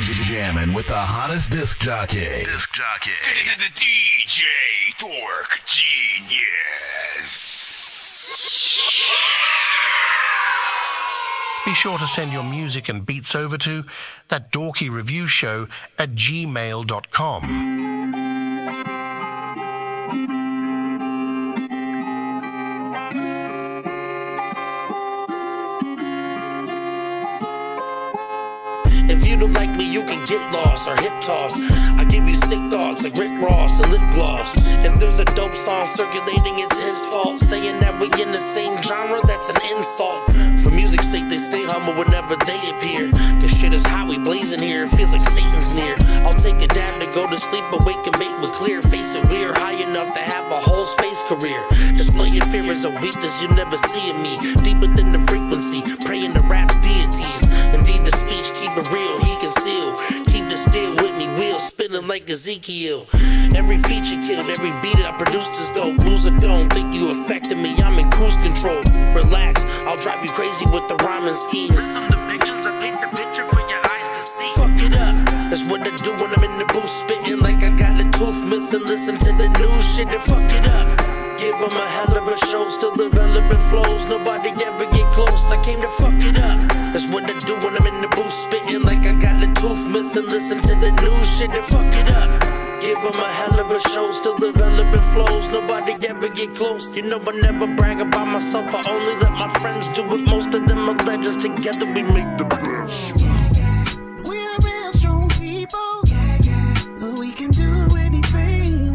You're jamming with the hottest disc jockey. DJ Dork Genius. Be sure to send your music and beats over to ThatDorkyReviewShow@gmail.com. If you don't like me, you can get lost or hip toss. I give you sick thoughts like Rick Ross and lip gloss. If there's a dope song circulating, it's his fault. Saying that we in the same genre, that's an insult. For music's sake, they stay humble whenever they appear. Cause shit is hot, we blazing here. It feels like Satan's near. I'll take a dab to go to sleep, awake and make with clear. Face it, we're high enough to have a whole space career. Displaying fear is a weakness you never see in me. Deep within the frequency, praying to rap's deities. Indeed, the speech, keep it real, he conceal. Keep the steel with me, wheels spinning like Ezekiel. Every feature killed, every beat that I produced is dope. Loser don't think you affected me, I'm in cruise control. Relax, I'll drive you crazy with the rhyming schemes. With some depictions, I paint the picture for your eyes to see. Fuck it up, that's what I do when I'm in the booth, spitting like I got a tooth missing. Listen to the new shit and fuck it up. Give them a hell of a show, still developing flows. Nobody ever get close, I came to fuck it up. That's what I do when I'm in the booth, spitting like I got a tooth missing. Listen to the new shit and fuck it up. Give them a hell of a show, still developing flows. Nobody ever get close. You know I never brag about myself, I only let my friends do it. Most of them are legends, together we make the best. We're real strong people. We can do anything.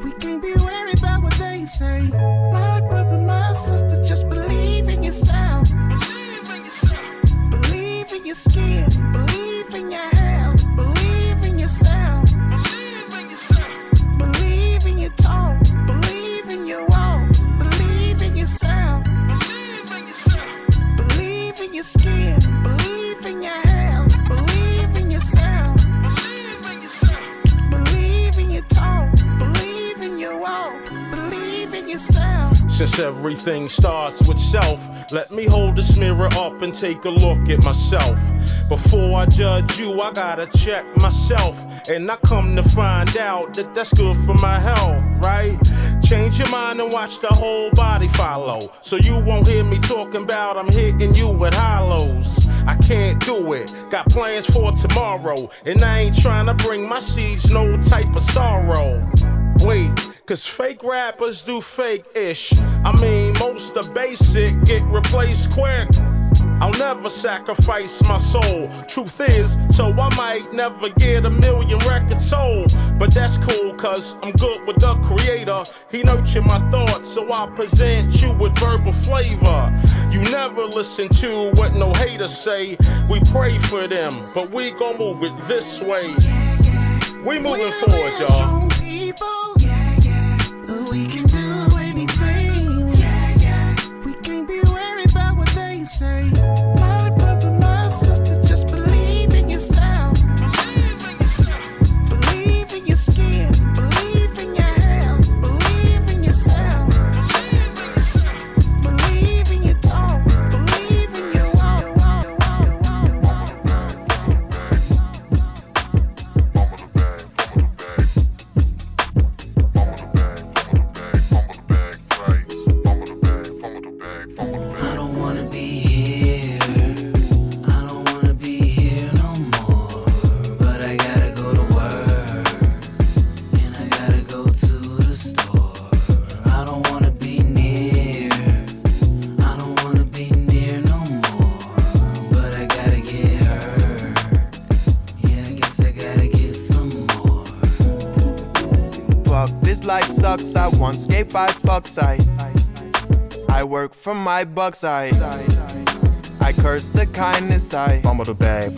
We can't be worried about what they say. My brother, my sister, just believe in yourself. Believe in your skin. Believe in your health. Believe in yourself. Believe in your talk. Believe in your walk. Believe in yourself. Believe in your skin. Believe in your health. Believe in yourself. Believe in your talk. Believe in your walk. Believe in yourself. Since everything starts with self, let me hold this mirror up and take a look at myself. Before I judge you, I gotta check myself. And I come to find out that that's good for my health, right? Change your mind and watch the whole body follow. So you won't hear me talking about I'm hitting you with hollows. I can't do it, got plans for tomorrow. And I ain't trying to bring my seeds no type of sorrow. Wait, cause fake rappers do fake-ish. I mean, most of basic get replaced quick. I'll never sacrifice my soul. Truth is, so I might never get 1 million records sold. But that's cool, cause I'm good with the creator. He nurtured my thoughts, so I present you with verbal flavor. You never listen to what no haters say. We pray for them, but we gon' move it this way. We moving forward, y'all. We can do anything. We can't be worried about what they say. My brother, my sister, just believe in yourself. Believe in your skin. Believe in your health. Believe in yourself. Believe in your talk. Believe in your walk. I don't wanna be here. I don't wanna be here no more. But I gotta go to work. And I gotta go to the store. I don't wanna be near. I don't wanna be near no more. But I gotta get hurt. Yeah, I guess I gotta get some more. Fuck, this life sucks. I once gave 5 fucks. I work for my bucks. I curse the kindness. I fumble the bag,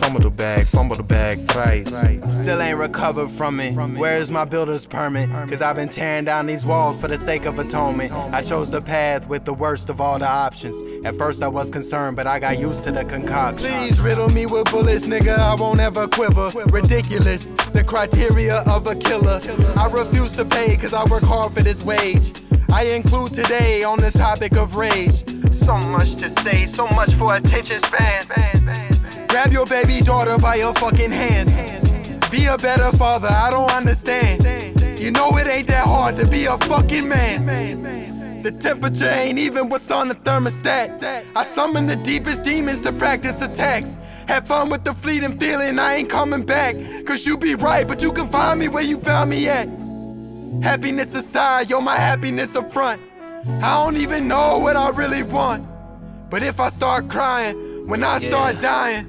thrice. Still ain't recovered from it. Where's my builder's permit? Cause I've been tearing down these walls for the sake of atonement. I chose the path with the worst of all the options. At first I was concerned, but I got used to the concoction. Please riddle me with bullets, nigga, I won't ever quiver. Ridiculous, the criteria of a killer. I refuse to pay cause I work hard for this wage. I include today on the topic of rage. So much to say, so much for attention spans. Grab your baby daughter by your fucking hand. Be a better father, I don't understand. You know it ain't that hard to be a fucking man. The temperature ain't even what's on the thermostat. I summon the deepest demons to practice attacks. Have fun with the fleeting feeling, I ain't coming back. Cause you be right, but you can find me where you found me at. Happiness aside, you're my happiness up front. I don't even know what I really want. But if I start crying, when I start dying,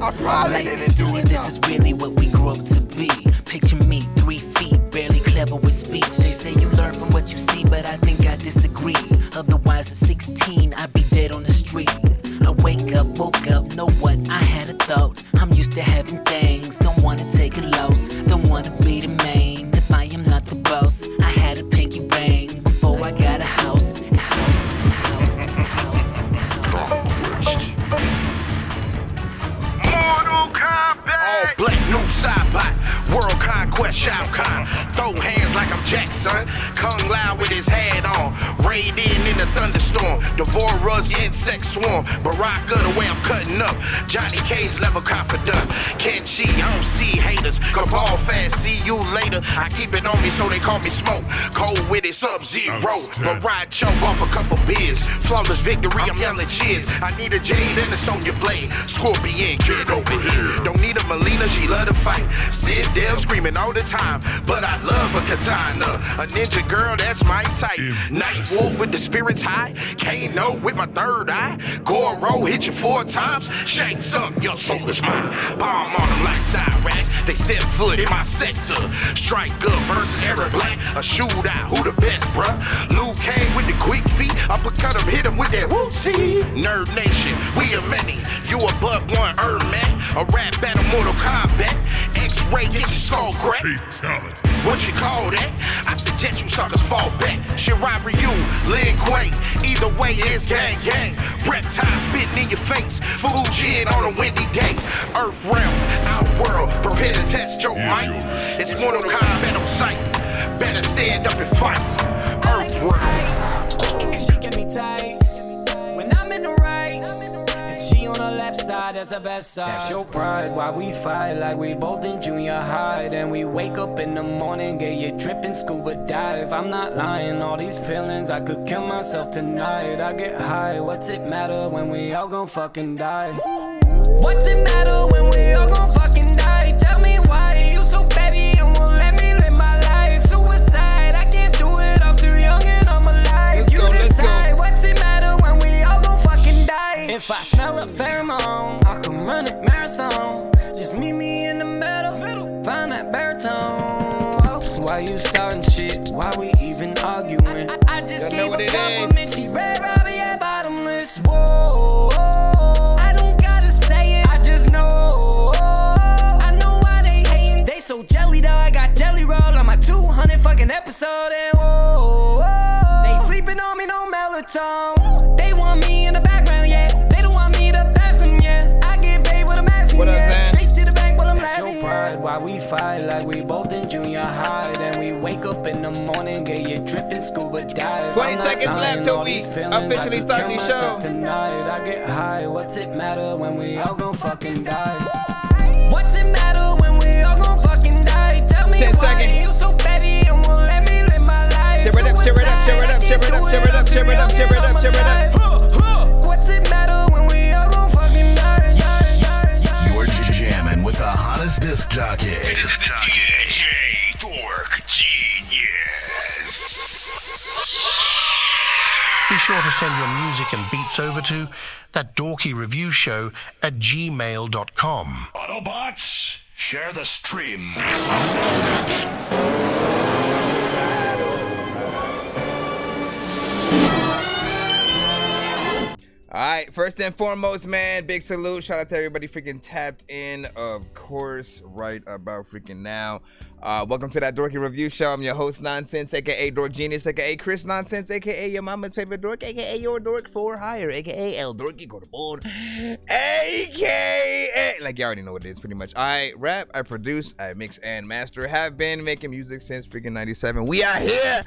I probably didn't do it. This is really what we grew up to be. Picture me, 3 feet, barely clever with speech. They say you learn from what you see, but I think I disagree. Otherwise at 16, I'd be dead on the street. I woke up, know what, I had a thought. I'm used to having things, don't wanna take a loss. Don't wanna be the main, if I am not the boss. I had a pinky ring, before I got a house. Mortal Kombat. All black, new side-bot. World conquest, Shao Kahn. Throw hands like I'm Jackson. Kung Lao with his hat on. Raid in the thunderstorm. Devourers, insect swarm. Baraka, the way I'm cutting up. Johnny Cage level confident. Kenchi, I don't see haters. Cabal fast, see you later. I keep it on me so they call me Smoke. Cold with it, Sub-Zero. But ride choke off a couple beers. Flawless victory, I'm yelling cheers. I need a Jade and a Sonya Blade. Scorpion, get over here. Don't need a Melina, she love to fight. Sit there screaming all the time. But I love a katana. A ninja girl, that's my type. Night Wolf with the spirits high. Kano with my third eye. Goro hit you 4 times. Shanks up, your soul is mine. Bomb on them like Cyrax. They step foot in my sector. Strike up versus Eric Black. A shootout, who the best, bruh? Liu Kang with the quick feet. Uppercut him, hit him with that whoopsie. Nerd Nation, we are many. You a buck one, man. A rap battle, Mortal Kombat. X-ray, get your skull cracked. What you call that? I suggest you suckers fall back. Shirai Ryu, Lin Kuei. Either way, it's gang gang. Reptile spitting in your face. Fujin on a windy day. Earth realm, outworld. Prepare to test your might. It's Mortal Kombat on sight. Better stand up and fight. Earth world. She get me tight when I'm in the right. And she on the left side, that's the best side. That's your pride, why we fight like we both in junior high. Then we wake up in the morning, get you dripping scuba dive. I'm not lying, all these feelings, I could kill myself tonight. I get high, what's it matter when we all gon' fucking die? What's it matter when we all gon' fucking die? Tell me why you so petty and won't let me live my life. Suicide, I can't do it, I'm too young and I'm alive. You decide, what's it matter when we all gon' fucking die? If I smell a pheromone, I can run it marathon. Just meet me in the middle, find that baritone. Why you starting shit? Why we even arguing? I just gave a compliment, she red Robbie at bottomless. Whoa, I don't gotta say it, I just know. I know why they hating. They so jelly though, I got jelly roll on my 200 fucking episode. And whoa, they sleeping on me, no melatonin. They want me in the background, yeah. They don't want me to pass them, yeah. I get paid with a mask, yeah. Straight to the bank, but I'm laughing. That's your pride, why we fight like we both in junior high. Then we wake up in the morning, get you dripping scuba dive. 20 seconds left till we officially start the show. Tonight, I get high, what's it matter when we all gon' fucking die? What's it matter when we all gon' fucking die? Tell me 10 why seconds. you so petty and won't let me live my life. Cheer it up, cheer it up, cheer it up, cheer it up, cheer it up, cheer it up, cheer it up, cheer it up. What's it matter when we all gon' fucking die? You're jamming with the hottest disc jockey. DJ Dork Genius. Be sure to send your music and beats over to That Dorky Review Show at gmail.com. Autobots, share the stream. All right, first and foremost, man, big salute. Shout out to everybody freaking tapped in, of course, right about freaking now. Welcome to That Dorky Review Show. I'm your host, Nonsenze, a.k.a. Dork Genius, a.k.a. Chris Nonsense, a.k.a. your mama's favorite dork, a.k.a. your dork for hire, a.k.a. El Dorky Go to Bone, a.k.a. like, you already know what it is, pretty much. I rap, I produce, I mix and master. Have been making music since freaking 97. We are here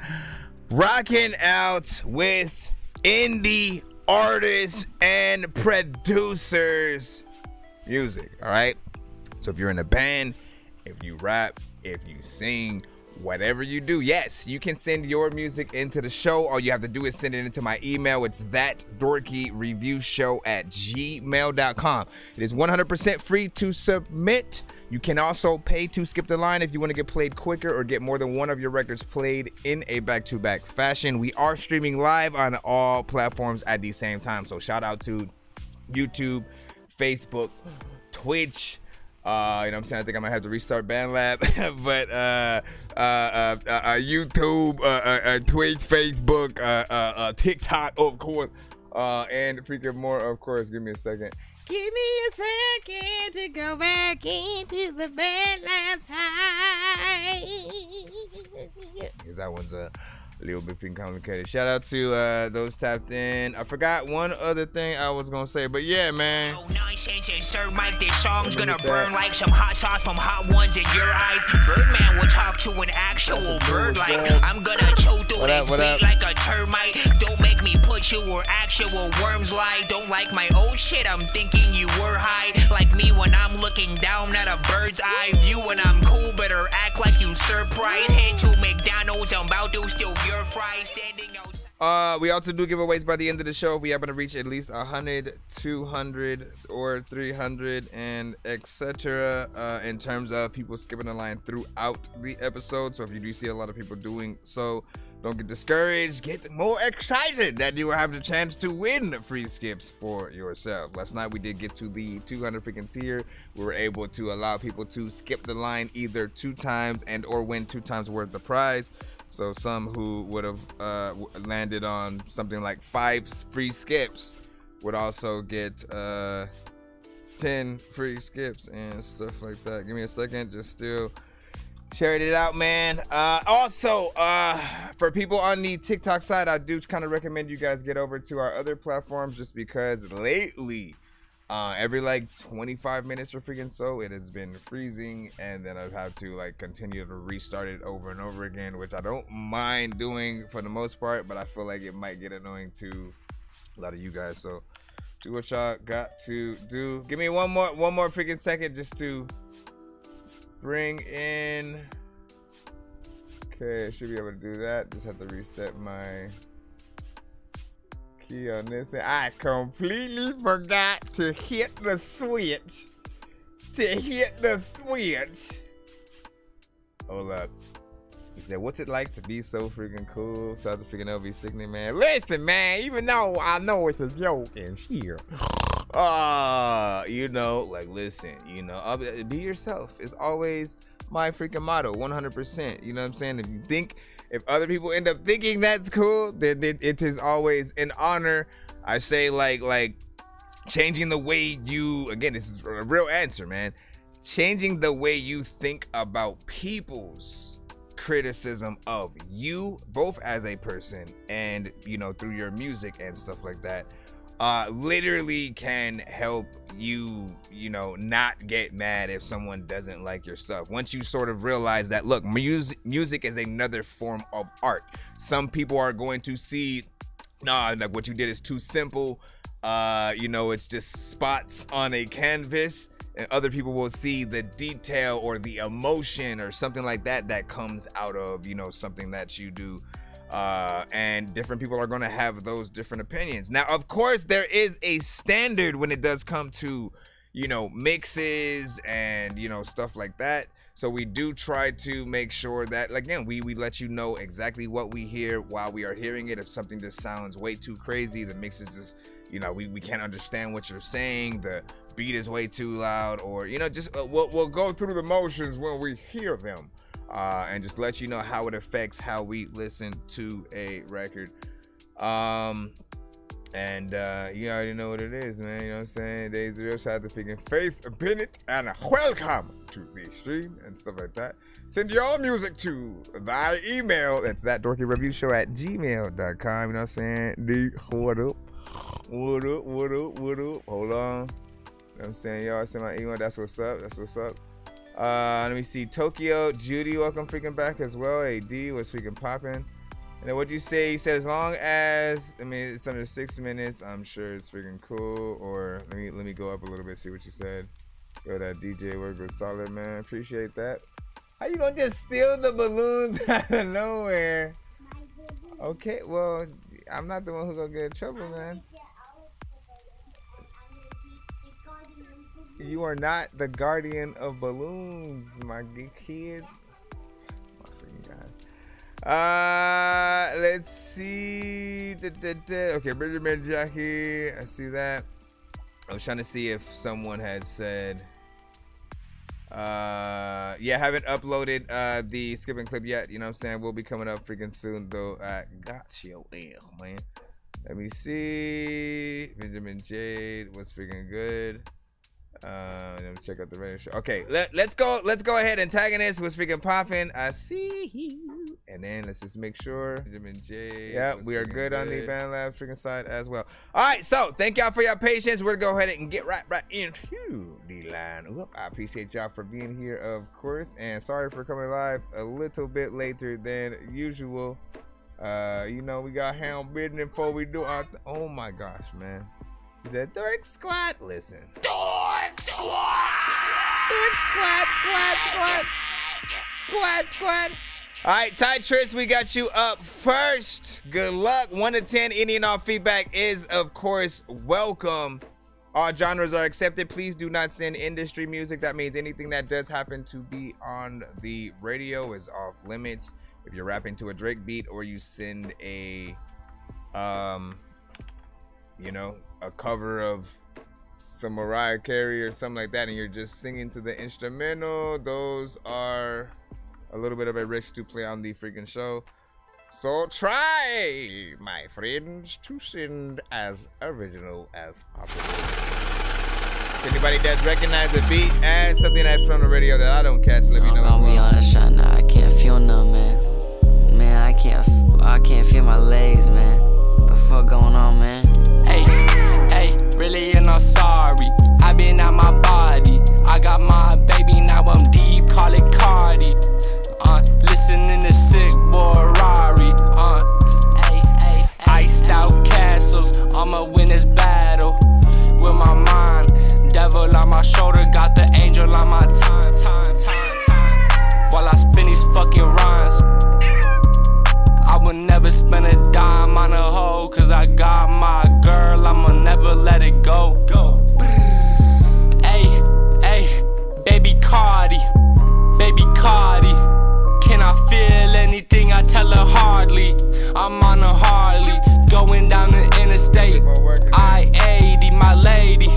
rocking out with indie artists and producers music. All right. So if you're in a band, if you rap, if you sing, whatever you do, yes, you can send your music into the show. All you have to do is send it into my email. It's ThatDorkyReviewShow@gmail.com. It is 100% free to submit. You can also pay to skip the line if you want to get played quicker or get more than one of your records played in a back-to-back fashion. We are streaming live on all platforms at the same time. So shout out to YouTube, Facebook, Twitch. You know what I'm saying? I think I might have to restart BandLab, but YouTube, Twitch, Facebook, TikTok, of course, and freaking more, of course. Give me a second. Give me a second to go back into the BandLab's high. Because that one's a little bit freaking complicated. Shout out to those tapped in. I forgot one other thing I was gonna say, but yeah, man. Oh, Nonsenze and Sir Mike, this song's gonna burn like some hot sauce from hot ones in your eyes. Birdman will talk to an actual bird like I'm gonna chew through this beat like a termite. Don't make me put you where actual worms lie. Don't like my old shit, I'm thinking you were high. Like me when I'm looking down at a bird's eye view. When I'm cool, better act like you surprised. Head to McDonald's, I'm about to steal your fries standing outside. We also do giveaways by the end of the show. If we happen to reach at least 100, 200, or 300, and etc. In terms of people skipping the line throughout the episode. So if you do see a lot of people doing so, don't get discouraged. Get more excited that you will have the chance to win free skips for yourself. Last night we did get to the 200 freaking tier. We were able to allow people to skip the line either 2 times and or win 2 times worth of prize. So some who would have landed on something like 5 free skips would also get 10 free skips and stuff like that. Give me a second, just still sharing it out, man. Also, for people on the TikTok side, I do kind of recommend you guys get over to our other platforms just because lately, every like 25 minutes or freaking so, it has been freezing, and then I've had to like continue to restart it over and over again, which I don't mind doing for the most part, but I feel like it might get annoying to a lot of you guys. So do what y'all got to do. Give me one more freaking second just to bring in. Okay, I should be able to do that. Just have to reset my key on this. And I completely forgot to hit the switch. Hold up. He said, what's it like to be so freaking cool? Shout out to freaking LB Sickening, man. Listen, man, even though I know it's a joke and shit. You know, like, listen, you know, be yourself. It's always my freaking motto, 100%. You know what I'm saying? If other people end up thinking that's cool, then it is always an honor. I say, like changing the way you, again, this is a real answer, man. Changing the way you think about people's criticism of you, both as a person and, you know, through your music and stuff like that, literally can help you, you know, not get mad if someone doesn't like your stuff. Once you sort of realize that, look, music is another form of art. Some people are going to see, nah, like what you did is too simple. You know, it's just spots on a canvas. And other people will see the detail or the emotion or something like that that comes out of, you know, something that you do. And different people are going to have those different opinions. Now, of course, there is a standard when it does come to, you know, mixes and, you know, stuff like that. So we do try to make sure that, again, we let you know exactly what we hear while we are hearing it. If something just sounds way too crazy, the mix is just, you know, we can't understand what you're saying, the beat is way too loud, or, you know, just we'll go through the motions when we hear them. And just let you know how it affects how we listen to a record. And you already know what it is, man. You know what I'm saying? Days Zero, shout out to freaking Faith Bennett, and welcome to the stream and stuff like that. Send your music to thy email. That's ThatDorkyReviewShow@gmail.com. You know what I'm saying? What up? Hold on. You know what I'm saying? Y'all send my email. That's what's up. Let me see. Tokyo, Judy, welcome freaking back as well. AD, what's freaking popping? And then what'd you say? He said as long as, I mean, it's under 6 minutes, I'm sure it's freaking cool. Or let me go up a little bit, see what you said. Yo, that DJ work was solid, man. Appreciate that. How you gonna just steal the balloons out of nowhere? Okay, well, I'm not the one who's gonna get in trouble, man. You are not the guardian of balloons, my kid. My freaking God. Let's see. Okay, Benjamin Jackie. I see that. I was trying to see if someone had said. Yeah, I haven't uploaded the skipping clip yet. You know what I'm saying? We'll be coming up freaking soon, though. I got your L, man. Let me see. Benjamin Jade was freaking good. Let me check out the radio show. Okay, let's go ahead. Antagonist was freaking popping. I see you. And then let's just make sure. Benjamin J. Yeah, we are good on the Fan Lab freaking side as well. All right, so thank y'all for your patience. We're gonna go ahead and get right into the line. Oop, I appreciate y'all for being here, of course. And sorry for coming live a little bit later than usual. You know, we got hound bidding before we do our oh my gosh, man. He said, Dork Squad. Listen. Dork Squad. Dork Squad, squad. All right, Ty Trish, we got you up first. Good luck. 1 to 10, any and all feedback is, of course, welcome. All genres are accepted. Please do not send industry music. That means anything that does happen to be on the radio is off limits. If you're rapping to a Drake beat or you send a, you know, a cover of some Mariah Carey or something like that, and you're just singing to the instrumental, those are a little bit of a risk to play on the freaking show. So try, my friends, to send as original as possible. If anybody does recognize the beat as something that's from the radio that I don't catch, let me know. I'll be honest right now, I can't feel none, man. Man, I can't feel my legs, man. What the fuck going on, man? Hey, really you're not sorry. I been out my body. I got my baby, now I'm deep, call it Cardi. Listening to sick boy Rari. Iced out castles, I'ma win this battle with my mind. Devil on my shoulder, got the angel on my time. While I spin these fucking rhymes, I will never spend a dime on a hoe, cause I got my girl, I'ma never let it go. Hey, baby Cardi. Can I feel anything? I tell her hardly. I'm on a Harley, going down the interstate. I-80, my lady.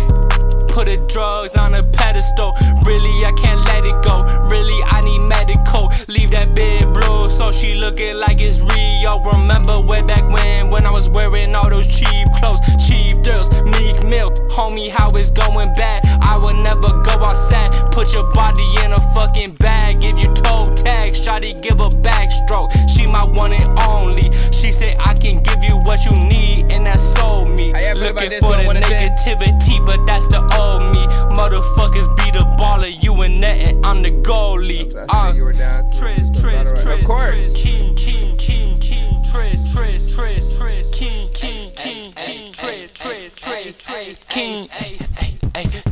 Put her drugs on a pedestal. Really, I can't let it go. Really, I need medical. Leave that bed blue, so she looking like it's Rio. Remember way back when I was wearing all those cheap clothes, cheap thrills, Meek Mill. Homie, how it's going bad? I will never go outside. Put your body in a fucking bag. Give you toe tags. Shawty give a backstroke. She my one and only. She said I can give you what you need, and that's sold me. Looking for the negativity, but that's the old me. Motherfuckers be the baller, you and nothing. I'm the goalie. Trish. Of course. King.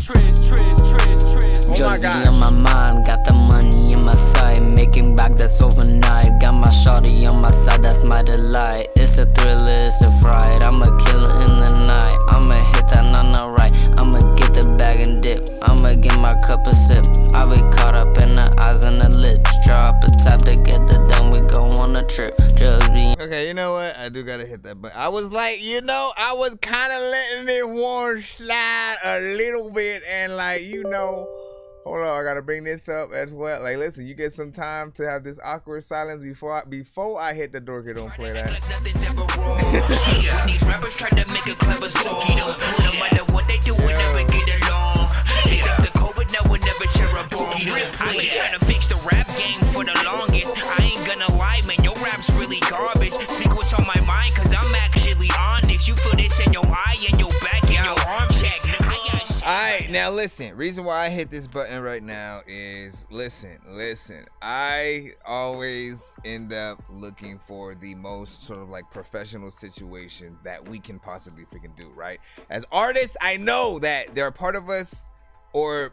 Trish. Oh my God. On my mind, got the money in my side, making back that's overnight. Got my shawty on my side, that's my delight. It's a thriller, it's a fright. I'ma kill it in the night. I'ma hit that on the right. I'ma get the bag and dip. I'ma get my cup a sip. I be caught up in the eyes and the lips. Drop a tap together, then we go on a trip. Just be. Okay, you know what? I do gotta hit that, but I was like, you know, I was kind of letting it one slide a little bit, and like, you know, hold on, I gotta bring this up as well. Like, listen, you get some time to have this awkward silence before I hit the dorky. Don't play that. Like nothing's ever wrong. When these rappers try to make a clever song, no matter what they do, we'll never get along. They fix the COVID, now we'll never share a bomb. I been trying to fix the rap game for the longest. I ain't gonna lie, man, your rap's really garbage. Speak what's on my mind, cause I'm actually honest. You feel this in your eye, in your back, in your arm check. Alright, now listen, reason why I hit this button right now is, listen, I always end up looking for the most sort of like professional situations that we can possibly freaking do, right? As artists, I know that there are part of us, or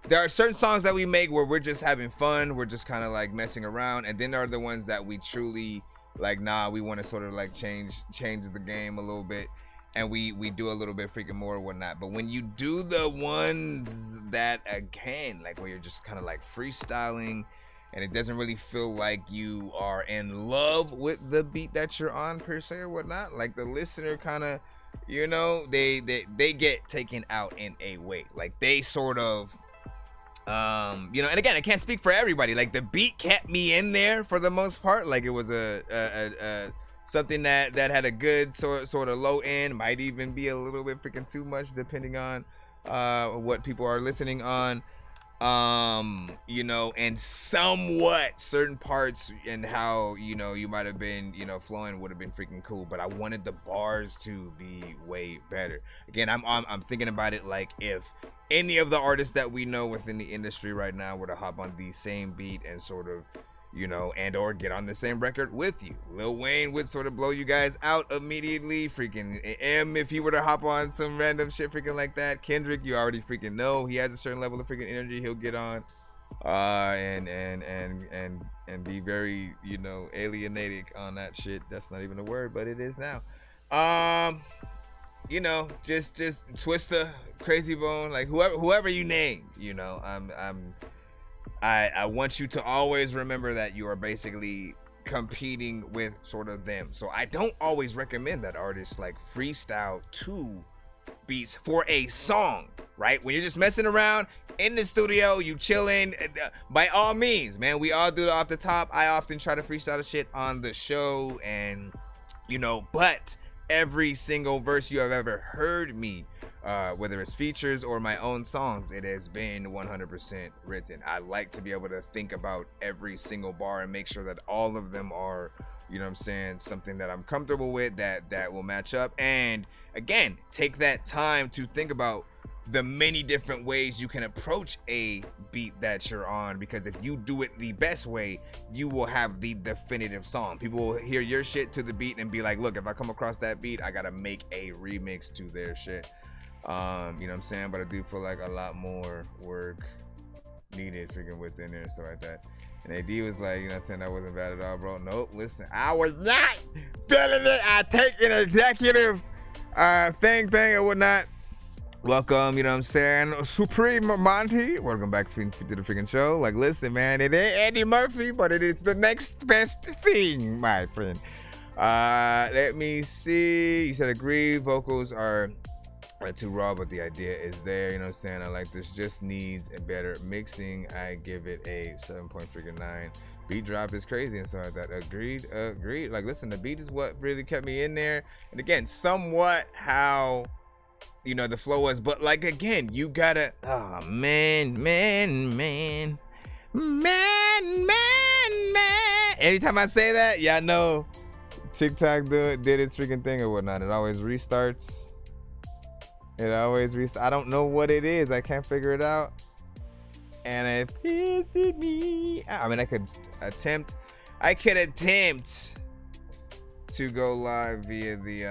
there are certain songs that we make where we're just having fun, we're just kind of like messing around, and then there are the ones that we truly like, nah, we want to sort of like change the game a little bit. And we do a little bit freaking more or whatnot. But when you do the ones that, again, like where you're just kind of like freestyling and it doesn't really feel like you are in love with the beat that you're on per se or whatnot, like the listener kind of, you know, they get taken out in a way. Like they sort of, you know, and again, I can't speak for everybody. Like the beat kept me in there for the most part. Like it was a something that had a good sort of low end, might even be a little bit freaking too much depending on what people are listening on, you know, and somewhat certain parts and how, you know, you might have been, you know, flowing would have been freaking cool, but I wanted the bars to be way better. Again, I'm thinking about it like if any of the artists that we know within the industry right now were to hop on the same beat and sort of, you know, and or get on the same record with you. Lil Wayne would sort of blow you guys out immediately. Freaking M, if he were to hop on some random shit freaking like that. Kendrick, you already freaking know he has a certain level of freaking energy. He'll get on and be very, you know, alienating on that shit. That's not even a word, but it is now. You know, just Twista, Crazy Bone, like whoever you name, you know, I want you to always remember that you are basically competing with sort of them. So I don't always recommend that artists like freestyle 2 beats for a song, right? When you're just messing around in the studio, you chilling, by all means, man, we all do it off the top. I often try to freestyle the shit on the show and, you know, but every single verse you have ever heard me, whether it's features or my own songs, it has been 100% written. I like to be able to think about every single bar and make sure that all of them are, you know what I'm saying, something that I'm comfortable with, that will match up. And again, take that time to think about the many different ways you can approach a beat that you're on, because if you do it the best way, you will have the definitive song. People will hear your shit to the beat and be like, look, if I come across that beat, I gotta make a remix to their shit. You know what I'm saying? But I do feel like a lot more work needed freaking within there and stuff like that. And AD was like, you know what I'm saying, that wasn't bad at all, bro. Nope, listen, I was not feeling it. I take an executive thing and whatnot. Welcome, you know what I'm saying, Supreme Monty. Welcome back to the freaking show. Like, listen, man, it ain't Eddie Murphy, but it is the next best thing, my friend. Let me see. You said agree, vocals are too raw, but the idea is there, you know what I'm saying? I like this, just needs a better mixing. I give it a 7.9. Beat drop is crazy and stuff like that. Agreed. Like, listen, the beat is what really kept me in there. And again, somewhat how, you know, the flow was, but like, again, you gotta, oh man. Anytime I say that, y'all know TikTok did its freaking thing or whatnot. It always restarts. I don't know what it is. I can't figure it out. And it pissed me. I mean, I could attempt to go live via the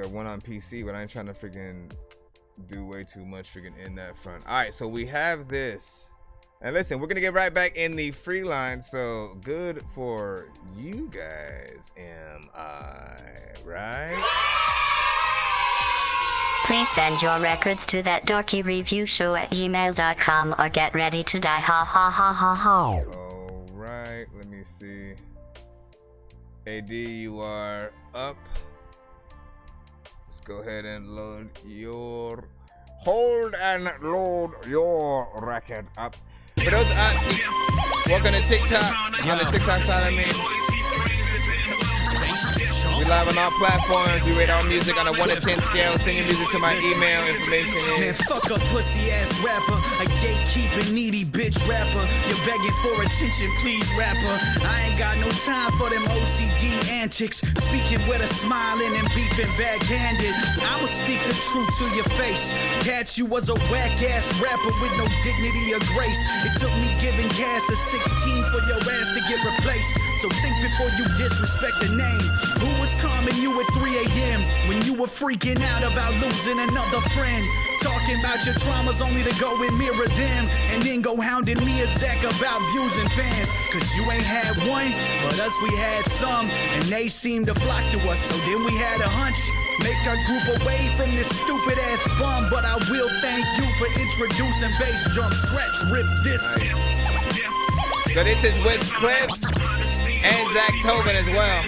one on PC, but I ain't trying to freaking do way too much freaking in that front. All right, so we have this. And listen, we're gonna get right back in the free line. So good for you guys, am I right? Please send your records to ThatDorkyReviewShow@gmail.com or get ready to die. Ha ha ha ha ha. All right, let me see. AD, you are up. Let's go ahead and load your record up. For those welcome to TikTok. On the TikTok side, I mean. We live on all platforms. We rate our music on a 1 to 10 scale. Send your music to my email. Information is. Man, fuck a pussy ass rapper, a gatekeeping needy bitch rapper. You're begging for attention, please rapper. I ain't got no time for them OCD antics. Speaking with a smiling and beefing backhanded. I'ma speak the truth to your face. Catch you was a whack ass rapper with no dignity or grace. It took me giving gas a 16 for your ass to get replaced. So think before you disrespect the name. Who was calming you at 3 a.m. when you were freaking out about losing another friend? Talking about your traumas only to go and mirror them, and then go hounding me and Zach about views and fans. Cause you ain't had one, but us we had some, and they seemed to flock to us. So then we had a hunch, make our group away from this stupid ass bum. But I will thank you for introducing bass drum. Scratch, rip this. So this is Wiz Cliff and Zach Tobin as well.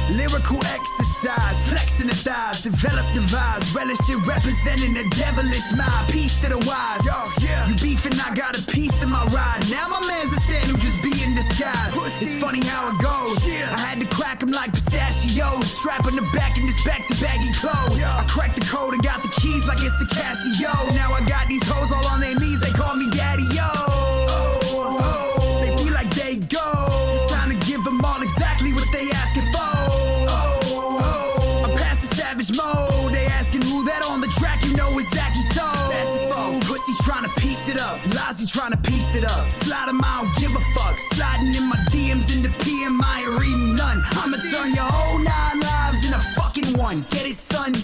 Lyrical exercise, flexing the thighs, develop the vibes, relishing representing the devilish mind. Peace to the wise. You beefing, I got a piece of my ride. Now my man's a stand who just be in disguise. It's funny how it goes. I had to crack him like pistachios. Strap on the back in this back to baggy clothes. I cracked the code and got the keys like it's a Casio. Now I got these hoes all on their knees, they call me daddy yo. They feel like they go. It's time to give them all exactly what they asking for. I'm past the savage mode. They asking who that on the track, you know it's Zachy Toe. That's it, folks. Pussy trying to piece it up. Lozzy trying to piece it up. Slide 'em, I don't give a fuck. Sliding in my DMs in the PM, I ain't reading none. I'ma turn your whole 9 lives in a fucking one. Get it, son?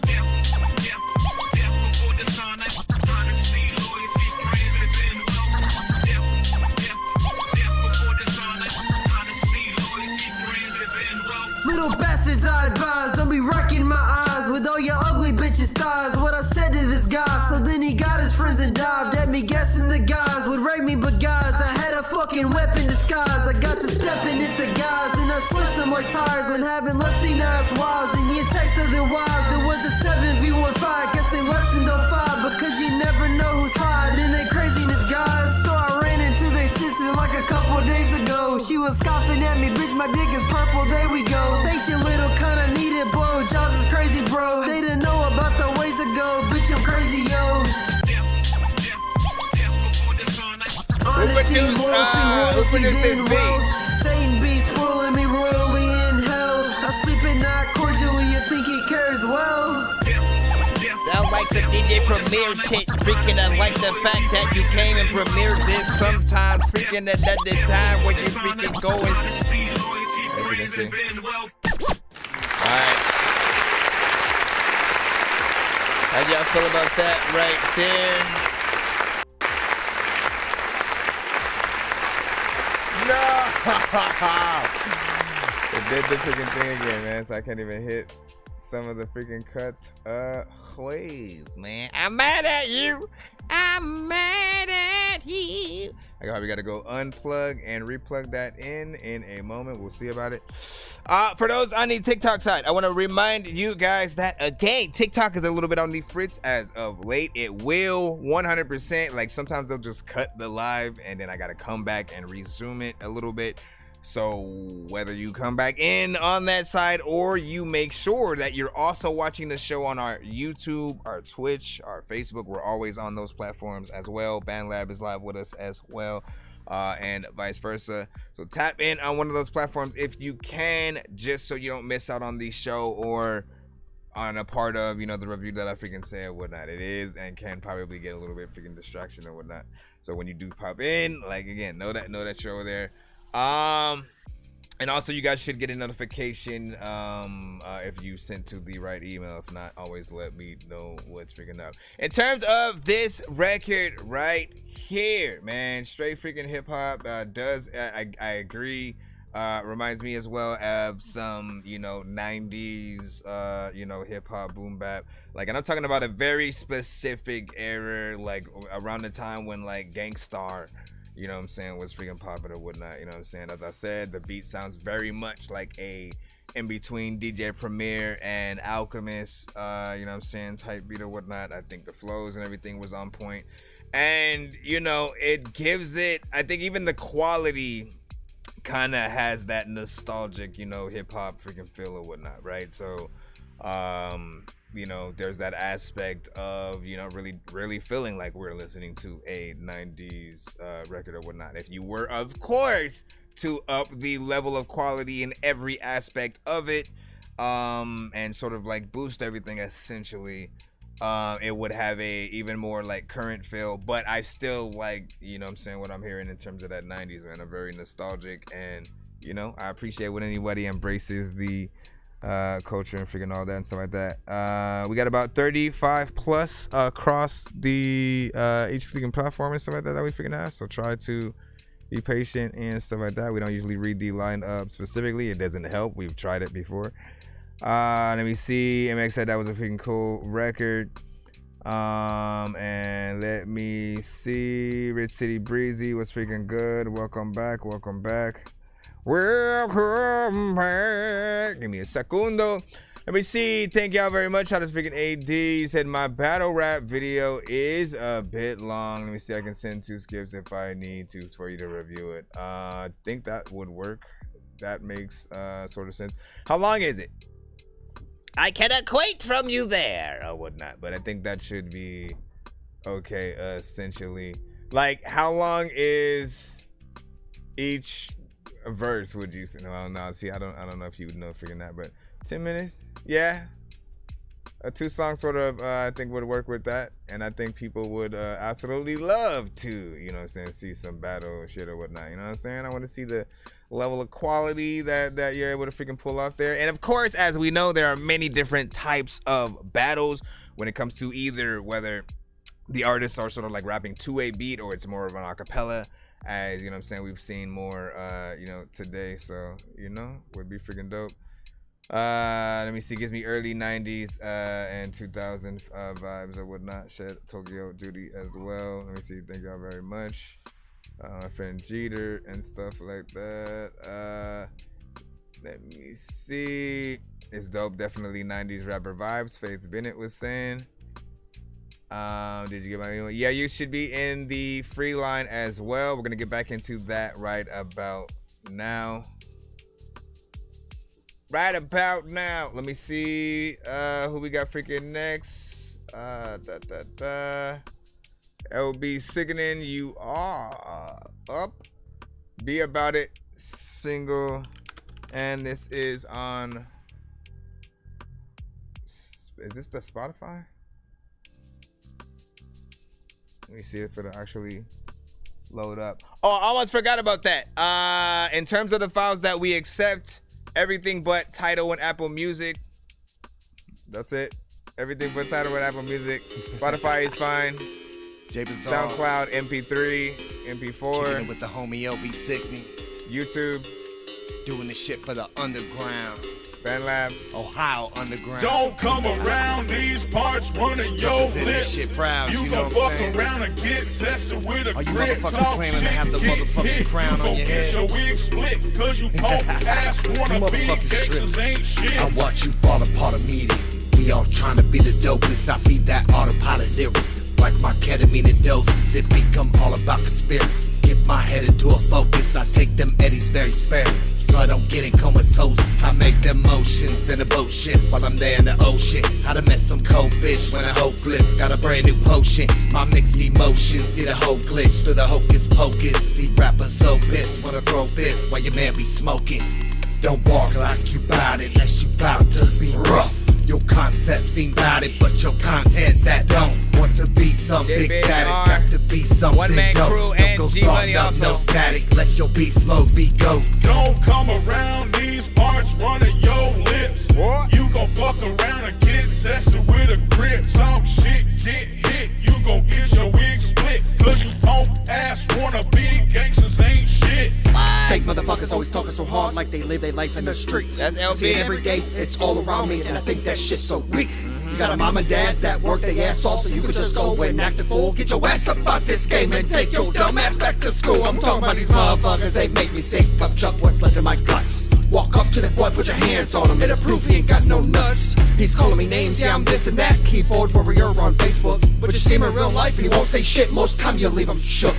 Little bastards, I advise, don't be wrecking my eyes with all your ugly bitches' thighs. What I said to this guy, so then he got his friends and dived at me, guessing the guys would rape me, but guys, I had a fucking weapon disguise. I got to step in at the guys, and I switched them like tires when having Latina ass wives, and you text other wives. It was a 7v15, guess they lessened on 5, because you never know who's hot, and they craziness guys. So I ran into their sister like a couple days ago. She was scoffing at me, bitch, my dick is purple, there we go. Thanks, you little kinda needed blow. Jaws is crazy, bro. They didn't know about the ways ago. Bitch, I'm crazy, yo. Honesty, loyalty, then road. Satan be spoiling me royally in hell. I sleep at night cordially, you think he cares well? Sound like some DJ Premier shit. Freaking I like the fact that you came and premiered this. Sometimes freaking another time when you freaking going. Alright. How y'all feel about that right there? No! It did the freaking thing again, man, so I can't even hit some of the freaking cut ways, man. I'm mad at you. I'm mad at you. I probably got to go unplug and replug that in a moment. We'll see about it. For those on the TikTok side, I want to remind you guys that, again, TikTok is a little bit on the fritz as of late. It will 100%. Like, sometimes they'll just cut the live, and then I got to come back and resume it a little bit. So whether you come back in on that side or you make sure that you're also watching the show on our YouTube, our Twitch, our Facebook, we're always on those platforms as well. BandLab is live with us as well, and vice versa. So tap in on one of those platforms if you can, just so you don't miss out on the show or on a part of, you know, the review that I freaking say and whatnot. It is and can probably get a little bit freaking distraction and whatnot. So when you do pop in, like, again, know that you're over there. And also you guys should get a notification if you sent to the right email. If not, always let me know what's freaking up. In terms of this record right here, man, straight freaking hip hop. I agree, reminds me as well of some, you know, 90s you know, hip hop boom bap, like, and I'm talking about a very specific era, like around the time when like Gangstar, you know what I'm saying, was freaking popular and whatnot, you know what I'm saying. As I said, the beat sounds very much like a in between DJ Premier and Alchemist, you know what I'm saying, type beat or whatnot. I think the flows and everything was on point. And, you know, it gives it, I think even the quality kind of has that nostalgic, you know, hip hop freaking feel or whatnot, right? So, you know, there's that aspect of, you know, really feeling like we're listening to a 90s record or whatnot. If you were, of course, to up the level of quality in every aspect of it, and sort of like boost everything essentially, it would have a even more like current feel. But I still like, you know what I'm saying, what I'm hearing in terms of that 90s, man. I'm very nostalgic, and, you know, I appreciate when anybody embraces the culture and freaking all that and stuff like that. We got about 35 plus across the each freaking platform and stuff like that we freaking have. So try to be patient and stuff like that. We don't usually read the lineup specifically. It doesn't help. We've tried it before. Let me see. MX said that was a freaking cool record. And let me see. Rich City Breezy was freaking good. Welcome back. Welcome back. Welcome back. Give me a segundo. Let me see. Thank y'all very much. Shout out to freaking AD. You said my battle rap video is a bit long. Let me see. I can send 2 skips if I need to for you to review it. I think that would work. That makes sort of sense. How long is it? I can equate from you there or whatnot, but I think that should be okay. Essentially, like, how long is each verse? Would you say? No. See, I don't know if you would know freaking that, but 10 minutes, yeah. A 2 song sort of, I think would work with that, and I think people would absolutely love to, you know what I'm saying, see some battle shit or whatnot. You know what I'm saying? I want to see the level of quality that you're able to freaking pull off there. And of course, as we know, there are many different types of battles when it comes to either whether the artists are sort of like rapping to a beat or it's more of an acapella, as, you know what I'm saying, we've seen more, you know, today. So, you know, would be freaking dope. Let me see. Gives me early 90s and 2000 vibes or whatnot. Shed Tokyo Duty as well. Let me see. Thank y'all very much. My friend Jeter and stuff like that. Let me see. It's dope. Definitely 90s rapper vibes. Faith Bennett was saying. Did you get my email? Yeah, you should be in the free line as well. We're gonna get back into that right about now. Right about now. Let me see who we got freaking next. LB Sickening, you are up. Be About It single. And this is on, is this the Spotify? Let me see if it'll actually load up. Oh, I almost forgot about that. In terms of the files that we accept, everything but Tidal and Apple Music. That's it. Everything but Tidal and Apple Music. Spotify is fine. SoundCloud, MP3, MP4. Kicking it with the homie LB Sickney. YouTube. Doing the shit for the underground. BandLab. Ohio underground. Don't come around these parts running your lips. Shit proud, you gon' fuck around and get tested with a grip. You motherfuckers claiming to have the motherfucking crown on your head. Your wig split cause you punk ass wanna be Texas ain't shit. I watch you fall apart immediately. We all trying to be the dopest. I feed that autopilot lyricist like my ketamine and doses. It become all about conspiracy. Get my head into a focus. I take them eddies very sparingly, so I don't get in comatose. I make them motions in a boat ship while I'm there in the ocean. How to mess some cold fish when a whole clip got a brand new potion. My mixed emotions, see the whole glitch through the hocus pocus. See rappers so pissed, wanna throw fists while your man be smoking. Don't bark like you bout it, unless you bout to be rough. Your concept seem bout it, but your content that don't want to be some big status, have to be something One-man dope. crew Don't and go G-Money starting up, no also. static. Let your beast mode be go. Don't come around these parts running your lips. What? You gon' fuck around and get tested with a grip. Talk shit, get hit. You gon' get your wig split. Cause you punk ass wanna be gangsters ain't shit. Fake motherfuckers always talking so hard like they live their life in the streets. That's LB. See it every day, it's all around me, and I think that shit's so weak. You got a mom and dad that work their ass off, so you could just go and act a fool. Get your ass up out this game and take your dumb ass back to school. I'm talking about these motherfuckers, they make me sick. Fuck Chuck, what's left in my guts. Walk up to that boy, put your hands on him. It'll prove he ain't got no nuts. He's calling me names, yeah, I'm this and that. Keyboard warrior on Facebook. But you see him in real life and he won't say shit. Most time you leave him shook.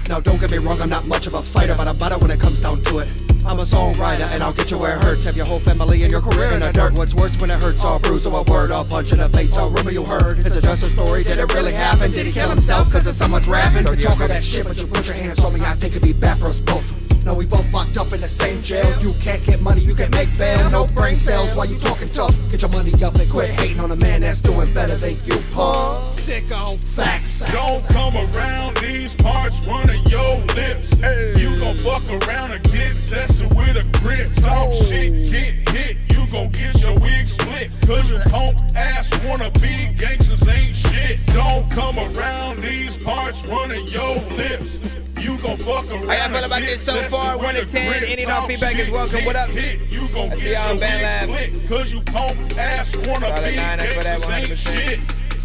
Now don't get me wrong, I'm not much of a fighter, but I'm better when it comes down to it. I'm a songwriter and I'll get you where it hurts. Have your whole family and your career in the dirt. What's worse when it hurts? All bruise or a word, or a punch in the face, or rumor you heard. It's just a story, did it really happen? Did he kill himself cause of someone's rapping? Don't talk of that shit, but you put your hands on me, I think it'd be bad for us both. No, we both locked up in the same jail. You can't get money, you can make bail. No brain cells while you talking tough. Get your money up and quit hating on a man that's doing better than you, punk. Sicko, facts. Don't come around these parts running your lips. Hey. You gon' fuck around and get tested with a grip. Talk shit, get hit, you gon' get your wig split. Cause you punk ass wanna be gangsters ain't shit. Don't come around these parts running your lips. You gon' fuck around. How y'all feel about this so far? 1 to 10. Any and all feedback is welcome. What up? I see y'all on Band Lab. Cause you punk ass wanna be gangsters ain't shit.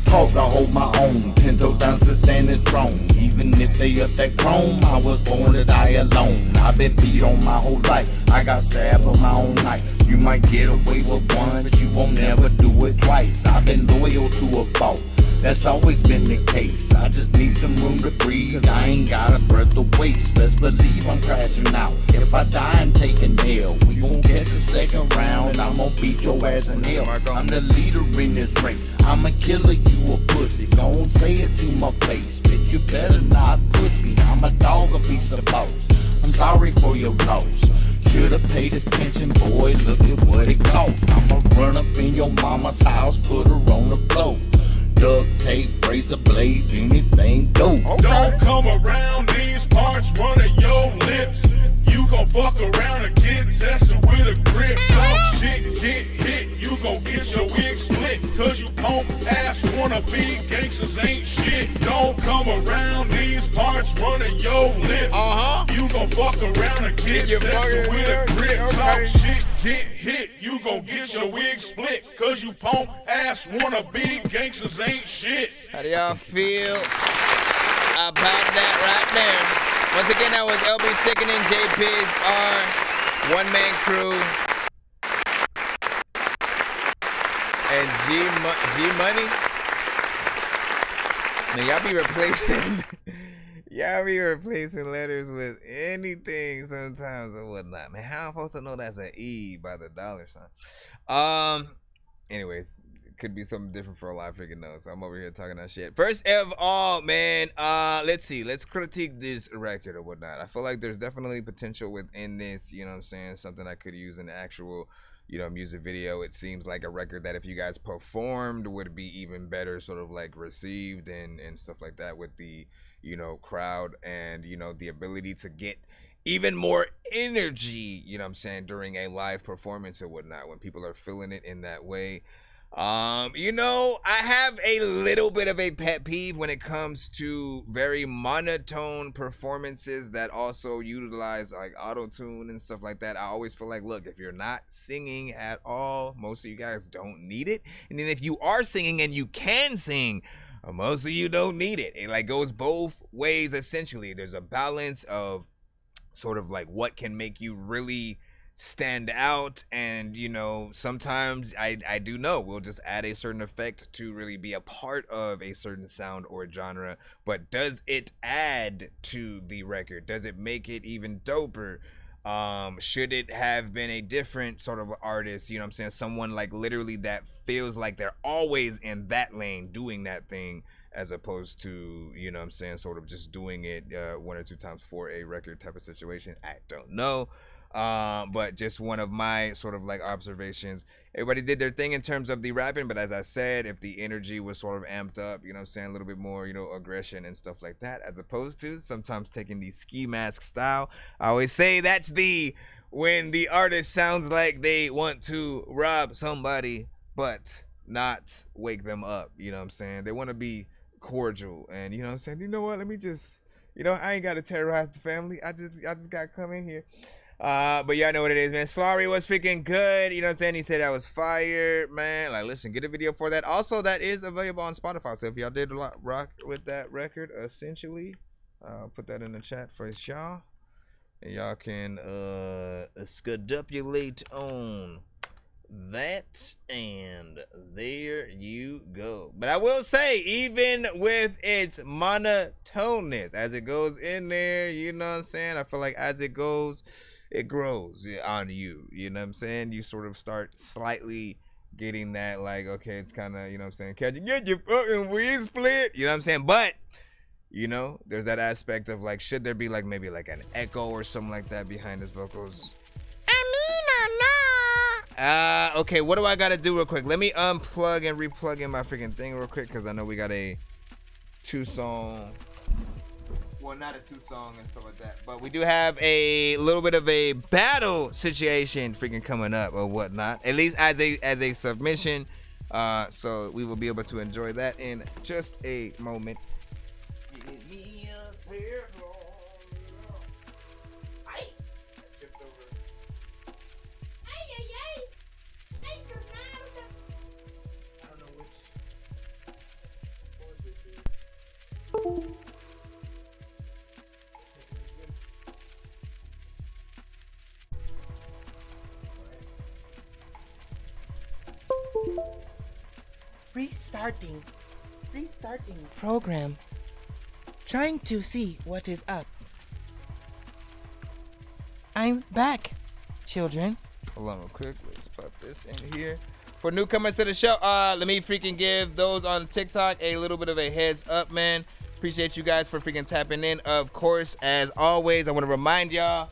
Talk to hold my own, 10 toe dancers standing strong. Even if they up that chrome, I was born to die alone. I've been beat on my whole life, I got stabbed with my own knife. You might get away with one, but you won't never do it twice. I've been loyal to a fault, that's always been the case. I just need some room to breathe, I ain't got a breath to waste. Best believe I'm crashing out, if I die and take an L, we gon' catch the second round, I'm gon' beat your ass in hell. I'm the leader in this race, I'm a killer, you a pussy. Don't say it to my face, bitch, you better not push me. I'm a dog, a piece of boss, I'm sorry for your loss. Should've paid attention, boy, look at what it cost. I'ma run up in your mama's house, put her on the floor. Duct tape, razor blades, anything go. Don't come around these parts running your lips. You gon' fuck around and get tested with a grip. Some shit get hit, you gon' get your wig split. Cause you punk ass wanna be gangsters ain't shit. Don't come around these parts running your lips. You gon' fuck around and get tested with a grip. Some shit get hit, you gon' get your wig split. Cause you punk ass wanna be gangsters ain't shit. How do y'all feel about that right there? Once again, that was LB Sickening, J Piz, R, One Man Crew, and G Money. Man, y'all be replacing letters with anything sometimes or whatnot. Man, how am I supposed to know that's an E by the $sign? Anyways, could be something different for a lot of freaking notes. I'm over here talking that shit. First of all, man, let's see. Let's critique this record or whatnot. I feel like there's definitely potential within this, you know what I'm saying? Something I could use in the actual, you know, music video. It seems like a record that if you guys performed would be even better sort of like received and stuff like that with the, you know, crowd and, you know, the ability to get even more energy, you know what I'm saying, during a live performance or whatnot when people are feeling it in that way. You know, I have a little bit of a pet peeve when it comes to very monotone performances that also utilize like auto-tune and stuff like that. I always feel like, look, if you're not singing at all, most of you guys don't need it. And then if you are singing and you can sing, most of you don't need it. It like goes both ways essentially. There's a balance of sort of like what can make you really stand out, and you know, sometimes I do know we'll just add a certain effect to really be a part of a certain sound or genre, but does it add to the record? Does it make it even doper? Should it have been a different sort of artist, you know what I'm saying, someone like literally that feels like they're always in that lane doing that thing, as opposed to, you know what I'm saying, sort of just doing it 1 or 2 times for a record type of situation? I don't know. But just one of my sort of like observations. Everybody did their thing in terms of the rapping, but as I said, if the energy was sort of amped up, you know what I'm saying, a little bit more, you know, aggression and stuff like that, as opposed to sometimes taking the ski mask style. I always say that's the when the artist sounds like they want to rob somebody but not wake them up, you know what I'm saying? They want to be cordial and, you know what I'm saying, you know what, let me just, you know, I ain't got to terrorize the family. I just got to come in here. But y'all know what it is, man. Slurry was freaking good. You know what I'm saying? He said I was fired, man. Like, listen, get a video for that. Also, that is available on Spotify. So if y'all did rock with that record, essentially, put that in the chat for y'all. And y'all can scadupulate on that, and there you go. But I will say, even with its monotoneness, as it goes in there, you know what I'm saying? I feel like as it goes, it grows on you. You know what I'm saying? You sort of start slightly getting that, like, okay, it's kind of, you know what I'm saying? Can you get your fucking weed split? You know what I'm saying? But, you know, there's that aspect of, like, should there be, like, maybe, like, an echo or something like that behind his vocals? Okay, what do I gotta do real quick? Let me unplug and replug in my freaking thing real quick, because I know we got a 2-song. Well, not a 2-song and stuff like that, but we do have a little bit of a battle situation freaking coming up or whatnot, at least as a submission. So we will be able to enjoy that in just a moment. Give me a spare Restarting program. Trying to see what is up. I'm back, children. Hold on real quick. Let's pop this in here. For newcomers to the show, let me freaking give those on TikTok a little bit of a heads up, man. Appreciate you guys for freaking tapping in. Of course, as always, I want to remind y'all,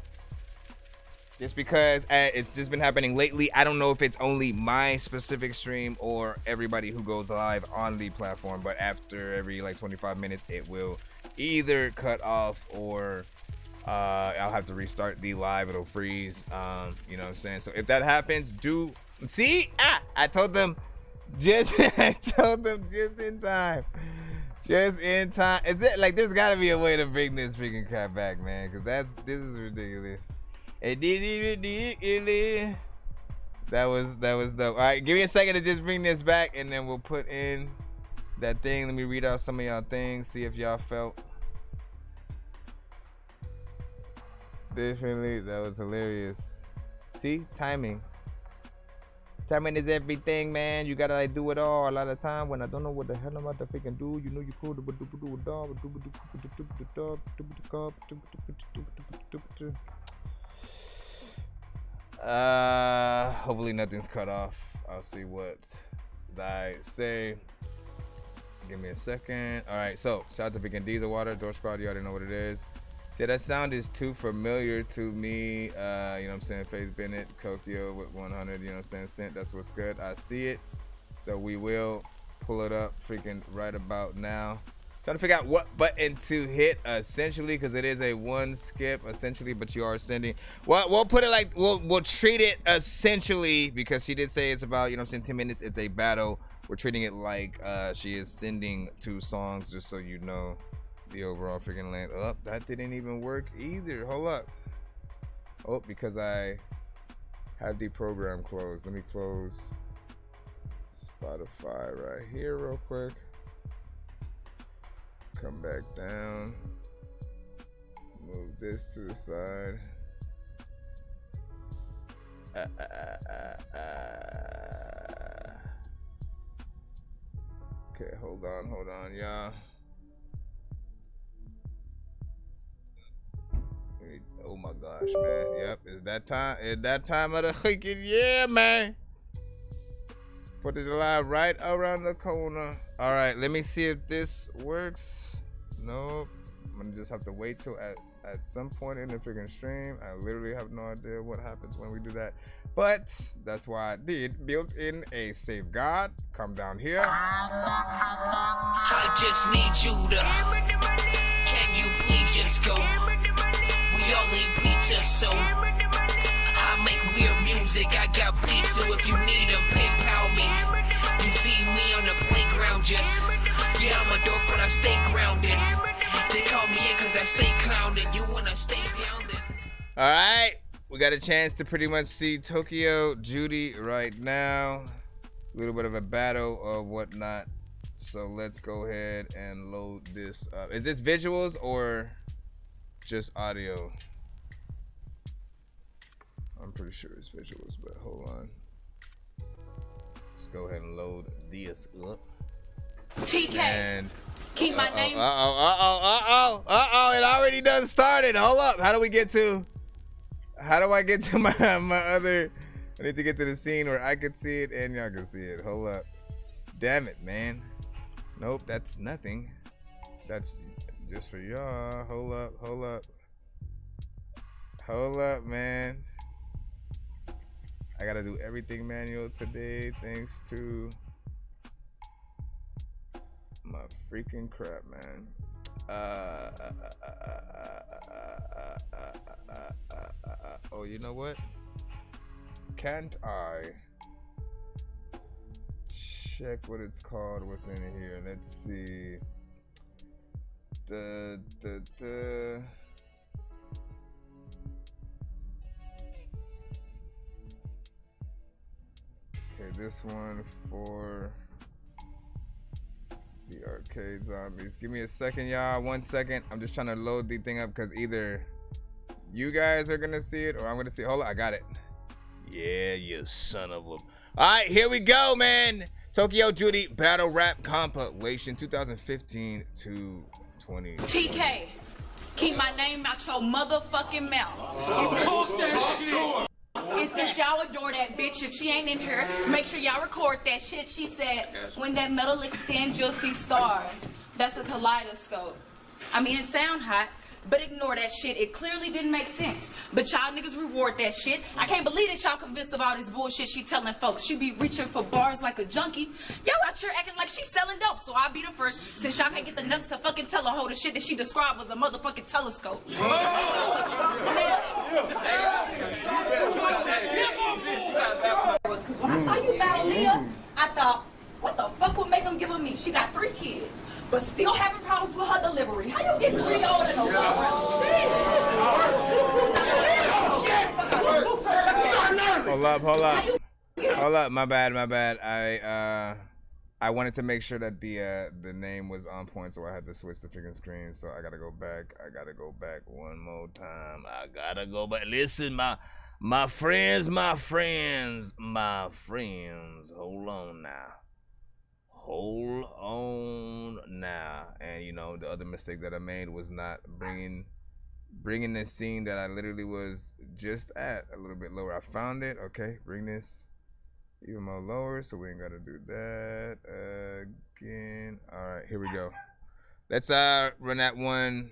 just because it's just been happening lately, I don't know if it's only my specific stream or everybody who goes live on the platform, but after every like 25 minutes, it will either cut off or I'll have to restart the live. It'll freeze. You know what I'm saying? So if that happens, do see? I told them just in time. Just in time. Is it like there's gotta be a way to bring this freaking crap back, man? Cause this is ridiculous. It is ridiculous. That was dope. All right, give me a second to just bring this back, and then we'll put in that thing. Let me read out some of y'all things. See if y'all felt differently. That was hilarious. See, timing. Timing is everything, man. You gotta like do it all. A lot of time when I don't know what the hell I'm about to freaking do, you know you cool. Hopefully nothing's cut off. I'll see what I say. Give me a second. All right, so shout out to freaking Diesel Water, Door Squad. You already know what it is. See, that sound is too familiar to me. You know what I'm saying? Faith Bennett, Tokyo with 100, you know what I'm saying? Cent, that's what's good. I see it. So we will pull it up freaking right about now. Trying to figure out what button to hit essentially, because it is a one skip essentially, but you are sending. Well, we'll put it like, we'll treat it essentially, because she did say it's about, you know what I'm saying, 10 minutes. It's a battle. We're treating it like she is sending 2 songs, just so you know the overall freaking length. Oh, that didn't even work either. Hold up. Oh, because I had the program closed. Let me close Spotify right here real quick. Come back down. Move this to the side. Okay, hold on, y'all. Oh my gosh, man. Yep, it's that time. It's that time of the freaking year, man. 4th of July right around the corner. All right, let me see if this works. Nope. I'm gonna just have to wait till at some point in the freaking stream. I literally have no idea what happens when we do that. But that's why I did build in a safeguard. Come down here. I just need you to. Can you please just go? We all need pizza, so I make weird music. I got beats, so if you need them, PayPal me. You see me on the playground, just yeah, I'm a dork, but I stay grounded. They call me in cause I stay clowning. You wanna stay down then? All right, we got a chance to pretty much see Tokyo Judy right now. A little bit of a battle or whatnot. So let's go ahead and load this up. Is this visuals or just audio? I'm pretty sure it's visuals, but hold on. Let's go ahead and load this up. TK. And keep my name. It already done started. Hold up. How do I get to my other? I need to get to the scene where I can see it and y'all can see it. Hold up. Damn it, man. Nope, that's nothing. That's just for y'all. Hold up, man. I gotta do everything manual today thanks to my freaking crap, man. Oh, you know what? Can't I check what it's called within here? Let's see. Okay, this one for the arcade zombies. Give me a second, y'all. 1 second. I'm just trying to load the thing up because either you guys are gonna see it or I'm gonna see it. Hold on, I got it. Yeah, you son of a. All right, here we go, man. Tokyo Judy Battle Rap Compilation 2015 to 20. TK. Keep my name out your motherfucking mouth. And since y'all adore that bitch, if she ain't in here, make sure y'all record that shit. She said, when that metal extends, you'll see stars. That's a kaleidoscope. I mean, it sound hot, but ignore that shit. It clearly didn't make sense. But y'all niggas reward that shit. I can't believe that y'all convinced of all this bullshit she telling folks. She be reaching for bars like a junkie. Y'all out here acting like she's selling dope, so I'll be the first. Since y'all can't get the nuts to fucking tell a hoe the shit that she described as a motherfucking telescope. Cause when I saw you battle Leah, I thought, what the fuck would make them give her me? She got 3 kids, but still having problems with her delivery. How you get 3 old and a Hold up. My bad. I wanted to make sure that the name was on point, so I had to switch the freaking screen. So I gotta go back. One more time. I gotta go back. Listen, my friends. Hold on now. And you know, the other mistake that I made was not bringing this scene that I literally was just at a little bit lower. I found it. Okay, bring this even more lower, so we ain't gotta do that again. All right, here we go. Let's run that one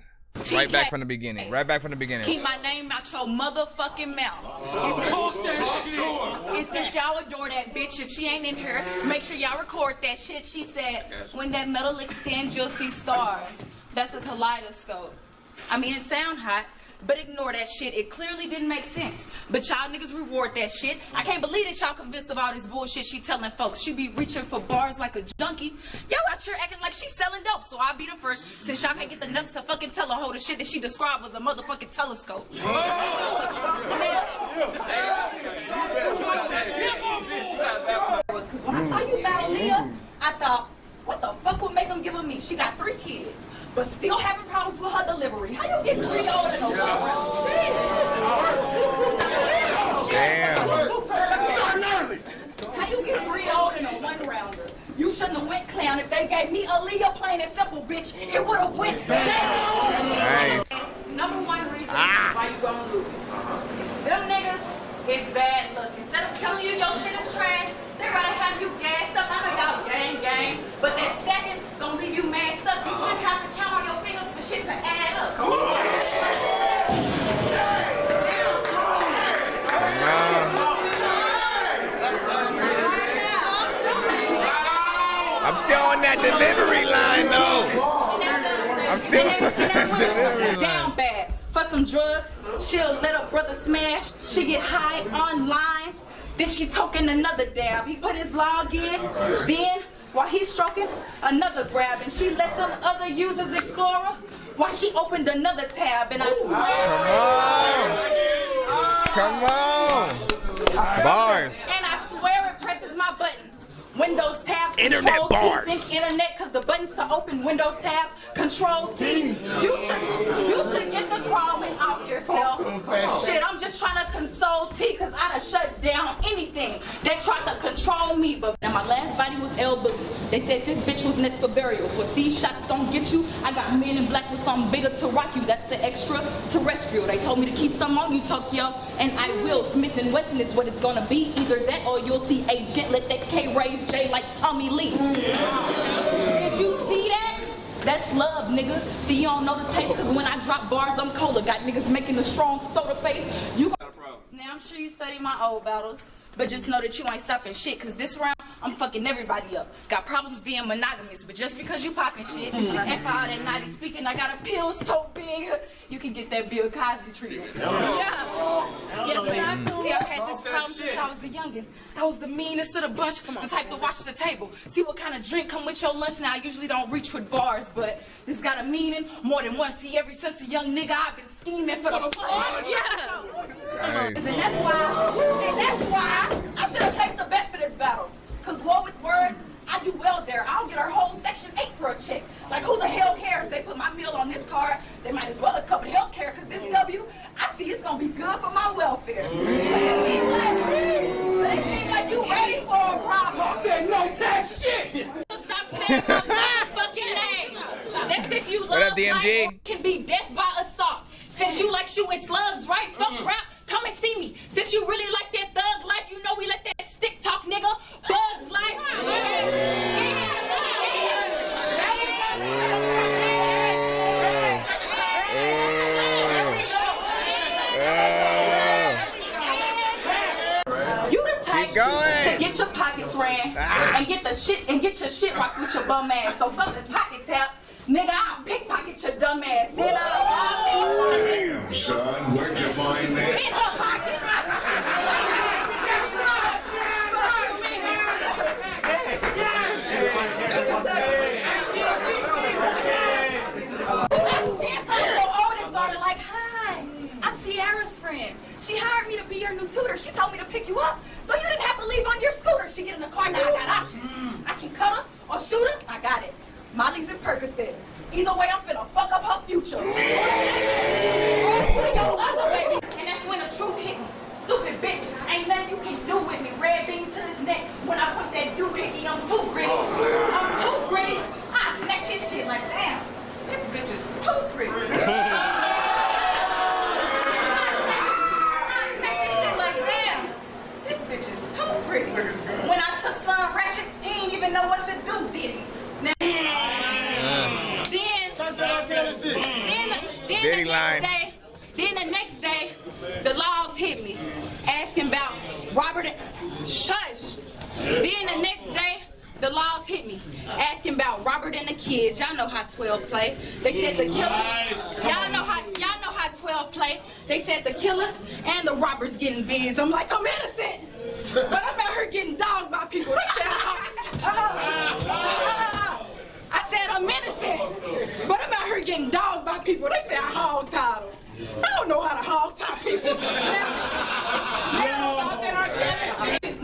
right back from the beginning. Keep my name out your motherfucking mouth. And since y'all adore that bitch, if she ain't in here, make sure y'all record that shit. She said, when that metal extends, you'll see stars. That's a kaleidoscope. I mean, it sound hot, but ignore that shit. It clearly didn't make sense. But y'all niggas reward that shit. I can't believe that y'all convinced of all this bullshit she telling folks. She be reaching for bars like a junkie. Y'all out here acting like she's selling dope, so I'll be the first. Since y'all can't get the nuts to fucking tell a hoe the shit that she described as a motherfucking telescope. Cause when I saw you battle Leah, I thought, what the fuck would make them give her me? She got 3 kids, but still having problems with her delivery. How you get 3 old and a Damn. How you get 3 old and a 1-rounder? You shouldn't have went clown. If they gave me a Leah, plain and simple, bitch, it would have went down. Nice. Number 1 reason why you gonna lose. Them niggas is bad luck. Instead of telling you your shit is trash, they rather have you gassed up. I know y'all gang, but that stacking gonna leave you mad stuck. You shouldn't have to count on your fingers for shit to add up. I'm still on that delivery line, though. I'm still on that delivery line. Down bad. For some drugs, she'll let her brother smash. She get high on lines. Then she toking another dab. He put his log in. Then, while he's stroking, another grab. And she let them other users explore her while she opened another tab. And I swear... Come on! Bars. And I swear it presses my buttons Windows tabs, Internet Control bars. T, think internet, cause the buttons to open Windows tabs, Control T. You should get the crawling off yourself. Shit, I'm just trying to console T, cause I done shut down anything that tried to control me. But now my last body was El Boogie. They said this bitch was next for burial. So if these shots don't get you, I got Men in Black with something bigger to rock you. That's an extraterrestrial. They told me to keep some on you, Tokyo, and I will. Smith & Wesson is what it's gonna be. Either that or you'll see Agent Let That K raise J like Tommy Lee. If you see that, that's love, nigga. See, you don't know the taste, cause when I drop bars, I'm cola. Got niggas making a strong soda face. You got a problem. Now, I'm sure you study my old battles, but just know that you ain't stopping shit, cause this round, I'm fucking everybody up. Got problems being monogamous, but just because you popping shit, and for all that naughty speaking, I got a pill so big, you can get that Bill Cosby treatment. Yeah. Yes, ma'am. See, I've had this problem since I was a youngin'. I was the meanest of the bunch, the type to watch the table. See what kind of drink come with your lunch. Now, I usually don't reach with bars, but this got a meaning more than one. See, ever since a young nigga, I've been scheming for the yeah. And that's why I should have placed a bet for this battle. Cause war with words, I do well there. I'll get our whole section 8 for a check. Like who the hell cares? They put my meal on this card. They might as well have covered health care, cause this W, I see it's gonna be good for my welfare. But it seems like you ready for a problem. Talk that no tax shit. Stop saying my fucking name. That's if you love DMG? life, can be death by assault. Since you like shooting slugs, right? Fuck rap, come and see me. Since you really like that thug life, you know we let that stick talk, nigga. Bugs life. You the type to get your pockets ran and get your shit rocked with your bum ass. So fuck the pocket tap. Nigga, I'll pickpocket your dumb ass. Then Damn, son, where'd you find that? In her pocket. Like, hi, I'm Sierra's friend. She hired me to be your new tutor. She told me to pick you up, so you didn't have to leave on your scooter. She get in the car, now I got options. I can cut her or shoot her, I got it. Molly's and Percocets. Either way, I'm finna fuck up her future. And that's when the truth hit me. Stupid bitch, ain't nothing you can do with me. Red beam to his neck. When I put that doohickey, I'm too gritty. I'm too gritty. I snatch his shit like, damn, this bitch is too pretty. I snatch his shit like, damn, this bitch is too pretty. When I took some ratchet, he ain't even know what to do, did he? Now, then the next day, the laws hit me, asking about Robert and Shush. Then the next day, the laws hit me, asking about Robert and the kids. Y'all know how 12 play. They said the killers. Y'all know how 12 play. They said the killers and the robbers getting bids. I'm like, I'm innocent, but I'm out here getting dogged by people. They said, I said I'm innocent, but I'm out here getting dogged by people. They say I hog tied them. I don't know how to hog tie people.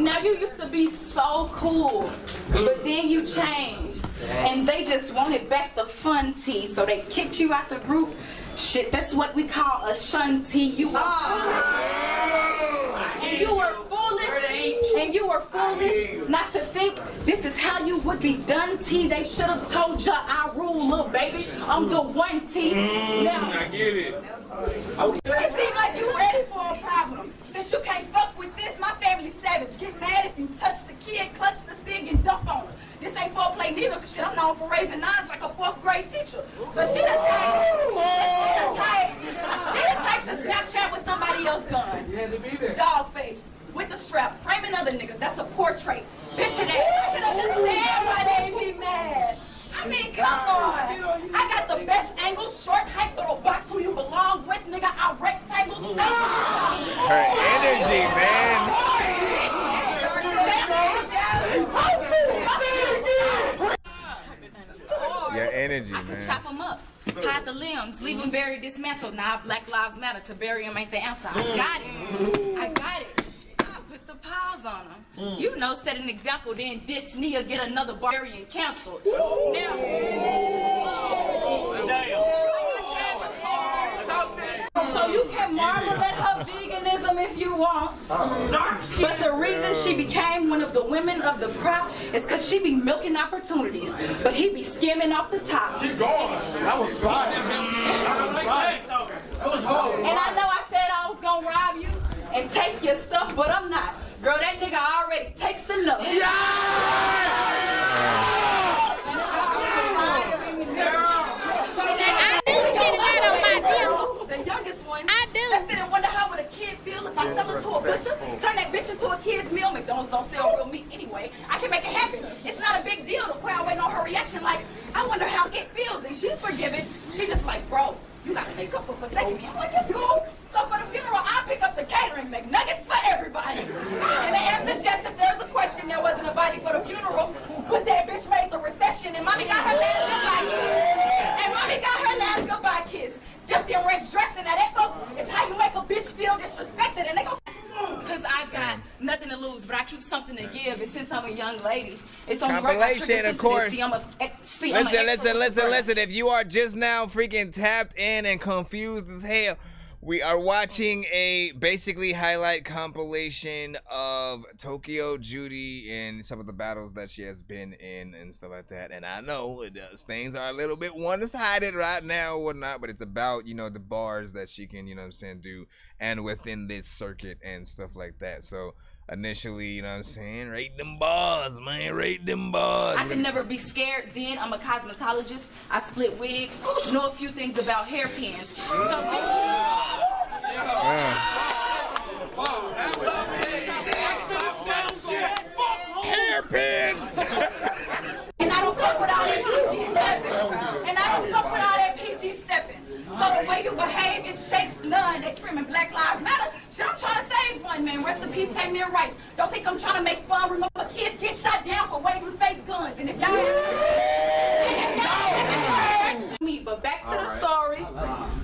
Now you used to be so cool, but then you changed, and they just wanted back the fun tea, so they kicked you out the group. Shit, that's what we call a shunty. You were foolish not to think this is how you would be done, T. They should have told ya I rule, little baby. I'm the one, T. Now, I get it. It seems like you ready for a problem. Since you can't fuck with this, my family's savage. Get mad if you touch the kid, clutch the cig, and dump on her. This ain't foreplay neither, cause shit, I'm known for raising nines like a 4th grade teacher. But she the type to Snapchat with somebody else's gun. You had to be there. Dog face, with the strap, framing other niggas, that's a portrait. Picture that. I should understand why they be mad. I mean, come on. I got the best angles, short height, little box who you belong with, nigga. I rectangles. Her energy, man. Your energy, man. I could chop them up, hide the limbs, leave them buried, dismantled. Nah, Black Lives Matter. To bury them ain't the answer. I got it. I put the power balls on them. You know, set an example, then diss me or get another barbarian canceled. Now, so you can marvel at her veganism if you want. But the reason she became one of the women of the crop is because she be milking opportunities, but he be skimming off the top. Keep going. That was fire. That was hard. And I know I said I was gonna rob you and take your stuff, but I'm not. Girl, that nigga already takes enough. The youngest one. I do. I sit and wonder how would a kid feel if I sell her to a butcher, turn that bitch into a kid's meal. McDonald's don't sell real meat anyway. I can make it happen. It's not a big deal. The crowd waiting on her reaction like, I wonder how it feels. And she's forgiving. She just like, bro, you gotta make up for forsaking me. I'm like, it's cool. So for the funeral, I pick up the catering, McNuggets for everybody. And the answer's yes. If there's a question, there wasn't a body for the funeral. But that bitch made the reception, and mommy got her last goodbye kiss. And mommy got her last goodbye kiss. Dipped in ranch dressing. Now that, folks, is how you make a bitch feel disrespected. And they go, because I got nothing to lose, but I keep something to give. And since I'm a young lady, it's only right. Compilation, of course. Listen. Listen. If you are just now freaking tapped in and confused as hell, we are watching a basically highlight compilation of Tokyo Judy and some of the battles that she has been in and stuff like that. And I know things are a little bit one-sided right now or whatnot, but it's about, you know, the bars that she can, you know what I'm saying, do and within this circuit and stuff like that. So initially, you know what I'm saying, rate them bars, man, rate them bars. I can never be scared. Then I'm a cosmetologist. I split wigs, know a few things about hairpins. So hairpins. And I don't fuck with all that PG stepping. And I don't fuck with all that PG stepping. So the way you behave, it shakes none. They screaming Black Lives Matter. Shit, I'm trying to save one, man. Rest in peace, Tamir Rice. Don't think I'm trying to make fun. Remember, kids get shot down for waving fake guns. And if y'all haven't me, but back to the story.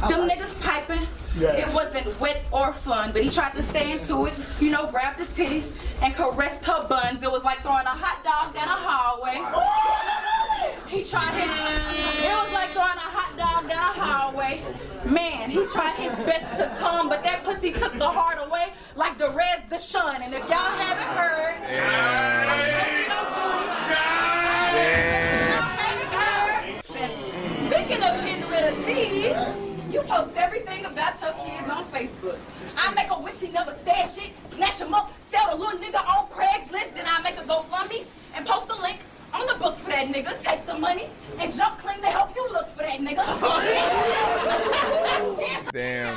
Them niggas piping. It wasn't wet or fun, but he tried to stay into it. You know, grab the titties and caressed her buns. It was like throwing a hot dog down a hallway. He tried his. It was like throwing a hot dog down a hallway. Man, he tried his best to come, but that pussy took the heart away like the res the shun. And if y'all haven't heard, speaking of getting rid of C's, you post everything about your kids on Facebook. I make her wish she never said shit, snatch him up, sell the little nigga on Craigslist, then I make her GoFundMe and post a link on the book for that nigga, take the money, and jump clean to help you look for that nigga. Damn.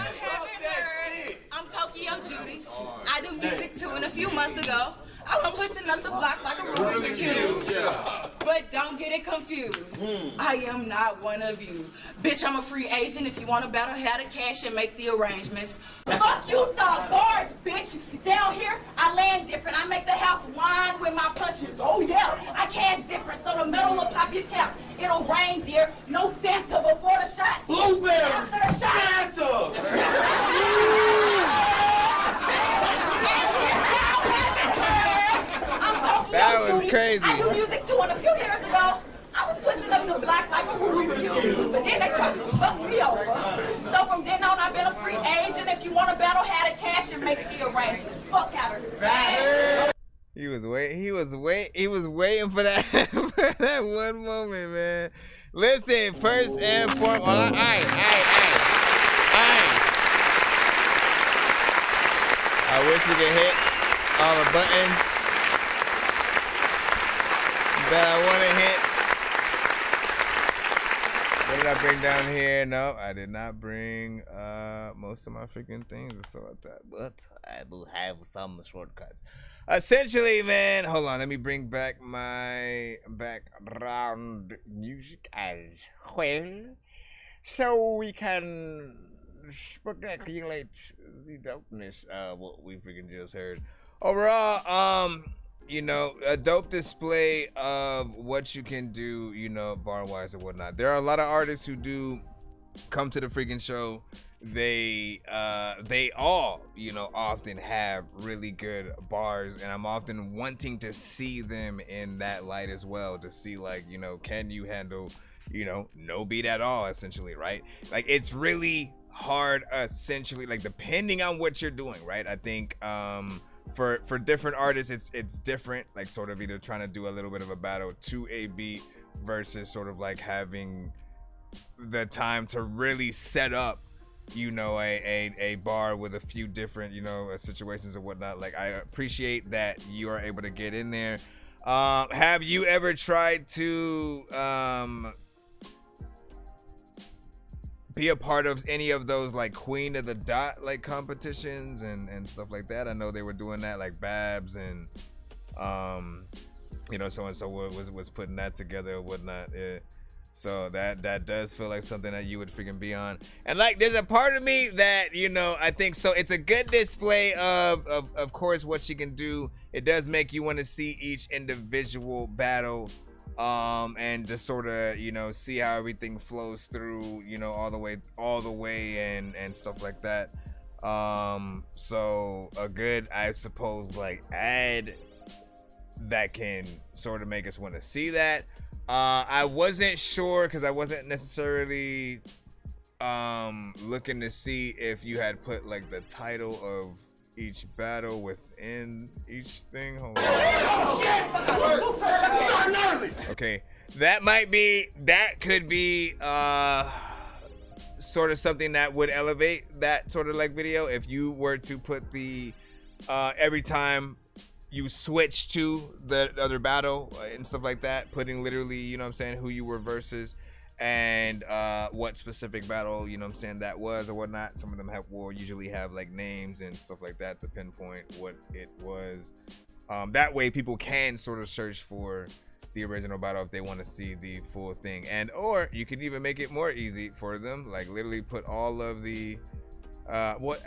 I'm Tokyo Judy. I do music too, and a few months ago, I was twisting up the block like a Rubik's Cube. But don't get it confused. I am not one of you. Bitch, I'm a free agent. If you want to battle, have the cash and make the arrangements. Fuck you thought bars, bitch. Down here, I land different. I make the house whine with my punches. Oh yeah, I can's different. So the metal will pop your cap. It'll rain, dear. No Santa before the shot. Blueberry. After the shot. Santa. That was crazy. I do music too, and a few years ago, I was twisting up the block like a Rubik's Cube, but then they tried to fuck me over. So from then on, I've been a free agent. If you want to battle, have the cash and make the arrangements. Fuck out of here. He was waiting for that for that one moment, man. Listen, first and foremost, I wish we could hit all the buttons that I want to hit. What did I bring down here? No, I did not bring most of my freaking things and stuff like that. But I do have some shortcuts. Essentially, man, hold on. Let me bring back my background music as well, so we can speculate the dopeness of what we freaking just heard. Overall, you know, a dope display of what you can do, you know, bar-wise and whatnot. There are a lot of artists who do come to the freaking show, they all, you know, often have really good bars, and I'm often wanting to see them in that light as well, to see, like, you know, can you handle, you know, no beat at all, essentially, right? Like, it's really hard, essentially, like, depending on what you're doing, right? I think for different artists, it's different, like, sort of either trying to do a little bit of a battle to a beat versus sort of like having the time to really set up, you know, a bar with a few different, you know, situations and whatnot. Like, I appreciate that you are able to get in there. Have you ever tried to be a part of any of those, like, Queen of the Dot, like, competitions and stuff like that? I know they were doing that, like Babs and you know, so and so was putting that together and whatnot. Yeah. So that does feel like something that you would freaking be on. And, like, there's a part of me that, you know, I think so it's a good display of course what she can do. It does make you want to see each individual battle, and just sort of, you know, see how everything flows through, you know, all the way and stuff like that. So a good, I suppose, like, ad that can sort of make us want to see that. I wasn't sure because I wasn't necessarily looking to see if you had put, like, the title of each battle within each thing. Hold on. Okay, that could be sort of something that would elevate that sort of, like, video if you were to put the every time you switch to the other battle and stuff like that, putting literally, you know what I'm saying, who you were versus and what specific battle, you know what I'm saying, that was or whatnot. Some of them will usually have, like, names and stuff like that to pinpoint what it was. That way people can sort of search for the original battle if they want to see the full thing. And or you can even make it more easy for them, like literally put all of the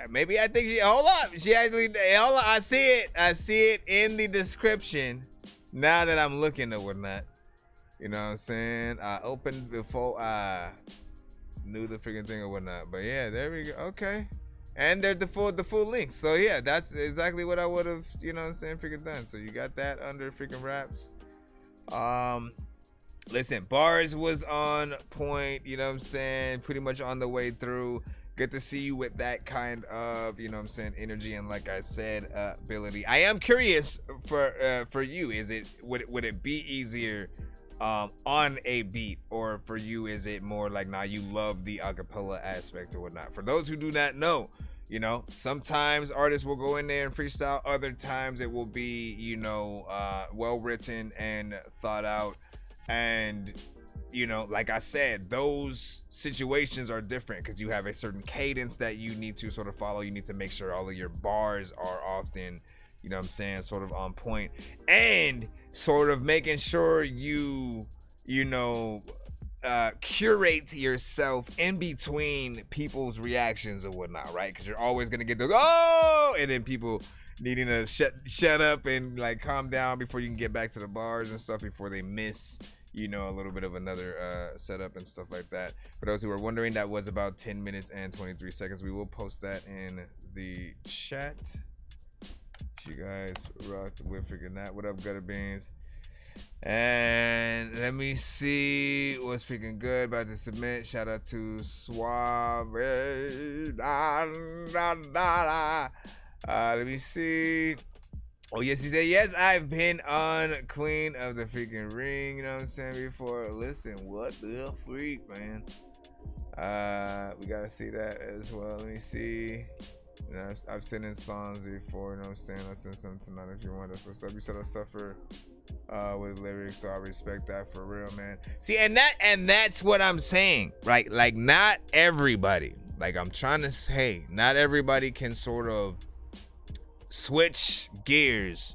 maybe I think hold up, she actually, hold up, I see it in the description now that I'm looking or whatnot. You know what I'm saying? I opened before I knew the freaking thing or whatnot. But yeah, there we go. Okay. And there's the full link. So yeah, that's exactly what I would have, you know what I'm saying, freaking done. So you got that under freaking wraps. Listen, bars was on point, you know what I'm saying, pretty much on the way through. Good to see you with that kind of, you know what I'm saying, energy and, like I said, ability. I am curious for you, would it be easier on a beat, or for you is it more like, nah, you love the acapella aspect or whatnot? For those who do not know, you know, sometimes artists will go in there and freestyle, other times it will be, you know, well written and thought out. And, you know, like I said, those situations are different because you have a certain cadence that you need to sort of follow. You need to make sure all of your bars are often, you know what I'm saying, sort of on point, and sort of making sure you know, curate yourself in between people's reactions or whatnot, right? Because you're always going to get those, oh, and then people needing to shut up and, like, calm down before you can get back to the bars and stuff, before they miss, you know, a little bit of another setup and stuff like that. For those who are wondering, that was about 10 minutes and 23 seconds. We will post that in the chat. You guys rocked with freaking that. What up, Gutter Beans? And let me see what's freaking good. About to submit. Shout out to Suave. Let me see. Oh, yes, he said, yes, I've been on Queen of the freaking Ring, you know what I'm saying, before. Listen, what the freak, man. We gotta see that as well. Let me see. You know, I've sent in songs before, you know what I'm saying. I'll send some tonight if you want. That's what's up. You said I suffer with lyrics, so I respect that for real, man. See, and that's what I'm saying, right? Like, not everybody, like, I'm trying to say, not everybody can sort of switch gears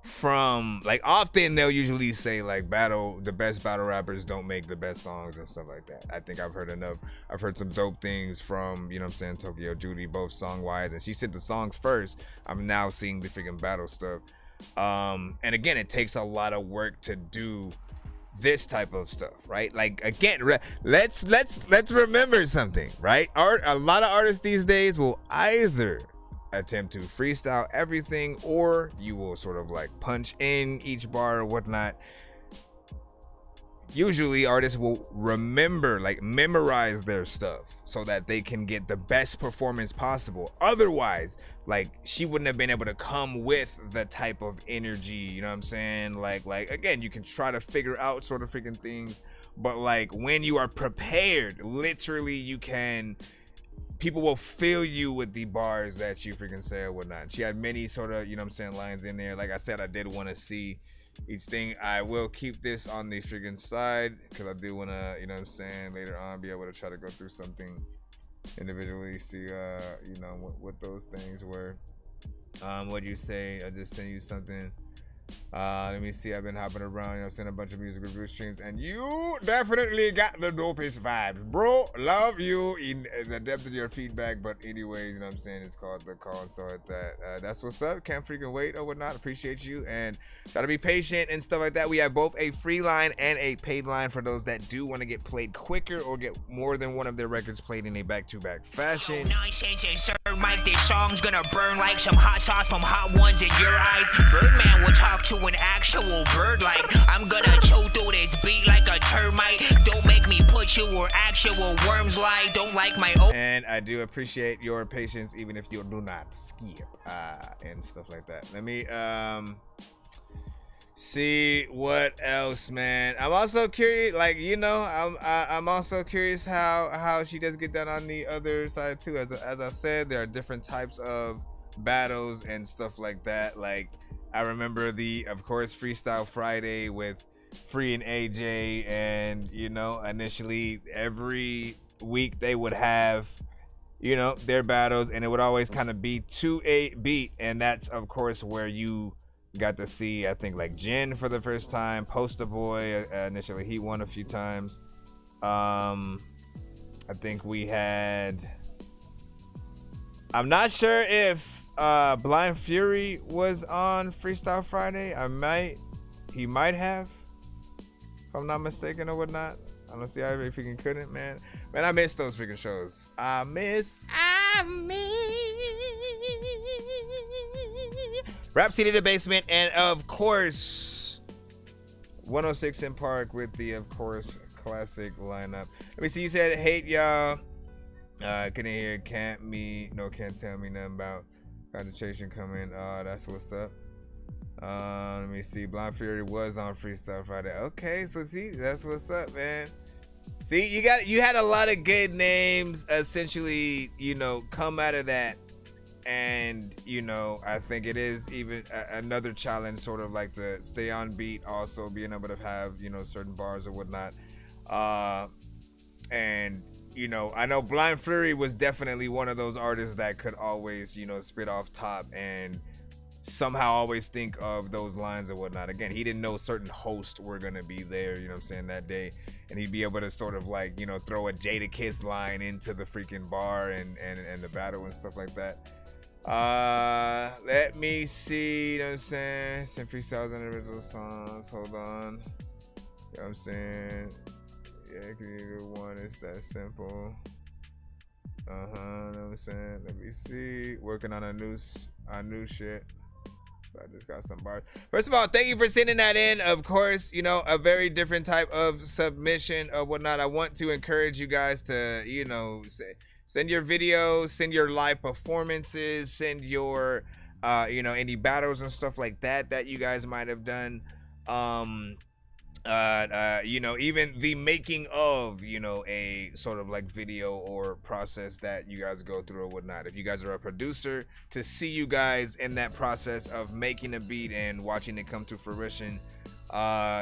from, like, often they'll usually say, like, the best battle rappers don't make the best songs and stuff like that. I think I've heard enough. I've heard some dope things from, you know what I'm saying, Tokyo Judy, both song wise, and she said the songs first. I'm now seeing the freaking battle stuff. And again, it takes a lot of work to do this type of stuff, right? Like, again, let's remember something, right? A lot of artists these days will either attempt to freestyle everything, or you will sort of like punch in each bar or whatnot. Usually artists will memorize their stuff so that they can get the best performance possible. Otherwise, like, she wouldn't have been able to come with the type of energy, you know what I'm saying? Like again, you can try to figure out sort of freaking things, but like when you are prepared, literally people will fill you with the bars that you freaking say or whatnot. She had many sort of, you know what I'm saying, lines in there. Like I said, I did want to see each thing. I will keep this on the freaking side because I do want to, you know what I'm saying, later on be able to try to go through something individually, see you know what those things were. What you say? I just sent you something. Let me see. I've been hopping around, you know, sent a bunch of music review streams, and you definitely got the dopest vibes, bro. Love you in the depth of your feedback. But anyways, you know what I'm saying, it's called the call, and so at that, that's what's up. Can't freaking wait or whatnot. Appreciate you, and try to be patient and stuff like that. We have both a free line and a paid line for those that do want to get played quicker or get more than one of their records played in a back-to-back fashion. Nonsense and Sir Mike, this song's gonna burn like some hot sauce from hot ones in your eyes. Birdman will talk to an actual bird like I'm gonna choke through this beat like a termite. Don't make me put you where actual worms lie. Don't like my own. And I do appreciate your patience, even if you do not skip and stuff like that. Let me see what else, man. I'm also curious, like, you know, I'm also curious how she does get down on the other side too. As I said, there are different types of battles and stuff like that. Like, I remember of course, Freestyle Friday with Free and AJ, and, you know, initially every week they would have, you know, their battles, and it would always kind of be to a beat, and that's of course where you got to see, I think, like Jin for the first time, Poster Boy, initially he won a few times. I think we had, I'm not sure if Blind Fury was on Freestyle Friday. He might have, if I'm not mistaken or whatnot. I don't see how he freaking couldn't, man. Man, I miss those freaking shows. I miss Rap City the Basement, and of course 106 in Park with the, of course, classic lineup. Let me see. You said hate y'all. Couldn't hear. Can't tell me nothing about concentration coming. That's what's up. Let me see. Blind Fury was on Freestyle Friday. Okay, so see, that's what's up, man. See, you had a lot of good names essentially, you know, come out of that. And, you know, I think it is even another challenge, sort of like to stay on beat, also being able to have, you know, certain bars or whatnot. And, you know, I know Blind Fury was definitely one of those artists that could always, you know, spit off top and somehow always think of those lines and whatnot. Again, he didn't know certain hosts were gonna be there, you know what I'm saying, that day, and he'd be able to sort of like, you know, throw a Jada Kiss line into the freaking bar and the battle and stuff like that. Let me see, you know what I'm saying, some freestyles and original songs. Hold on, you know what I'm saying. Yeah, either one, it's that simple. You know what I'm saying. Let me see. Working on a new shit. I just got some bars. First of all, thank you for sending that in. Of course, you know, a very different type of submission or whatnot. I want to encourage you guys to, you know, send your videos, send your live performances, send your, you know, any battles and stuff like that you guys might have done. You know, even the making of, you know, a sort of like video or process that you guys go through or whatnot. If you guys are a producer, to see you guys in that process of making a beat and watching it come to fruition,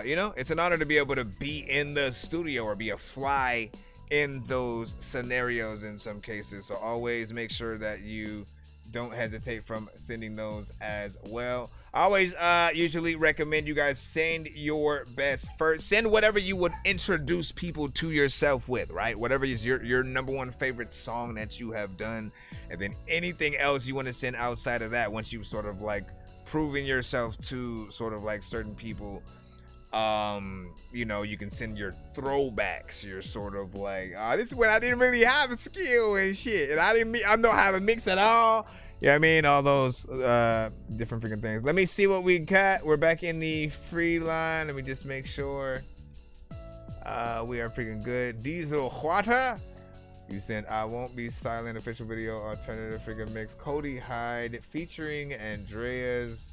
you know, it's an honor to be able to be in the studio or be a fly in those scenarios in some cases. So always make sure that you don't hesitate from sending those as well. I always usually recommend you guys send your best first. Send whatever you would introduce people to yourself with, right? Whatever is your number one favorite song that you have done. And then anything else you want to send outside of that, once you've sort of like proven yourself to sort of like certain people, You know, you can send your throwbacks. You're sort of like, this is when I didn't really have a skill and shit, and I don't know how to mix at all. Yeah, I mean, all those different freaking things. Let me see what we got. We're back in the free line. Let me just make sure we are freaking good. Diesel Huata, you sent I Won't Be Silent official video alternative freaking mix. Cody Hyde featuring Andreas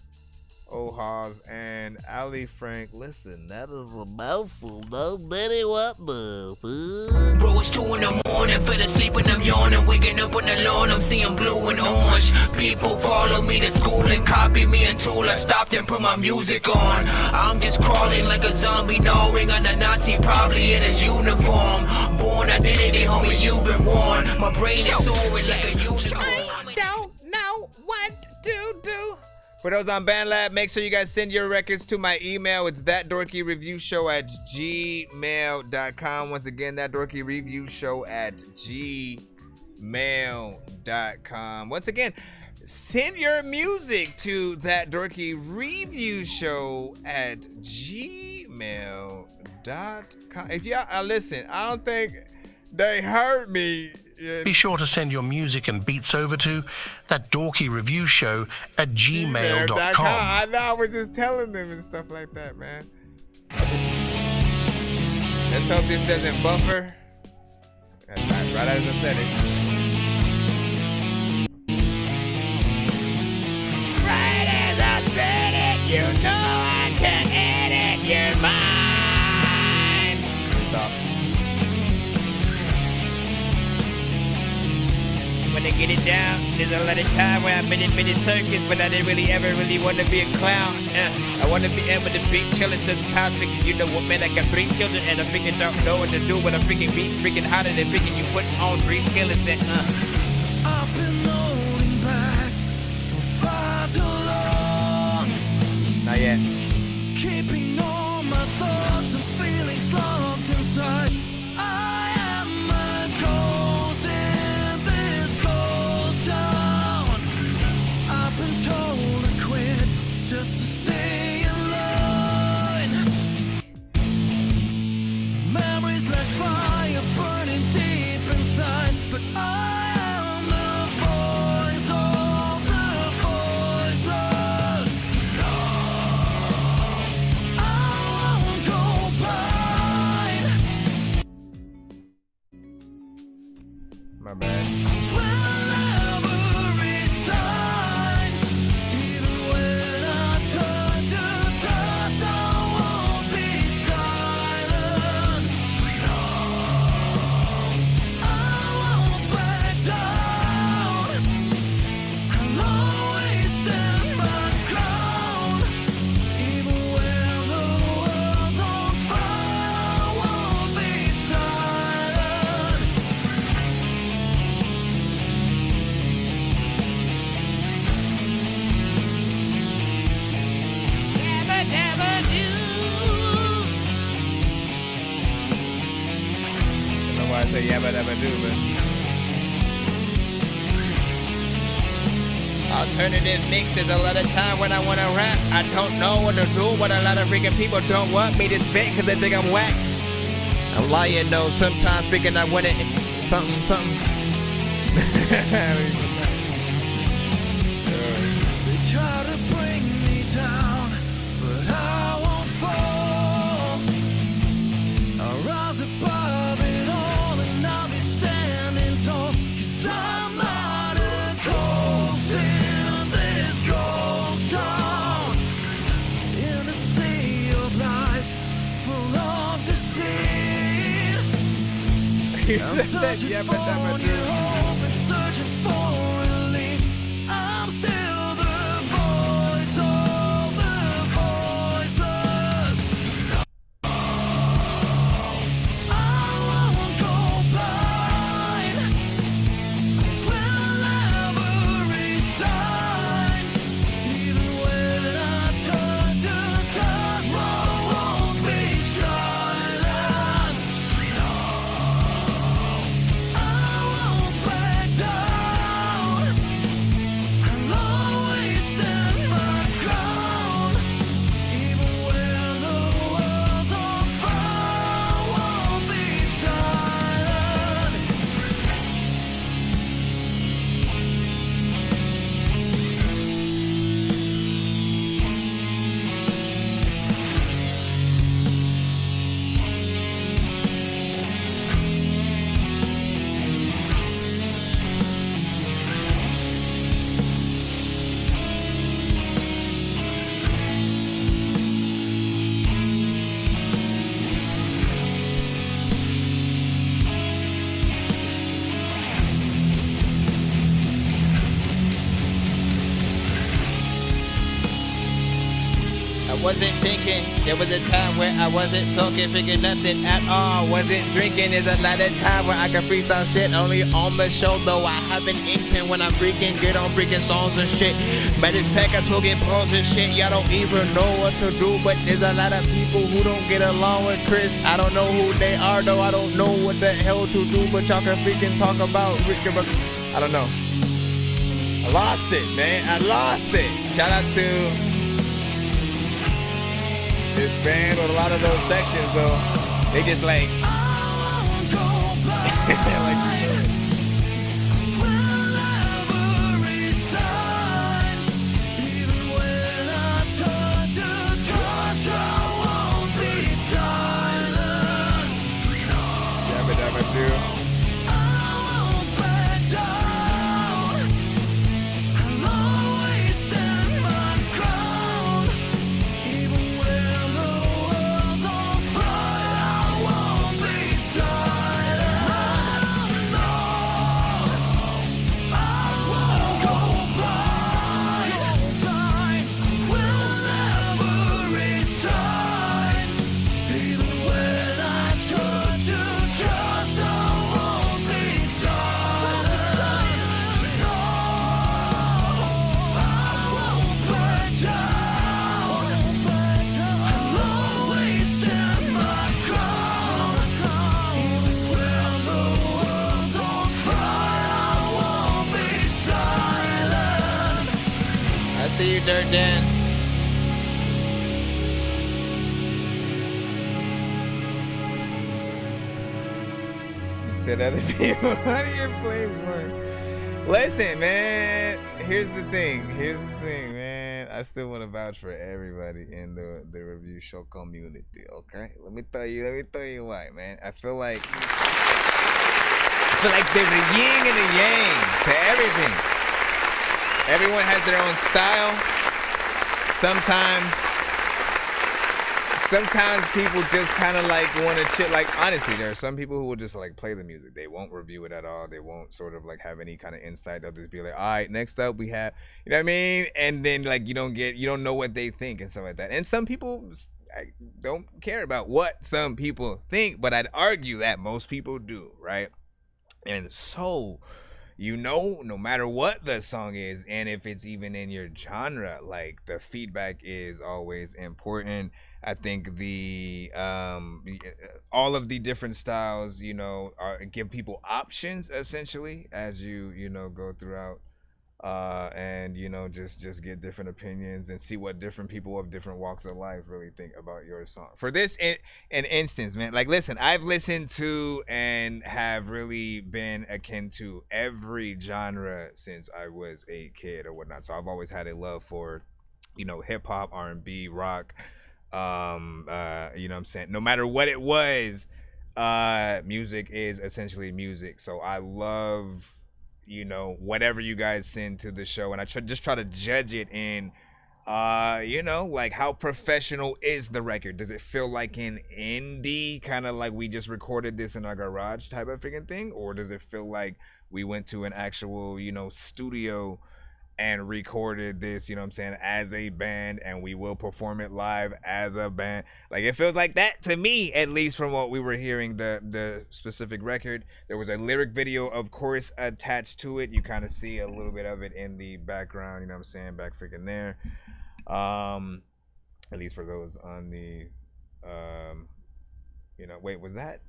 Ohaz and Ali Frank. Listen, that is a mouthful. Nobody what the fuck? Bro, it's 2 in the morning, fell asleep and I'm yawning. Waking up on the lawn, I'm seeing blue and orange. People follow me to school and copy me until I stopped and put my music on. I'm just crawling like a zombie, gnawing on a Nazi, probably in his uniform. Born identity, homie, you've been warned. My brain is soaring like a unicorn. I don't know what to do. For those on BandLab, make sure you guys send your records to my email. It's ThatDorkyReviewShow@gmail.com. Once again, ThatDorkyReviewShow@gmail.com. Once again, send your music to ThatDorkyReviewShow@gmail.com. If y'all listen, I don't think they heard me. Be sure to send your music and beats over to ThatDorkyReviewShow@gmail.com. I know, we're just telling them and stuff like that, man. Let's hope this doesn't buffer. Right as I said it. Right as I said it, you know I can edit your mind. Stop. When I get it down, there's a lot of time where I've been in many circuits, but I didn't really ever want to be a clown. I want to be able to be chilling sometimes, freaking, you know what, man, I got 3 children and I freaking don't know what to do, but I freaking beat freaking hotter than freaking you put on 3 skillets and I've been holding back for far too long. Not yet. Keeping all my thoughts and feelings locked inside. I am a ghost in this ghost town. I've been told to quit just to stay in line. Memories like fire burning deep inside, but I am the voice of the voiceless. No, I won't go blind. My bad. Will never resign. Even when I turn to dust, I won't be silent. No, I won't back down. I'll always stand my ground. Even when the world's on fire, I won't be silent. Yabba dabba doo. I don't know why I say yabba dabba doo, but alternative mixes a lot of time when I want to rap. I don't know what to do, but a lot of freaking people don't want me to spit because they think I'm whack. I'm lying though, sometimes freaking I want it something. They try to bring me down, but I won't fall. I'll rise above it all and I'll be standing tall. 'Cause I'm not a ghost in this ghost town. In a sea of lies, full of deceit. I'm searching for new hope and searching for relief. I'm still the voice of the voiceless. No, I won't go blind. Will never resign. Even when I turn to dust, I won't be silent. No, I won't wasn't thinking. There was a time where I wasn't talking, figured nothing at all. Wasn't drinking. There's a lot of time where I can freestyle shit only on the show, though. I have an inkling when I'm freaking good on freaking songs and shit. But it's tech, I smoking pros and shit. Y'all don't even know what to do, but there's a lot of people who don't get along with Chris. I don't know who they are, though. I don't know what the hell to do, but y'all can freaking talk about I don't know. I lost it, man. I lost it. Shout out to this band with a lot of those sections, though. They just like. See you, Dirt Dan. You said other people. How do you play more? Listen, man. Here's the thing, man. I still want to vouch for everybody in the review show community. Okay, let me tell you why, man. I feel like there's a yin and a yang to everything. Everyone has their own style. Sometimes people just kind of like want to chill. Like, honestly, there are some people who will just like play the music. They won't review it at all. They won't sort of like have any kind of insight. They'll just be like, all right, next up we have, you know what I mean? And then like you don't know what they think and stuff like that. And some people I don't care about what some people think, but I'd argue that most people do, right? And so, you know, no matter what the song is, and if it's even in your genre, like the feedback is always important. I think the all of the different styles, you know, give people options essentially as you know go throughout, and you know just get different opinions and see what different people of different walks of life really think about your song. For this an instance, man, like listen, I've listened to and have really been akin to every genre since I was a kid or whatnot. So I've always had a love for, you know, hip hop, R&B, rock. You know what I'm saying? No matter what it was, music is essentially music. So I love, you know, whatever you guys send to the show, and I just try to judge it in, you know, like how professional is the record? Does it feel like an indie, kind of like we just recorded this in our garage type of freaking thing, or does it feel like we went to an actual, you know, studio and recorded this, you know what I'm saying, as a band, and we will perform it live as a band? Like, it feels like that to me, at least from what we were hearing, the specific record. There was a lyric video, of course, attached to it. You kind of see a little bit of it in the background, you know what I'm saying, back freaking there. At least for those on the, you know, wait, was that?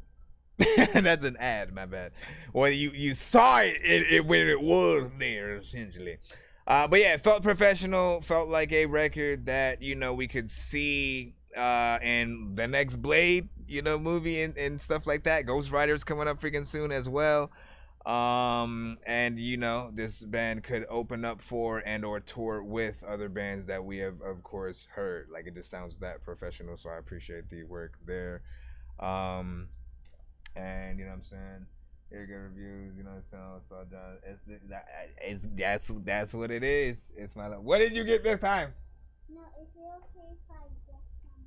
That's an ad, my bad. Well, you saw it when it was there, essentially. But yeah, it felt professional, felt like a record that, you know, we could see in the next Blade, you know, movie and stuff like that. Ghost Rider's coming up freaking soon as well. And, you know, this band could open up for and or tour with other bands that we have, of course, heard. Like, it just sounds that professional, so I appreciate the work there. And, you know what I'm saying? Here, good reviews, you know what I'm saying? That's what it is. It's my love. What did you get this time? No, is it okay if I get some?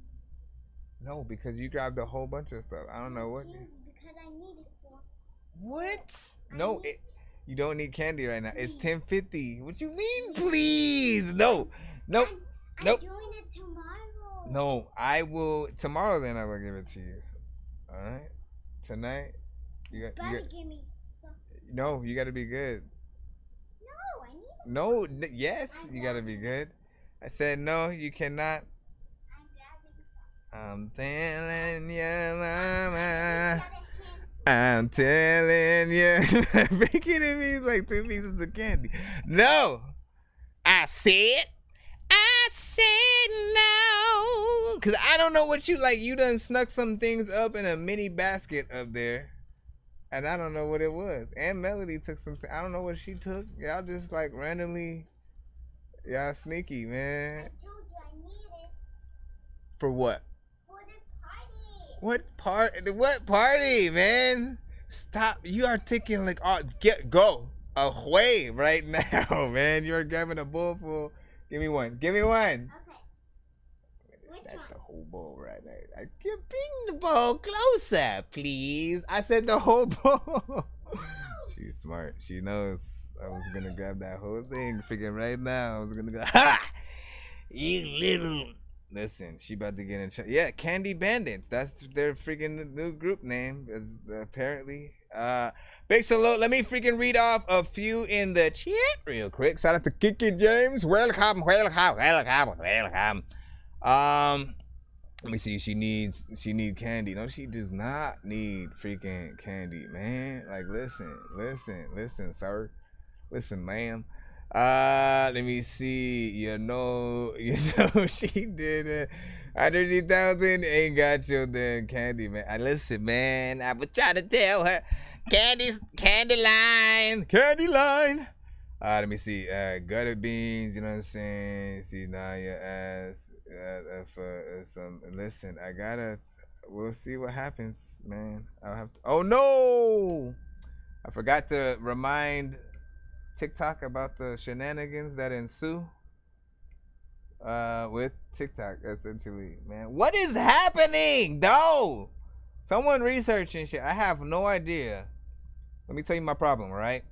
No, because you grabbed a whole bunch of stuff. I don't know what. Because I need it for. What? No, you don't need candy right now. It's 10:50. What you mean, please? No. I'm doing it tomorrow. No, I will tomorrow. Then I will give it to you. All right, tonight. You got. Give me some. No, you got to be good. No, I need. No, yes, you got to be good. I said no, you cannot. I'm telling you, mama. I'm telling you. Freaking at me like 2 pieces of candy. No, I said no. Because I don't know what you like. You done snuck some things up in a mini basket up there. And I don't know what it was. And Melody took something. I don't know what she took. Y'all just like randomly. Y'all sneaky, man. I told you I need it. For what? For the party. What party, man? Stop. You are taking like go away right now, man. You're grabbing a bowl full. Give me one. Give me one. Okay. That's the whole bowl right there. I can bring the bowl closer, please. I said the whole bowl. She's smart. She knows I was gonna grab that whole thing. Freaking right now, I was gonna go. Ha! You little. Listen, she about to get in. Yeah, Candy Bandits. That's their freaking new group name. Apparently. Big salute. Let me freaking read off a few in the chat real quick. Shout out to Kiki James. Welcome. Let me see. She needs candy. No, she does not need freaking candy, man. Like, listen, sir. Listen, ma'am. Let me see. You know, she did it. 100,000 ain't got your damn candy, man. Listen, man. I was trying to tell her. Candy line. Let me see. Gutter beans, you know what I'm saying? See, now your ass. For some. Listen, we'll see what happens, man. I'll have to. Oh, no. I forgot to remind TikTok about the shenanigans that ensue with TikTok, essentially, man. What is happening, though? Someone researching shit. I have no idea. Let me tell you my problem, all right?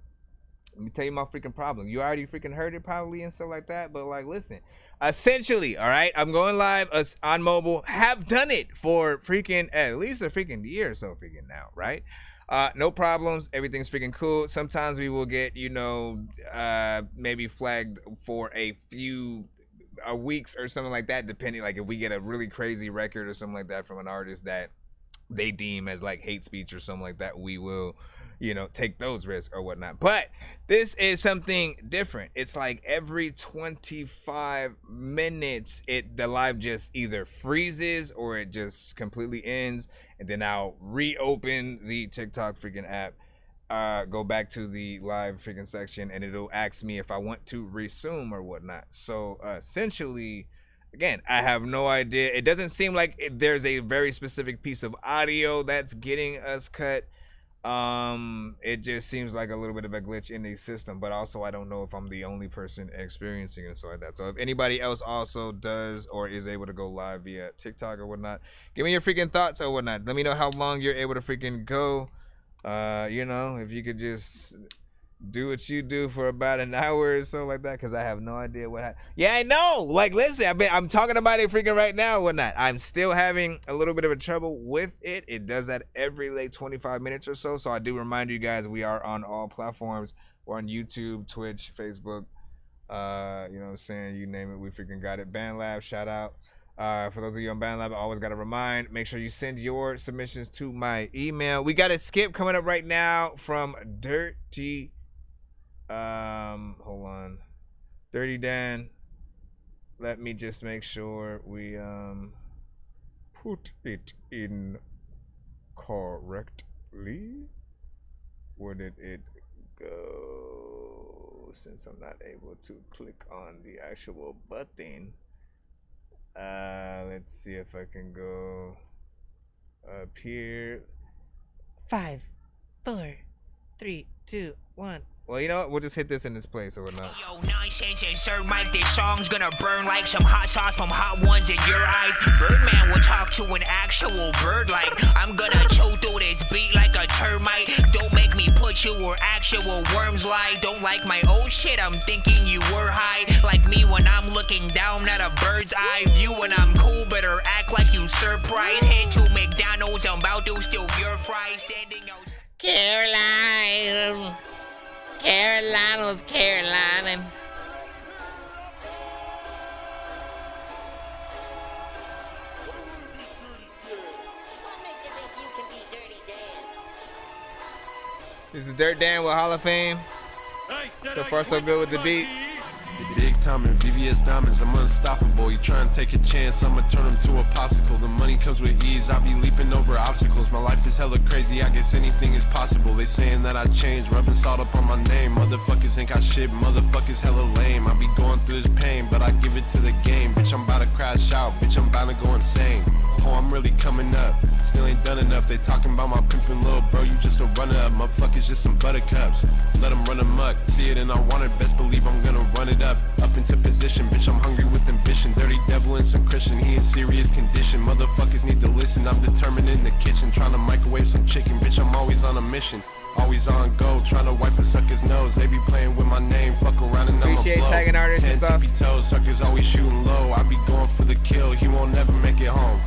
Let me tell you my freaking problem. You already freaking heard it probably and stuff like that, but like, listen. Essentially, all right, I'm going live on mobile. Have done it for freaking at least a freaking year or so freaking now, right? No problems. Everything's freaking cool. Sometimes we will get, maybe flagged for a few weeks or something like that, depending, like if we get a really crazy record or something like that from an artist that they deem as like hate speech or something like that, we will, take those risks or whatnot. But this is something different. It's like every 25 minutes, the live just either freezes or it just completely ends. And then I'll reopen the TikTok freaking app, go back to the live freaking section, and it'll ask me if I want to resume or whatnot. So essentially, again, I have no idea. It doesn't seem like there's a very specific piece of audio that's getting us cut. It just seems like a little bit of a glitch in the system, but also I don't know if I'm the only person experiencing it, so like that. So if anybody else also does or is able to go live via TikTok or whatnot, give me your freaking thoughts or whatnot. Let me know how long you're able to freaking go. If you could just do what you do for about an hour or so like that, because I have no idea what happened. Yeah, I know. Like, listen, I'm talking about it freaking right now or whatnot. I'm still having a little bit of a trouble with it. It does that every like 25 minutes or so. So I do remind you guys, we are on all platforms. We're on YouTube, Twitch, Facebook. You know what I'm saying? You name it, we freaking got it. BandLab, shout out. For those of you on BandLab, I always got to remind, make sure you send your submissions to my email. We got a skip coming up right now from Dirty hold on. Dirty Dan. Let me just make sure we put it in correctly. Where did it go? Since I'm not able to click on the actual button. Let's see if I can go up here. 5, 4, 3, 2, 1. Well, you know what? We'll just hit this in this place or whatnot. Yo, Nonsenze and Sir Mike, this song's gonna burn like some hot sauce from hot ones in your eyes. Birdman will talk to an actual bird like I'm gonna chew through this beat like a termite. Don't make me put you where actual worms lie. Don't like my old shit, I'm thinking you were high. Like me when I'm looking down at a bird's eye view. When I'm cool, better act like you surprised. Head to McDonald's, I'm about to steal your fries. Standing out. Carolina's Carolina. This is Dirt Dan with Hall of Fame. So far, so good with the beat. Big time and VVS diamonds, I'm unstoppable. You try and take a chance, I'ma turn them to a popsicle. The money comes with ease, I be leaping over obstacles. My life is hella crazy, I guess anything is possible. They saying that I changed, rubbing salt up on my name. Motherfuckers ain't got shit, motherfuckers hella lame. I be going through this pain, but I give it to the game. Bitch, I'm about to crash out, bitch, I'm about to go insane. Oh, I'm really coming up, still ain't done enough. They talking about my pimpin' little bro, you just a runner up. Motherfuckers just some buttercups, let them run amok. See it and I want it, best believe I'm gonna run it up into position. Bitch, I'm hungry with ambition. Dirty devil and some Christian, he in serious condition. Motherfuckers need to listen, I'm determined in the kitchen. Trying to microwave some chicken, bitch, I'm always on a mission. Always on go, trying to wipe a sucker's nose. They be playing with my name, fuck around and I'ma blow. Appreciate tagging artists and stuff. 10 tippy toes, suckers always shooting low. I be going for the kill, he won't never make it home.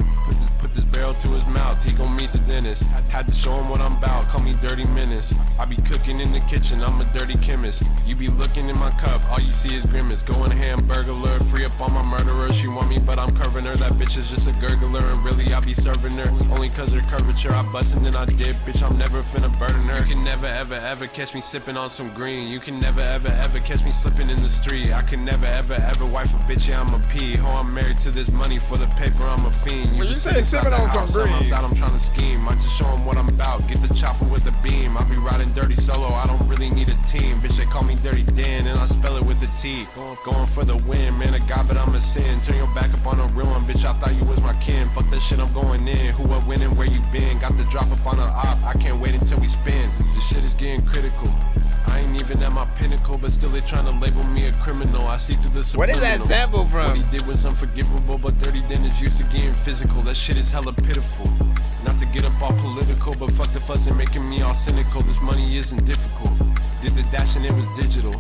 Put this barrel to his mouth, he gon' meet the dentist. Had to show him what I'm about, call me Dirty Menace. I be cooking in the kitchen, I'm a dirty chemist. You be looking in my cup, all you see is grimace. Going hamburglar, free up all my murderers. She want me, but I'm curving her. That bitch is just a gurgler, and really I be serving her. Only cause her curvature, I bust and then I dip. Bitch, I'm never finna burden her. You can never ever ever catch me sipping on some green. You can never ever ever catch me slipping in the street. I can never ever ever wife a bitch, yeah, I'm a P. Ho, I'm married to this money, for the paper I'm a fiend. When you say sipping on some green, outside, I'm trying to scheme. I just show him what I'm about. Get the chopper with the beam. I be riding dirty solo. I don't really need a team. Bitch, they call me Dirty Dan, and I spell it with a T. Going for the win, man. A god, but I'm a sin. Turn your back up on a real one, bitch. I thought you was my kin. Fuck that shit, I'm going in. Who up winning? Where you been? Got the drop up on the op. I can't wait until we spin. This shit is getting critical. I ain't even at my pinnacle, but still they trying to label me a criminal. I see through the subliminal. What is that sample from? What he did was unforgivable, but Dirty Dan is used to getting physical. That shit is hella pitiful. Not to get up all political, but fuck the fuss and making me all cynical. This money isn't difficult. Did the dash and it was digital.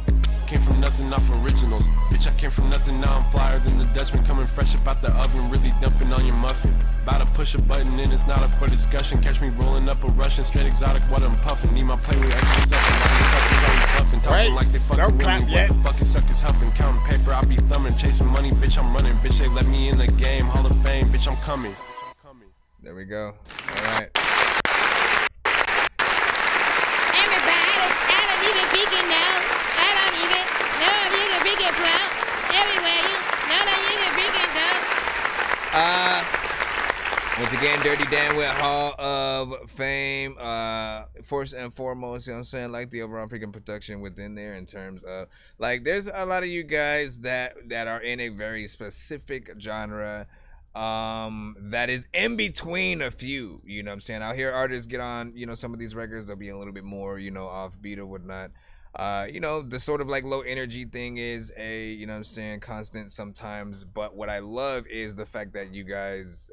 Came from nothing off originals. Bitch, I came from nothing, now I'm flyer than the Dutchman. Coming fresh up out the oven, really dumping on your muffin. About to push a button and it's not up for discussion. Catch me rolling up a Russian, straight exotic, what I'm puffing. Need my play with extra stuff and all these suckers always bluffing. Talking like they fucking with me, what the fucking suckers huffing. Counting paper, I be thumbing, chasing money, bitch, I'm running. Bitch, they let me in the game, Hall of Fame, bitch, I'm coming. There we go. All right. Everybody, I don't even pick it now. I don't even know if you can pick it from. Everywhere you know that you can pick it though. Once again, Dirty Dan with Hall of Fame. First and foremost, you know what I'm saying, like the overall freaking production within there in terms of, like, there's a lot of you guys that are in a very specific genre that is in between a few, you know what I'm saying. I'll hear artists get on, you know, some of these records, they'll be a little bit more, you know, offbeat or whatnot. You know, the sort of like low energy thing is a, you know what I'm saying, constant sometimes. But what I love is the fact that you guys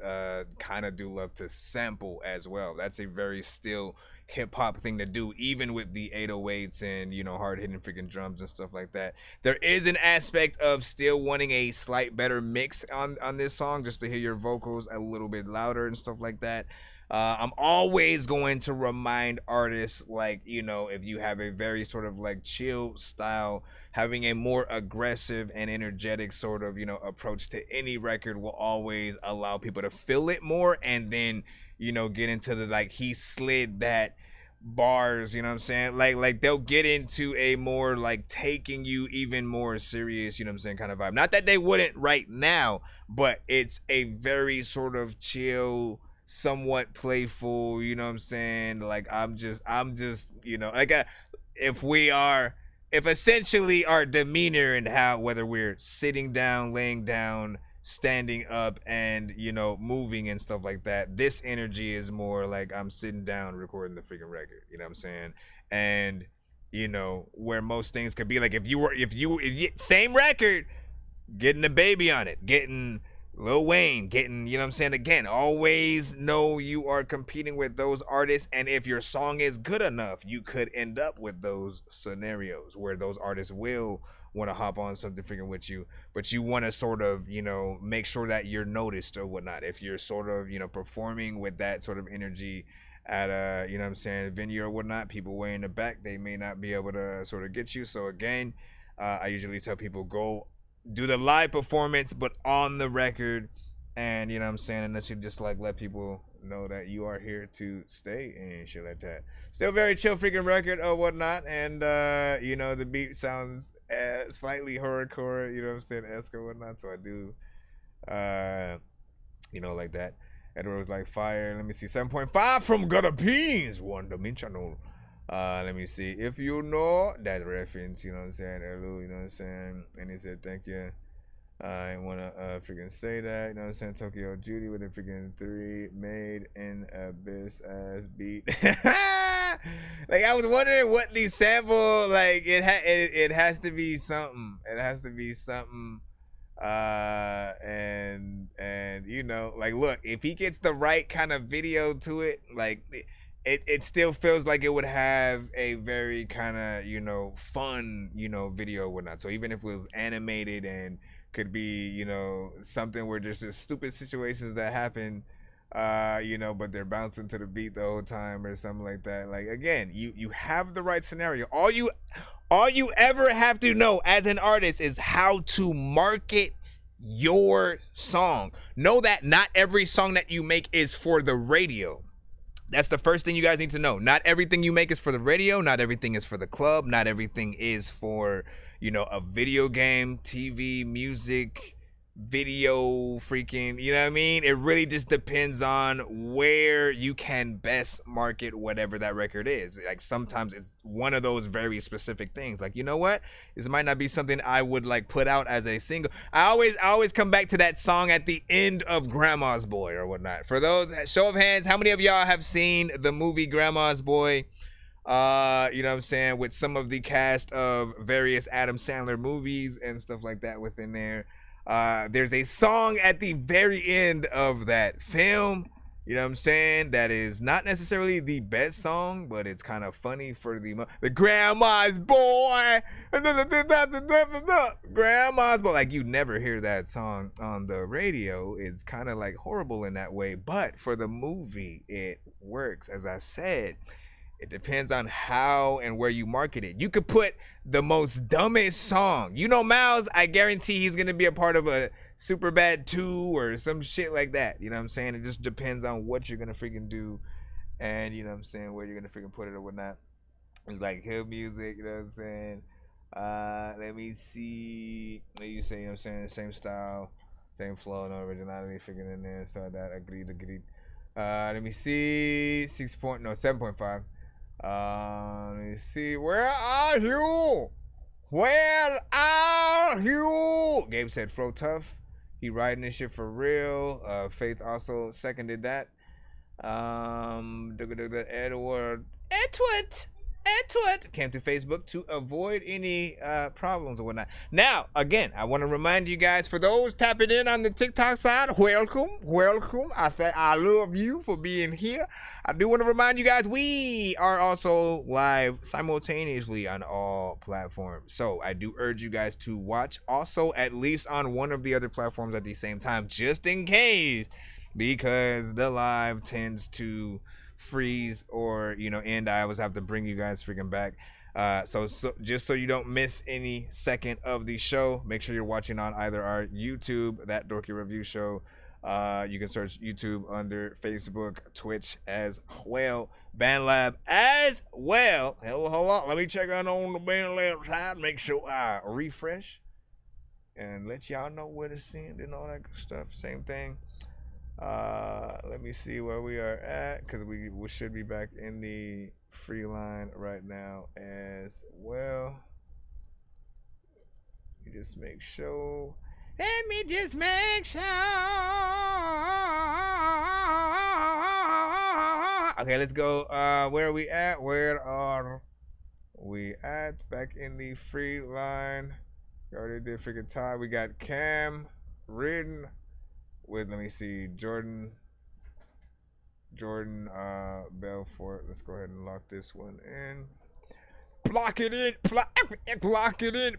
kind of do love to sample as well. That's a very still hip hop thing to do, even with the 808s and, you know, hard hitting freaking drums and stuff like that. There is an aspect of still wanting a slight better mix on this song, just to hear your vocals a little bit louder and stuff like that. I'm always going to remind artists, like, you know, if you have a very sort of like chill style, having a more aggressive and energetic sort of, you know, approach to any record will always allow people to feel it more, and then, you know, get into the, like, he slid that bars, you know what I'm saying, like they'll get into a more like taking you even more serious, you know what I'm saying, kind of vibe. Not that they wouldn't right now, but it's a very sort of chill, somewhat playful, you know what I'm saying, like I'm just you know, like if essentially our demeanor and how, whether we're sitting down, laying down, standing up, and, you know, moving and stuff like that, this energy is more like I'm sitting down recording the freaking record, you know what I'm saying. and you know where most things could be. Like if you same record, getting a baby on it, getting Lil Wayne, getting, you know what I'm saying? Again, always know you are competing with those artists, and if your song is good enough, you could end up with those scenarios where those artists will want to hop on something freaking with you, but you want to sort of, you know, make sure that you're noticed or whatnot. If you're sort of, you know, performing with that sort of energy at a, you know what I'm saying, venue or whatnot, people way in the back, they may not be able to sort of get you. So again, I usually tell people go do the live performance, but on the record, and you know what I'm saying, and that should just like let people know that you are here to stay and shit like that. Still very chill freaking record or whatnot, and you know, the beat sounds slightly horrorcore, you know what I'm saying, esque or whatnot, so I do you know, like that. Edward was like fire. Let me see, 7.5 from Gutter Beans, one dimensional. Let me see if you know that reference, you know what I'm saying, hello, you know what I'm saying, and he said thank you. I wanna freaking say that, you know what I'm saying, Tokyo Judy with a freaking 3 made in abyss ass beat. Like I was wondering what the sample, like it has to be something, and you know, like look, if he gets the right kind of video to it, like it still feels like it would have a very kind of, you know, fun, you know, video or whatnot. So even if it was animated and could be, you know, something where there's just stupid situations that happen, you know, but they're bouncing to the beat the whole time or something like that. Like again, you have the right scenario. All you ever have to know as an artist is how to market your song. Know that not every song that you make is for the radio. That's the first thing you guys need to know. Not everything you make is for the radio. Not everything is for the club. Not everything is for, you know, a video game, TV, music, video, freaking, you know what I mean? It really just depends on where you can best market whatever that record is. Like sometimes it's one of those very specific things. Like, you know what? This might not be something I would like put out as a single. I always come back to that song at the end of Grandma's Boy or whatnot. For those, show of hands, how many of y'all have seen the movie Grandma's Boy? You know what I'm saying, with some of the cast of various Adam Sandler movies and stuff like that within there. There's a song at the very end of that film, you know what I'm saying, that is not necessarily the best song, but it's kind of funny for the Grandma's Boy, Grandma's Boy. Like you never hear that song on the radio. It's kind of like horrible in that way, but for the movie it works. As I said, it depends on how and where you market it. You could put the most dumbest song. You know, Miles, I guarantee he's going to be a part of a Superbad 2 or some shit like that. You know what I'm saying? It just depends on what you're going to freaking do and, you know what I'm saying, where you're going to freaking put it or whatnot. It's like hill music, you know what I'm saying? Let me see. What you say, you know what I'm saying? Same style, same flow, no originality freaking in there. So that agreed. Let me see. 7.5. Let me see. Where are you? Where are you? Gabe said, "Fro tough." He riding this shit for real. Faith also seconded that. Edward came to Facebook to avoid any problems or whatnot. Now, again, I want to remind you guys, for those tapping in on the TikTok side, welcome. I say I love you for being here. I do want to remind you guys, we are also live simultaneously on all platforms. So I do urge you guys to watch also at least on one of the other platforms at the same time, just in case, because the live tends to freeze or, you know, end. I always have to bring you guys freaking back. So just so you don't miss any second of the show, make sure you're watching on either our YouTube, That Dorky Review Show. You can search YouTube under Facebook, Twitch as well, BandLab as well. Hold on, let me check out on the BandLab side, make sure I refresh and let y'all know where to send and all that good stuff. Same thing. Let me see where we are at, because we should be back in the free line right now as well. You just make sure. Let me just make sure. Okay, let's go. Where are we at? Where are we at? Back in the free line. We already did freaking Ty. We got Cam Ridden with, let me see, Jordan Belfort. Let's go ahead and lock this one in. Block it in. Block it in.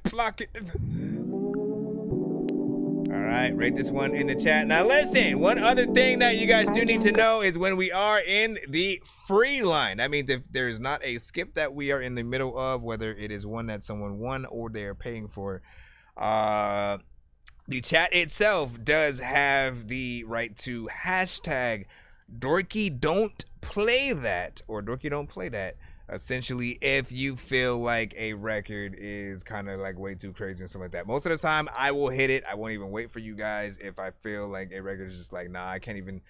All right, rate this one in the chat. Now listen, one other thing that you guys do need to know is when we are in the free line, that means if there is not a skip that we are in the middle of, whether it is one that someone won or they are paying for, the chat itself does have the right to hashtag Dorky Don't Play That or Dorky Don't Play That. Essentially, if you feel like a record is kind of like way too crazy and stuff like that. Most of the time, I will hit it. I won't even wait for you guys. If I feel like a record is just like, nah, I can't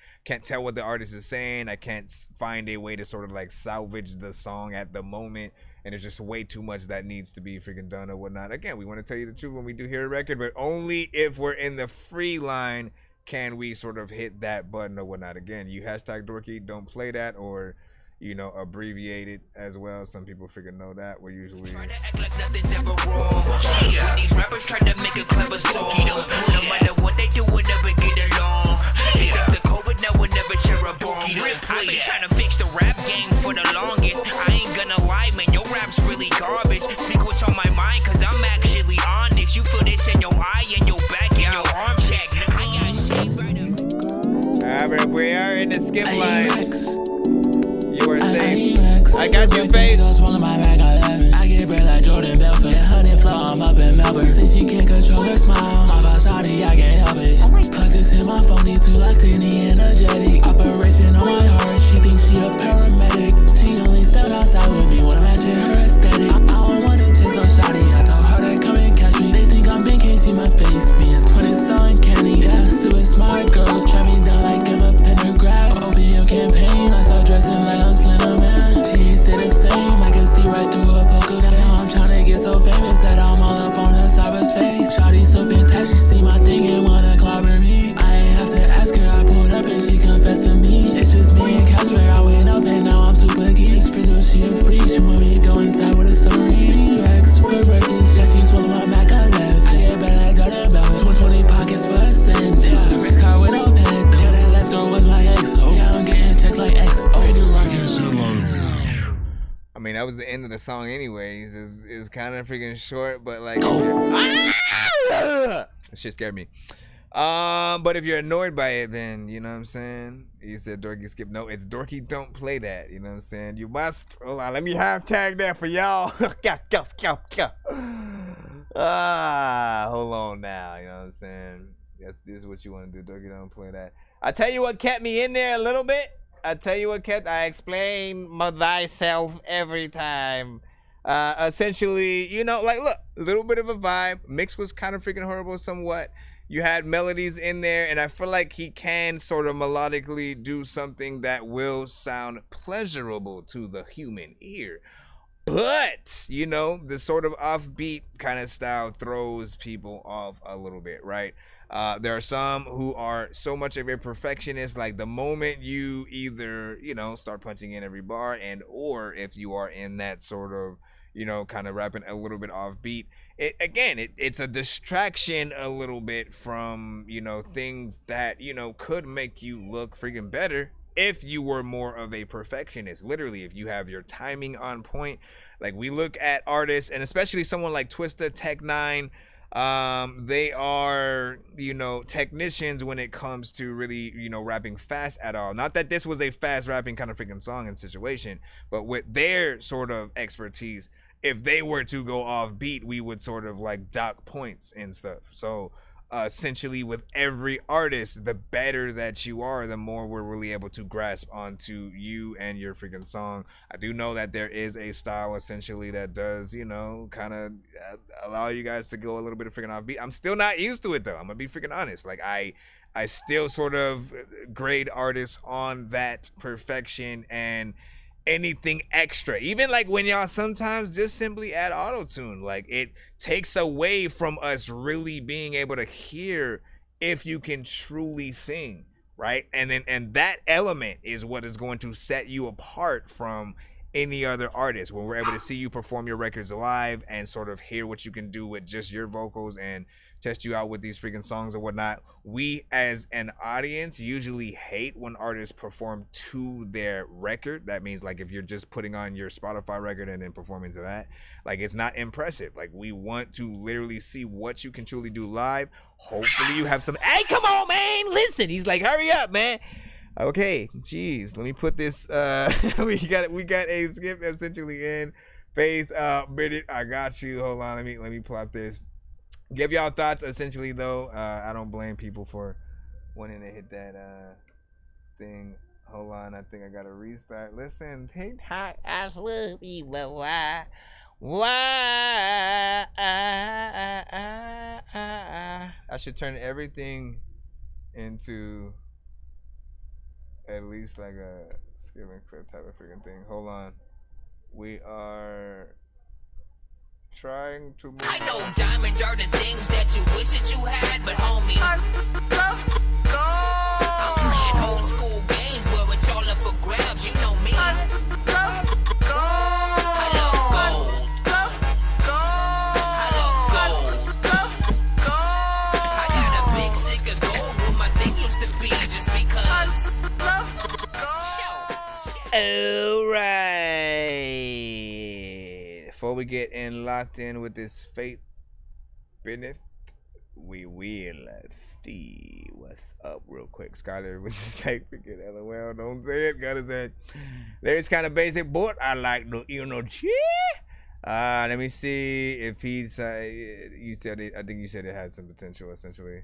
tell what the artist is saying. I can't find a way to sort of like salvage the song at the moment. And there's just way too much that needs to be freaking done or whatnot. Again, we want to tell you the truth when we do hear a record, but only if we're in the free line can we sort of hit that button or whatnot. Again, you hashtag Dorky Don't Play That, or you know, abbreviated as well. Some people freaking know that. We're usually Try to act like nothing's ever wrong. When these rappers try to make a clever song, no matter what they do, we'll never get along. Thanks to COVID, now we'll never share a bong. I've been trying to fix the rap game for the longest. I ain't gonna lie, man, your rap's really garbage. Speak what's on my mind, cause I'm actually honest. You feel this in your eye, and your back, and your arm check. I got shit right up. Alright, we are in the skip line. You are safe. I got your face. I get bread like Jordan Belfort. 100 flow, I'm up in Melbourne. Say she can't control her smile. My boss shawty, I can't help it. Plug just hit my phone, need to locked in the energetic. Operation on my heart, she thinks she a paramedic. She only stepped outside with me, wanna match it, her aesthetic. I don't wanna chase no shawty, I told her to come and catch me. They think I'm big, can't see my face. Being 20 so uncanny, yeah, super smart girl. Trap me down like I'm a pentagram. OBM campaign, I saw dressing like I'm Slender Man. She ain't stay the same, I can see right through her poker. Now I'm tryna get so famous that I'm all up on her cyberspace. Shawty so fantastic, she see my thing and wanna clobber me. I ain't have to ask her, I pulled up and she confessed to me. It's just me and Casper, I went up and now I'm super geek. Frizzle, she a freak, she want me to go inside with a submarine. Rex for breakfast, yeah, she swallowed my Mac, I left. I get better like Jordan Belfort, 20 pockets for a cent. Yeah, race car with no pet, yeah, that last girl was my ex. Oh, yeah, I'm getting checks like X. Oh, they do rockin' shit like. I mean, that was the end of the song anyways. It's kind of freaking short, but like that shit scared me. But if you're annoyed by it, then you know what I'm saying. You said Dorky skip. No, it's Dorky Don't Play That. You know what I'm saying. You must. Hold on, let me hashtag that for y'all. Hold on now. You know what I'm saying. This is what you want to do. Dorky Don't Play That. I tell you what kept me in there a little bit. I explain myself every time. Essentially, you know, like, look, a little bit of a vibe. Mix was kind of freaking horrible somewhat. You had melodies in there, and I feel like he can sort of melodically do something that will sound pleasurable to the human ear. But, you know, the sort of offbeat kind of style throws people off a little bit, right? There are some who are so much of a perfectionist, like the moment you either, you know, start punching in every bar, and or if you are in that sort of, you know, kind of rapping a little bit offbeat, it's a distraction a little bit from, you know, things that, you know, could make you look freaking better if you were more of a perfectionist. Literally, if you have your timing on point. Like, we look at artists, and especially someone like Twista, Tech9, they are, you know, technicians when it comes to really, you know, rapping fast at all. Not that this was a fast rapping kind of freaking song and situation, but with their sort of expertise, if they were to go off beat, we would sort of like dock points and stuff. So essentially with every artist, the better that you are, the more we're really able to grasp onto you and your freaking song. I do know that there is a style essentially that does, you know, kind of allow you guys to go a little bit of freaking off beat. I'm still not used to it though. I'm gonna be freaking honest. Like I still sort of grade artists on that perfection and anything extra. Even like when y'all sometimes just simply add auto-tune, like it takes away from us really being able to hear if you can truly sing, right? And that element is what is going to set you apart from any other artist, when we're able to see you perform your records live and sort of hear what you can do with just your vocals and test you out with these freaking songs and whatnot. We as an audience usually hate when artists perform to their record. That means like if you're just putting on your Spotify record and then performing to that, like it's not impressive. Like we want to literally see what you can truly do live. Hopefully you have some, hey, come on, man, listen. He's like, hurry up, man. Okay, jeez, let me put this, we got a skip essentially in phase minute. I got you. Hold on, let me plot this. Give y'all thoughts essentially though. I don't blame people for wanting to hit that thing. Hold on, I think I gotta restart. Listen, TikTok, I love you, but why? I should turn everything into at least like a skipping clip type of freaking thing. Hold on. We are trying to move. I know diamonds are the things that you wish that you had, but homie, I'm playing old school games where it's all up for grabs. You know me. I love gold. I got a big stick of gold where my thing used to be just because. All right. Before we get locked in with this fate business, we will see what's up real quick. Skyler was just like, freaking LOL, don't say it. Gotta say it. It's kind of basic, but I like the, let me see if he's, you said it, I think you said it had some potential, essentially.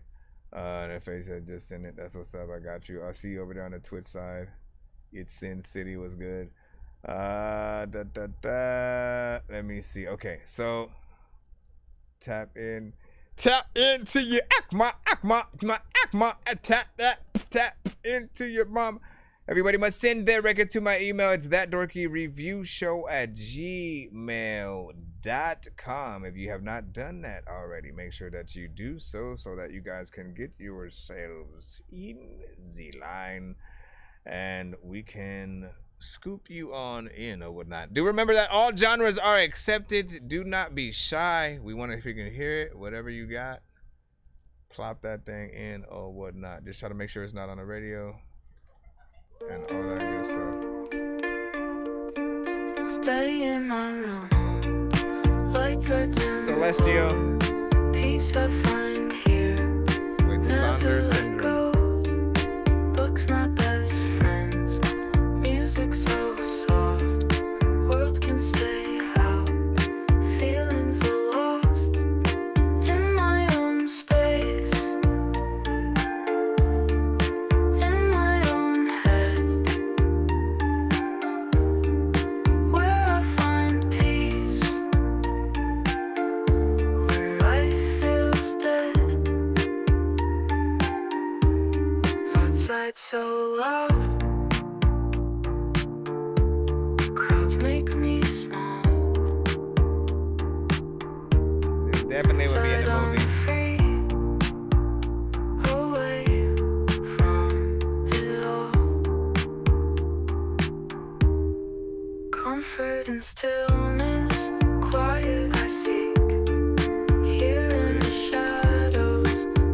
And if he said just send it, that's what's up, I got you. I'll see you over there on the Twitch side. It's Sin City was good. Let me see. Okay, so tap into your akma, tap into your mom. Everybody must send their record to my email. It's thatdorkyreviewshow@gmail.com. If you have not done that already, make sure that you do so that you guys can get yourselves in the line and we can scoop you on in or whatnot. Do remember that all genres are accepted. Do not be shy. We want to freaking hear it. Whatever you got, plop that thing in or whatnot. Just try to make sure it's not on the radio and all that good stuff. Stay in my room. Lights are dim. Celestial. Peace I find here. With Sonder Syndrome. Books my best friends. Music so soft. World can stay out. Feelings aloft. In my own space. In my own head. Where I find peace. When life feels dead. Outside so loud. Crowds make me small. This definitely would be in the movie. Away from it all. Comfort and stillness, quiet I seek. Here in the shadows,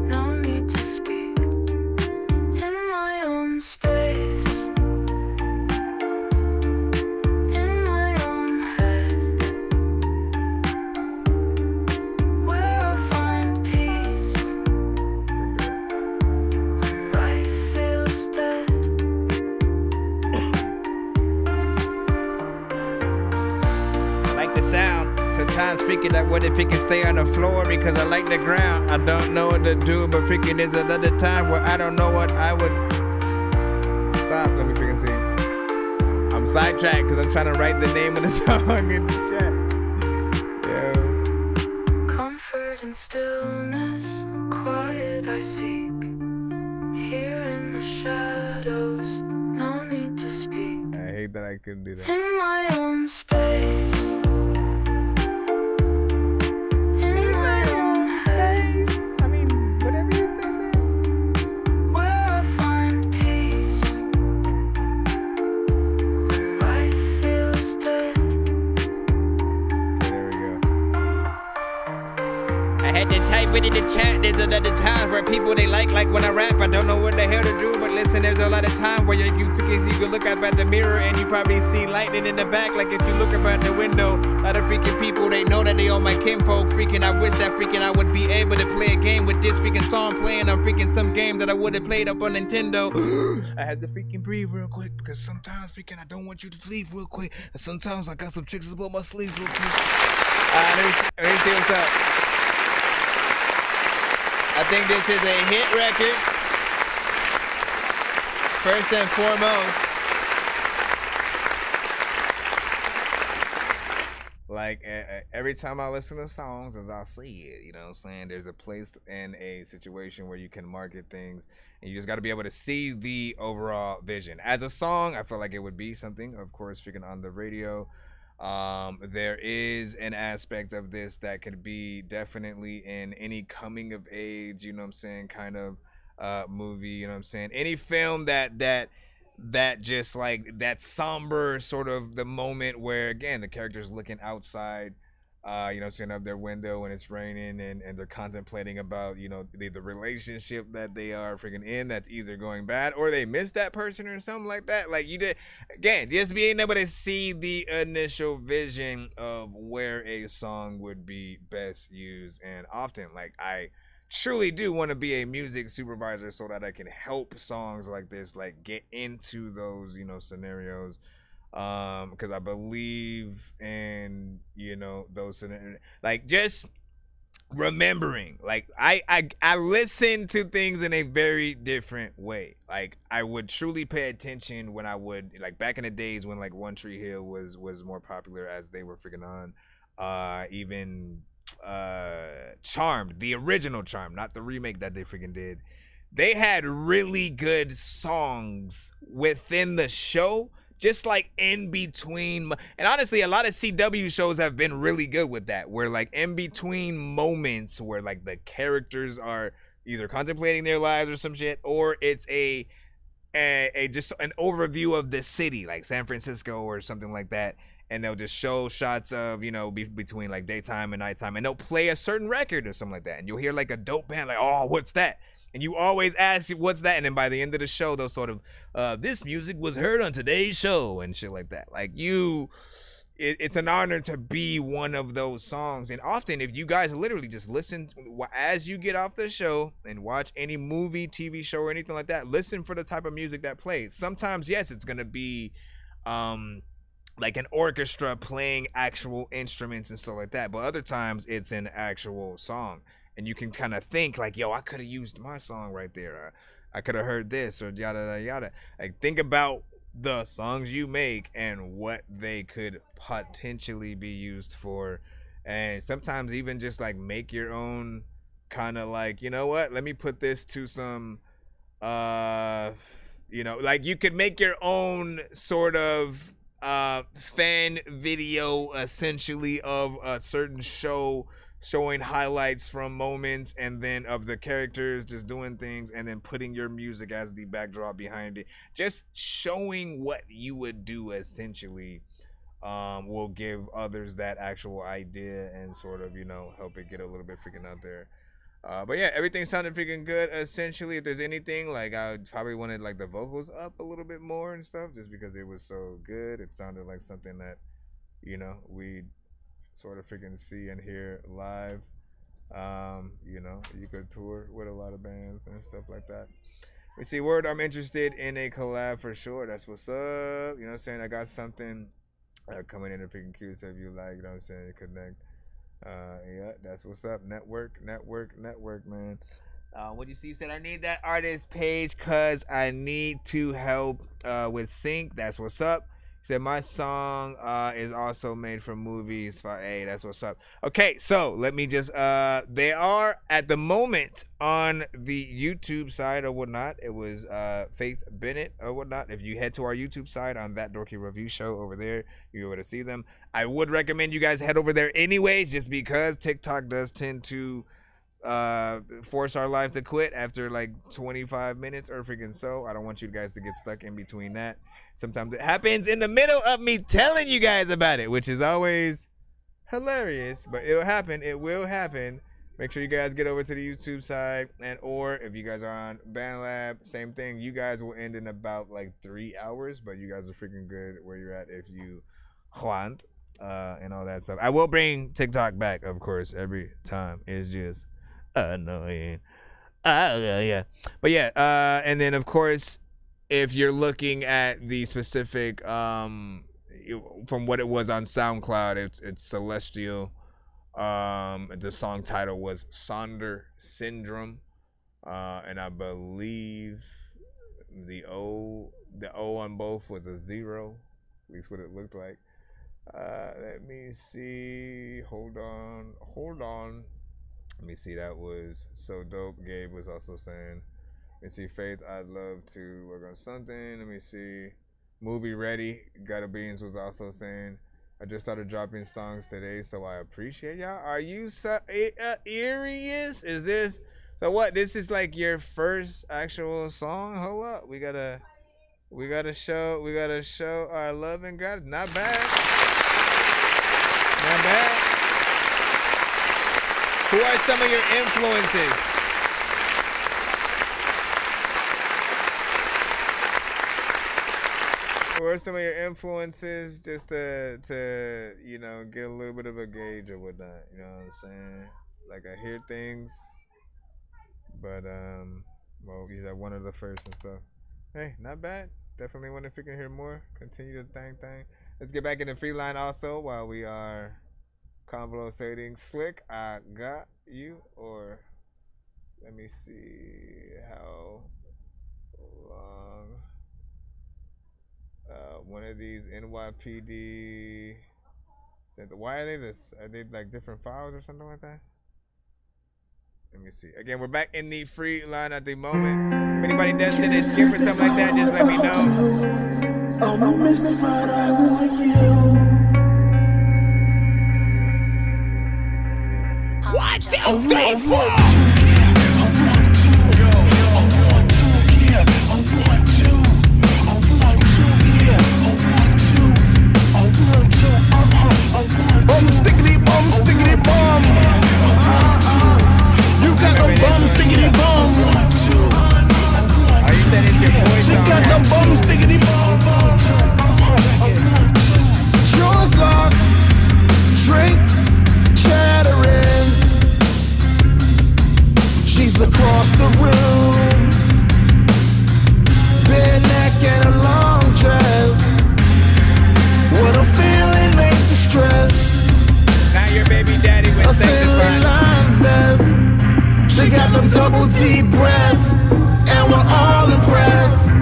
no need to speak. In my own space. In my own head. Where I find peace. When life feels dead. I like the sound. Sometimes freaking like, what if it can stay on the floor because I like the ground. I don't know what to do, but freaking there's another time where I don't know what I would. Stop, let me freaking see. I'm sidetracked because I'm trying to write the name of the song in the chat. Yeah. Comfort and stillness, quiet I seek. Here in the shadows, no need to speak. I hate that I couldn't do that. In my own space. In my own space. I mean, whatever you said there. Where I find peace. When life feels dead. I had to type it in the chat. There's a lot of times where people they like when I rap. I don't know what the hell to do, but listen, there's a lot of time where you can look up at the mirror and you probably see lightning in the back. Like if you look up at the window, a lot of freaking people they know that they all my kinfolk. Freaking, I wish that freaking I would be able to play a game with this freaking song playing on freaking some game that I would have played up on Nintendo. I had to freaking breathe real quick because sometimes freaking I don't want you to leave real quick, and sometimes I got some tricks up my sleeves real quick. Let me see what's up. I think this is a hit record. First and foremost, like every time I listen to songs, as I see it, you know what I'm saying? There's a place and a situation where you can market things, and you just got to be able to see the overall vision. As a song, I feel like it would be something, of course, freaking on the radio. There is an aspect of this that could be definitely in any coming of age, you know what I'm saying, kind of movie, you know what I'm saying, any film that just like that somber sort of the moment where again the character's looking outside, you know what I'm saying, of their window when it's raining, and they're contemplating about, you know, the relationship that they are freaking in that's either going bad or they miss that person or something like that. Like you did, again, just being able to see the initial vision of where a song would be best used. And often, like, I truly do want to be a music supervisor so that I can help songs like this, like, get into those, you know, scenarios. Because I believe in, you know, those, like, just remembering, like, I listen to things in a very different way. Like, I would truly pay attention when I would, like, back in the days when, like, One Tree Hill was more popular as they were freaking on, even Charmed, the original Charmed, not the remake that they freaking did. They had really good songs within the show, just like in between. And honestly, a lot of CW shows have been really good with that, where like in between moments where like the characters are either contemplating their lives or some shit, or it's a just an overview of the city, like San Francisco or something like that. And they'll just show shots of, you know, between like daytime and nighttime, and they'll play a certain record or something like that. And you'll hear like a dope band, like, oh, what's that? And you always ask, what's that? And then by the end of the show, they'll sort of, this music was heard on today's show and shit like that. Like it's an honor to be one of those songs. And often if you guys literally just listen as you get off the show and watch any movie, TV show or anything like that, listen for the type of music that plays. Sometimes, yes, it's going to be like an orchestra playing actual instruments and stuff like that. But other times it's an actual song. And you can kind of think like, yo, I could have used my song right there. I could have heard this or yada, yada, yada. Like, think about the songs you make and what they could potentially be used for. And sometimes even just like make your own kind of like, you know what? Let me put this to some, you know, like you could make your own sort of fan video essentially of a certain show, showing highlights from moments and then of the characters just doing things, and then putting your music as the backdrop behind it. Just showing what you would do essentially will give others that actual idea and sort of, you know, help it get a little bit freaking out there. But yeah, everything sounded freaking good essentially. If there's anything, like, I probably wanted like the vocals up a little bit more and stuff, just because it was so good. It sounded like something that, you know, we sort of freaking see and hear live. You know, you could tour with a lot of bands and stuff like that. We see word, I'm interested in a collab for sure. That's what's up. You know what I'm saying? I got something coming in a freaking queue, so if you like, you know what I'm saying, connect. Yeah, that's what's up. Network, man. What you see? You said I need that artist page because I need to help with sync. That's what's up. Said my song is also made from movies. Hey, that's what's up. Okay, so let me just they are at the moment on the YouTube side or whatnot. It was Faith Bennett or whatnot. If you head to our YouTube side on That Dorky Review Show over there, you'll be able to see them. I would recommend you guys head over there anyways, just because TikTok does tend to force our life to quit after like 25 minutes or freaking so. I don't want you guys to get stuck in between that. Sometimes it happens in the middle of me telling you guys about it, which is always hilarious, but it'll happen. It will happen. Make sure you guys get over to the YouTube side, and or if you guys are on BandLab, same thing. You guys will end in about like 3 hours, but you guys are freaking good where you're at if you want and all that stuff. I will bring TikTok back, of course, every time. It's just annoying. Yeah. But yeah, and then of course, if you're looking at the specific from what it was on SoundCloud, it's Celestial. The song title was Sonder Syndrome, and I believe the O on both was a 0, at least what it looked like. Let me see. Hold on. Let me see. That was so dope. Gabe was also saying. Let me see. Faith, I'd love to work on something. Let me see. Movie Ready. Gutter Beans was also saying. I just started dropping songs today, so I appreciate y'all. Are you serious? Is this so? What? This is like your first actual song? Hold up, we gotta show our love and gratitude. Not bad. Not bad. Who are some of your influences? Who are some of your influences, just to you know, get a little bit of a gauge or whatnot, you know what I'm saying? Like, I hear things, but well, he's at one of the first and stuff. Hey, not bad. Definitely wonder if we can hear more. Continue the thing. Let's get back in the free line also while we are conversating. Slick, I got you, or let me see how long. One of these NYPD. Why are they this? Are they like different files or something like that? Let me see. Again, we're back in the free line at the moment. If anybody does send this here for something like that, just let me know. I'm mystified, I want you. 1, 2, 3, 4. Bum, stickity bum. You got the bum, stickity bum. Are you saying it's your voice? She got the bum, stickity bum. Jaws locked, drinks chattering. She's across the room, bare neck and a long dress. What a feeling, make the stress. Not your baby daddy with sex vest. She got them double D breasts, and we're all impressed.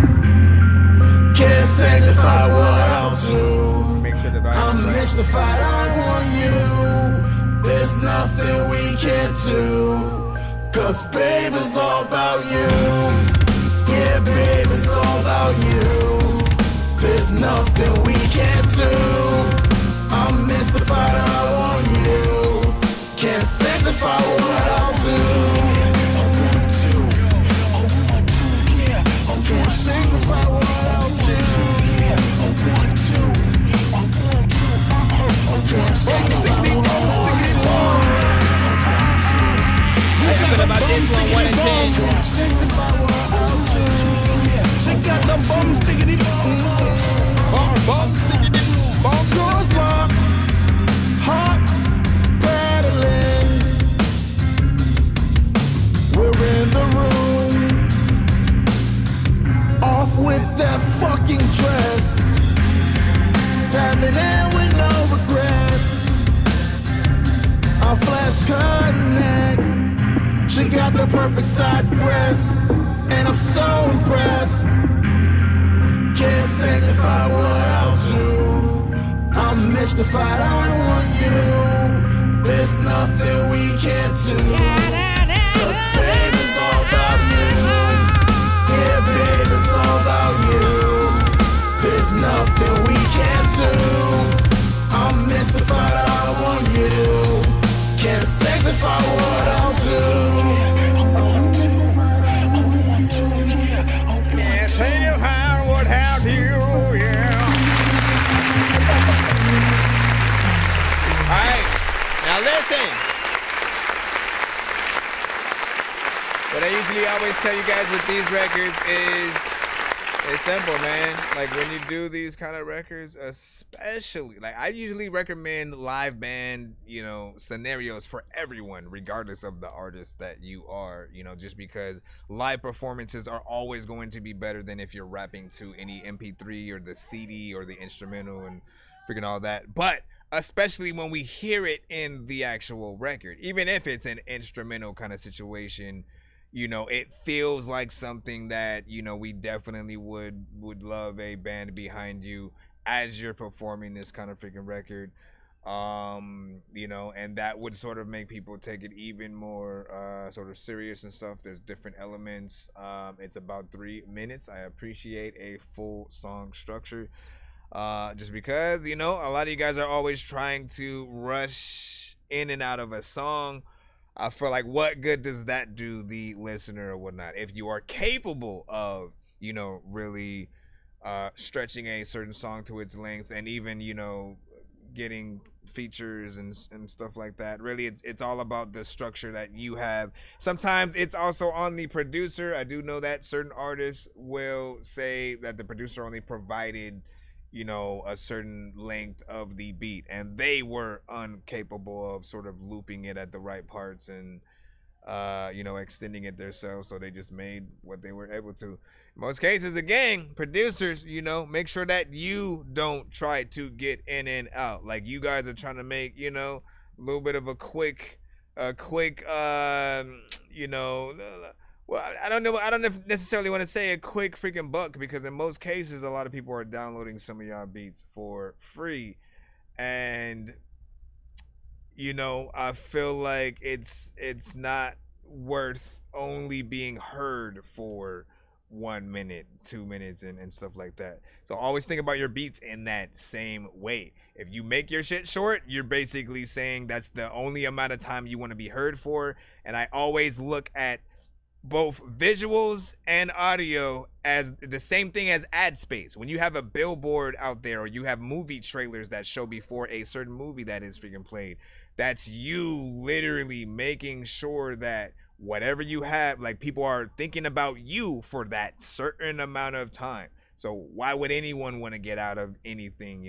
Can't sanctify what I'll do. I'm mystified, I want you. There's nothing we can't do, 'cause babe, it's all about you. Yeah, babe, it's all about you. There's nothing we can't do. I'm mystified, I want you. Can't sanctify what I'll do. Can't sanctify what I'll do. Can't sanctify what I'll do. How you feel about this one, 1 and 10? Can't sanctify what I'll do. She got the bum stickity bum. Bum stickity bum. Doors locked, heart battling. We're in the room, off with that fucking dress, diving in with no regrets. Our flash connects. She got the perfect size breasts, and I'm so impressed. Can't sanctify what I'll do. I'm mystified, I want you. There's nothing we can't do, 'cause babe, it's all about you. Yeah, babe, it's all about you. There's nothing we can't do. I'm mystified, I want you. Can't sanctify what I'll do. I'm mystified, I want you. Can't sanctify what I'll do, yeah. All right, now listen. What I usually always tell you guys with these records is it's simple, man. Like when you do these kind of records, especially, like I usually recommend live band, scenarios for everyone, regardless of the artist that you are, just because live performances are always going to be better than if you're rapping to any MP3 or the CD or the instrumental and freaking all that. But especially when we hear it in the actual record, even if it's an instrumental kind of situation, it feels like something that, we definitely would love a band behind you as you're performing this kind of freaking record. And that would sort of make people take it even more sort of serious and stuff. There's different elements. It's about 3 minutes. I appreciate a full song structure. Just because, a lot of you guys are always trying to rush in and out of a song. I feel like what good does that do the listener or whatnot? If you are capable of, really stretching a certain song to its length and even, getting features and stuff like that. Really, it's all about the structure that you have. Sometimes it's also on the producer. I do know that certain artists will say that the producer only provided a certain length of the beat and they were incapable of sort of looping it at the right parts and extending it themselves, so they just made what they were able to. In most cases, again, producers, make sure that you don't try to get in and out. Like you guys are trying to make, a little bit of a quick well, I don't know. I don't necessarily want to say a quick freaking buck, because in most cases, a lot of people are downloading some of y'all beats for free. And, I feel like it's not worth only being heard for 1 minute, 2 minutes, and stuff like that. So always think about your beats in that same way. If you make your shit short, you're basically saying that's the only amount of time you want to be heard for. And I always look at both visuals and audio as the same thing as ad space. When you have a billboard out there or you have movie trailers that show before a certain movie that is freaking played, that's you literally making sure that whatever you have, like people are thinking about you for that certain amount of time. So why would anyone want to get out of anything,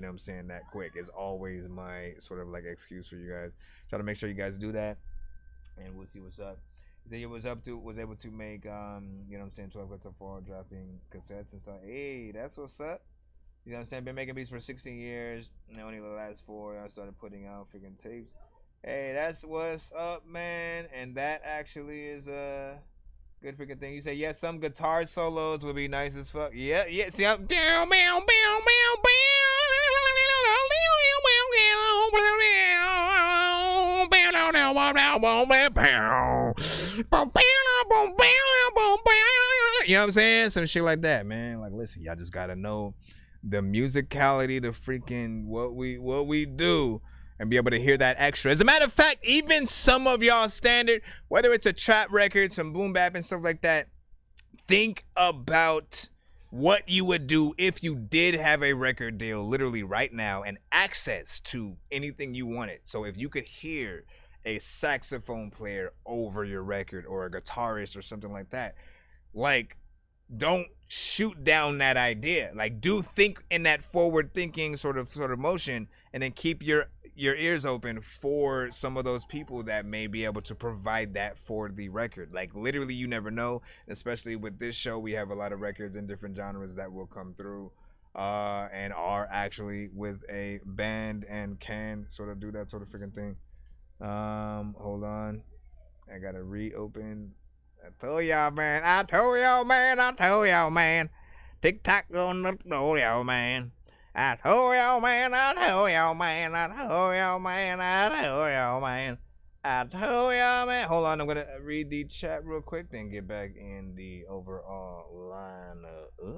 that quick is always my sort of like excuse for you guys. Try to make sure you guys do that, and we'll see what's up. He was able to make 12 cuts of fall, dropping cassettes and stuff. Hey, that's what's up. Been making beats for 16 years, and only the last 4 I started putting out freaking tapes. Hey, that's what's up, man. And that actually is a good freaking thing. You say, yes, some guitar solos would be nice as fuck. Yeah. See, I'm you know what I'm saying? Some shit like that, man. Like, listen, y'all just gotta know the musicality, the freaking what we do, and be able to hear that extra. As a matter of fact, even some of y'all standard, whether it's a trap record, some boom bap and stuff like that, think about what you would do if you did have a record deal literally right now and access to anything you wanted. So if you could hear a saxophone player over your record or a guitarist or something like that, like, don't shoot down that idea. Like, do think in that forward thinking sort of motion, and then keep your ears open for some of those people that may be able to provide that for the record. Like, literally, you never know. Especially with this show, we have a lot of records in different genres that will come through and are actually with a band and can sort of do that sort of freaking thing. Hold on, I gotta reopen. I told y'all, man. TikTok gonna told y'all, man. I told y'all, man. Hold on, I'm gonna read the chat real quick, then get back in the overall line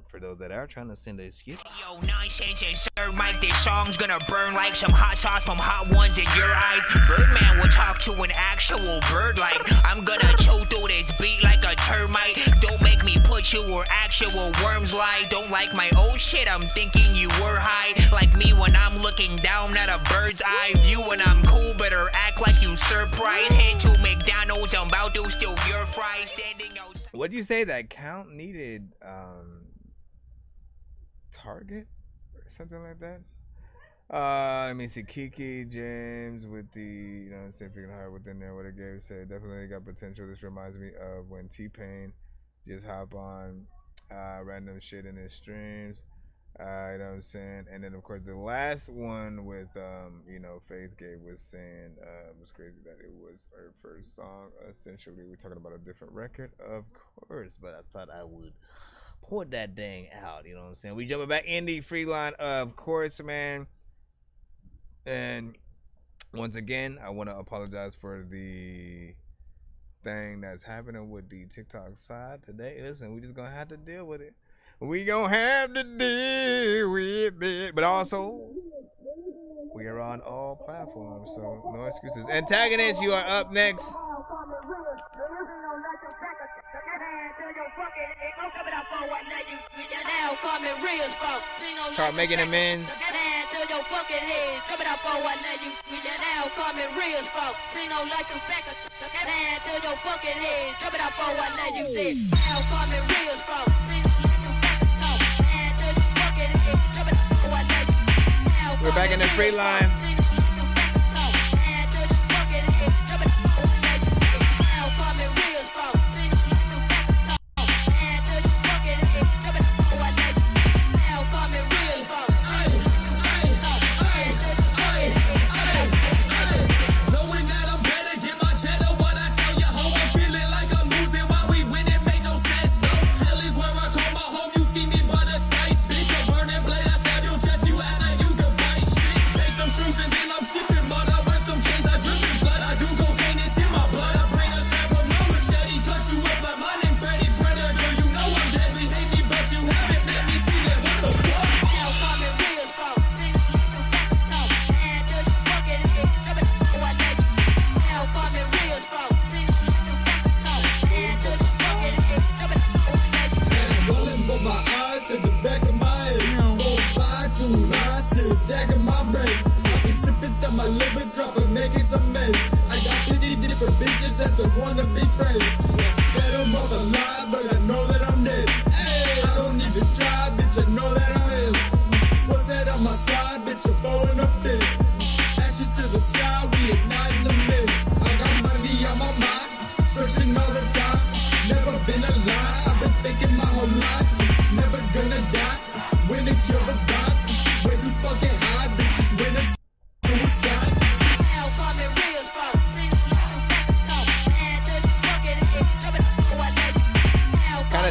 for those that are trying to send a skip. Yo, Nonsenze and Sir Mike, this song's gonna burn like some hot sauce from hot ones in your eyes. Birdman will talk to an actual bird like I'm gonna chew through this beat like a termite. Don't make me put you where actual worms lie. Don't like my old shit, I'm thinking you were high. Like me when I'm looking down at a bird's eye view, and I'm cool, better act like you I'm surprised. Head to McDonald's, I'm about to steal your fries. Standing outside. What'd you say that count needed? Target or something like that. Let me see. Kiki James with the, you know, freaking heart within there. What it gave said definitely got potential. This reminds me of when T-Pain just hop on random shit in his streams. You know what I'm saying? And then of course the last one with you know, Faith Gay was saying it was crazy that it was her first song. Essentially, we're talking about a different record, of course, but I thought I would put that thing out. You know what I'm saying? We jumping back in the free line, of course, man. And once again, I want to apologize for the thing that's happening with the TikTok side today. Listen, we just gonna have to deal with it. We gonna have to deal with it. But also, we are on all platforms, so no excuses. Antagonist, you are up next. Start making amends. We're back in the free line.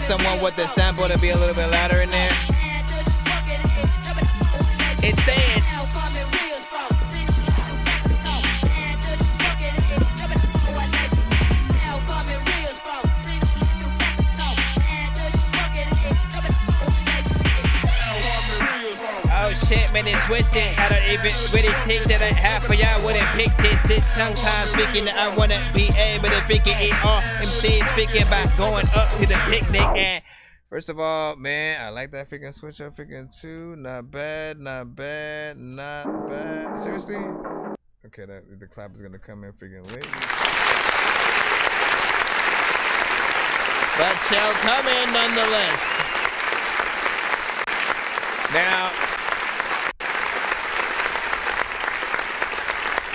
Someone with the sample to be a little bit louder in there. It's saying oh shit, man, it's switched it. I don't even really think that half of y'all wouldn't pick this. It's sometimes speaking that I wanna be able to freaking eat all MCs speaking about going up to the picnic. And first of all, man, I like that freaking switch up freaking too. Not bad, not bad, not bad. Seriously? Okay, the clap is gonna come in freaking late. But shall come in nonetheless. Now,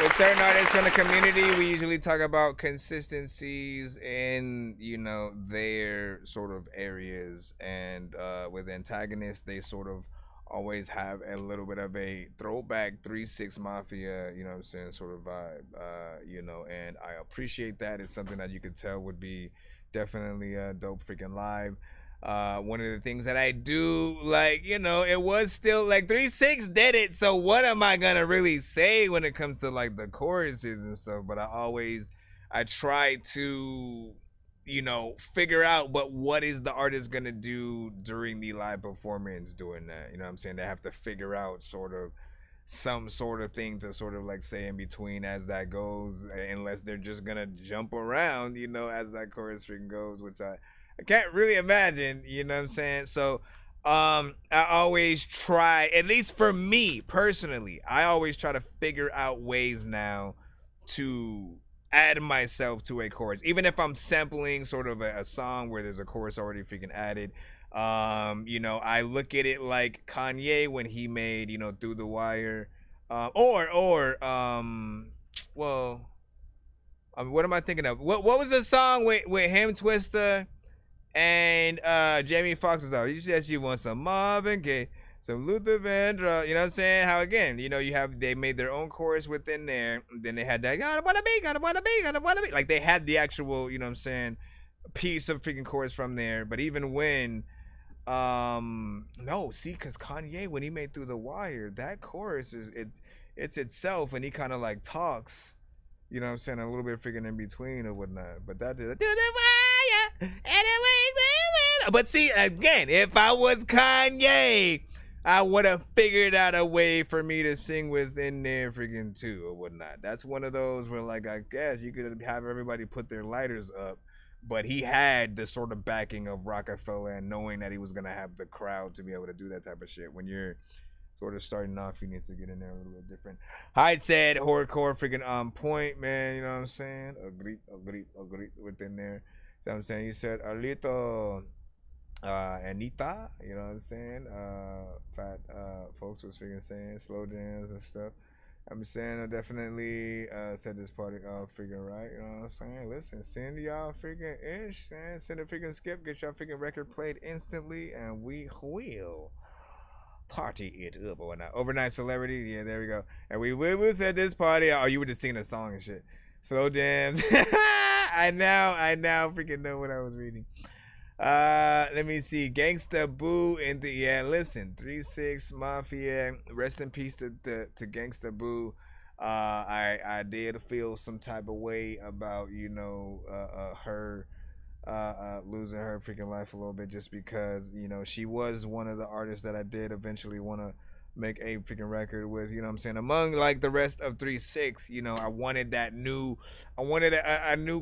with certain artists from the community, we usually talk about consistencies in, you know, their sort of areas. And with antagonists, they sort of always have a little bit of a throwback 3-6 Mafia, you know what I'm saying, sort of vibe, you know, and I appreciate that. It's something that you could tell would be definitely a dope freaking live. One of the things that I do, like, you know, it was still like 3-6 did it, so what am I gonna really say when it comes to like the choruses and stuff? But I try to, you know, figure out what is the artist gonna do during the live performance doing that. You know what I'm saying? They have to figure out sort of some sort of thing to sort of like say in between as that goes, unless they're just gonna jump around, you know, as that chorus freaking goes, which I can't really imagine, you know what I'm saying? So I always try, at least for me personally, I always try to figure out ways now to add myself to a chorus, even if I'm sampling sort of a song where there's a chorus already freaking added. You know, I look at it like Kanye when he made, you know, Through the Wire, what am I thinking of? What was the song with him, Twista, and Jamie Foxx was out? You said she wants some Marvin Gaye, some Luther Vandross, you know what I'm saying? How again, you know, they made their own chorus within there, and then they had that gotta wanna be. Like they had the actual, you know what I'm saying, piece of freaking chorus from there. But even when no, see, because Kanye, when he made Through the Wire, that chorus it's itself, and he kind of like talks, you know what I'm saying, a little bit freaking in between or whatnot. But that did Through the Wire, and it. But see, again, if I was Kanye, I would have figured out a way for me to sing within there freaking too or whatnot. That's one of those where, like, I guess you could have everybody put their lighters up, but he had the sort of backing of Rockefeller and knowing that he was gonna have the crowd to be able to do that type of shit. When you're sort of starting off, you need to get in there a little bit different. Hyde said horrorcore freaking on point, man. You know what I'm saying? Agreed within there. So I'm saying, you said Alito. Anita, you know what I'm saying? Fat folks was freaking saying slow jams and stuff. I'm saying I definitely said this party freaking right, you know what I'm saying? Listen, send y'all freaking ish, man. Send a freaking skip, get y'all freaking record played instantly, and we will party it up or whatnot. Overnight celebrity, yeah, there we go. And we will set this party. Oh, you were just singing a song and shit. Slow jams. I now freaking know what I was reading. Let me see. Gangsta Boo and listen, 3-6 Mafia. Rest in peace to Gangsta Boo. I did feel some type of way about, you know, her losing her freaking life a little bit, just because, you know, she was one of the artists that I did eventually want to make a freaking record with, you know what I'm saying, among like the rest of 3-6. You know, I wanted a new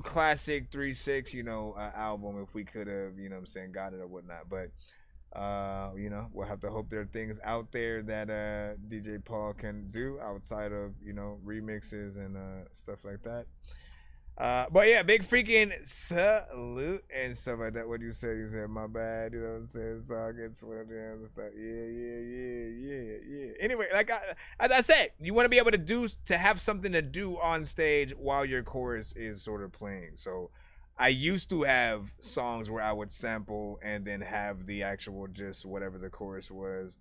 classic 3-6, you know, album, if we could have, you know what I'm saying, got it or whatnot. But you know, we'll have to hope there are things out there that DJ Paul can do outside of, you know, remixes and stuff like that. But yeah, big freaking salute and stuff like that. What you say? You said, my bad, you know what I'm saying? So I get slow jams and stuff. Yeah. Anyway, like as I said, you want to be able to have something to do on stage while your chorus is sort of playing. So I used to have songs where I would sample and then have the actual just whatever the chorus was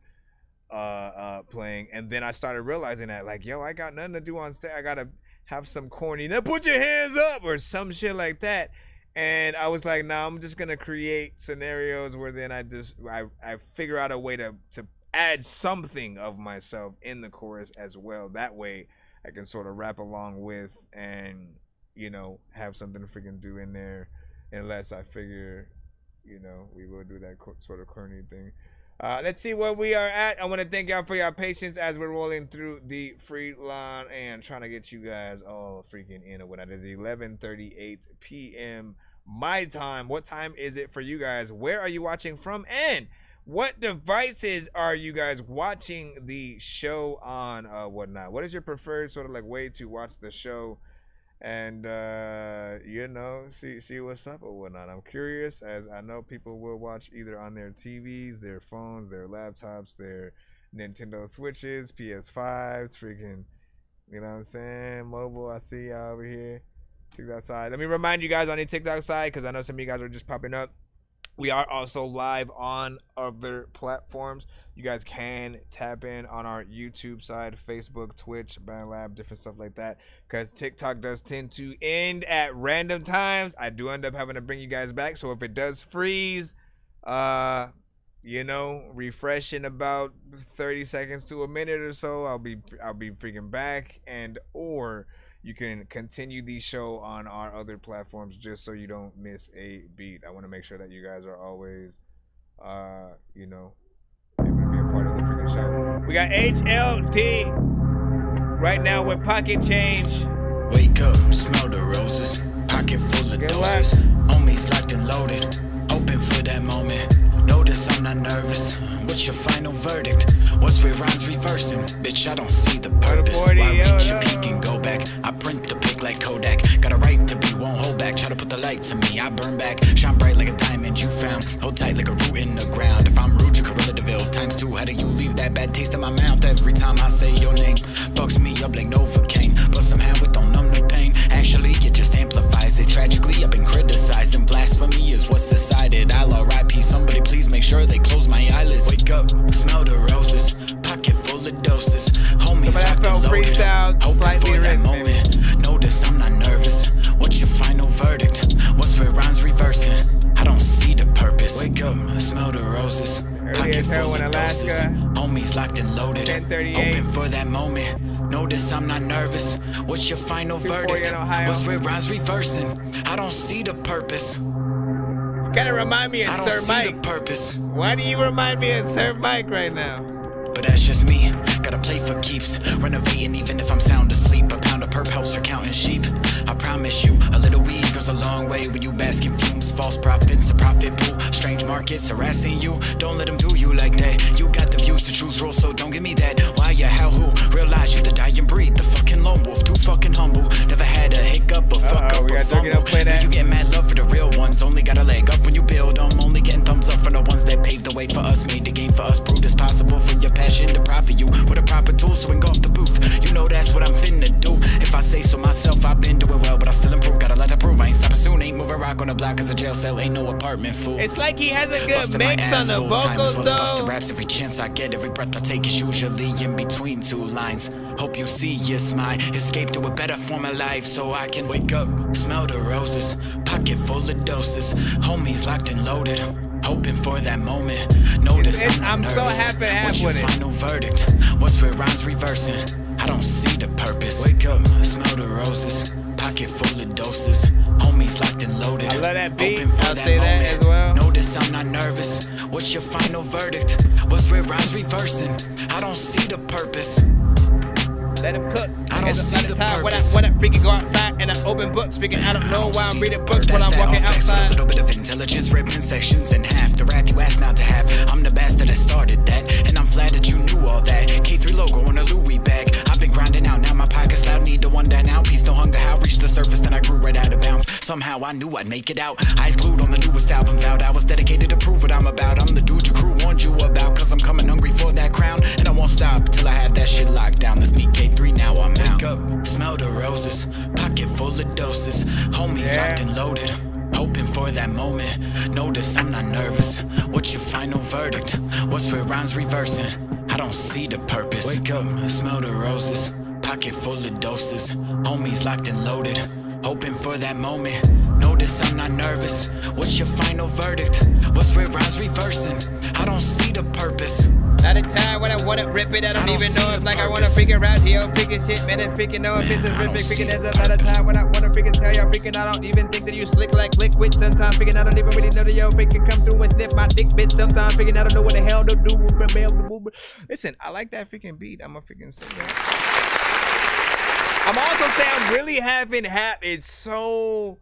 playing. And then I started realizing that, like, yo, I got nothing to do on stage. I gotta have some corny, now put your hands up or some shit like that. And I was like, nah, I'm just gonna create scenarios where then I figure out a way to add something of myself in the chorus as well. That way I can sort of rap along with and, you know, have something to freaking do in there, unless I figure, you know, we will do that sort of corny thing. Let's see where we are at. I want to thank y'all for your patience as we're rolling through the free line and trying to get you guys all freaking in or whatnot. It is 11:38 p.m. my time. What time is it for you guys? Where are you watching from? And what devices are you guys watching the show on whatnot? What is your preferred sort of like way to watch the show? And you know, see what's up or whatnot. I'm curious, as I know people will watch either on their TVs, their phones, their laptops, their Nintendo Switches, PS5s, freaking, you know what I'm saying, mobile. I see y'all over here. TikTok side. Let me remind you guys on the TikTok side, because I know some of you guys are just popping up. We are also live on other platforms. You guys can tap in on our YouTube side, Facebook, Twitch, BandLab, different stuff like that. Because TikTok does tend to end at random times. I do end up having to bring you guys back. So if it does freeze, you know, refresh in about 30 seconds to a minute or so, I'll be freaking back. And or you can continue the show on our other platforms just so you don't miss a beat. I want to make sure that you guys are always, you know, able to be a part of the freaking show. We got HLT right now with Pocket Change. Wake up, smell the roses, pocket full of doses. On me's locked and loaded, open for that moment. Notice I'm not nervous. What's your final verdict? What's rhymes reversing? Bitch, I don't see the purpose. Why reach your peak and go back? I print the pic a right to be. Won't hold back, try to put the light to me. I burn back, shine bright like a diamond you found. Hold tight like a root in the ground. If I'm rude, you Corilla DeVille ×2. How do you leave that bad taste in my mouth every time I say your name? Fucks me up like Novocaine, but somehow it don't numb the pain. Actually, it just amplifies it. Tragically, I've been criticized, and blasphemy is what's decided. I'll R.I.P. Somebody please make sure they close my eyelids. Wake up, smell the roses, pocket full of doses. Homies locked and loaded, hoping for that moment. Notice I'm not nervous. What's your final verdict? What's for rhymes reversing? I don't see the purpose. Wake up, smell the roses, pocket full of doses. Homies locked and loaded, hoping for that moment. Notice I'm not nervous. What's your final verdict? What's for rhymes reversing? I don't see the purpose. Kinda remind me of I don't Sir see Mike. the purpose. Why do you remind me of Sir Mike right now? But that's just me, gotta play for keeps. Renovating even if I'm sound asleep. A pound of perp helps for counting sheep. I promise you, a little weed goes a long way when you bask in fumes. False prophets, a profit pool. Strange markets harassing you. Don't let them do you like that. You got the views to choose rules, so don't give me that. Why, yeah, how, who? Realize you the dying breed, the fucking lone wolf. Too fucking humble. Never had a hiccup, a fuck up, a fumble. Then you get mad love for the real ones. Only got a leg up when you build them. Only getting thumbs up for the ones that paved the way for us. Made the game for us, proved it's possible for your passion to profit you with a proper tool, so engulf the booth. You know that's what I'm finna do. If I say so myself, I've been doing well, but I still improve. Got a lot to prove. I ain't stopping soon. Ain't moving rock on the block as a jail cell. Ain't no apartment, fool. It's like he has a good Busting my mix ass on the full time, vocals, as well as though. busting raps every chance I get. Every breath I take is usually in between two lines. Hope you see it's my escape to a better form of life, so I can wake up, smell the roses, pocket full of doses. Homies locked and loaded, hoping for that moment. Notice I'm not nervous. So half and half What's your with it. final verdict? What's for rhymes reversing? I don't see the purpose. Wake up, smell the roses, pocket full of doses. Homies locked and loaded, I love that beat. hoping for I'll that say moment. that as well. Notice I'm not nervous. What's your final verdict? What's for rhymes reversing? I don't see the purpose. Let him cook. I don't see the time purpose. when I freaking go outside and I open books, freaking I don't know why I'm reading books when I'm walking With a outside. little bit of intelligence, ripping sections in half. The wrath you asked not to have. I'm the bastard that started that, and I'm glad that you knew all that. K3 logo on a Louis bag. I've been grinding out, now my pockets loud. Need to one down now. Peace, no hunger. How reached the surface, then I grew right out of bounds. Somehow I knew I'd make it out. Eyes glued on the newest albums out. I was dedicated to prove what I'm about. I'm the dude your crew warned you about, cause I'm coming hungry for that crown, and I won't stop till I have that shit locked down. Let's meet K3 now. I'm out. Wake up, smell the roses, pocket full of doses. Homies locked and loaded, hoping for that moment. Notice I'm not nervous. What's your final verdict? What's for rhymes reversing? I don't see the purpose. Wake up, smell the roses, pocket full of doses. Homies locked and loaded, hoping for that moment. Notice I'm not nervous. What's your final verdict? What's for rhymes reversing? I don't see the purpose. At a time when I wanna rip it, I don't even know if like I wanna freaking rap here, freaking shit, man, and freaking know if it's terrific, freaking there's a lot of time when I wanna freaking tell y'all, freaking I don't even think that you slick like liquid. Sometimes freaking I don't even really know that yo freaking come through and sniff my dick, bitch. Sometimes freaking I don't know what the hell to do. Listen, I like that freaking beat. I'm a freaking say that. I'm also saying I'm really having it's so.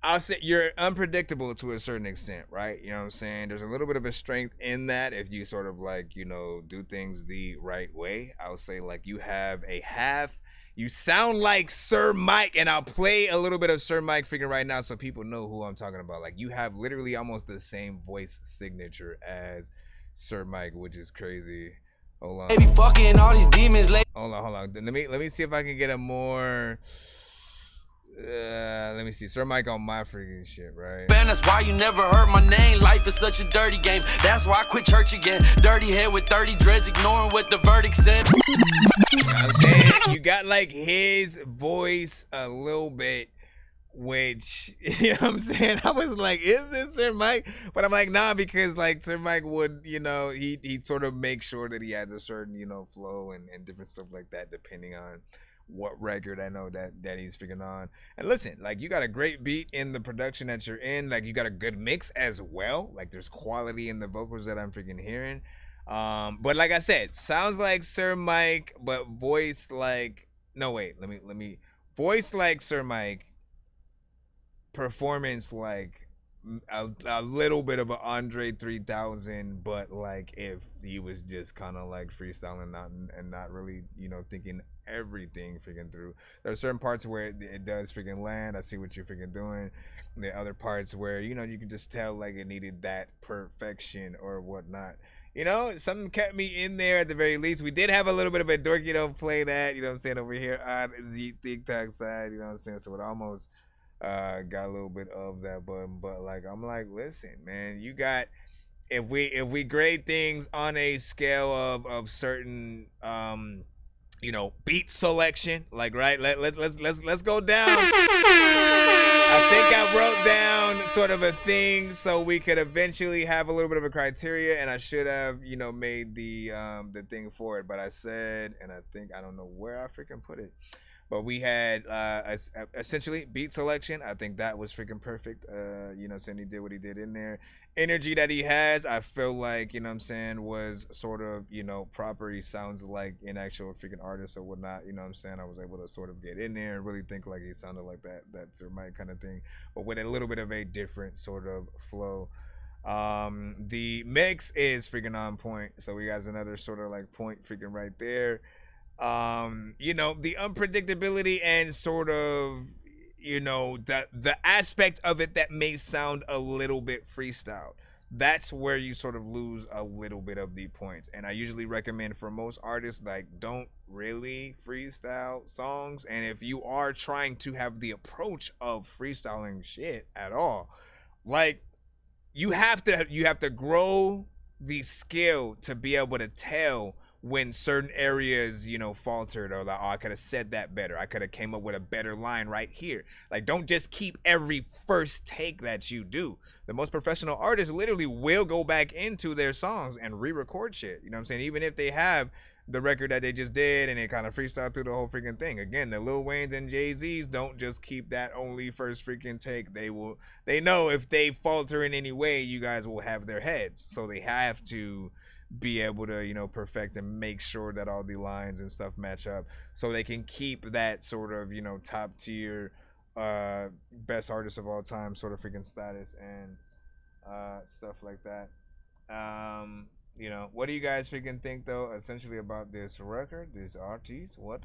I'll say you're unpredictable to a certain extent, right? You know what I'm saying? There's a little bit of a strength in that if you sort of like, you know, do things the right way. I'll say like you have a half. You sound like Sir Mike, and I'll play a little bit of Sir Mike freaking right now so people know who I'm talking about. Like you have literally almost the same voice signature as Sir Mike, which is crazy. Hold on. Baby fucking all these demons. Hold on. Let me see if I can get a more. Let me see. Sir Mike on my freaking shit, right? Man, that's why you never heard my name. Life is such a dirty game. That's why I quit church again. Dirty head with 30 dreads, ignoring what the verdict said. You got like his voice a little bit, which, you know what I'm saying? I was like, is this Sir Mike? But I'm like, nah, because like Sir Mike would, you know, he'd sort of make sure that he has a certain, you know, flow and different stuff like that, depending on what record I know that he's freaking on. And listen, like you got a great beat in the production that you're in, like you got a good mix as well, like there's quality in the vocals that I'm freaking hearing, but like I said, sounds like Sir Mike, but voice like let me voice like Sir Mike, performance like a little bit of an Andre 3000, but like if he was just kind of like freestyling and not really, you know, thinking everything freaking through. There are certain parts where it does freaking land. I see what you're freaking doing. And the other parts where, you know, you can just tell like it needed that perfection or whatnot. You know, something kept me in there at the very least. We did have a little bit of a dorky don't play that, you know what I'm saying, over here on the TikTok side, you know what I'm saying? So it almost got a little bit of that button, but like I'm like, listen, man, you got if we grade things on a scale of certain you know, beat selection, like right, let's go down. I think I wrote down sort of a thing so we could eventually have a little bit of a criteria, and I should have, you know, made the thing for it, but I said, and I think I don't know where I freaking put it, but we had essentially beat selection. I think that was freaking perfect. You know, saying he did what he did in there. Energy that he has, I feel like, you know what I'm saying, was sort of, you know, proper. He sounds like an actual freaking artist or whatnot, you know what I'm saying? I was able to sort of get in there and really think like he sounded like that's my kind of thing, but with a little bit of a different sort of flow. The mix is freaking on point, so we got another sort of like point freaking right there. You know, the unpredictability and sort of, you know, the aspect of it that may sound a little bit freestyle, that's where you sort of lose a little bit of the points. And I usually recommend for most artists, like, don't really freestyle songs. And if you are trying to have the approach of freestyling shit at all, like, you have to grow the skill to be able to tell when certain areas, you know, faltered, or like, oh, I could have said that better. I could have came up with a better line right here. Like, don't just keep every first take that you do. The most professional artists literally will go back into their songs and re-record shit. You know what I'm saying? Even if they have the record that they just did and they kind of freestyle through the whole freaking thing. Again, the Lil Waynes and Jay-Z's don't just keep that only first freaking take. They know if they falter in any way, you guys will have their heads. So they have to be able to, you know, perfect and make sure that all the lines and stuff match up so they can keep that sort of, you know, top tier best artist of all time sort of freaking status and stuff like that. You know, what do you guys freaking think though essentially about this record, this artist? What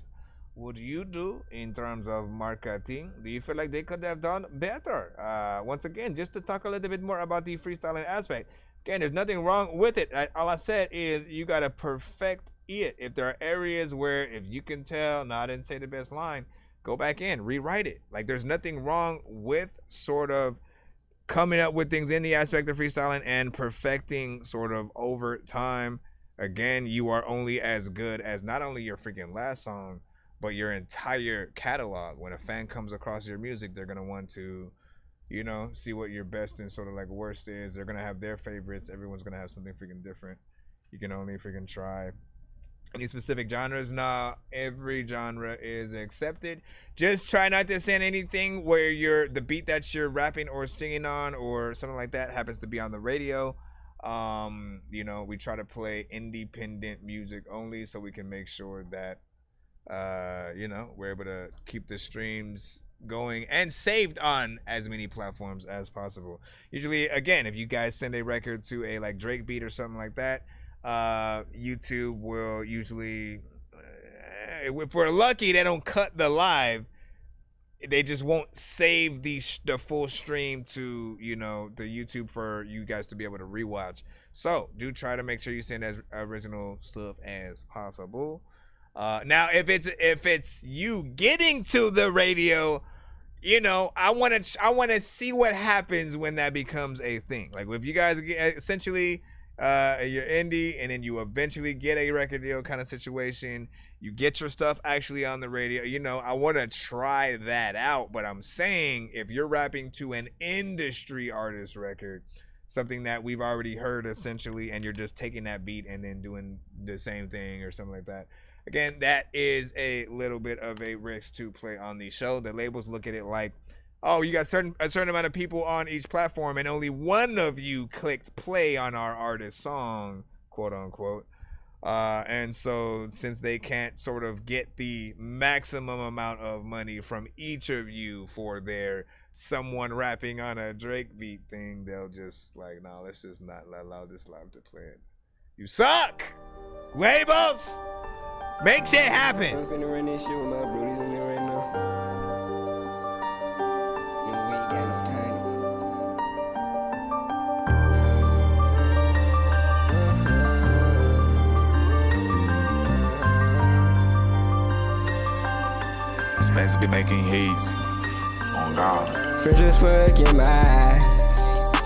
would you do in terms of marketing? Do you feel like they could have done better? Once again, just to talk a little bit more about the freestyling aspect. Again, there's nothing wrong with it. All I said is you got to perfect it. If there are areas where if you can tell, no, I didn't say the best line, go back in, rewrite it. Like, there's nothing wrong with sort of coming up with things in the aspect of freestyling and perfecting sort of over time. Again, you are only as good as not only your freaking last song, but your entire catalog. When a fan comes across your music, they're going to want to, you know, see what your best and sort of like worst is. They're gonna have their favorites. Everyone's gonna have something freaking different. You can only freaking try. Any specific genres? Nah, every genre is accepted. Just try not to send anything where the beat that you're rapping or singing on or something like that happens to be on the radio. You know, we try to play independent music only so we can make sure that you know, we're able to keep the streams going and saved on as many platforms as possible. Usually, again, if you guys send a record to a like Drake beat or something like that, YouTube will usually, if we're lucky, they don't cut the live. They just won't save the full stream to, you know, the YouTube for you guys to be able to rewatch. So do try to make sure you send as original stuff as possible. Now, if it's you getting to the radio, you know, I want to see what happens when that becomes a thing. Like, if you guys get, essentially you're indie and then you eventually get a record deal kind of situation, you get your stuff actually on the radio, you know, I want to try that out. But I'm saying, if you're rapping to an industry artist record, something that we've already heard essentially, and you're just taking that beat and then doing the same thing or something like that, again, that is a little bit of a risk to play on the show. The labels look at it like, oh, you got a certain amount of people on each platform, and only one of you clicked play on our artist song, quote unquote. And so since they can't sort of get the maximum amount of money from each of you for their someone rapping on a Drake beat thing, they'll just like, no, let's just not allow this live to play it. You suck, labels. Make shit happen. I'm finna run this shit with my brodies in there right now. Yeah, we ain't got no time. Space be making hits. On God. Fresh as fuck in my eye.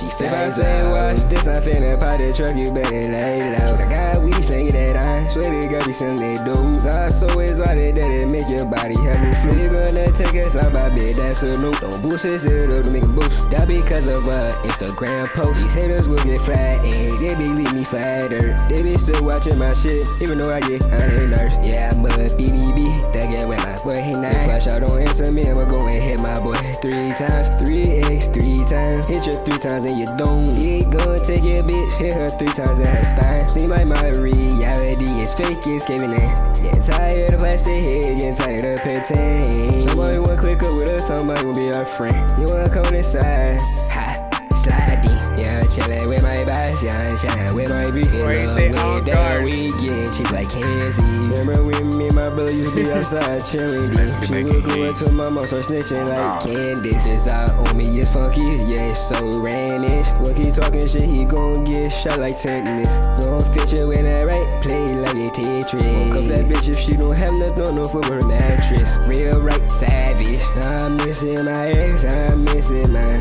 If I say watch this, I finna pop the truck, you better lay it out. I got weed slinging that iron, swear to God, be some that dudes. I so exotic that it make your body have a flu. They gonna take us out, I bet that's a no. Don't boost this shit up to make a boost. That because of Instagram post. These haters will get flat, and they be leave me flatter. They be still watching my shit, even though I get on their nerves. Yeah, I'm a BDB, that get with my boy, he nice. Flash out, don't answer me, I'ma go and hit my boy 3 times, 3x, 3 times. Hit you 3 times and you don't. He gon' take your bitch, hit her 3 times in her spine. Seem like my reality is fake, it's caving in. Getting tired of plastic head, getting tired of pretend. Somebody wanna click up with us, somebody wanna be our friend. You wanna come inside, ha, sliding. Yeah, I'm chillin' with my boss, yeah, I'm chillin' with my bitch. With that weekend, she like Kenzie. Remember when me and my brother used to be outside chillin', she would go up to my mom, start snitching like Candace. This out on me is funky, yeah, it's so rannish. What he talking shit, he gon' get shot like tetanus. Gon' fit you in that right, play like a Tetris. Woke up that bitch if she don't have nothing on no for her mattress. Real right, savage. I'm missing my ex, I'm missing my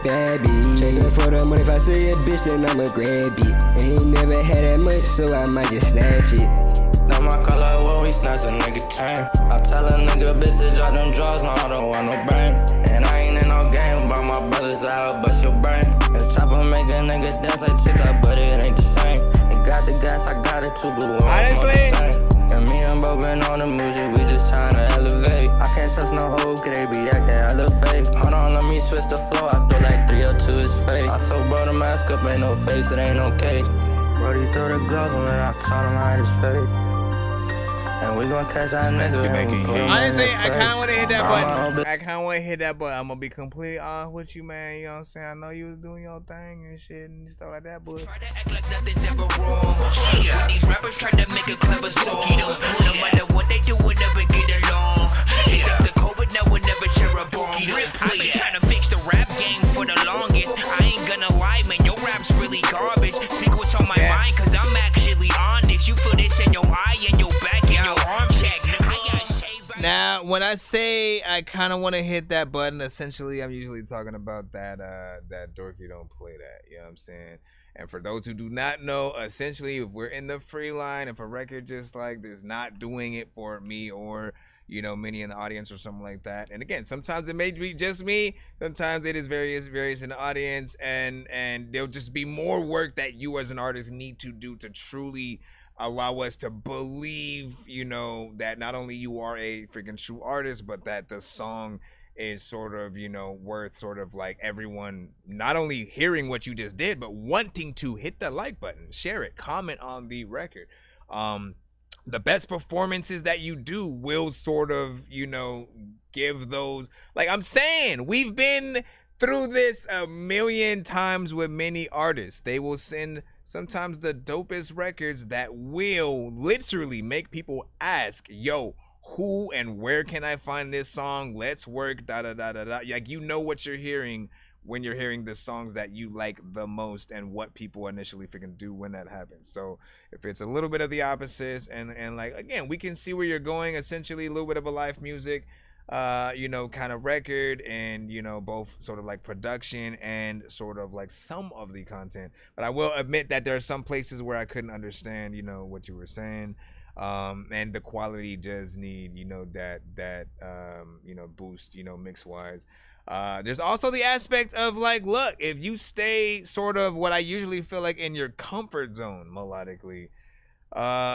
baby. Chasing for the money, if I see a bitch, then I'ma grab it. Ain't never had that much, so I might just snatch it. Now my color, when we snatch a nigga chain. I tell a nigga, bitch, to drop them draws, no, I don't want no brain. And I ain't in no game, but my brothers out, bust your brain. This chopper make a nigga dance like TikTok, but it ain't the same. It got the gas, I got it too, but honestly, and me and Bo been on the music, we just tryna elevate. I can't trust no hoe, cause they be acting hella fake. Hold on, let me switch the flow, I throw like 302 his face. I told bro the mask up, ain't no face, it ain't no case. Brody throw the gloves on and I told him I had his face. And we gon' catch our nigga. Honestly, I kinda wanna hit that button. I kinda wanna hit that button. I'm gonna be completely honest with you, man. You know what I'm saying? I know you was doing your thing and shit and stuff like that, but Nothing's ever wrong. Shit, when these rappers try to make a clever song, no matter what they do, we'll never get along. Shit, after COVID, now we'll never share a bomb. I've been trying to fix the rap game for the longest. I ain't gonna lie, man, your rap's really garbage. Speak what's on my mind, cause I'm actually honest. You feel this in your eye and your back and your arm check. now when I say I kind of want to hit that button, essentially I'm usually talking about that that dorky don't play that. You know what I'm saying? And for those who do not know, essentially, if we're in the free line, if a record just like is not doing it for me or, you know, many in the audience or something like that. And again, sometimes it may be just me. Sometimes it is various in the audience, and there'll just be more work that you as an artist need to do to truly allow us to believe, you know, that not only you are a freaking true artist, but that the song is sort of, you know, worth sort of like everyone not only hearing what you just did, but wanting to hit the like button, share it, comment on the record. The best performances that you do will sort of, you know, give those, like I'm saying, we've been through this a million times with many artists. They will send sometimes the dopest records that will literally make people ask, yo, who and where can I find this song? Let's work, da da da da da. Like, you know what you're hearing when you're hearing the songs that you like the most and what people initially freaking do when that happens. So if it's a little bit of the opposites and like, again, we can see where you're going, essentially a little bit of a live music, you know, kind of record, and, you know, both sort of like production and sort of like some of the content. But I will admit that there are some places where I couldn't understand, you know, what you were saying. And the quality does need, you know, that you know, boost, you know, mix wise. There's also the aspect of like, look, if you stay sort of what I usually feel like in your comfort zone melodically,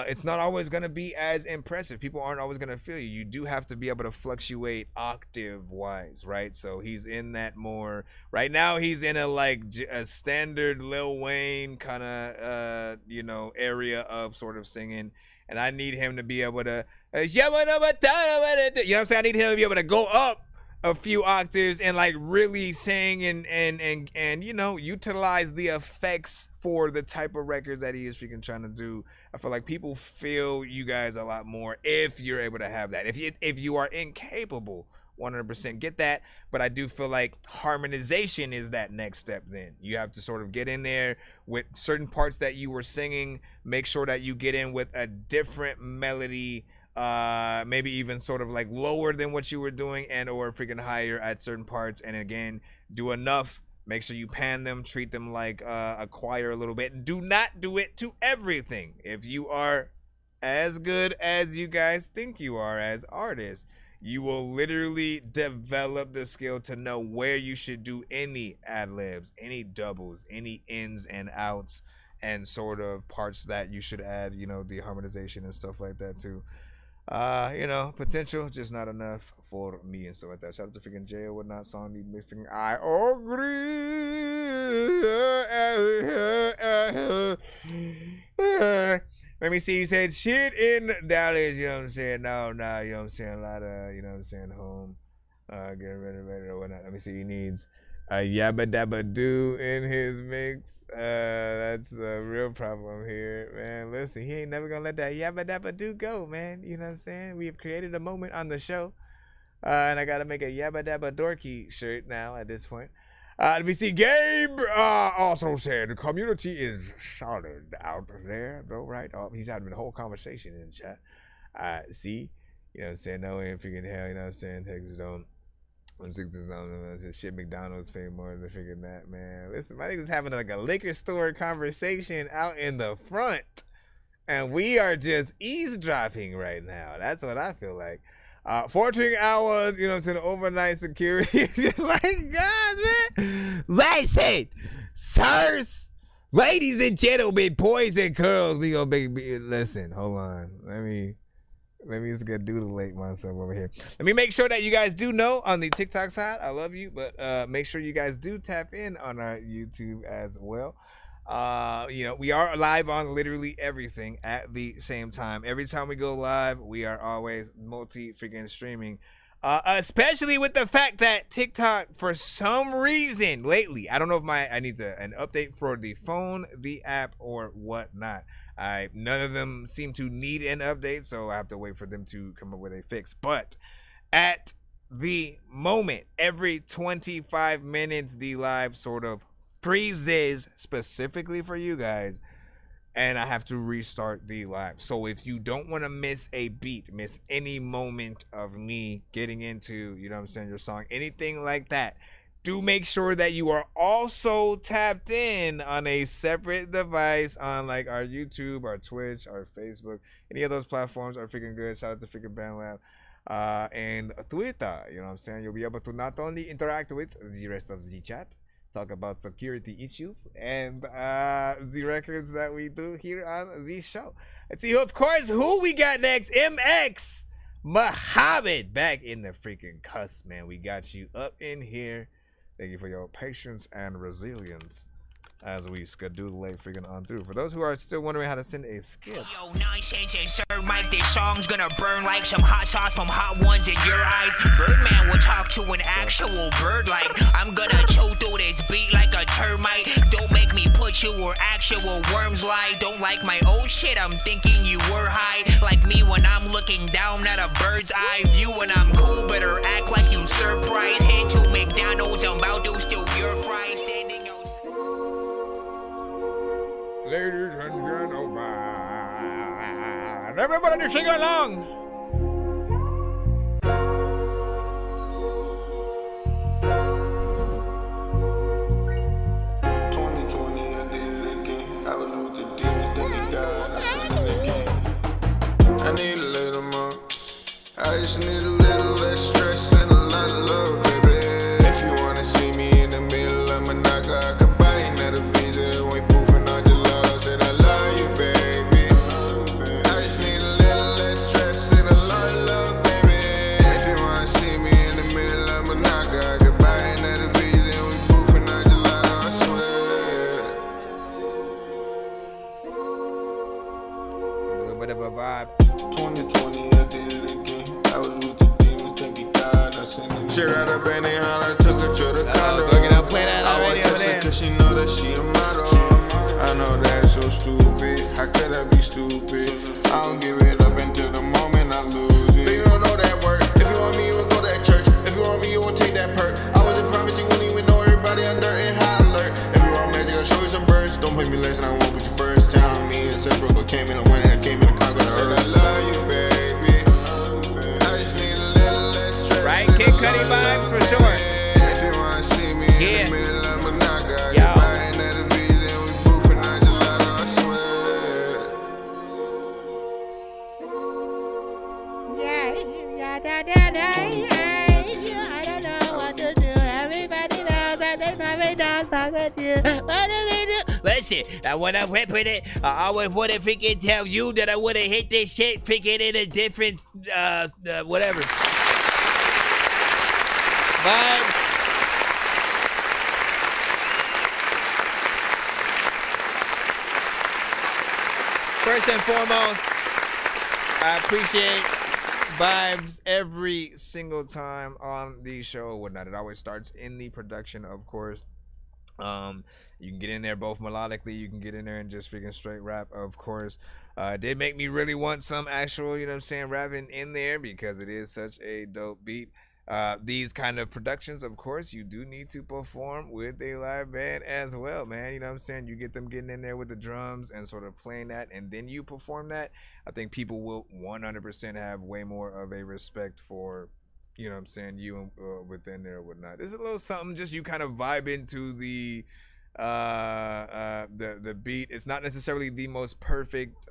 it's not always going to be as impressive. People aren't always going to feel you. You do have to be able to fluctuate octave wise, right? So he's in that more right now. He's in a like a standard Lil Wayne kind of you know, area of sort of singing. And I need him to be able to, you know what I'm saying? I need him to be able to go up a few octaves and like really sing and you know, utilize the effects for the type of records that he is freaking trying to do. I feel like people feel you guys a lot more if you're able to have that. If you are incapable, 100% get that, but I do feel like harmonization is that next step. Then you have to sort of get in there with certain parts that you were singing, make sure that you get in with a different melody, maybe even sort of like lower than what you were doing and or freaking higher at certain parts, and again, do enough. Make sure you pan them, treat them like a choir a little bit, and do not do it to everything. If you are as good as you guys think you are as artists, you will literally develop the skill to know where you should do any ad-libs, any doubles, any ins and outs, and sort of parts that you should add, you know, the harmonization and stuff like that too. You know, potential, just not enough for me and stuff like that. Shout out to freaking Jay or whatnot, song need mixing. I agree. Let me see, he said shit in Dallas, you know what I'm saying? No, you know what I'm saying? A lot of, you know what I'm saying, home, getting renovated or whatnot. Let me see, he needs a Yabba Dabba Doo in his mix. That's a real problem here, man. Listen, he ain't never gonna let that Yabba Dabba Doo go, man. You know what I'm saying? We have created a moment on the show, and I gotta make a Yabba Dabba Dorky shirt now at this point. Let me see. Gabe also said the community is solid out there, though, right? Oh, he's having a whole conversation in the chat. See, you know what I'm saying? No way in freaking hell, you know what I'm saying? Texas don't. Shit, McDonald's pay more than freaking that, man. Listen, my niggas having like a liquor store conversation out in the front, and we are just eavesdropping right now. That's what I feel like. 14 hours, you know, to the overnight security. My God, man. Listen, sirs, ladies and gentlemen, boys and girls, we gonna make me listen. Hold on, let me just get doodle-late myself over here. Let me make sure that you guys do know on the TikTok side, I love you, but make sure you guys do tap in on our YouTube as well. You know, we are live on literally everything at the same time. Every time we go live, we are always multi-freaking streaming. Especially with the fact that TikTok, for some reason lately, I don't know if I need an update for the phone, the app, or whatnot. None of them seem to need an update, so I have to wait for them to come up with a fix. But at the moment, every 25 minutes, the live sort of freezes specifically for you guys, and I have to restart the live. So if you don't want to miss a beat, miss any moment of me getting into, you know what I'm saying, your song, anything like that, do make sure that you are also tapped in on a separate device on like our YouTube, our Twitch, our Facebook. Any of those platforms are freaking good. Shout out to freaking BandLab. And Twitter, you know what I'm saying? You'll be able to not only interact with the rest of the chat, talk about security issues and the records that we do here on the show. Let's see, of course, who we got next. MX Muhammad back in the freaking cusp, man. We got you up in here. Thank you for your patience and resilience as we skedoodle freaking on through. For those who are still wondering how to send a skip. Yo, Nonsenze and Sir Mike, this song's gonna burn like some hot sauce from hot ones in your eyes. Birdman will talk to an actual bird like I'm gonna chew through this beat like a termite. Don't make me put you where actual worms lie. Don't like my old shit, I'm thinking you were high. Like me when I'm looking down at a bird's eye view. When I'm cool, better act like you surprised. Head to McDonald's, I'm about to steal your fries. Standing outside. Ladies and gentlemen, everybody sing along. I need a little more. I just need a little less stress and a lot of love, baby. If you wanna see me in the middle of Monaco, I could buy another visa. We boofing on gelato, said I love you, baby. I just need a little less stress and I took her to the condo. I was testing cause she know that she a model. I know that's so stupid. How could I be stupid? I don't give it up until the moment I lose it. Baby, you don't know that word. If you want me, you will go to that church. If you want me, you will take that perk. I was a promise you wouldn't even know everybody under in high alert. If you want magic, I'll show you some birds. Don't put me last and I won't put you first. Telling me it's a broke, came in a winner and came in a conquer. I said I love you, baby. I just need a little less stress. Right, Kid Cudi vibes for sure. If you wanna see me in the middle of Monaco, you're buying at a Visa and we boofing on gelato, I swear. Yeah, I don't know what to do. Everybody knows that they probably don't forget you. What do they do? Listen, I wanna represent it. I always wanna freaking tell you that I wanna hit this shit freaking in a different, whatever. Vibes. First and foremost, I appreciate vibes every single time on the show or whatnot. It always starts in the production, of course. You can get in there both melodically, you can get in there and just freaking straight rap, of course. It did make me really want some actual, you know what I'm saying, rapping in there because it is such a dope beat. These kind of productions, of course, you do need to perform with a live band as well, man. You know what I'm saying? You get them getting in there with the drums and sort of playing that, and then you perform that. I think people will 100% have way more of a respect for, you know what I'm saying, you within there or whatnot. There's a little something, just you kind of vibe into the beat. It's not necessarily the most perfect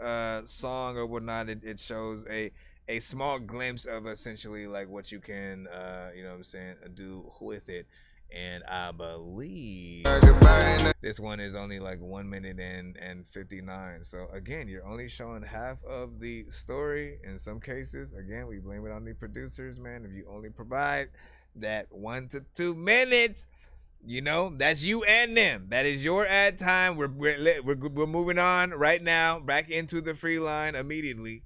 song or whatnot. It shows a small glimpse of essentially like what you can you know what I'm saying, do with it. And I believe this one is only like 1 minute and 59. So again, you're only showing half of the story in some cases. Again, we blame it on the producers, man. If you only provide that 1 to 2 minutes, you know, that's you and them. That is your ad time. We're moving on right now, back into the free line immediately.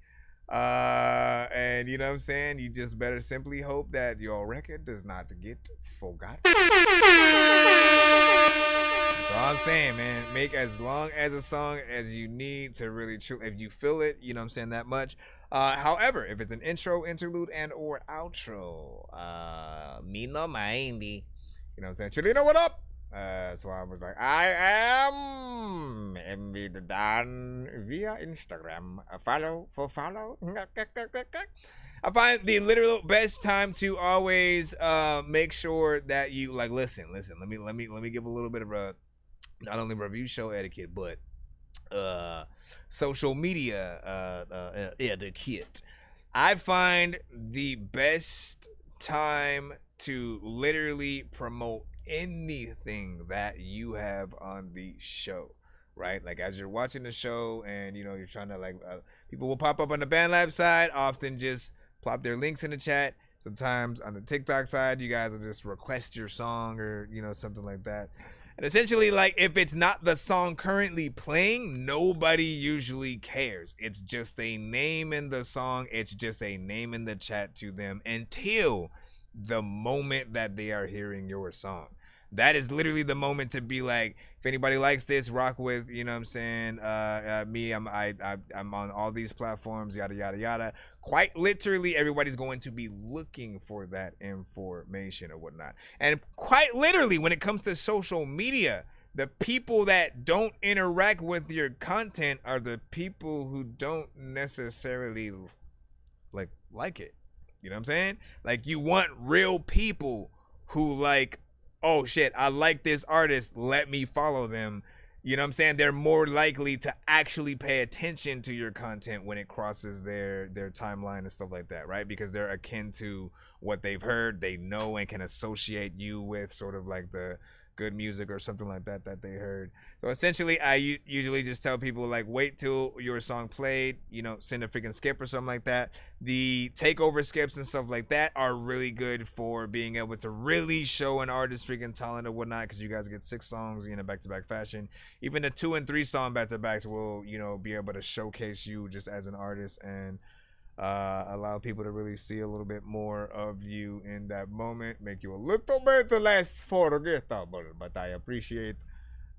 And you know what I'm saying, you just better simply hope that your record does not get forgotten. That's all I'm saying, man. Make as long as a song as you need to really if you feel it, you know what I'm saying, that much. However, if it's an intro, interlude, and or outro, me no mindy. You know what I'm saying? Chilino, what up? So I was like, I am MB Dan via Instagram. Follow. I find the literal best time to always make sure that you like listen. Let me give a little bit of a not only review show etiquette, but social media etiquette. I find the best time to literally promote anything that you have on the show, right? Like as you're watching the show and you know you're trying to like people will pop up on the BandLab side, often just plop their links in the chat. Sometimes on the TikTok side, you guys will just request your song or you know something like that. And essentially, like if it's not the song currently playing, nobody usually cares. It's just a name in the song, it's just a name in the chat to them until the moment that they are hearing your song. That is literally the moment to be like, if anybody likes this, rock with, you know what I'm saying, me, I'm on all these platforms, yada yada yada. Quite literally, everybody's going to be looking for that information or whatnot. And quite literally, when it comes to social media, the people that don't interact with your content are the people who don't necessarily like it. You know what I'm saying? Like you want real people who like, oh shit, I like this artist, let me follow them. You know what I'm saying? They're more likely to actually pay attention to your content when it crosses their timeline and stuff like that, right? Because they're akin to what they've heard, they know and can associate you with sort of like the good music or something like that they heard. So essentially, I usually just tell people like, wait till your song played, you know, send a freaking skip or something like that. The takeover skips and stuff like that are really good for being able to really show an artist freaking talent or whatnot, because you guys get 6 songs in a back-to-back fashion. Even the 2 and 3 song back-to-backs will, you know, be able to showcase you just as an artist and allow people to really see a little bit more of you in that moment, make you a little bit less forgettable. But I appreciate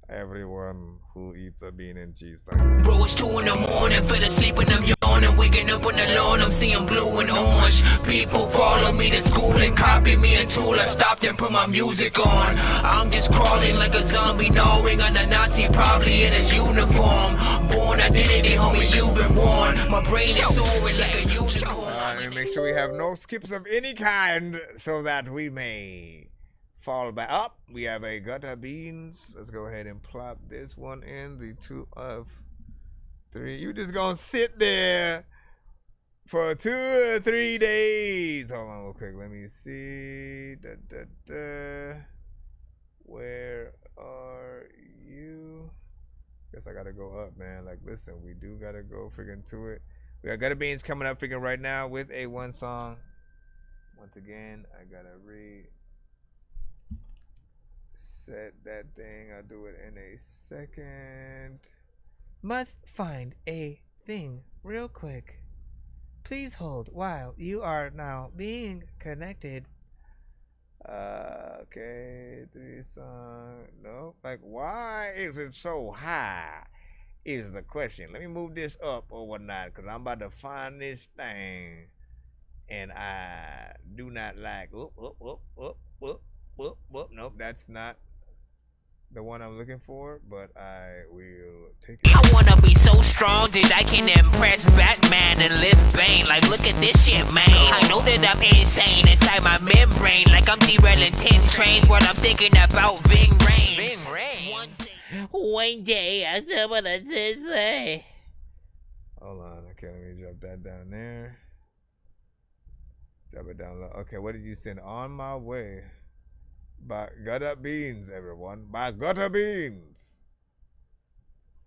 everyone who eats a bean and cheese sandwich. Bro, it's 2 in the morning, fell asleep and I'm yawning, waking up on the lawn, I'm seeing blue and orange. People follow me to school and copy me until I stopped and put my music on. I'm just crawling like a zombie, gnawing on a Nazi, probably in his uniform. Born identity, homie, you've been warned. My brain is soaring like a unicorn. And make sure we have no skips of any kind so that we may fall back up. We have a gutter beans. Let's go ahead and plop this one in. The 2 of 3. You just gonna sit there for 2 or 3 days. Hold on real quick. Let me see. Where are you? Guess I gotta go up, man. Like, listen, we do gotta go freaking to it. We got gutter beans coming up freaking right now with a 1 song. Once again, I gotta set that thing. I'll do it in a second. Must find a thing real quick. Please hold while you are now being connected. Okay, 3 song. No, like, why is it so high? Is the question. Let me move this up or whatnot, because I'm about to find this thing, and I do not like. Nope, that's not the one I'm looking for, but I will take it. I wanna be so strong that I can impress Batman and lift Bane. Like, look at this shit, man. I know that I'm insane inside my membrane. Like I'm derailing 10 trains while I'm thinking about Ving Rhames. One day, I said what I did say. Hold on, okay, let me drop that down there. Drop it down low. Okay, what did you send? On my way. By gutter beans, everyone. By gutter beans.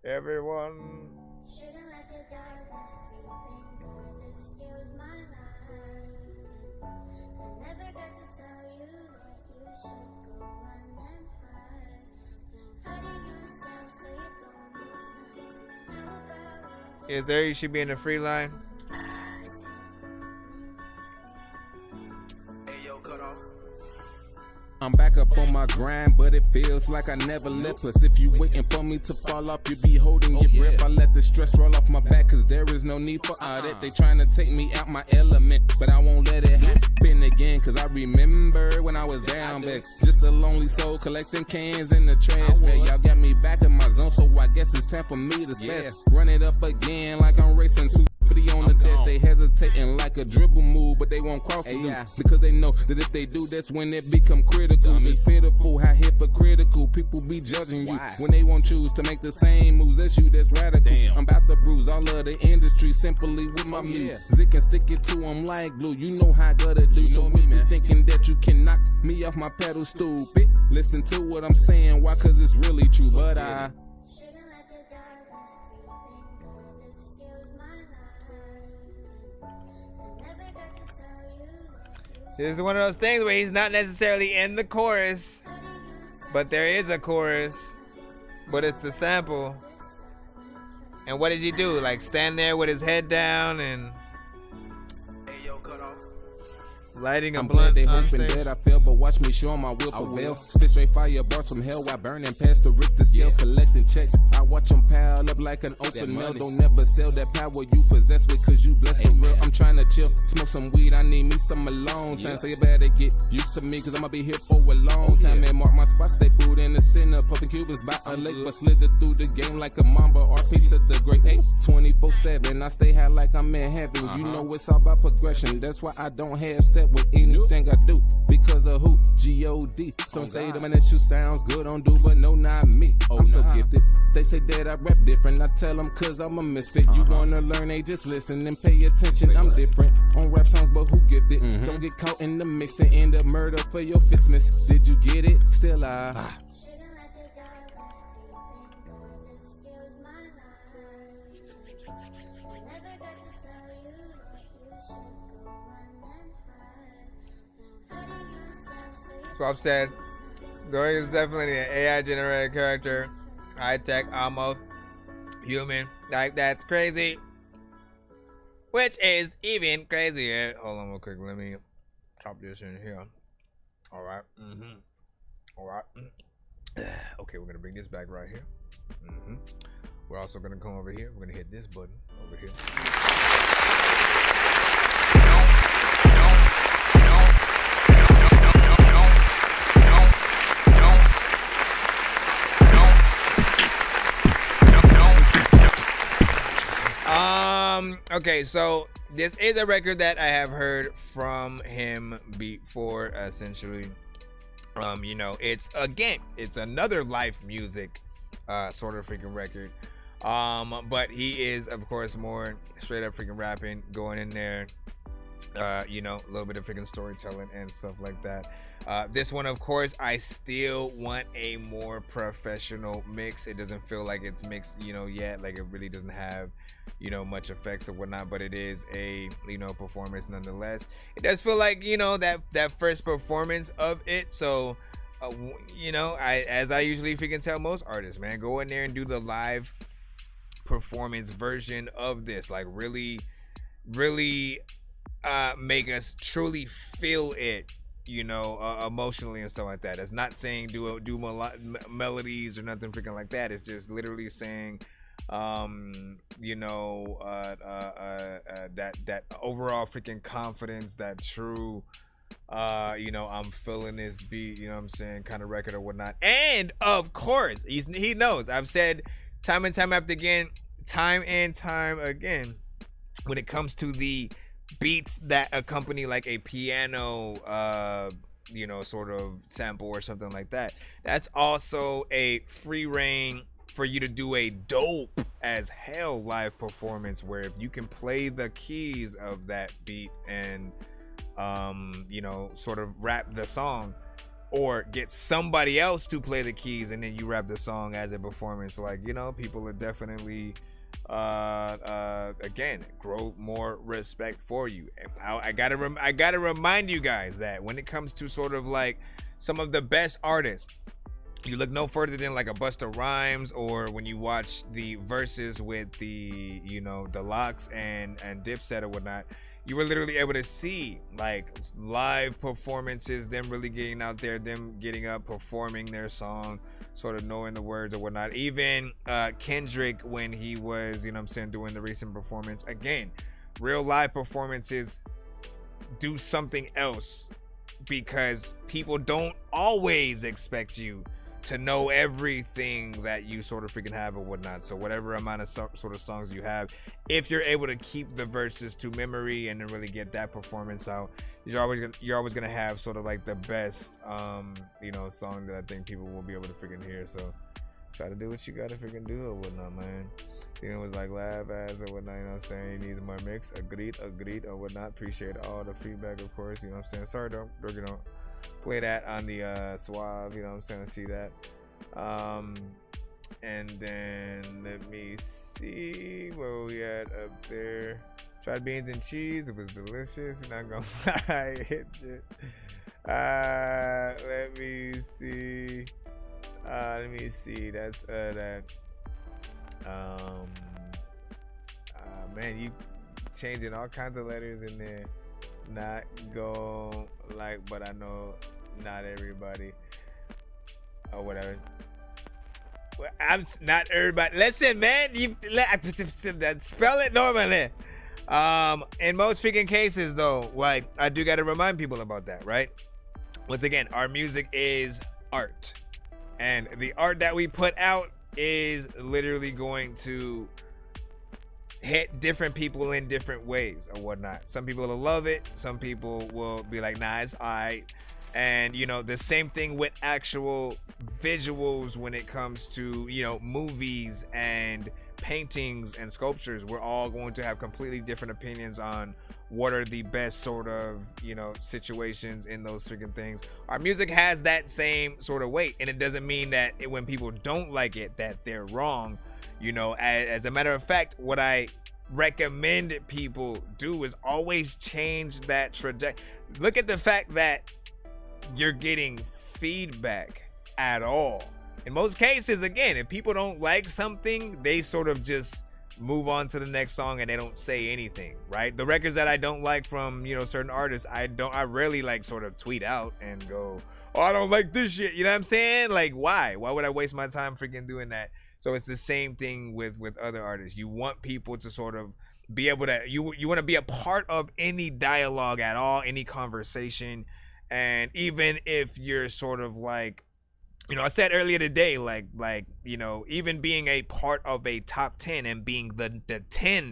Everyone. Shouldn't let the darkness creep in, 'cause it steals my life. I never got to tell you that you should go run and hide. Hiding yourself so you don't lose nothing. How about we Is there? You should be in the free line. Hey, yo, cut off. I'm back up on my grind, but it feels like I never left. Plus, if you waiting for me to fall off, you be holding your breath. I let the stress roll off my back, cause there is no need for all that. They trying to take me out my element, but I won't let it happen again. Cause I remember when I was down back, just a lonely soul collecting cans in the trash bag. Y'all got me back in my zone, so I guess it's time for me to spaz. Run it up again like I'm racing to on the dash. They hesitating like a dribble move, but they won't cross the because they know that if they do, that's when it become critical. It's pitiful how hypocritical people be judging you when they won't choose to make the same moves as you. That's radical. I'm about to bruise all of the industry simply with my music and stick it to them like glue. You know how I gotta do. So me thinking that you can knock me off my pedal, stupid. Listen to what I'm saying, why? Cause it's really true. But I shouldn't let the darkness creep in, 'cause it steals my life. I never got to tell you that This is one of those things where he's not necessarily in the chorus, but there is a chorus, but it's the sample. And what does he do? Like stand there with his head down and lighting a I'm blunt glad they on hoping stage. that I fail, but watch me show 'em I will prevail. Spit straight fire bars from hell while burning past the Richter scale, collecting checks. I watch them pile up like an open mail. Don't never sell that power you possess because you blessed for real. I'm trying to chill, smoke some weed. I need me some alone time, so you better get used to me, cause I'ma be here for a long time. And mark my spots, they put in the center, puffing Cubans by a lake, but slither through the game like a Mamba or Pizza the Great. 24/7, I stay high like I'm in heaven. You know it's all about progression. That's why I don't have step with anything I do, because of who? G-O-D. Some say the man that you sounds good on do, but no, not me. I'm so gifted. They say that I rap different. I tell them cause I'm a misfit. You wanna learn, they just listen and pay attention. I'm different on rap songs, but who gifted? Don't get caught in the mix and end up murder for your fits miss. Did you get it? Still I shouldn't let the darkness creep in, 'cause it steals my life. I never got to tell you that you should go run and hide. Hiding yourself so you So I've said, Dory is definitely an AI generated character, high tech, almost human. Like that's crazy. which is even crazier. Hold on real quick. Let me drop this in here. All right. All right. Okay, we're going to bring this back right here. We're also going to come over here. We're going to hit this button over here. Okay, so this is a record that I have heard from him before, essentially. You know, it's another life music sort of freaking record. But he is, of course, more straight up freaking rapping, going in there, you know, a little bit of freaking storytelling and stuff like that. This one, of course, I still want a more professional mix. It doesn't feel like it's mixed, you know, yet. Like, it really doesn't have, you know, much effects or whatnot, but it is a, you know, performance nonetheless. It does feel like, you know, that first performance of it. So, you know, as I usually freaking tell most artists, man, go in there and do the live performance version of this. Like, really make us truly feel it, you know, emotionally and stuff like that. It's not saying do melodies or nothing freaking like that. It's just literally saying, you know, that overall freaking confidence, that true, you know, I'm feeling this beat, you know what I'm saying, kind of record or whatnot. And of course, he knows. I've said time and time again, when it comes to the beats that accompany like a piano, you know, sort of sample or something like that, that's also a free reign for you to do a dope as hell live performance, where if you can play the keys of that beat and you know, sort of rap the song, or get somebody else to play the keys and then you rap the song as a performance, like, you know, people are definitely again grow more respect for you. I gotta remind you guys that when it comes to sort of like some of the best artists, you look no further than like a Busta Rhymes, or when you watch the verses with the, you know, Deluxe and Dipset or whatnot, you were literally able to see like live performances, them really getting out there, them getting up, performing their song, sort of knowing the words or whatnot. Even Kendrick, when he was, you know what I'm saying, doing the recent performance, again, real live performances do something else, because people don't always expect you to know everything that you sort of freaking have or whatnot. So whatever amount of sort of songs you have, if you're able to keep the verses to memory and then really get that performance out, you're always gonna have sort of like the best you know, song that I think people will be able to freaking hear. So try to do what you gotta freaking do or whatnot, man. It was like live ads or whatnot, you know what I'm saying? He needs more mix. Agreed or whatnot. Appreciate all the feedback, of course, you know what I'm saying? Sorry, don't play that on the Suave, you know what I'm saying, to see that. And then let me see where we at up there. Tried beans and cheese, it was delicious, you're not gonna lie. Let me see, that's that. Man, you changing all kinds of letters in there. Not go like, but I know not everybody or whatever. Well, I'm not everybody. Listen, man, you spell it normally. In most freaking cases, though, like, I do got to remind people about that, right? Once again, our music is art, and the art that we put out is literally going to hit different people in different ways or whatnot. Some people will love it, some people will be like, nah, it's alright. And, you know, the same thing with actual visuals when it comes to, you know, movies and paintings and sculptures. We're all going to have completely different opinions on what are the best sort of, you know, situations in those freaking things. Our music has that same sort of weight, and it doesn't mean that when people don't like it that they're wrong. You know, as a matter of fact, what I recommend people do is always change that trajectory. Look at the fact that you're getting feedback at all. In most cases, again, if people don't like something, they sort of just move on to the next song and they don't say anything, right? The records that I don't like from, you know, certain artists, I rarely like sort of tweet out and go, oh, I don't like this shit. You know what I'm saying? Like, why would I waste my time freaking doing that? So it's the same thing with other artists. You want people to sort of be able to, you want to be a part of any dialogue at all, any conversation. And even if you're sort of like, you know, I said earlier today, like, you know, even being a part of a top 10 and being the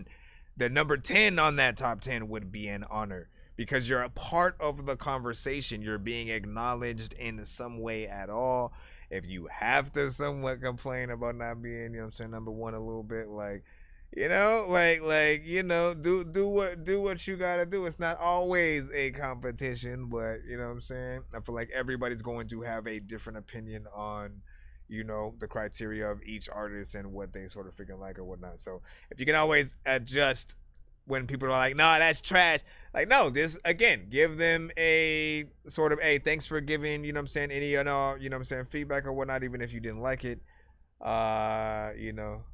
number 10 on that top 10 would be an honor, because you're a part of the conversation. You're being acknowledged in some way at all. If you have to somewhat complain about not being, you know what I'm saying, number one a little bit, like, you know, like, you know, do what you gotta do. It's not always a competition, but you know what I'm saying? I feel like everybody's going to have a different opinion on, you know, the criteria of each artist and what they sort of freaking like or whatnot. So if you can always adjust when people are like, nah, that's trash. Like, no, this, again, give them a sort of, hey, thanks for giving, you know what I'm saying, any, you know what I'm saying, feedback or whatnot, even if you didn't like it, you know.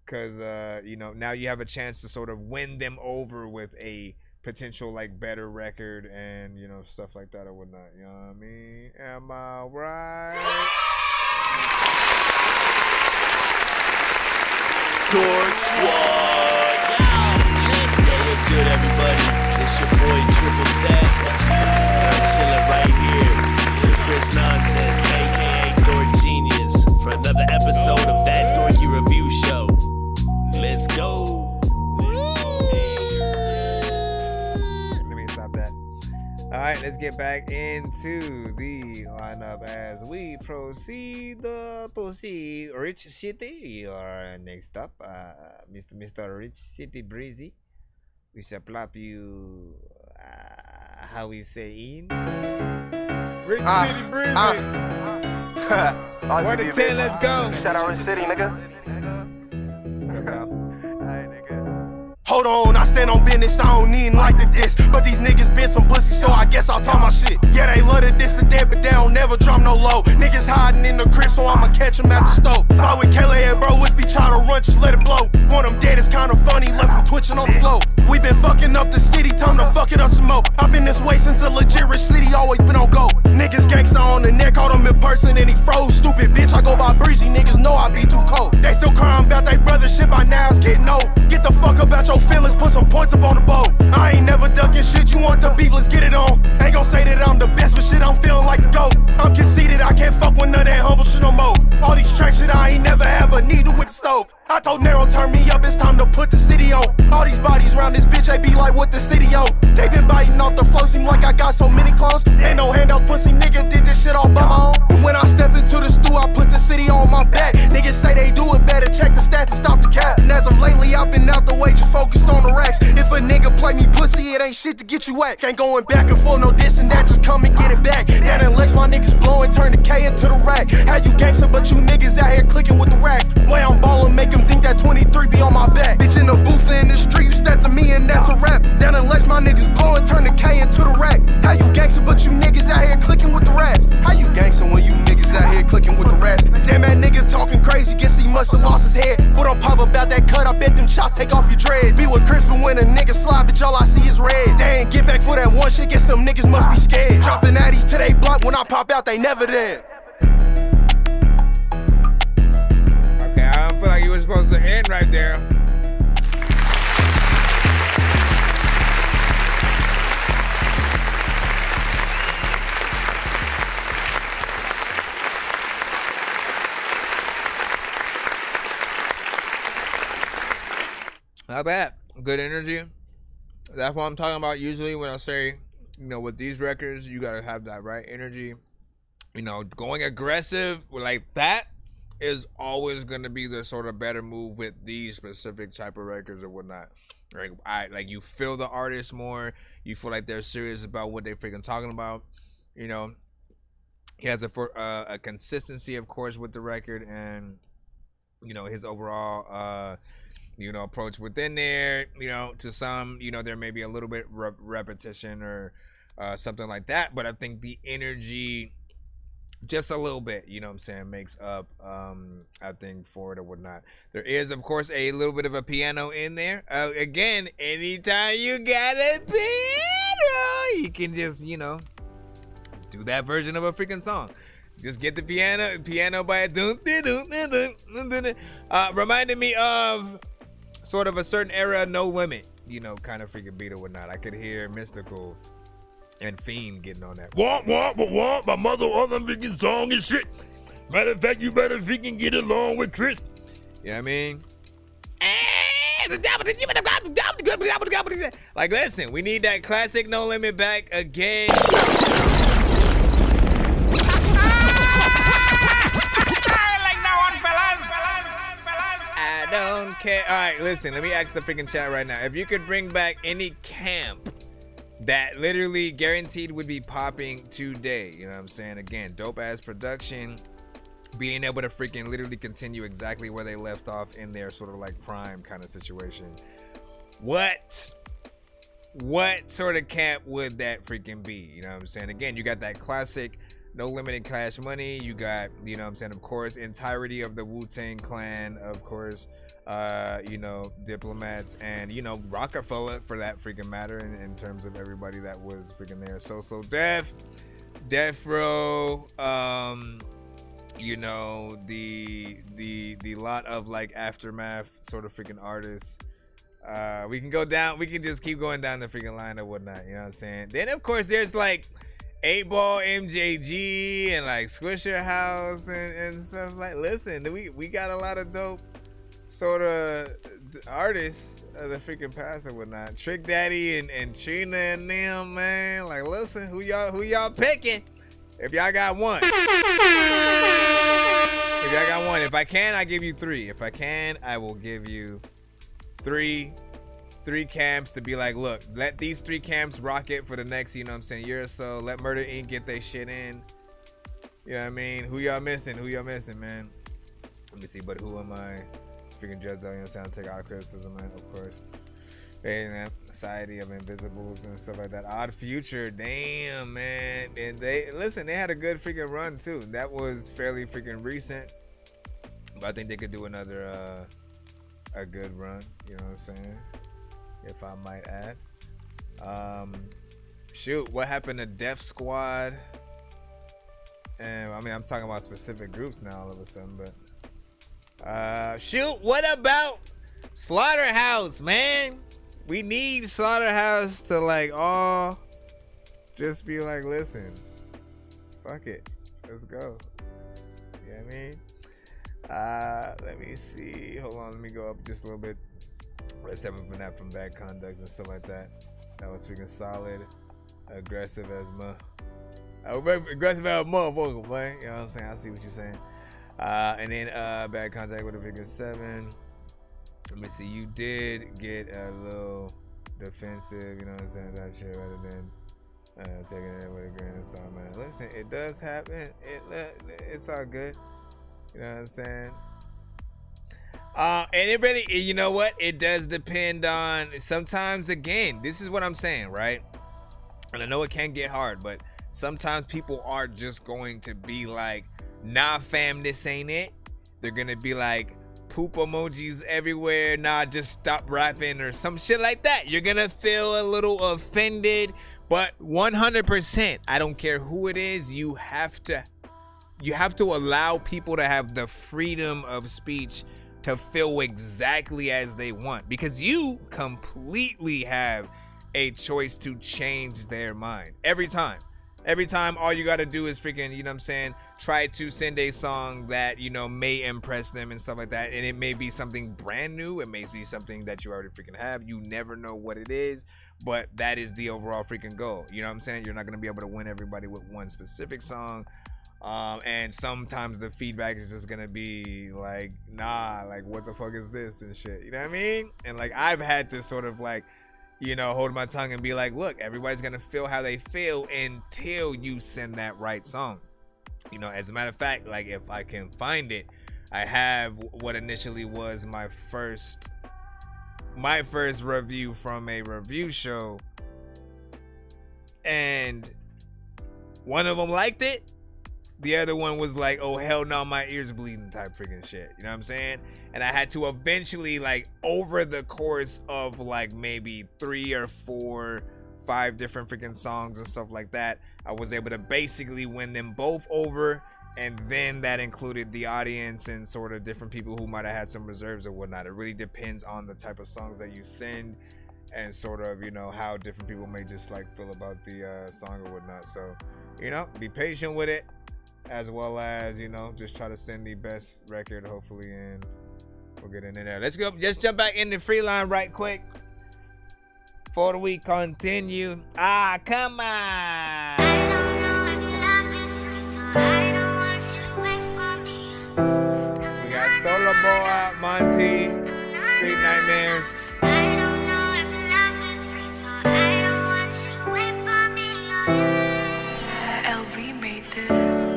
Because, you know, now you have a chance to sort of win them over with a potential, like, better record and, you know, stuff like that or whatnot. You know what I mean? Am I right? Dork Squad. What's good, everybody? It's your boy Triple Stack. I'm chilling right here with Chris Nonsenze, a.k.a. Dork Genius, for another episode of That Dorky Review Show. Let's go. Let me stop that. All right, let's get back into the lineup as we proceed to see Rich City. Or next up, Mr. Rich City Breezy. We shall plop you, how we say in. Rich City Breezy. 1 to 10, let's go. Shout out Rich City, nigga. Hold on, I stand on business, I don't need like the diss. But these niggas been some pussy, so I guess I'll talk my shit. Yeah, they love to diss the dead, but they don't never drop no low. Niggas hiding in the crib, so I'ma catch them at the stove. Fly with Kayla, bro, if he try to run, just let it blow. Want him dead, it's kinda funny, left him twitching on the floor. We been fucking up the city, time to fuck it up some more. I've been this way since a legit rich city, always been on go. Niggas gangsta on the neck, caught him in person and he froze. Stupid bitch, I go by breezy, niggas know I be too cold. They still crying about they brother shit, by now it's getting old. Get the fuck up out your feelings, put some points up on the boat. I ain't never ducking shit, you want the beef, let's get it on. Ain't gon' say that I'm the best, but shit, I'm feeling like the GOAT. I'm conceited, I can't fuck with none of that humble shit no more. All these tracks shit, I ain't never have a needle with the stove. I told Nero, turn me up, it's time to put the city on. All these bodies round this bitch, they be like, what the city on? They been biting off the flow, seem like I got so many clones. Ain't no handout, pussy nigga, did this shit all by my own. And when I step into the stew, I put the city on my back. Niggas say they do it better, check the stats and stop the cap. And as of lately, I've been out the way, just focused on the racks. If a nigga play me pussy, it ain't shit to get you whacked. Ain't going back and forth, no this and that, just come and get it back. Down in Lex, my niggas blowing, turn the K into the rack. How you gangster, but you niggas out here clicking with the racks. Way I'm ballin', make them think that 23 be on my back. Bitch in the booth in the street, you step to me and that's a rap. Down in Lex, my niggas blowing, turn the K into the rack. How you gangster, but you niggas out here clicking with the rats. How you gangster when you niggas out here clicking with the rats? Damn, that nigga talking crazy, guess he must have lost his head. What don't pop about that cut, I bet them shots take off your dreads. Be with Chris, but when a nigga slide, bitch, all I see is red. They ain't get back for that one shit, guess some niggas must be scared. Dropping addies to they block, when I pop out, they never there. Okay, I don't feel like you were supposed to end right there. Not bad. Good energy. That's what I'm talking about usually when I say, you know, with these records, you gotta have that right energy. You know, going aggressive like that is always gonna be the sort of better move with these specific type of records or whatnot. Like you feel the artist more. You feel like they're serious about what they're freaking talking about. You know, he has a consistency, of course, with the record, and you know his overall you know, approach within there. You know, to some, you know, there may be a little bit repetition or something like that, but I think the energy just a little bit, you know what I'm saying, makes up, I think, for it or whatnot. There is, of course, a little bit of a piano in there. Again, anytime you got a piano, you can just, you know, do that version of a freaking song. Just get the piano by a reminded me of sort of a certain era, No Limit, you know, kind of freaking beat or whatnot. I could hear Mystical and Fiend getting on that. Want, my mother on the freaking song is shit. Matter of fact, you better freaking get along with Chris. You know what I mean? Like, listen, we need that classic No Limit back again. I don't care. All right, listen, let me ask the freaking chat right now. If you could bring back any camp that literally guaranteed would be popping today, you know what I'm saying? Again, dope ass production, being able to freaking literally continue exactly where they left off in their sort of like prime kind of situation. What sort of camp would that freaking be? You know what I'm saying? Again, you got that classic No Limit Cash Money. You got, you know what I'm saying, of course, entirety of the Wu-Tang Clan, of course, you know, Diplomats, and, you know, Rockefeller for that freaking matter in terms of everybody that was freaking there. So Death Row, you know, the lot of like Aftermath sort of freaking artists. We can go down, we can just keep going down the freaking line or whatnot, you know what I'm saying? Then of course there's like 8-Ball MJG and like Swisher House and stuff. Like, listen, we got a lot of dope sort of artists of the freaking past and whatnot. Trick Daddy and Trina and them, man. Like, listen, who y'all picking? If y'all got one. If I can, I give you 3. If I can, I will give you 3 camps to be like, look, let these 3 camps rock it for the next, you know what I'm saying, year or so. Let Murder Inc. get their shit in. You know what I mean? Who y'all missing, man? Let me see, but who am I? Speaking Judge, you know what I'm saying? I'll take all criticism, man, of course. And Society of Invisibles and stuff like that. Odd Future, damn, man. And they had a good freaking run too. That was fairly freaking recent, but I think they could do another a good run, you know what I'm saying, if I might add. Shoot, what happened to Def Squad? And I mean, I'm talking about specific groups now all of a sudden, but shoot, what about Slaughterhouse, man? We need Slaughterhouse to like all just be like, listen, fuck it, let's go. You know what I mean? Let me see. Hold on, let me go up just a little bit. Let's have from that, from Bad Conduct and stuff like that. That was freaking solid. Aggressive as motherfucker, boy. You know what I'm saying? I see what you're saying. And then Bad Contact with a freaking 7. Let me see. You did get a little defensive, you know what I'm saying? That shit rather than taking it with a grain of salt, man. Listen, it does happen. It's all good. You know what I'm saying? And it really, you know what? It does depend on, sometimes, again, this is what I'm saying, right? And I know it can get hard, but sometimes people are just going to be like, nah, fam, this ain't it. They're going to be like, poop emojis everywhere, nah, just stop rapping or some shit like that. You're going to feel a little offended, but 100%, I don't care who it is, you have to allow people to have the freedom of speech to feel exactly as they want, because you completely have a choice to change their mind every time. All you got to do is freaking, you know what I'm saying, try to send a song that, you know, may impress them and stuff like that. And it may be something brand new. It may be something that you already freaking have. You never know what it is, but that is the overall freaking goal. You know what I'm saying? You're not going to be able to win everybody with one specific song. And sometimes the feedback is just going to be like, nah, like, what the fuck is this and shit. You know what I mean? And like, I've had to sort of like, you know, hold my tongue and be like, look, everybody's going to feel how they feel until you send that right song. You know, as a matter of fact, like, if I can find it, I have what initially was my first review from a review show, and one of them liked it, The other one was like, oh hell no, my ears bleeding type freaking shit. You know what I'm saying? And I had to eventually, like, over the course of like maybe 3 or 4, 5 different freaking songs and stuff like that, I was able to basically win them both over. And then that included the audience and sort of different people who might have had some reserves or whatnot. It really depends on the type of songs that you send and sort of, you know, how different people may just like feel about the song or whatnot. So, you know, be patient with it, as well as, you know, just try to send the best record, hopefully, and we'll get into there. Let's go. Just jump back in the free line right quick before we continue. Ah, come on. We got Solo Boy, Monty, Street Nightmares. LV made this.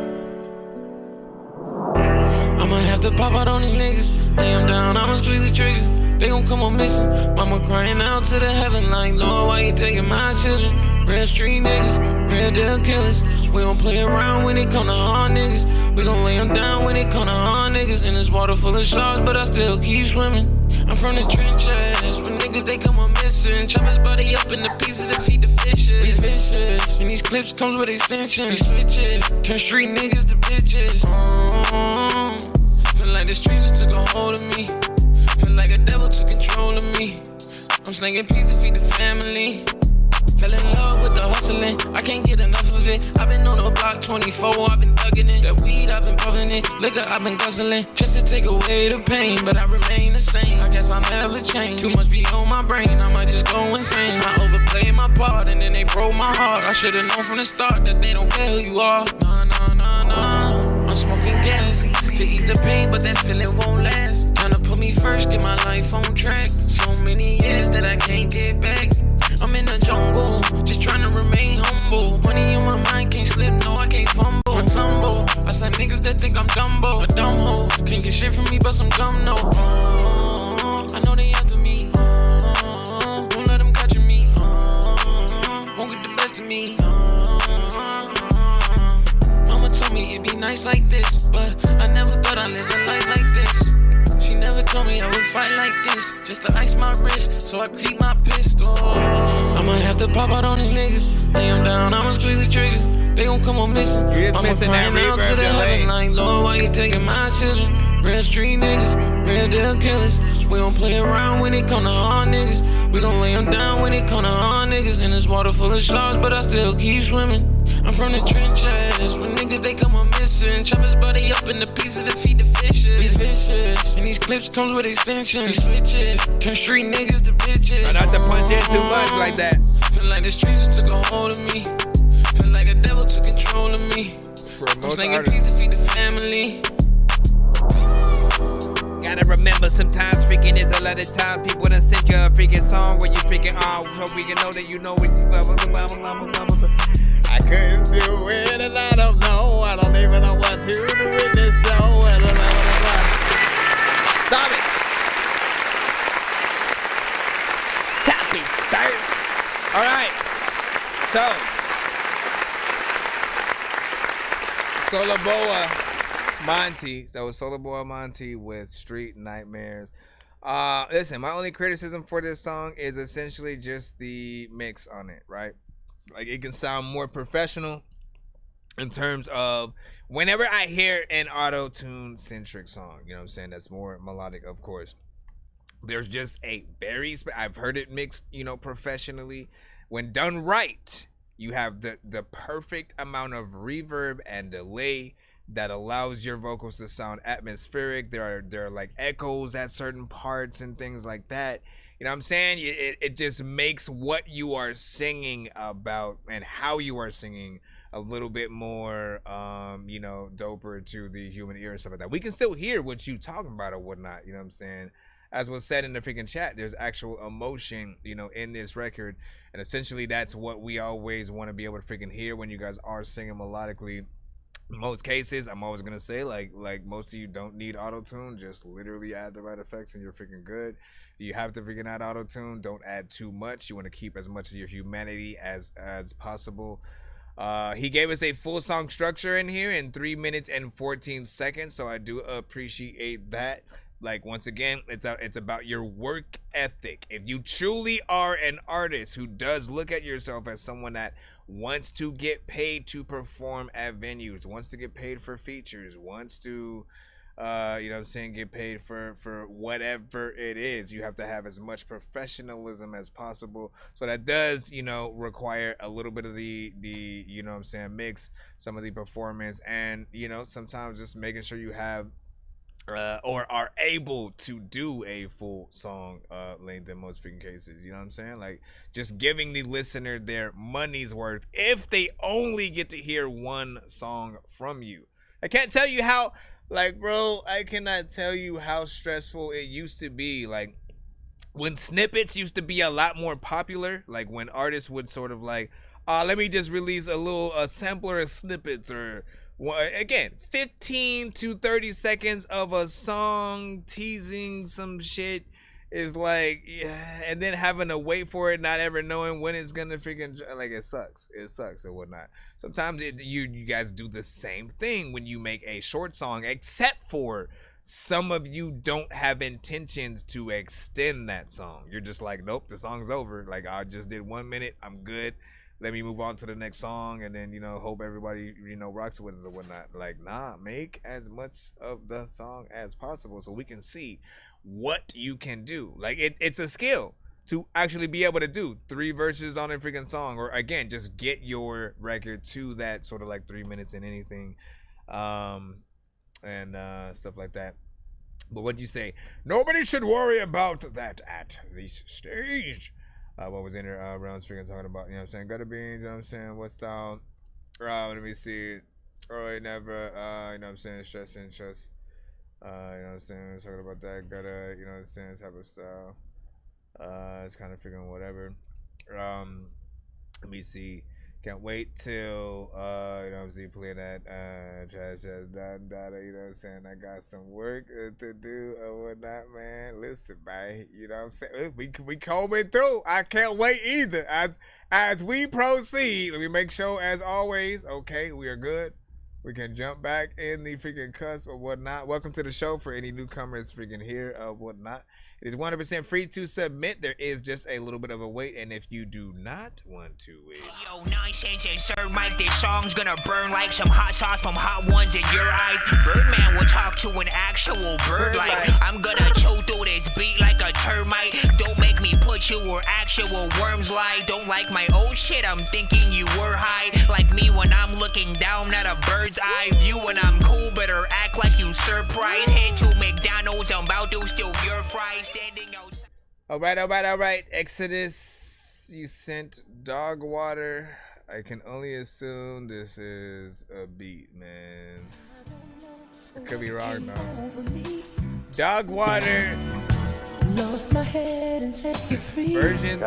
I'ma have to pop out on these niggas. Lay them down, I'ma squeeze the trigger. They gon' come on missing. Mama crying out to the heaven like, Lord, why you taking my children? Real street niggas, real deal killers. We don't play around when it come to hard niggas. We gon' lay them down when it come to hard niggas. In this water full of sharks, but I still keep swimming. I'm from the trenches, when niggas they come on missing. Chop his body up into pieces and feed the fishes. We vicious, and these clips comes with extensions. We switches, turn street niggas to bitches. Feel like the streets took a hold of me. Feel like a devil took control of me. I'm slinging peas to feed the family. Fell in love with the hustling, I can't get enough of it. I've been on the block 24, I've been thugging it. That weed, I've been puffing it. Liquor, I've been guzzling. Just to take away the pain, but I remain the same. I guess I'll never change. Too much be on my brain, I might just go insane. I overplayed my part and then they broke my heart. I should've known from the start that they don't care who you are. Nah. I'm smoking gas to ease the pain, but that feeling won't last. Tryna put me first, get my life on track. So many years that I can't get back. I'm in the jungle, just trying to remain humble. Money on my mind, can't slip, no, I can't fumble. I tumble, I slap niggas that think I'm Dumbo. A dumb hoe, can't get shit from me, but some gum, no. I know they after me, won't let them capture me, won't get the best of me. Mama told me it'd be nice like this, but I never thought I'd live a life like this. She never told me I would fight like this, just to ice my wrist, so I keep my pistol. I'ma have to pop out on these niggas, lay them down, I'ma squeeze the trigger. They gon' come on missing. Mama crying out to the heaven like, Lord, why you taking my children? Real street niggas, real deal killers. We don't play around when it come to hard niggas. We gon' lay them down when it come to hard niggas. In this water full of sharks, but I still keep swimming. I'm from the trenches, when niggas they come on missing. Chop his body up into pieces and feed the fishes. We vicious, and these clips comes with extensions. We switches, turn street niggas to bitches. Try not to punch in too much like that. Feel like the streets took a hold of me. Feel like a devil took control of me. I'm slinging peas to feed the family. Gotta remember, sometimes freaking is a lot of times people done sent you a freaking song where you freaking so we can know that you know what I couldn't do it and I don't know. I don't even know what to do in this show. Stop it. Stop it, sir. All right. So, Solo Boa Monty. That was Solo Boy Monty with Street Nightmares. Listen, my only criticism for this song is essentially just the mix on it, right? Like, it can sound more professional in terms of whenever I hear an auto-tune centric song, you know what I'm saying, that's more melodic, of course. There's just a very, I've heard it mixed, you know, professionally. When done right, you have the perfect amount of reverb and delay that allows your vocals to sound atmospheric. There are like echoes at certain parts and things like that. You know what I'm saying? It just makes what you are singing about and how you are singing a little bit more, you know, doper to the human ear and stuff like that. We can still hear what you talking about or whatnot. You know what I'm saying? As was said in the freaking chat, there's actual emotion, you know, in this record. And essentially that's what we always want to be able to freaking hear when you guys are singing melodically. In most cases, I'm always gonna say like most of you don't need auto-tune. Just literally add the right effects and you're freaking good. You have to freaking add auto-tune. Don't add too much. You want to keep as much of your humanity as possible. He gave us a full song structure in here in 3 minutes and 14 seconds, so I do appreciate that. Like, once again, it's about your work ethic. If you truly are an artist who does look at yourself as someone that wants to get paid to perform at venues, wants to get paid for features, wants to, you know what I'm saying, get paid for whatever it is, you have to have as much professionalism as possible. So that does, you know, require a little bit of the you know what I'm saying, mix, some of the performance, and, you know, sometimes just making sure you have or are able to do a full song length in most freaking cases. You know what I'm saying? Like, just giving the listener their money's worth if they only get to hear one song from you. I can't tell you how, like, bro, I cannot tell you how stressful it used to be. Like, when snippets used to be a lot more popular, like when artists would sort of like, let me just release a sampler of snippets, or again, 15 to 30 seconds of a song teasing some shit is like, yeah, and then having to wait for it, not ever knowing when it's gonna freaking, like, it sucks and whatnot. Sometimes you guys do the same thing when you make a short song, except for some of you don't have intentions to extend that song. You're just like, nope, the song's over. Like, I just did 1 minute, I'm good. Let me move on to the next song, and then, you know, hope everybody, you know, rocks with it or whatnot. Like, nah, make as much of the song as possible so we can see what you can do. Like, it's a skill to actually be able to do 3 verses on a freaking song, or again, just get your record to that sort of like 3 minutes in anything, and stuff like that. But what'd you say? Nobody should worry about that at this stage. What was in there? Rounds freaking talking about, you know what I'm saying? Gutter beans, you know what I'm saying? What style? Let me see. Early never, you know what I'm saying? Stress and trust. You know what I'm saying? Talking about that. Gotta, you know what I'm saying? Type of style. It's kind of freaking whatever. Let me see. Can't wait till, you know what I'm saying, playing that, trash ass data, you know what I'm saying? I got some work to do or whatnot, man. Listen, man, you know what I'm saying? We combing through. I can't wait either. As we proceed, let me make sure, as always, okay, we are good. We can jump back in the freaking cusp or whatnot. Welcome to the show for any newcomers freaking here or whatnot. It is 100% free to submit. There is just a little bit of a wait, and if you do not want to wait. Yo, Nonsenze and Sir Mike, this song's gonna burn like some hot sauce from hot ones in your eyes. Birdman will talk to an actual bird like, I'm gonna chew through this beat like a termite. Don't make me put you where actual worms lie. Don't like my old shit, I'm thinking you were high. Like me when I'm looking down at a bird's eye view. When I'm cool, better act like you surprised. Head to McDonald's, I'm about to steal your fries. All right. Exodus, you sent dog water. I can only assume this is a beat, man. I could be wrong though. Dog water. Lost my head and set you free. Version 2?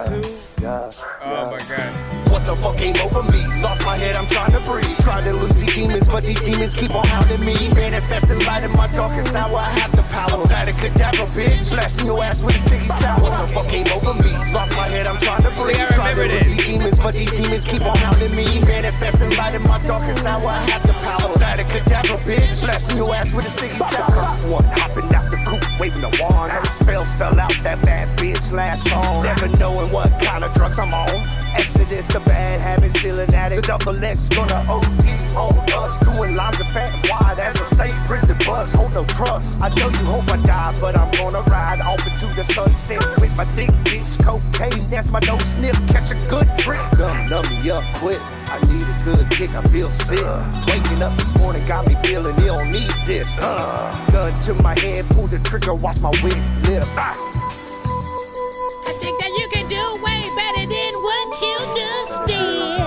Oh my god. What the fuck came over me? Lost my head, I'm trying to breathe. Trying to lose these demons, but these demons keep on hounding me. Manifesting light in my darkest hour, I have the power. That a cadaver, bitch. Blasting your ass with a sticky sour. What the fuck came over me? Lost my head, I'm trying to breathe. Trying to lose these demons, but these demons keep on hounding me. Manifesting light in my darkest hour, I have the power. That a cadaver, bitch. Blasting your ass with a sticky sour. First one, hopping out the coop, waving the wand. Her spells fell out that bad bitch last song. Never knowing what kind of drugs I'm on. Exodus, the bad habit, still an addict. The double X gonna OD on us. Doing lines of fat wide as a state prison bus. Hold no trust. I know you hope I die, but I'm gonna ride off into the sunset with my thick bitch cocaine. That's my no snip. Catch a good trip. Numb me up quick. I need a good kick, I feel sick. Waking up this morning got me feeling you don't need this. Gun to my head, pull the trigger, watch my wig flip. I think that you can do way better than what you just did.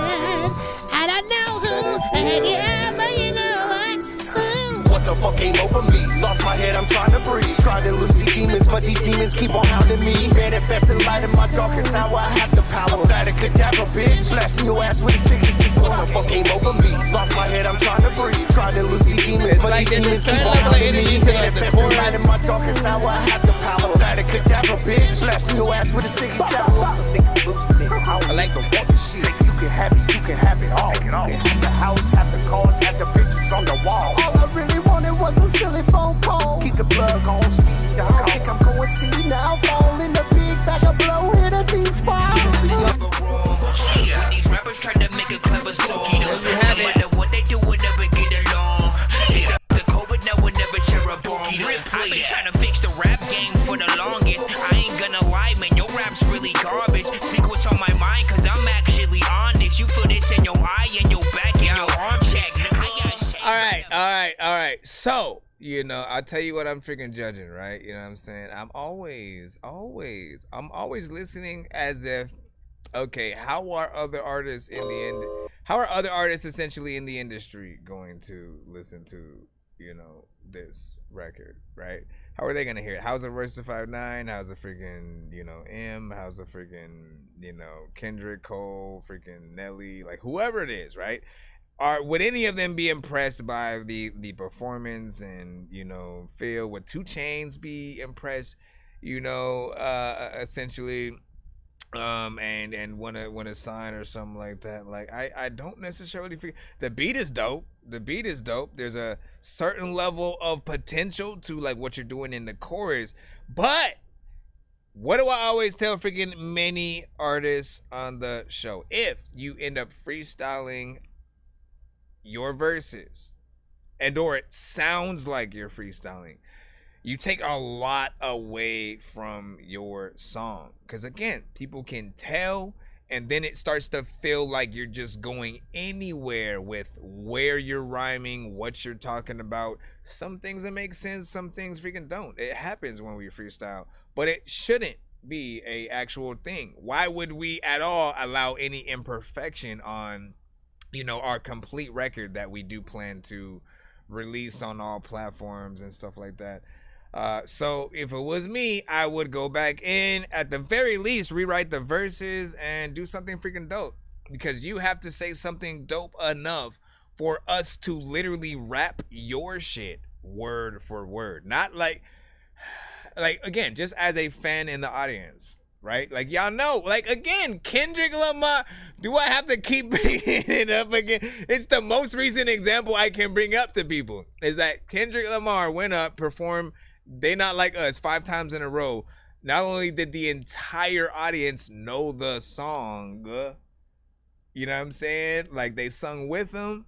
I don't know who, yeah, but you know what? What the fuck came over me? Lost my head, I'm trying to breathe. Trying to lose these demons, but these demons keep on hounding me. Manifesting light in my darkest hour, I have the power. That a cadaver, bitch. Blasting your ass with a 66. What the fuck came over me? Lost my head, I'm trying to breathe. Trying to lose these demons, but these demons keep on hounding me. Manifesting light in my darkest hour, I have the power. That a Could have a bitch, blast your ass with a ciggy sour. I like the walking shit. You can have it all. You can have the house, have the cars, have the pictures on the wall. All I really wanted was a silly phone call. Keep the plug on speed dial. I think I'm going see now. Fall in the big bag of blow, hit a deep fire. When these rappers try to make a clever song, no matter what they do, we'll never get along. The COVID now will never share a bomb. I've been trying to fix the rap game for the longest. I ain't gonna lie, man, your rap's really garbage. Speak what's on my mind, cause I'm actually honest. You feel this in your eye and your back and your arm check. All right. So, you know, I'll tell you what I'm freaking judging, right? You know what I'm saying? I'm always listening as if, okay, how are other artists essentially in the industry going to listen to, you know, this record, right? How are they gonna hear it? How's it Royce the 5'9"? How's it freaking, you know, M? How's it freaking, you know, Kendrick, Cole, freaking Nelly, like whoever it is, right? Would any of them be impressed by the performance and, you know, feel? Would 2 Chainz be impressed, you know, essentially, and want to sign or something like that? Like, I don't necessarily feel the beat is dope. There's a certain level of potential to like what you're doing in the chorus, but what do I always tell freaking many artists on the show? If you end up freestyling your verses or it sounds like you're freestyling, you take a lot away from your song, because again, people can tell, and then it starts to feel like you're just going anywhere with where you're rhyming, what you're talking about. Some things that make sense, some things freaking don't. It happens when we freestyle, but it shouldn't be a actual thing. Why would we at all allow any imperfection on, you know, our complete record that we do plan to release on all platforms and stuff like that? So if it was me, I would go back in, at the very least, rewrite the verses and do something freaking dope, because you have to say something dope enough for us to literally rap your shit word for word. Not like again, just as a fan in the audience, right? Like, y'all know, like, again, Kendrick Lamar, do I have to keep bringing it up again? It's the most recent example I can bring up to people, is that Kendrick Lamar went up, performed They Not Like Us 5 times in a row. Not only did the entire audience know the song, you know what I'm saying? Like, they sung with him,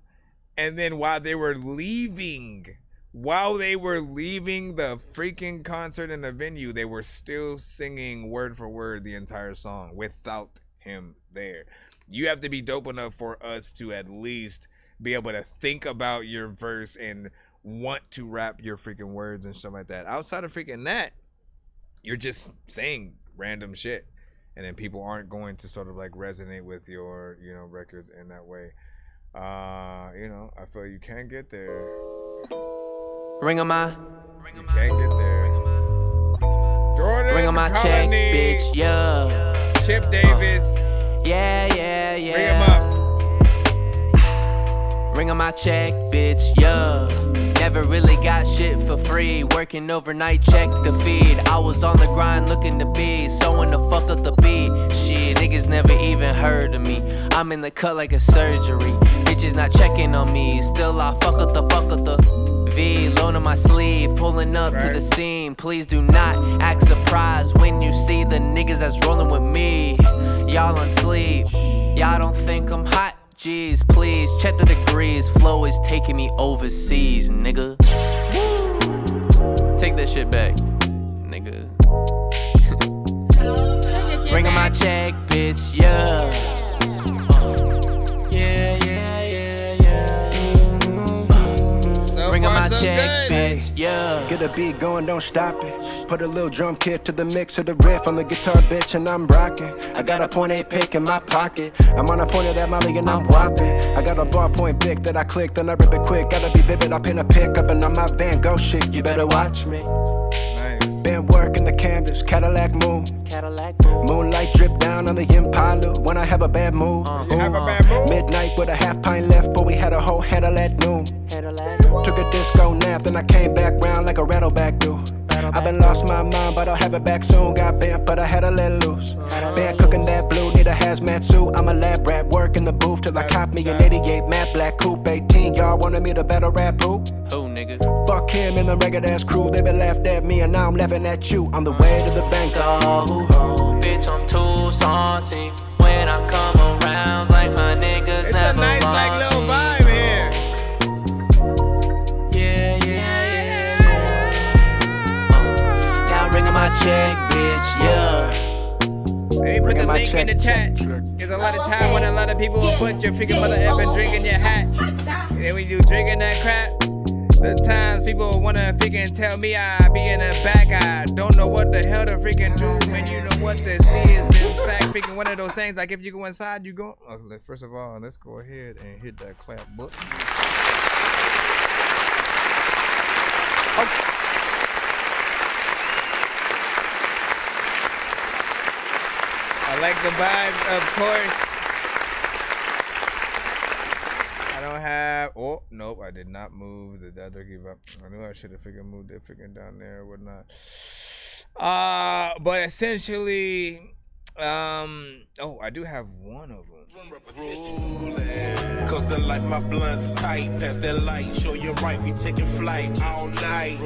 and then while they were leaving the freaking concert in the venue, they were still singing word for word the entire song without him there. You have to be dope enough for us to at least be able to think about your verse and want to rap your freaking words and stuff like that. Outside of freaking that, you're just saying random shit, and then people aren't going to sort of like resonate with your, you know, records in that way. You know, I feel you can get there. Ring on my. You can get there. Jordan, ring on my check, bitch. Yeah. Chip Davis. Yeah. Ring him up. Ring on my check, bitch. Yeah. Never really got shit for free. Working overnight, check the feed. I was on the grind looking to be someone to fuck up the beat. Shit, niggas never even heard of me. I'm in the cut like a surgery. Bitches not checking on me. Still I fuck up the V, loan on my sleeve, pulling up to the scene. Please do not act surprised when you see the niggas that's rolling with me. Y'all on sleep, y'all don't think I'm hot? Jeez, please check the degrees. Flow is taking me overseas, nigga. Take that shit back, nigga. Ring on my check, bitch, yeah. Ring on my check, bitch, yeah. Get a beat going, don't stop it. Put a little drum kit to the mix of the riff on the guitar, bitch, and I'm rocking. I got a .8 pick in my pocket. I'm on a point of that molly and I'm whopping. I got a ballpoint pick that I click, then I rip it quick. Gotta be vivid, I pin a pick up and on my Van Gogh shit. You better watch me. Been working the canvas, Cadillac moon. Moonlight drip down on the Impala when I have a bad mood. Midnight with a half pint left, but we had a whole handle at noon. Took a disco nap, then I came back round like a rattleback do. I done lost my mind, but I'll have it back soon. Got bent, but I had to let loose. Been cooking that blue, need a hazmat suit. I'm a lab rat, work in the booth till I cop me an 88 matte black coupe 18. Y'all wanted me to battle rap who? Who, nigga? Fuck him and the ragged ass crew. They been laughed at me and now I'm laughing at you. On the way to the bank. Bitch, I'm too saucy. When I come around, like my niggas It's never a nice lost like little me. vibe here. Now ringing my check, bitch, yeah. Hey, put the link in the chat. There's a lot of time when a lot of people will put your freaking mother effing drink in your hat. And then when you drinking that crap, sometimes people wanna freaking tell me I be in the back. I don't know what the hell to freaking do. And you know what this is. In fact, freaking one of those things, like if you go inside, you go. Okay, first of all, let's go ahead and hit that clap button. Okay. I like the vibe, of course. I don't have. Oh, nope, I did not move the That Dorky vibe. I knew I should have freaking moved it freaking down there or whatnot. But essentially, oh, I do have one of them. Cause I like my blunts tight, past that light, show you right, we taking flight all night.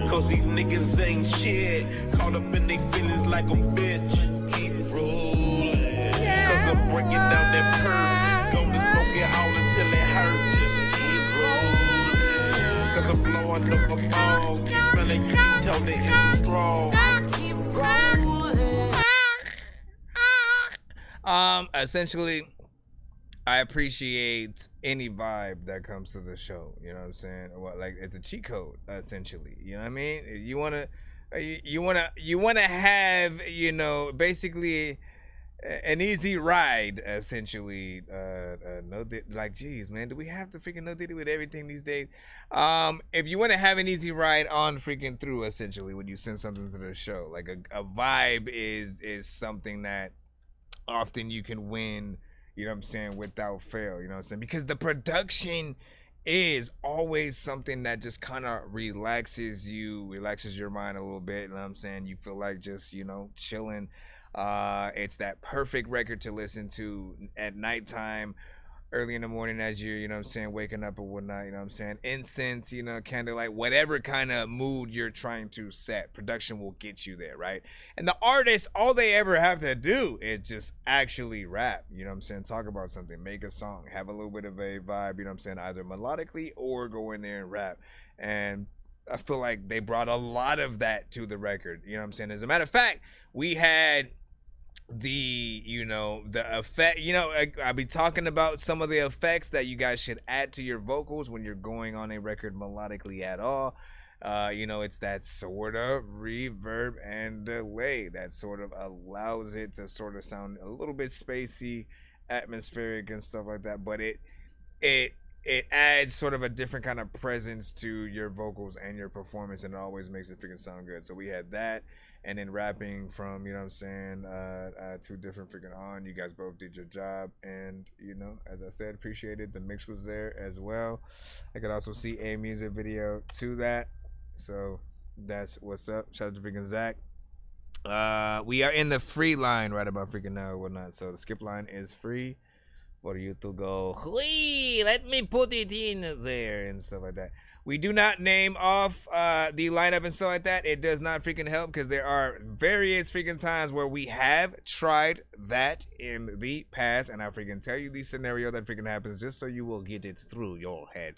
Cause these niggas ain't shit, caught up in they feelings like a bitch. Keep rolling. Cause I'm breaking down that perk, gonna smoke it all until it hurts. Just keep rolling. Cause I'm blowing up a ball, smelling you can tell that it's strong. Essentially, I appreciate any vibe that comes to the show. You know what I'm saying? Well, like it's a cheat code, essentially. You know what I mean? You wanna have, you know, basically an easy ride, essentially. Like, geez, man, do we have to freaking no diddy with everything these days? If you want to have an easy ride on freaking through, essentially, when you send something to the show, like a vibe is something that often you can win, you know what I'm saying, without fail, you know what I'm saying? Because the production is always something that just kind of relaxes your mind a little bit, you know what I'm saying? You feel like just, you know, chilling. It's that perfect record to listen to at nighttime, early in the morning as you're, you know what I'm saying, waking up or whatnot, you know what I'm saying? Incense, you know, candlelight, whatever kind of mood you're trying to set, production will get you there, right? And the artists, all they ever have to do is just actually rap, you know what I'm saying? Talk about something, make a song, have a little bit of a vibe, you know what I'm saying? Either melodically or go in there and rap. And I feel like they brought a lot of that to the record, you know what I'm saying? As a matter of fact, we had the effect, I'll be talking about some of the effects that you guys should add to your vocals when you're going on a record melodically at all. It's that sort of reverb and delay that sort of allows it to sort of sound a little bit spacey, atmospheric and stuff like that, but it adds sort of a different kind of presence to your vocals and your performance, and it always makes it freaking sound good. So we had that. And then rapping from, you know what I'm saying, two different freaking on. You guys both did your job. And, you know, as I said, appreciated. The mix was there as well. I could also see a music video to that. So that's what's up. Shout out to freaking Zach. We are in the free line right about freaking now or whatnot. So the skip line is free for you to go, "Whee, let me put it in there," and stuff like that. We do not name off the lineup and stuff like that. It does not freaking help because there are various freaking times where we have tried that in the past, and I freaking tell you the scenario that freaking happens just so you will get it through your head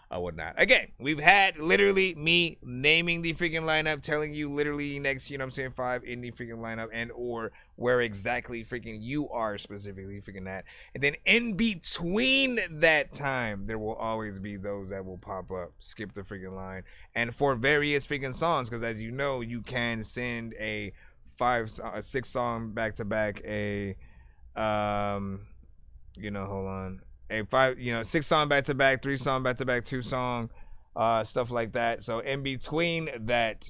or whatnot. Again, we've had literally me naming the freaking lineup, telling you literally next, you know what I'm saying, 5 in the freaking lineup, and or where exactly freaking you are specifically freaking that. And then in between that time, there will always be those that will pop up, skip the freaking line, and for various freaking songs, because as you know, you can send a 6 song back to back, hold on. A 6 song back to back, 3 song back to back, 2 song, stuff like that. So in between that,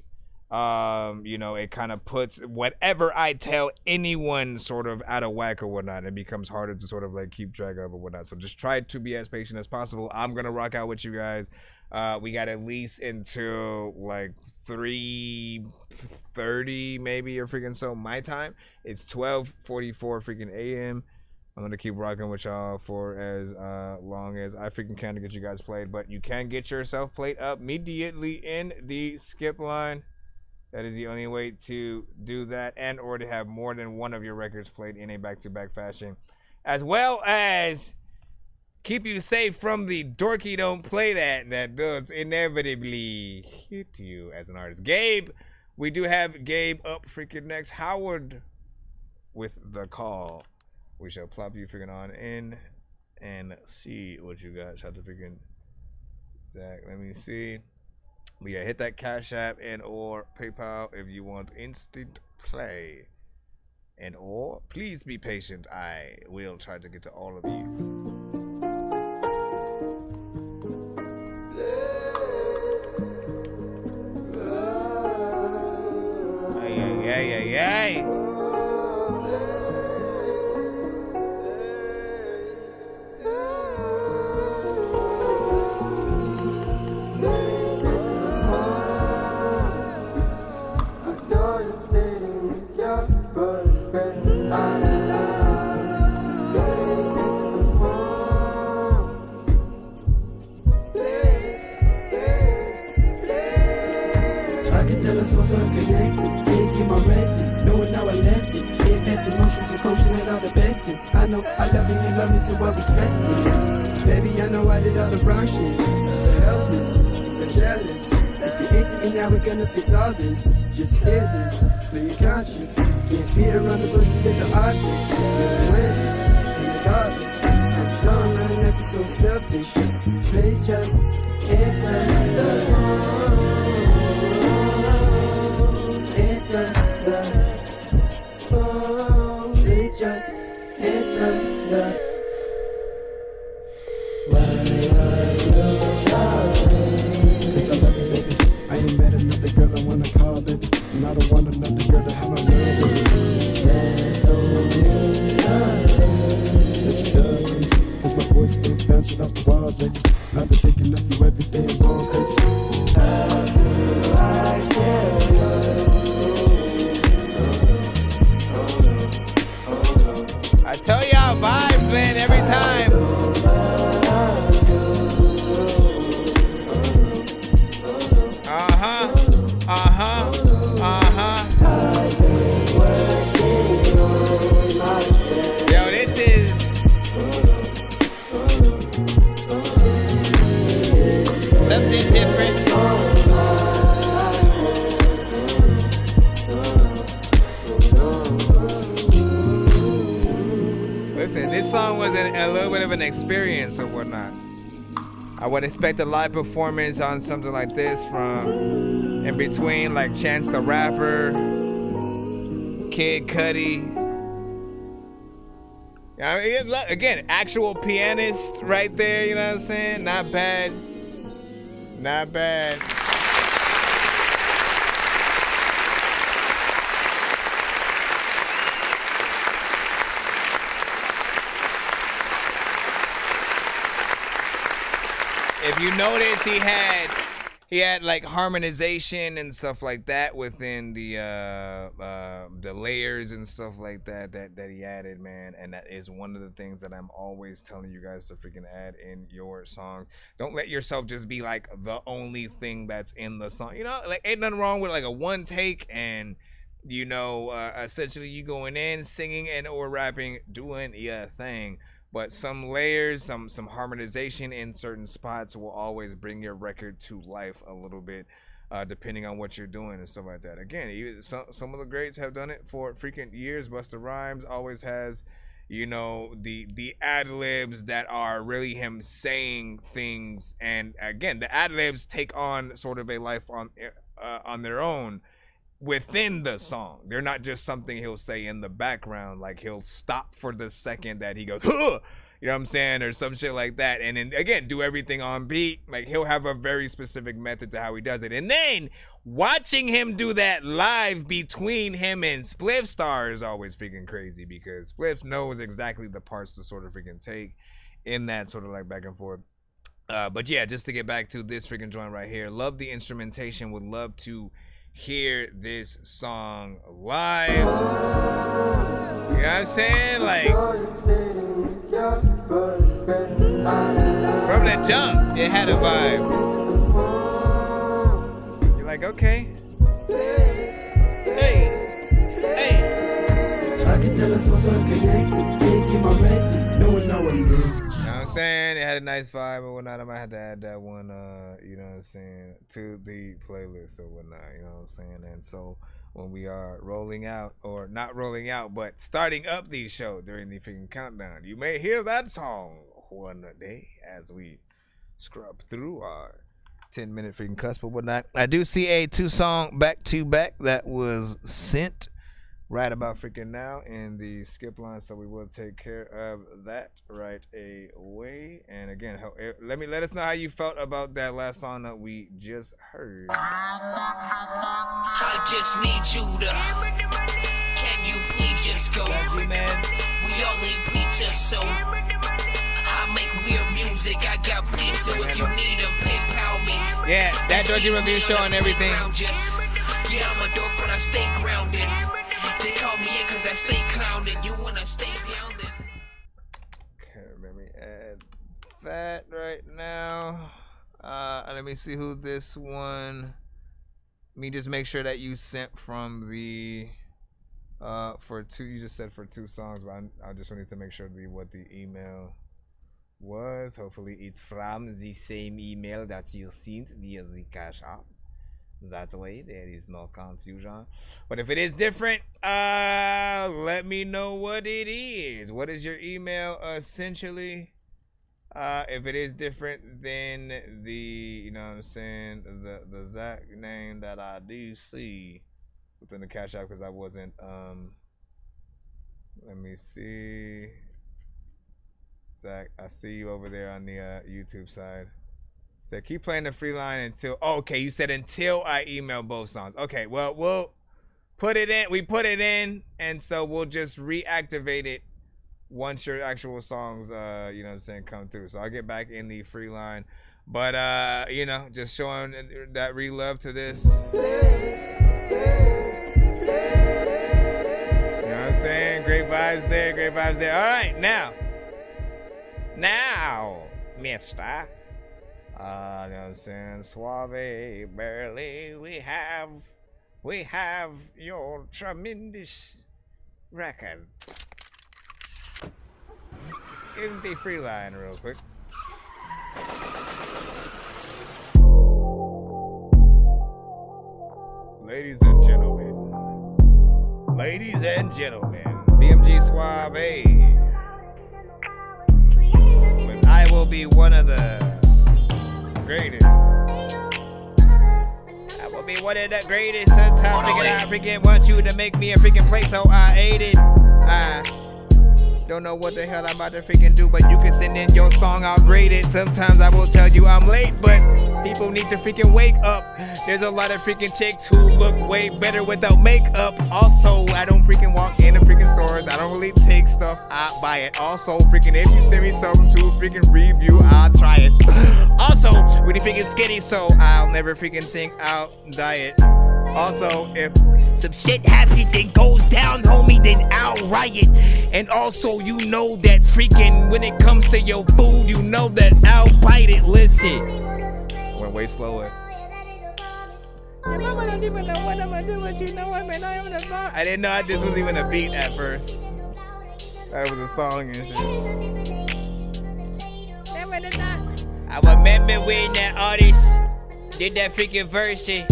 it kind of puts whatever I tell anyone sort of out of whack or whatnot. It becomes harder to sort of like keep track of or whatnot. So just try to be as patient as possible. I'm gonna rock out with you guys. We got at least until like 3:30 maybe or freaking so my time. It's 12:44 freaking a.m. I'm gonna keep rocking with y'all for as long as I freaking can to get you guys played. But you can get yourself played up immediately in the skip line. That is the only way to do that, and or to have more than one of your records played in a back-to-back fashion, as well as keep you safe from the dorky don't play that does inevitably hit you as an artist. Gabe, we do have Gabe up freaking next. Howard with the call. We shall plop you freaking on in and see what you got. Shout out to freaking Zach. Let me see. But yeah, hit that Cash App and or PayPal if you want instant play. And or please be patient. I will try to get to all of you. Ay. I know I love you, you love me, so what we stressing? Baby, I know I did all the wrong shit. If you're helpless, if you're jealous, if you're into me now, we're gonna fix all this. Just hear this, clear your conscience. Can't beat around the bush, stick to obvious. You're winning, and regardless, I'm done running acting so selfish. Please just answer the phone. Answer the phone. Please just answer the. Why are you calling? 'Cause I love you, baby. I ain't met another girl I wanna call, baby. And I don't want another girl to have my love, baby. That don't mean nothing. Yes, it does, honey. 'Cause my voice been bouncing off the walls, baby. I've been thinking of you every day and going crazy. How do I tell you? I tell y'all vibes, man, every time. Yo, this is something different. Listen, this song was a little bit of an experience or whatnot. I would expect a live performance on something like this from in between, like Chance the Rapper, Kid Cudi. I mean, again, actual pianist right there, you know what I'm saying? Not bad. Not bad. If you notice, he had like harmonization and stuff like that within the layers and stuff like that he added, man. And that is one of the things that I'm always telling you guys to freaking add in your songs. Don't let yourself just be like the only thing that's in the song. You know, like ain't nothing wrong with like a one take and essentially you going in singing and or rapping, doing your thing. But some layers, some harmonization in certain spots will always bring your record to life a little bit, depending on what you're doing and stuff like that. Again, some of the greats have done it for freaking years. Busta Rhymes always has, the ad-libs that are really him saying things. And again, the ad-libs take on sort of a life on their own within the song. They're not just something he'll say in the background, like he'll stop for the second that he goes, huh! You know what I'm saying, or some shit like that, and then again do everything on beat. Like he'll have a very specific method to how he does it. And then watching him do that live between him and Spliff Star is always freaking crazy, because Spliff knows exactly the parts to sort of freaking take in that sort of like back and forth. But yeah, just to get back to this freaking joint right here. Love the instrumentation. Would love to hear this song live. You know what I'm saying? Like, from the jump, it had a vibe. You're like, okay. Hey. I can tell us so connected. Can't get my rested. Knowing I would love. You know what I'm saying? It had a nice vibe or whatnot. I might have to add that one, you know what I'm saying, to the playlist or whatnot. You know what I'm saying? And so when we are rolling out, or not rolling out, but starting up the show during the freaking countdown, you may hear that song one day as we scrub through our 10-minute freaking cusp or whatnot. I do see a 2-song back-to-back that was sent right about freaking now in the skip line, so we will take care of that right away. And again, let us know how you felt about that last song that we just heard. I just need you to. Can you please just go? You, man. We all need pizza, so I make weird music. I got pizza if you need them. PayPal me. Yeah, That Dorky Review Show and everything. Yeah, I'm a dork, but I stay grounded. They call me in cause I stay clowned. You wanna stay grounded. Okay, let me add that right now. Let me see who this one. Let me just make sure that you sent from the for 2. You just said for 2 songs, but I just wanted to make sure what the email was. Hopefully it's from the same email that you sent via the Cash App. That way there is no confusion. But if it is different, let me know what it is. What is your email essentially? If it is different than the, you know what I'm saying, the exact name that I do see within the Cash App, because I wasn't let me see. Zach, I see you over there on the YouTube side. So keep playing the free line until, okay, you said until I email both songs. Okay, well, we'll put it in. We put it in, and so we'll just reactivate it once your actual songs, you know what I'm saying, come through. So I'll get back in the free line. But, you know, just showing that re-love to this. You know what I'm saying? Great vibes there, great vibes there. All right, now, mister. You know what I'm saying? Suave, barely. We have your tremendous record. In the free line real quick. Ladies and gentlemen, BMG Suave with I Will Be One of the Greatest. I will be one of the greatest. Sometimes thinking I freaking want you to make me a freaking play, so I ate it. I don't know what the hell I'm about to freaking do, but you can send in your song, I'll grade it. Sometimes I will tell you I'm late, but people need to freaking wake up. There's a lot of freaking chicks who look way better without makeup. Also, I don't freaking walk in the freaking stores. I don't really take stuff, I buy it. Also, freaking if you send me something to freaking review, I'll try it. Also, really freaking skinny, so I'll never freaking think I'll diet. Also, if some shit happens and goes down, homie, then I'll riot. And also, you know that freaking when it comes to your food, you know that I'll bite it. Listen. Went way slower. I didn't know this was even a beat at first. That was a song and shit. I remember when that artist did that freaking verse shit.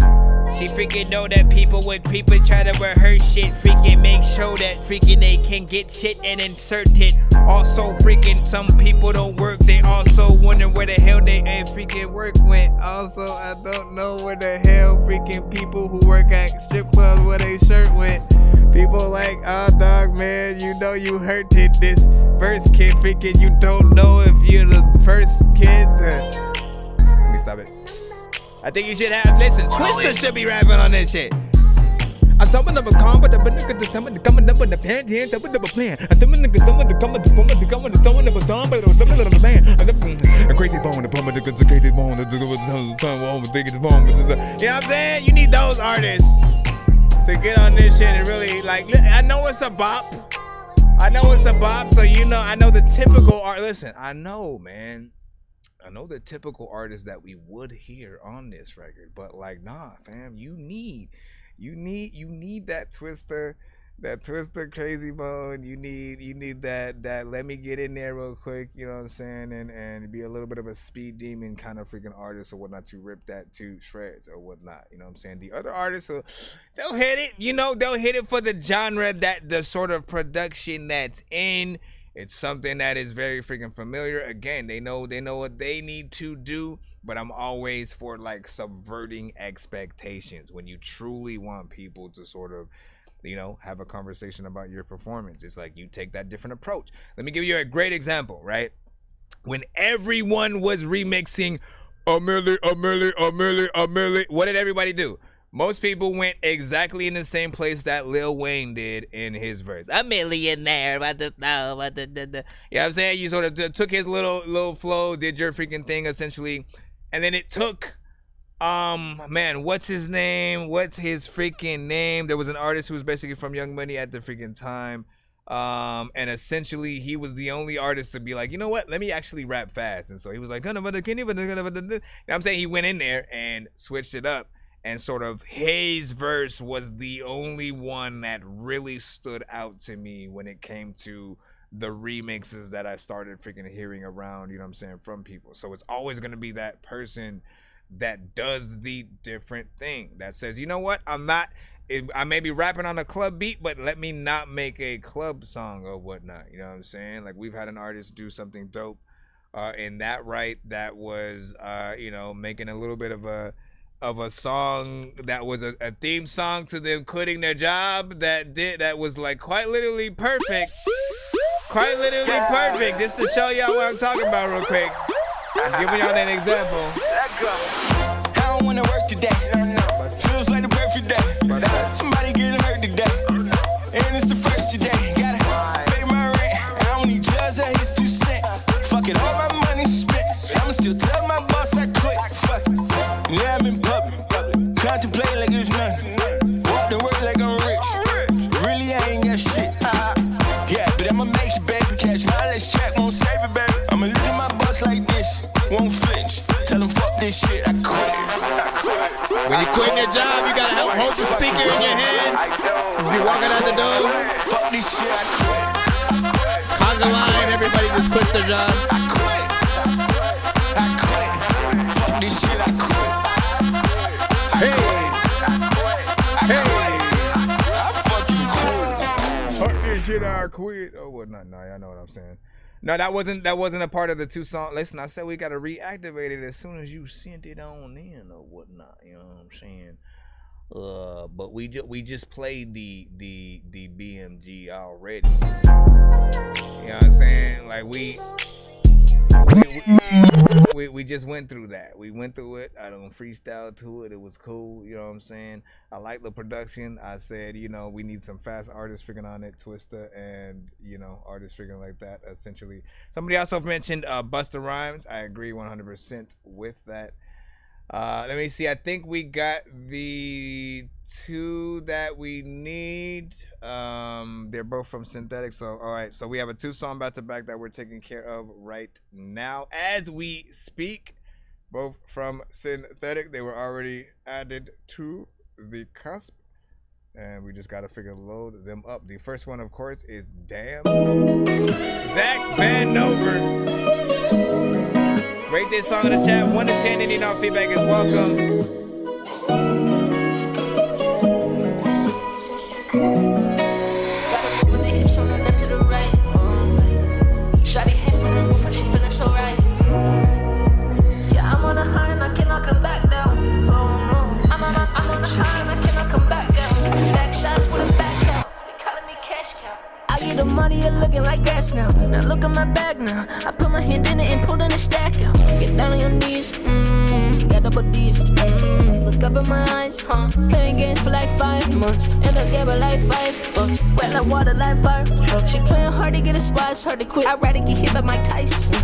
She freaking know that people try to rehearse shit, freaking make sure that freaking they can get shit and insert it. Also freaking some people don't work, they also wonder where the hell they freaking work went. Also I don't know where the hell freaking people who work at strip clubs where they shirt went. People like, oh dog man, you know you hurted this first kid, freaking you don't know if you're the first kid to... Let me stop it. I think you should have, listen, Twister should be rapping on this shit. I saw another calm, but the nigga the time coming up with the pan, the plan. And the nigga coming to come to someone of a dumb, but the man. A crazy bone, the plumber, the constipated bone, the time will think it's bone. You know what I'm saying? You need those artists to get on this shit and really, like, I know it's a bop. I know it's a bop, so you know, I know the typical art. Listen, I know, man. I know the typical artists that we would hear on this record, but like, nah, fam, you need that Twister crazy bone. You need that let me get in there real quick, you know what I'm saying, and be a little bit of a speed demon kind of freaking artist or whatnot to rip that to shreds or whatnot, you know what I'm saying. The other artists, they'll hit it, you know, they'll hit it for the genre, that the sort of production that's in. It's something that is very freaking familiar. Again, they know what they need to do, but I'm always for like subverting expectations when you truly want people to sort of, you know, have a conversation about your performance. It's like you take that different approach. Let me give you a great example, right? When everyone was remixing a milli, what did everybody do? Most people went exactly in the same place that Lil Wayne did in his verse. A millionaire, you know what I'm saying? You sort of took his little flow, did your freaking thing essentially, and then it took, man, what's his name? What's his freaking name? There was an artist who was basically from Young Money at the freaking time, and essentially he was the only artist to be like, you know what? Let me actually rap fast. And so he was like, you know what I'm saying? He went in there and switched it up. And sort of his verse was the only one that really stood out to me when it came to the remixes that I started freaking hearing around, you know what I'm saying, from people. So it's always going to be that person that does the different thing, that says, you know what, I may be rapping on a club beat, but let me not make a club song or whatnot, you know what I'm saying? Like, we've had an artist do something dope in that, right, that was, you know, making a little bit of a song that was a theme song to them quitting their job that was like quite literally perfect, just to show y'all what I'm talking about real quick. I'm giving y'all an example. I don't wanna work today, feels like the perfect day, somebody getting hurt today, and it's the first today, gotta pay my rent, I don't need just a hits 2 cents, fuck it, all my money spent, I'ma still tell my boss I quit, fuck it. Yeah, I'm in public, contemplating like it's nothing. Walk the world like I'm rich. Really, I ain't got shit. Yeah, but I'ma make it, baby. Catch my last check, won't save it, baby. I'ma look at my boss like this, won't flinch. Tell them fuck this shit, I quit. When you quitting your job, you gotta hold the speaker in your hand. Just be walking out the door. Fuck this shit, I quit. Conga line, everybody just quit their job. I quit. Fuck this shit, I quit. Hey, I fucking quit. Fuck this shit, I quit. Oh, whatnot? No, y'all know what I'm saying. No, that wasn't a part of the 2 songs. Listen, I said we gotta reactivate it as soon as you sent it on in or whatnot. You know what I'm saying? But we just played the BMG already. You know what I'm saying? Like we just went through that. We went through it. I don't freestyle to it. It was cool. You know what I'm saying? I like the production. I said, you know, we need some fast artists freaking on it, Twista, and, you know, artists freaking like that, essentially. Somebody also mentioned Busta Rhymes. I agree 100% with that. Let me see. I think we got the 2 that we need. They're both from Synthetic. So, all right. So we have a 2-song back-to-back that we're taking care of right now as we speak. Both from Synthetic. They were already added to the cusp. And we just got to load them up. The first one, of course, is Damn. Zach Van Nover. Rate this song in the chat, 1 to 10. Any non feedback is welcome. I get the money, you're looking like grass now. Now look at my back now. I put my hand in it and pulled in the stack out. Get down on your knees, Got the about these. Look up in my eyes, playing games for like 5 months, and I gave her like $5. Wet like water, like fire truck. She playing hard to get a spot, it's hard to quit. I'd rather get hit by Mike Tyson.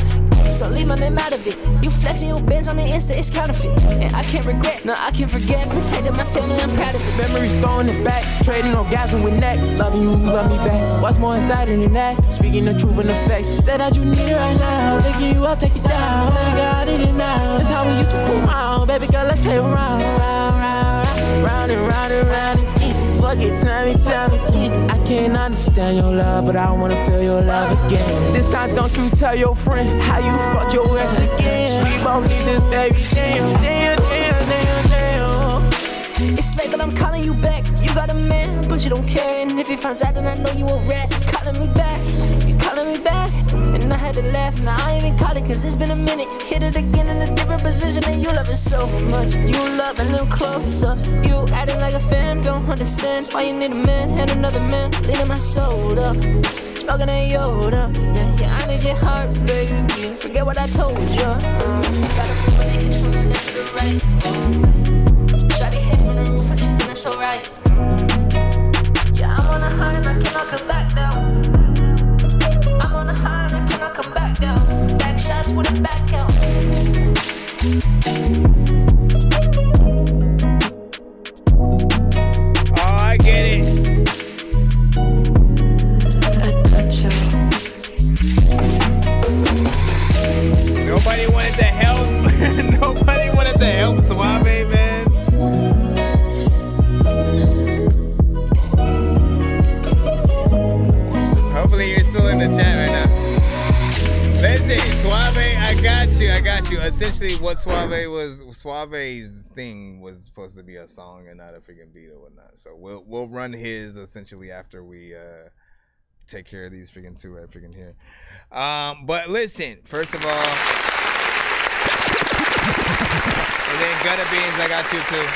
So leave my name out of it. You flexing your bands on the Insta, it's counterfeit. And I can't regret, no, I can't forget. Protecting my family, I'm proud of it. Memories throwing it back, trading orgasm with neck. Loving you, love me back. What's more inside than that? Speaking the truth and the facts. Said that you need it right now. Licking you, I'll take it down. Baby girl, I need it now. That's how we used to fool around. Baby girl, let's play around. Round and round and round again. Fuck it, tell me again. I can't understand your love, but I wanna feel your love again. This time don't you tell your friend how you fuck your ex again. We both need this baby, damn. It's late, but I'm calling you back. You got a man, but you don't care. And if he finds out, then I know you a rat. Calling me back, you calling me back. And I had to laugh, now I ain't even calling, cause it's been a minute. Hit it again in a different position, and you love it so much. You loving them close-ups. You acting like a fan, don't understand why you need a man and another man. Leaning my soul up, smoking that Yoda. Yeah, I need your heart, baby. Forget what I told you. Gotta put my niggas from the left to the right. Shawty hit from the roof and she feeling so right. Yeah, I'm on a high and I cannot come back down. I'm on a high and I cannot come back down. Back shots with a back out. Oh, I get it. Nobody wanted to help. Nobody wanted to help Suave, man. Hopefully you're still in the chat right now. Listen, Suave, I got you. Essentially, what Suave's thing was supposed to be a song and not a freaking beat or whatnot. So we'll run his essentially after we take care of these freaking two right freaking here. But listen, first of all, and then Gutter Beans, I got you too.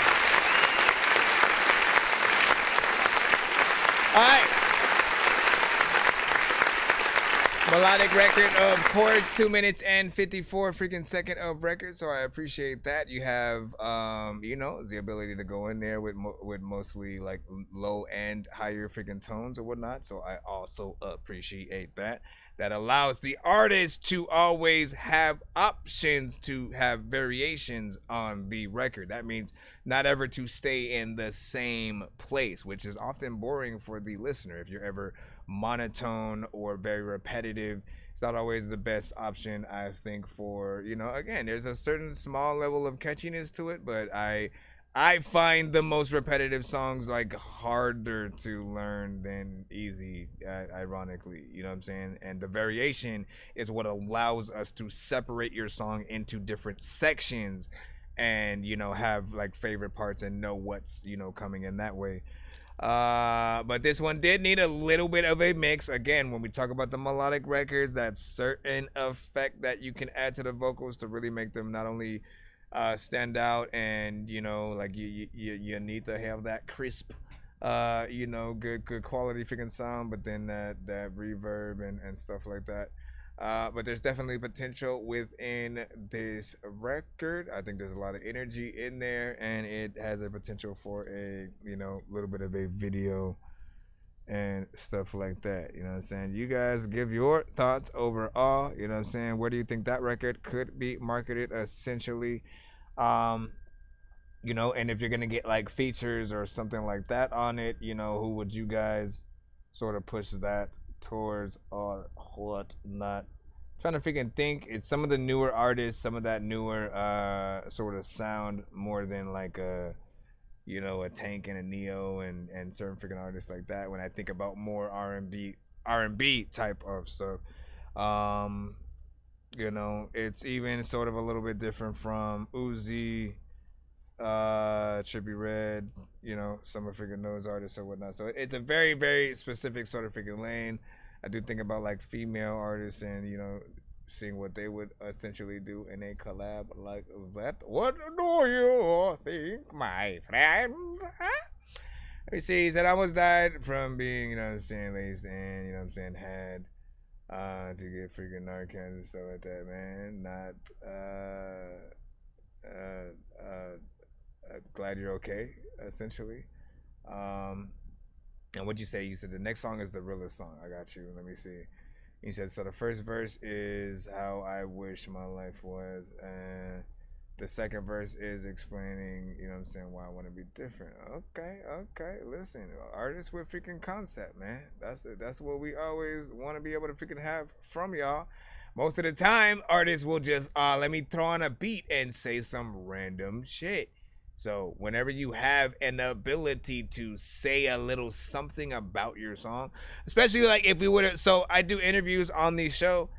All right. Melodic record, of course, 2 minutes and 54 freaking second of record. So I appreciate that. You have, the ability to go in there with mostly like low and higher freaking tones or whatnot. So I also appreciate that. That allows the artist to always have options to have variations on the record. That means not ever to stay in the same place, which is often boring for the listener. If you're ever monotone or very repetitive, it's not always the best option, I think, for, again, there's a certain small level of catchiness to it, but I find the most repetitive songs like harder to learn than easy, ironically, you know what I'm saying? And the variation is what allows us to separate your song into different sections and, have like favorite parts and know what's, coming in that way. But this one did need a little bit of a mix. Again, when we talk about the melodic records, that certain effect that you can add to the vocals to really make them not only stand out and like you need to have that crisp good quality freaking sound, but then that reverb and stuff like that. But there's definitely potential within this record. I think there's a lot of energy in there, and it has a potential for a little bit of a video and stuff like that. You know what I'm saying? You guys give your thoughts overall. You know what I'm saying? Where do you think that record could be marketed essentially? And if you're gonna get like features or something like that on it, who would you guys sort of push that towards or what not? Trying to freaking think. It's some of the newer artists, some of that newer sort of sound more than like a Tank and a Neo and certain freaking artists like that. When I think about more R&B type of stuff, it's even sort of a little bit different from Uzi, Trippie Redd, some of freaking those artists or whatnot. So it's a very, very specific sort of freaking lane. I do think about like female artists and seeing what they would essentially do in a collab like that. What do you think, my friend? Let me see. He said I almost died from being laced and had to get freaking Narcan and stuff like that, man. glad you're okay, essentially. And what'd you say? You said the next song is the realest song. I got you. Let me see. You said, so the first verse is how I wish my life was, and the second verse is explaining, you know what I'm saying, why I want to be different. Okay. Listen, artists with freaking concept, man. That's what we always want to be able to freaking have from y'all. Most of the time, artists will just, let me throw on a beat and say some random shit. So whenever you have an ability to say a little something about your song, especially like if we would have, so I do interviews on the show.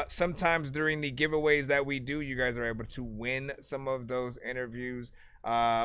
Sometimes during the giveaways that we do, you guys are able to win some of those interviews,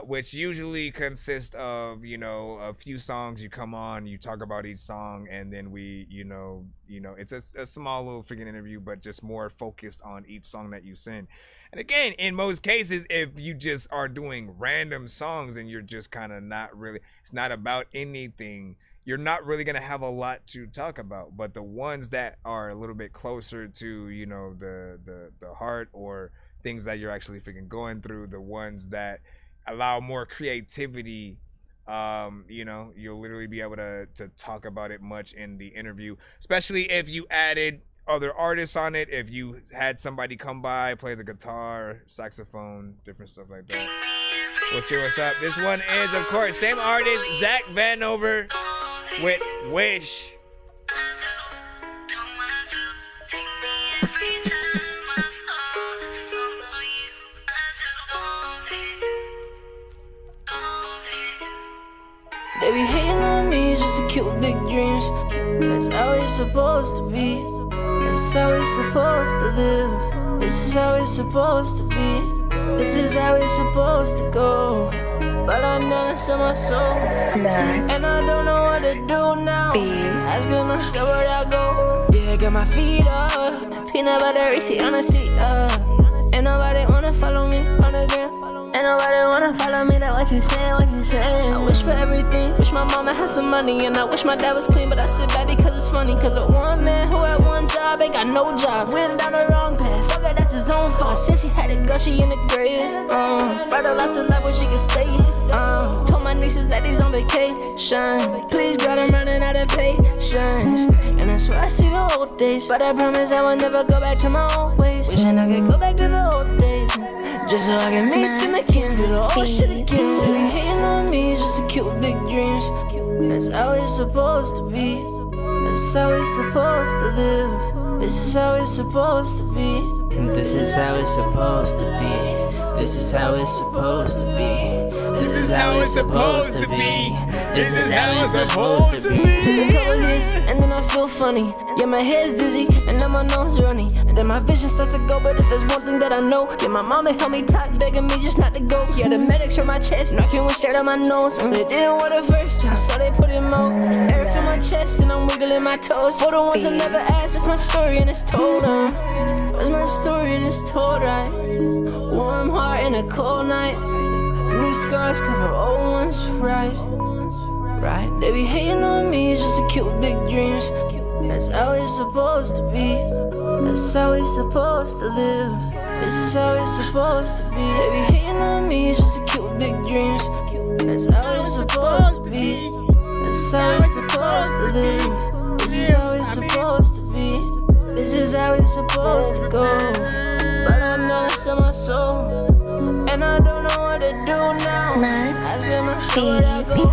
which usually consist of, you know, a few songs. You come on, you talk about each song, and then we, you know, it's a small little freaking interview, but just more focused on each song that you send. And again, in most cases, if you just are doing random songs and you're just kind of not really, it's not about anything, you're not really going to have a lot to talk about. But the ones that are a little bit closer to, you know, the heart, or things that you're actually freaking going through, the ones that allow more creativity, you know, you'll literally be able to talk about it much in the interview, especially if you added other artists on it, if you had somebody come by, play the guitar, saxophone, different stuff like that. We'll see what's up. This one is, of course, same artist, Zach Vanover with Wish. They be hating on me just to kill big dreams. That's how it's supposed to be. That's how it's supposed to live. This is how it's supposed to be. This is how it's supposed to go. But I never sell my soul. And I don't know what to do now. Asking myself where'd I go. Yeah, I got my feet up. Peanut butter receipt on the seat up. Ain't nobody wanna follow me on the gram. Ain't nobody wanna follow me, that what you saying, what you saying. I wish for everything, wish my mama had some money. And I wish my dad was clean, but I sit back because it's funny. Cause a one man who had one job ain't got no job. Went down the wrong path, fuck her, that's his own fault. Since she had it gushy in the grave, brought her lots of life where she could stay. Told my nieces that he's on vacation. Please God, I'm running out of patience. And I swear I see the old days, but I promise I will never go back to my old ways. Wishing I could go back to the old days, just so I can make them again, do the old shit again. They be hating on me just to kill big dreams. That's how it's supposed to be. That's how it's supposed to live. This is how it's supposed to be. And this is how it's supposed to be. This is how it's supposed to be. This is how it's supposed to be. This is how it's supposed to be. Take a couple hits and then I feel funny. Yeah, my head's dizzy and then my nose runny. And then my vision starts to go, but if there's one thing that I know, yeah, my mama held me tight, begging me just not to go. Yeah, the medics from my chest, knocking one straight on my nose. And they didn't want the first time, so they put him out. Air from my chest and I'm wiggling my toes. For the ones that never asked, it's my story and it's told. It's my story and it's told, right? Warm heart in a cold night. New scars cover old ones, right? Right, they be hating on me just to kill big dreams. That's how it's supposed to be. That's how it's supposed to live. This is how it's supposed to be. They be hating on me just to kill big dreams. That's how it's supposed to be. That's how it's supposed to live. This is how it's supposed to be. This is how it's supposed to go. But I never sell my soul, and I don't know what to do now. Asking myself where'd I go.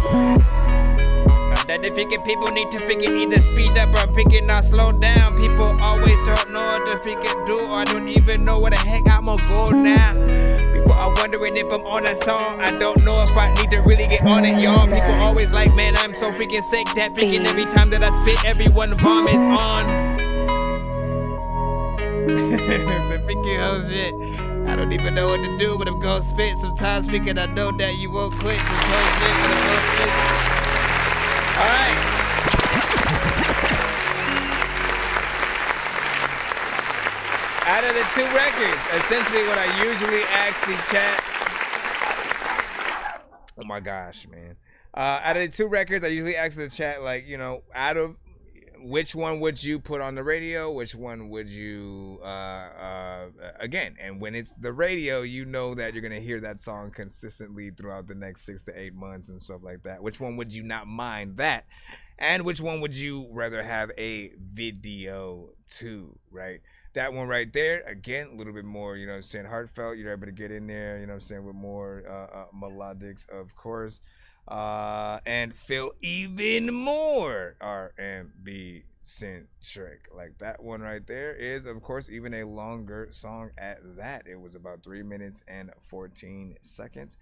That the freaking people need to freaking either speed up or freaking not slow down. People always don't know what to freaking do, or I don't even know where the heck I'ma go now. People are wondering if I'm on a song. I don't know if I need to really get on it, y'all. People always like, man, I'm so freaking sick that freaking every time that I spit, everyone vomits on. The freaking whole shit. I don't even know what to do, but I'm gonna spit. Sometimes freaking I know that you won't quit this whole shit, but I'm gonna spit. Alright. Out of the two records, essentially what I usually ask the chat. Oh my gosh, man. Out of the two records, I usually ask the chat, like, you know, out of which one would you put on the radio? Which one would you, again, and when it's the radio, you know that you're going to hear that song consistently throughout the next 6 to 8 months and stuff like that. Which one would you not mind that? And which one would you rather have a video to, right? That one right there, again, a little bit more, you know what I'm saying, heartfelt. You're able to get in there, you know what I'm saying, with more melodics, of course. And feel even more R&B centric. Like that one right there is, of course, even a longer song at that. It was about 3 minutes and 14 seconds.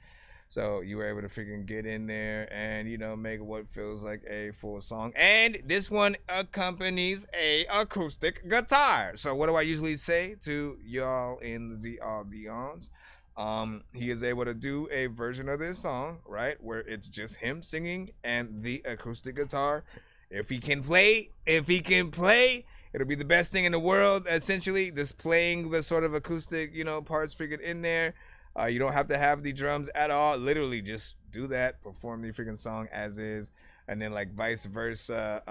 So you were able to freaking get in there and, you know, make what feels like a full song. And this one accompanies a acoustic guitar. So what do I usually say to y'all in the audience? He is able to do a version of this song, right, where it's just him singing and the acoustic guitar. If he can play, it'll be the best thing in the world, essentially, just playing the sort of acoustic, you know, parts freaking in there. You don't have to have the drums at all. Literally just do that, perform the freaking song as is, and then like vice versa.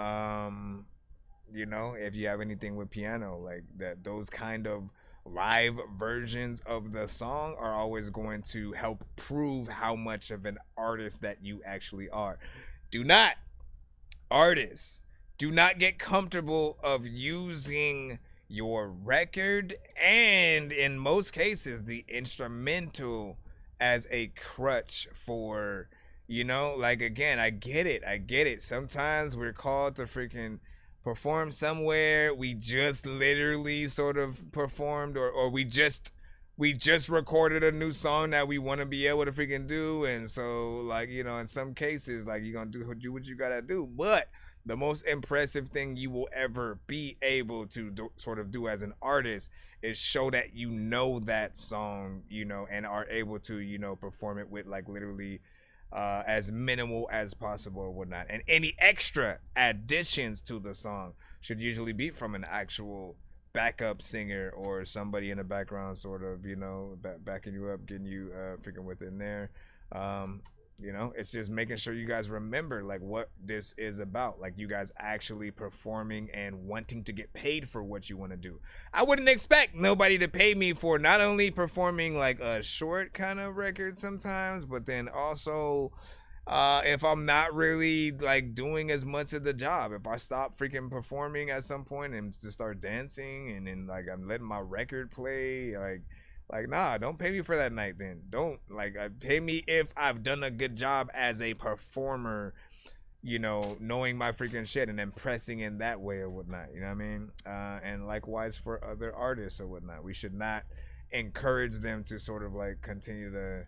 You know, if you have anything with piano, like that, those kind of live versions of the song are always going to help prove how much of an artist that you actually are. Artists, do not get comfortable of using your record and in most cases the instrumental as a crutch for, you know, like, again, I get it. Sometimes we're called to freaking perform somewhere. We just literally sort of performed or we just recorded a new song that we want to be able to freaking do. And so, like, you know, in some cases, like, you're gonna do what you gotta do. But the most impressive thing you will ever be able to sort of do as an artist is show that you know that song, you know, and are able to, you know, perform it with like literally as minimal as possible or whatnot. And any extra additions to the song should usually be from an actual backup singer or somebody in the background, sort of, you know, backing you up, getting you freaking within there. You know, it's just making sure you guys remember like what this is about, like you guys actually performing and wanting to get paid for what you want to do. I wouldn't expect nobody to pay me for not only performing like a short kind of record sometimes, but then also if I'm not really like doing as much of the job, if I stop freaking performing at some point and just start dancing and then like I'm letting my record play, like, nah, don't pay me for that night then. Don't, like, pay me if I've done a good job as a performer, you know, knowing my freaking shit and impressing in that way or whatnot, you know what I mean? And likewise for other artists or whatnot. We should not encourage them to sort of, like, continue to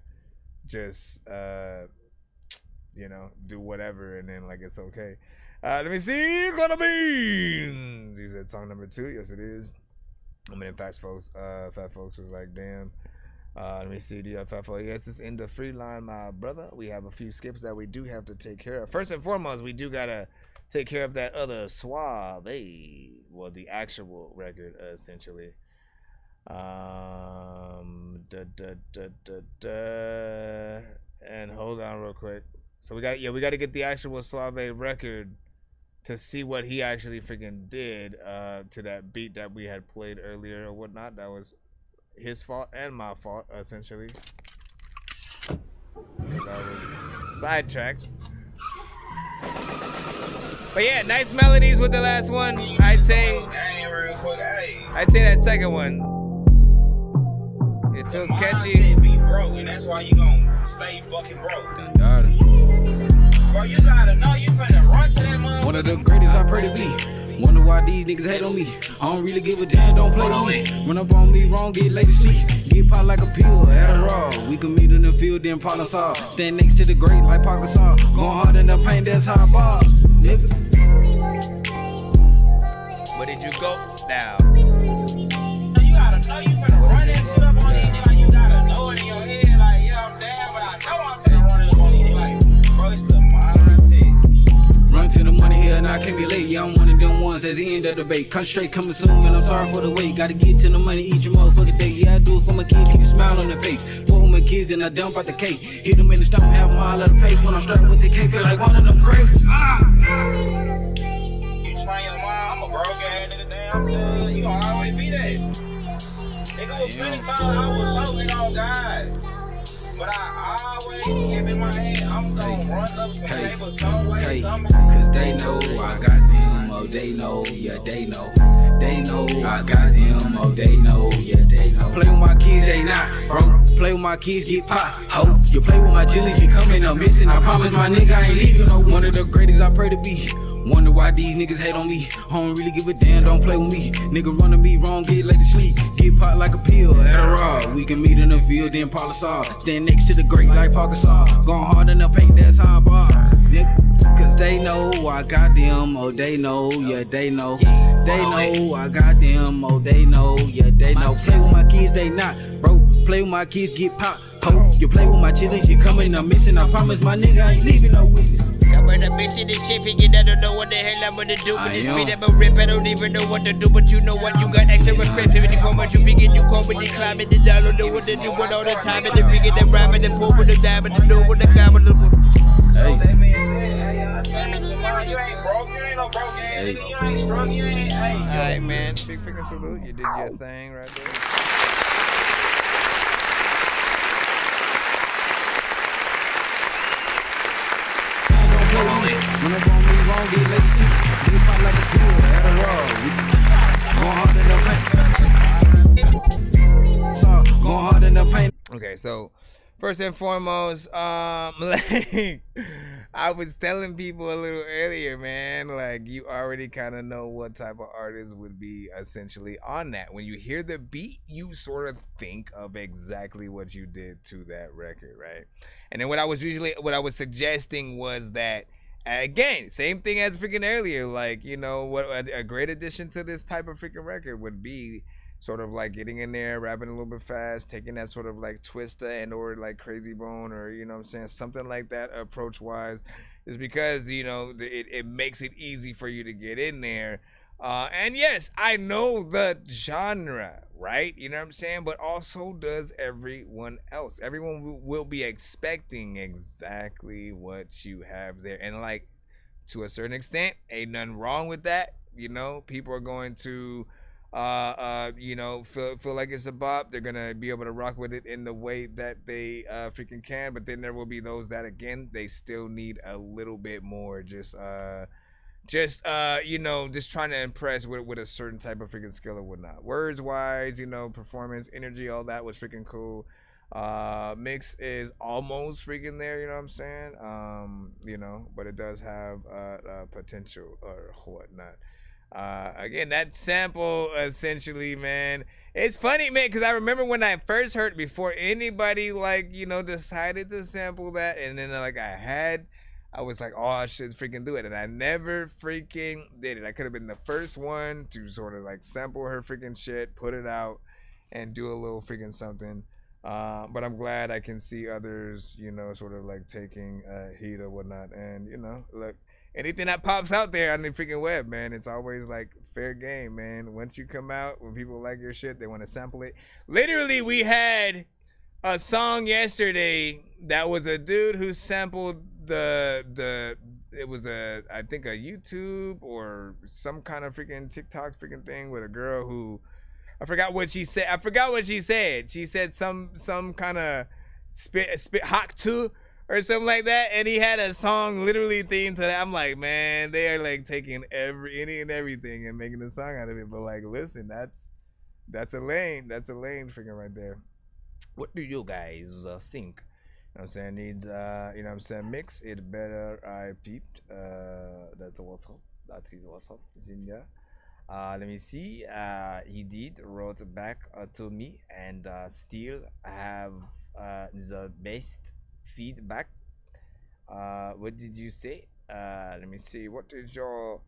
just, you know, do whatever and then, like, it's okay. Let me see, Gonna Beans! You said song number 2? Yes, it is. I mean, Fat Folks was like, damn. Let me see. Do you have Fat Folks? Yes, it's in the free line, my brother. We have a few skips that we do have to take care of. First and foremost, we do gotta take care of that other Suave. Well, the actual record, essentially. And hold on real quick. So we got to get the actual Suave record to see what he actually freaking did to that beat that we had played earlier or whatnot. That was his fault and my fault, essentially. That was sidetracked. But yeah, nice melodies with the last one. I'd say that second one. It feels catchy. Be broke, and that's why you gonna stay fucking broke. Bro, you gotta know you finna run to that motherfucker. One of the greatest I pray to be. Wonder why these niggas hate on me. I don't really give a damn, don't play on me. Run up on me wrong, get lazy sleep. Get popped like a pill, Adderall. We can meet in the field, then problem solve. Stand next to the great like Parker Saw. Going hard in the paint, that's how I ball. Nigga. Where did you go now? So you gotta know you finna run that shit up on these niggas. Like, you gotta know it in your head. Like, yeah, I'm down, but I know I'm finna run it up on these niggas. Like, bro, it's the mindset. Run to the money here and I can't be late. Yeah, I'm one of them ones that's the end of the debate. Come straight, coming soon, and I'm sorry for the wait. Gotta get to the money each motherfucking day. Yeah, I do it for my kids, keep a smile on their face. For my kids, then I dump out the cake. Hit them in the stomach, have them all at the pace. When I'm strapped with the cake, feel like one of them greats. You try your mind. many times I was low, nigga, on God. But I always kept in my head, I'm gonna run up some paper some way, somehow. Cause they know I got them, oh they know, yeah they know. They know I got them, oh they know, yeah they know. Play with my kids, they not, bro. Play with my kids, get pop, ho. You play with my chilies, you coming up missing. I promise my nigga I ain't leaving no. One of the greatest I pray to be. Wonder why these niggas hate on me. I don't really give a damn, don't play with me. Nigga running me wrong, get laid to sleep. Get popped like a pill, Adderall. We can meet in the field, then Polisol. Stand next to the great like Parkinson. Going hard in the paint, that's how I bar. Nigga, cause they know I got them, oh they know, yeah they know. They know I got them, oh they know, yeah they know. Play with my kids, they not, bro. Play with my kids, get popped, ho. You play with my chillin', you coming, I'm missing. I promise my nigga I ain't leaving no witness. I'm in the midst of this shit, figure I don't know what the hell I'm gonna do with this beat. I'm a rip, I don't even know what to do, but you know what? You got extra respect, 54 months, you figure you call with the climbing, and I don't know what to do with all the time, and the figure that rhyming, and pull with the dime, and the do with the climb, with the. So that being said, you ain't broke, you ain't no broke ass nigga, you ain't strong, you ain't, hey. Alright, man, big freaking salute. You did your thing right there. When I want me wrong, get lazy. Get pop like a pill, Adderall. Going hard in the paint. Okay, so first and foremost, like I was telling people a little earlier, man, like you already kind of know what type of artist would be essentially on that. When you hear the beat, you sort of think of exactly what you did to that record, right? And then what I was suggesting was that, again, same thing as freaking earlier, like, you know, what a great addition to this type of freaking record would be sort of like getting in there, rapping a little bit fast, taking that sort of like Twista and or like Crazy Bone, or, you know what I'm saying, something like that approach wise, is because, you know, it makes it easy for you to get in there. And yes, I know the genre, right? You know what I'm saying? But also does everyone else. Everyone will be expecting exactly what you have there. And like, to a certain extent, ain't nothing wrong with that. You know, people are going to you know, feel like it's a bop. They're gonna be able to rock with it in the way that they freaking can. But then there will be those that, again, they still need a little bit more, just you know, just trying to impress with a certain type of freaking skill or whatnot. Words wise, you know, performance, energy, all that was freaking cool. Mix is almost freaking there, you know what I'm saying? You know, but it does have potential or whatnot. Again, that sample essentially, man, it's funny, man, because I remember when I first heard it, before anybody, like, you know, decided to sample that, and then like I was like, oh, I should freaking do it, and I never freaking did it. I could have been the first one to sort of like sample her freaking shit, put it out, and do a little freaking something. But I'm glad I can see others, you know, sort of like taking heat or whatnot. And, you know, look, anything that pops out there on the freaking web, man, it's always like fair game, man. Once you come out, when people like your shit, they want to sample it. Literally, we had a song yesterday that was a dude who sampled it was I think a YouTube or some kind of freaking TikTok freaking thing with a girl who, I forgot what she said. She said some kind of spit hawk too or something like that, and he had a song literally themed to that. I'm like, man, they are like taking any and everything and making a song out of it. But like, listen, that's a lane freaking right there. What do you guys think? You know what I'm saying? Needs you know what I'm saying, mix it better. I peeped. That's what's up. That is what's up. Is in there. Let me see. He wrote back to me and still have the best feedback. What did you say? Let me see. What did your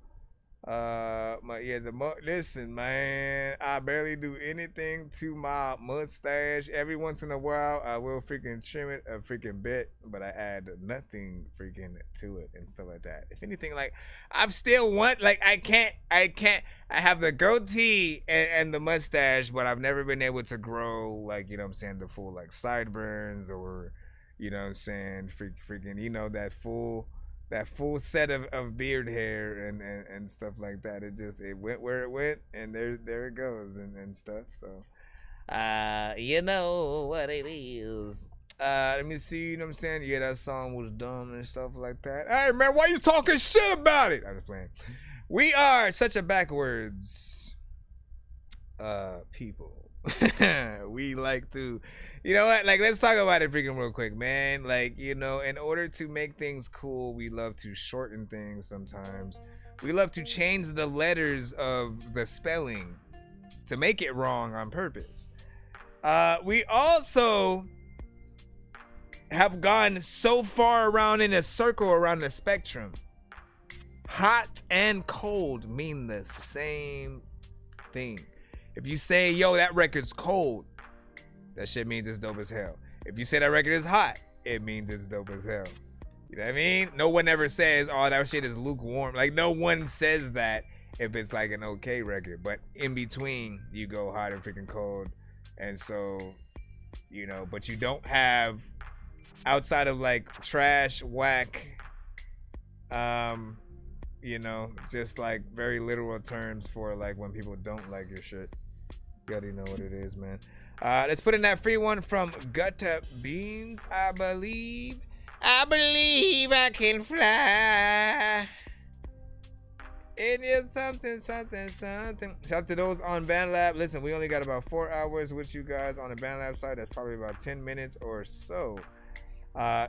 listen, man, I barely do anything to my mustache. Every once in a while I will freaking trim it a freaking bit, but I add nothing freaking to it and stuff like that. If anything, like, I still want, like, I have the goatee and the mustache, but I've never been able to grow, like, you know what I'm saying, the full like sideburns, or, you know what I'm saying, freaking, you know, that full set of beard hair and stuff like that. It went where it went, and there it goes and stuff. So You know what it is. Let me see, you know what I'm saying? Yeah, that song was dumb and stuff like that. Hey, man, why you talking shit about it? I'm just playing. We are such a backwards people. We like to, you know what? Like, let's talk about it freaking real quick, man. Like, you know, in order to make things cool, we love to shorten things sometimes. We love to change the letters of the spelling to make it wrong on purpose. We also have gone so far around in a circle around the spectrum. Hot and cold mean the same thing. If you say, yo, that record's cold, that shit means it's dope as hell. If you say that record is hot, it means it's dope as hell. You know what I mean? No one ever says, oh, that shit is lukewarm. Like, no one says that if it's like an okay record. But in between, you go hot and freaking cold. And so, you know, but you don't have, outside of like trash, whack, you know, just like very literal terms for like when people don't like your shit. You already know what it is, man. Let's put in that free one from Gutta Beans. I believe I can fly. It is something. Shout out to those on BandLab. Listen, we only got about 4 hours with you guys on the BandLab side. That's probably about 10 minutes or so.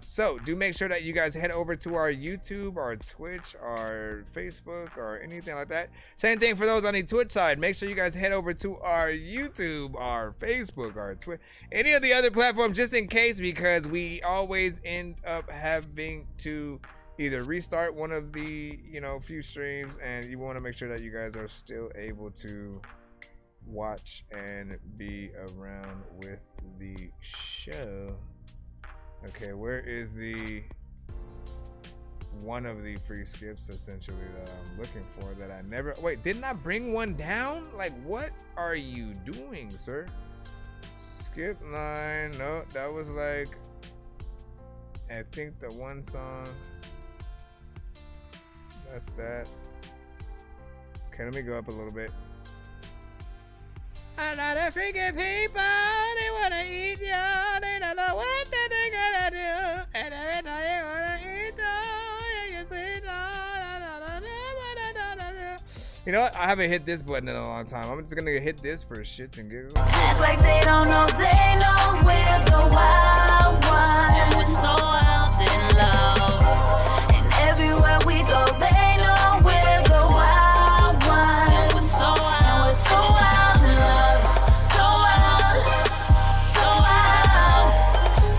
So do make sure that you guys head over to our YouTube, our Twitch, our Facebook, or anything like that. Same thing for those on the Twitch side. Make sure you guys head over to our YouTube, our Facebook, our Twitch, any of the other platforms, just in case, because we always end up having to either restart one of the, you know, few streams, and you want to make sure that you guys are still able to watch and be around with the show. Okay, where is the one of the free skips essentially that I'm looking for that I never, wait, didn't I bring one down? Like, what are you doing, sir? Skip line. No, that was like, I think the one song. That's that. Okay, let me go up a little bit. A lot of freaking people, they wanna eat you, they don't know what they gotta do, and every time you wanna eat you, you say you know what? I haven't hit this button in a long time. I'm just gonna hit this for shits and giggles. Act like they don't know, they know we're the wild ones. And we're so out in love. And everywhere we go, they know we're the wild ones. And we're so out, and we're so out in love. So out, so out,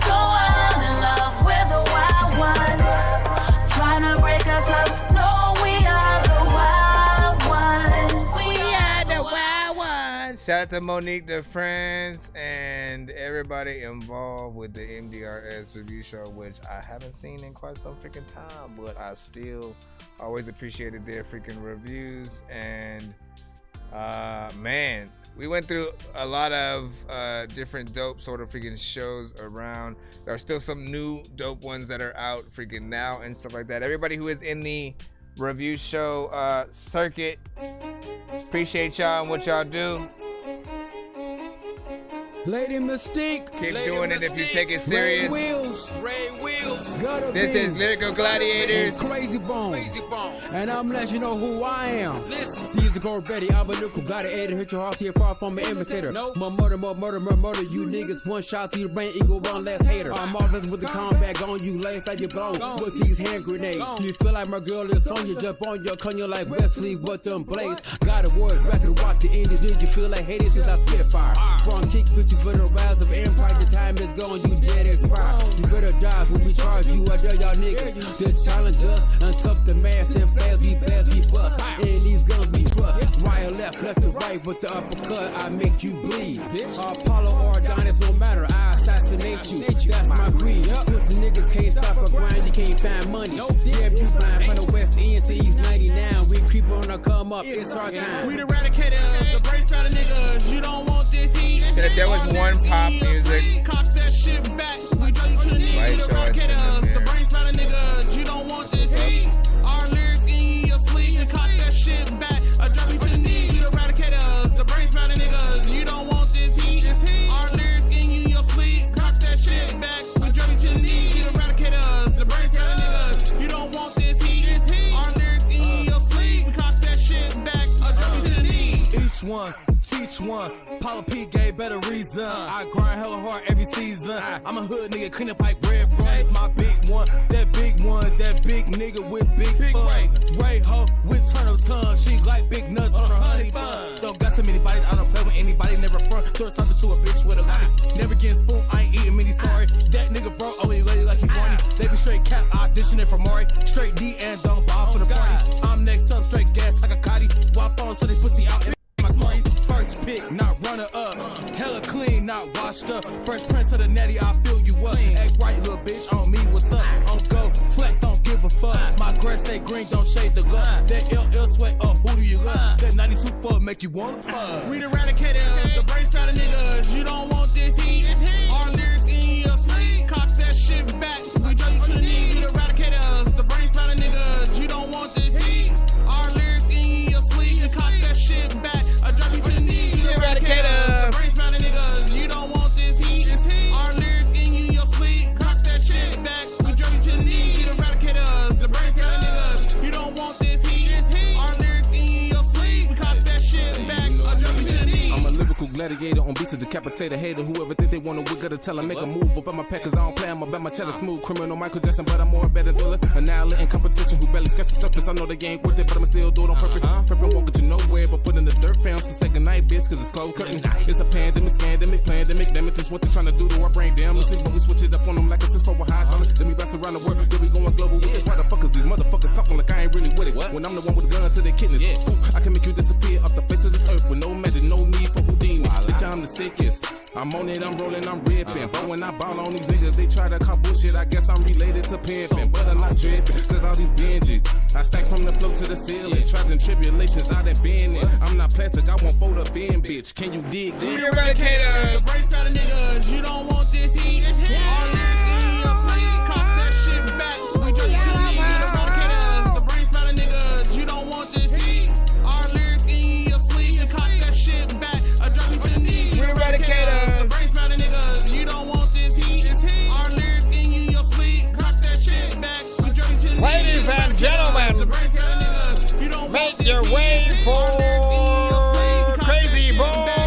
so out in love. We're the wild ones. Trying to break us up, no, we are the wild ones. We are the wild ones. Shout out to Monique, the friends, and everybody involved with the MDRS review show, which I haven't seen in quite some freaking time, but I still always appreciated their freaking reviews. And man, we went through a lot of different dope sort of freaking shows around. There are still some new dope ones that are out freaking now and stuff like that. Everybody who is in the review show circuit, appreciate y'all and what y'all do. Lady Mystique, keep doing it if you take it serious. Ray Wheels, this is Lyrical Gladiators, Crazy Bone, and I'm letting you know who I am. Listen, these the Gold Betty, I'm a lyrical gladiator. Hit your heart here far from an imitator. No more murder, you niggas. One shot to your brain, equal one less hater. I'm marvelous with the combat on you, laugh like you blown with these hand grenades. You feel like my girl is on you, jump on your con, you like Wesley with them blades. Got a word back to watch the Indians. Did you feel like haters since I spit fire? From kick bitch for the rise of empire, the time is gone, you dead expired. You better die when we charge you. I dare y'all niggas to challenge us. Untuck the mask and fast, we pass, we bust. And these guns we trust. Right or left to right with the uppercut, I make you bleed. Apollo or Adonis, no matter, I assassinate you. That's my greed. Pussy niggas can't stop a grind, you can't find money. Damn, you blind from the west end to east 99. We creep on the come up, it's our time. We the eradicator, the brace out of niggas. You don't want this heat. So if there was one pop music, cock that shit back. We throw you to the knees. We the eradicators, the brain spot of niggas. You don't want this heat. Our lyrics in your sleep. You cock that shit back. I drop you to the knees. We the eradicators, the brain spot of niggas. You don't want this heat. This heat. one, teach one. Paula P gave better reason. I grind hella hard every season. I'm a hood nigga, clean up like red runs. My big one, that big nigga with big fun. Ray ho with turnip tongue. She like big nuts on her honey bun. Don't got so many bodies, I don't play with anybody. Never front, throw something to a bitch with a gun. Never getting spoon, I ain't eating mini, sorry. That nigga broke, only lady like he horny. They be straight cap, auditioning for Maury. Straight D and don't ball for the party. I'm next up, straight gas like a Cotty. Wop on so they pussy out in my smarty. First pick, not runner up. Hella clean, not washed up. First prince of the natty, I fill you up. Act right, little bitch, on me, what's up? On go, flex, don't give a fuck. My grass stay green, don't shade the love. That LL sweat up, who do you love? That 92 fuck make you wanna fuck. We the eradicators, the brain sprouting niggas. You don't want this heat. Our lyrics in your sleep. Cock that shit back. We drag you to the knees. We the eradicators, the brain sprouting niggas. You don't want this heat. Our lyrics in your sleep. Cock that shit back. I drag you to the knees. We the eradicators, the brain sprouting niggas. You don't want this heat. Our lyrics in your sleep. Cock that shit back. We drag you to the knees. We the eradicators, the brain sprouting niggas. You don't want this heat. Our lyrics in your sleep. Cock that shit back. I drag you to the knees. I'm a lyrical gladiator on beats to decapitate a hater. Whoever think they want to wiggle to tell them make a move. Up at my pack cause I don't play, I'm about my cheddar smooth. Criminal Michael Jackson, but I'm more better thriller. Annihilating competition who barely scratch the surface. I know they ain't worth it, but I'ma still do it on purpose. Prepping won't get you nowhere, but put in the dirt fam. So say goodnight, bitch, cause it's closed curtain. It's a pandemic, scandemic, pandemic. Damn it, it's what they trying to do to our brain. Damn, let's see, but we switch it up on them like a 6-4 high dollar. Let me bounce around the world, then we going global with this. Why the fuck is these motherfuckers talking like I ain't really with it? When I'm the one with the gun to their kidneys. Oof, I can make you disappear off the face of this earth with no magic, no need for Houdini. Bitch, I'm the sickest. I'm on it, I'm rolling, I'm ripping. But when I ball on these niggas, they try to call bullshit. I guess I'm related to pimping, but I'm not dripping. Cause all these binges, I stack from the floor to the ceiling. Trials and tribulations, I done been in. I'm not plastic, I won't fold up in, bitch. Can you dig this? We the eradicators, the brain sprouting niggas. You don't want this heat. Our lyrics in your sleep. Cock that shit back. We drag you to the knees. We the eradicators, the brain sprouting niggas. You don't want this heat. Our lyrics in your sleep. Cock that shit back. I drag you to the knees. We the eradicators, the brain sprouting niggas. You don't want this heat. Our lyrics in your sleep. Cock that shit back. We drag you to the knees. Ladies and gentlemen, make your way for Crazy Bobo.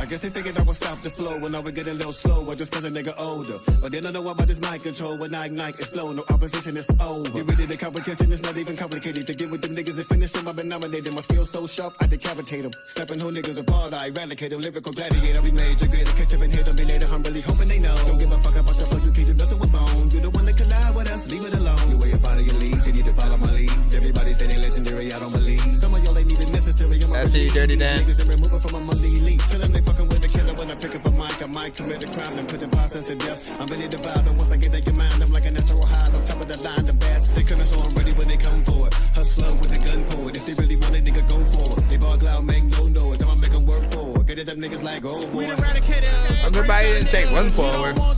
I guess they figured I would stop the flow when I would get a little slower just cause a nigga older. But they don't know about this mic control when I ignite, explode. No opposition, it's over. Get rid of the competition, it's not even complicated. To get with them niggas and finish them, I've been nominated. My skills so sharp, I decapitate them. Stepping who niggas apart, I eradicate them. Lyrical gladiator, we major greater. Catch up and hit them, they later. I'm really hoping they know. Don't give a fuck about your flow, you can't do nothing with bone. You the one that collide with us, leave it alone. You way up out of your league, you need to follow my lead. Everybody say they legendary, I don't believe. Some of y'all ain't even necessary. That's it, Dirty Dan. Niggas and remove it from my elite. Tell them they fucking with the killer when I pick up a mic. I might commit a crime and put in process to death. I'm ready to vibe, and once I get that your mind, I'm like a natural high on top of the line, the best. They coming so I'm ready when they come for it. Hustler with the gun forward. If they really want it, nigga, go for it. They bug loud, make no noise. I'ma make them work for it. Get it up, niggas like, oh boy. We eradicators. Everybody didn't take one forward. Our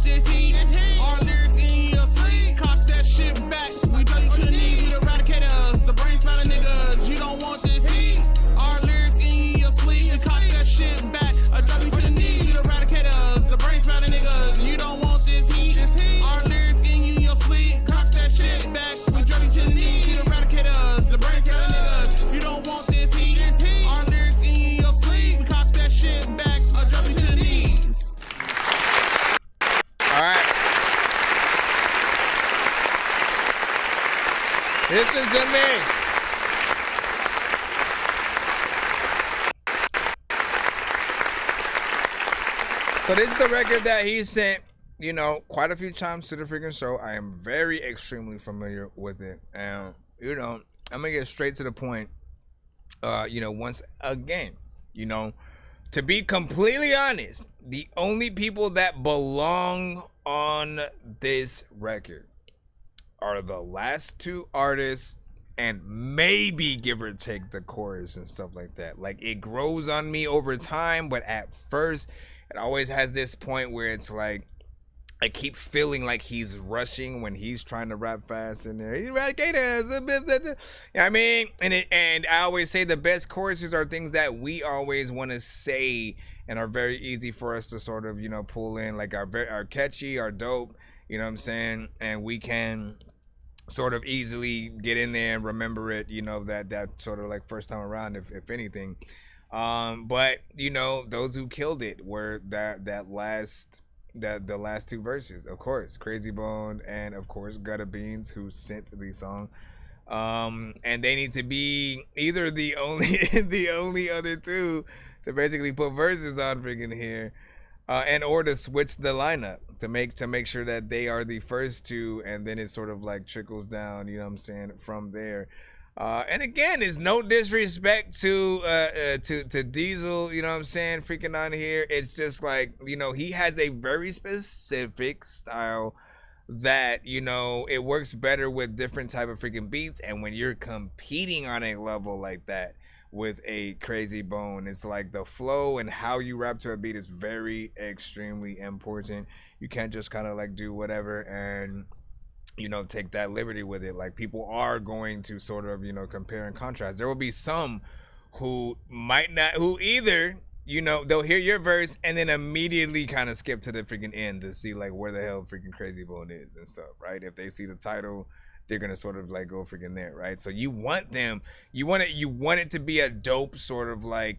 lyrics in your sleep. Cock that shit back. We drag you to the knees. We the eradicators, the brain sprouting niggas. You don't want this heat. Our lyrics in your sleep. Cock that shit back. I drag you to the knees. We the eradicators, the brain sprouting niggas. You don't want this heat. Our lyrics in your sleep. Cock that shit back. We drag you to the knees. We the eradicators, the brain sprouting niggas. You don't want this heat. Our lyrics in your sleep. Cock that shit back. I drag you to the knees. All right. Listen to me. So this is the record that he sent, you know, quite a few times to the freaking show. I am very extremely familiar with it. And, you know, I'm going to get straight to the point. You know, once again, you know, to be completely honest, the only people that belong on this record are the last two artists and maybe give or take the chorus and stuff like that. Like, it grows on me over time, but at first it always has this point where it's like I keep feeling like he's rushing when he's trying to rap fast in there. Eradicators, you know what I mean? And I always say the best choruses are things that we always want to say and are very easy for us to sort of, you know, pull in, like are catchy, are dope, you know what I'm saying? And we can sort of easily get in there and remember it, you know, that sort of like first time around, if anything. But you know, those who killed it were the last two verses, of course, Crazy Bone and of course Gutta Beans, who sent the song. And they need to be either the only other two to basically put verses on freaking here, and or to switch the lineup to make sure that they are the first two, and then it sort of like trickles down, you know what I'm saying, from there. And again, it's no disrespect to Diesel, you know what I'm saying, freaking on here. It's just like, you know, he has a very specific style that, you know, it works better with different type of freaking beats. And when you're competing on a level like that with a Crazy Bone, it's like the flow and how you rap to a beat is very extremely important. You can't just kind of like do whatever and, you know, take that liberty with it. Like, people are going to sort of, you know, compare and contrast. There will be some who might not, who either, you know, they'll hear your verse and then immediately kind of skip to the freaking end to see like where the hell freaking Crazy Bone is and stuff, right? If they see the title, they're gonna sort of like go freaking there, right? So you want it to be a dope sort of like,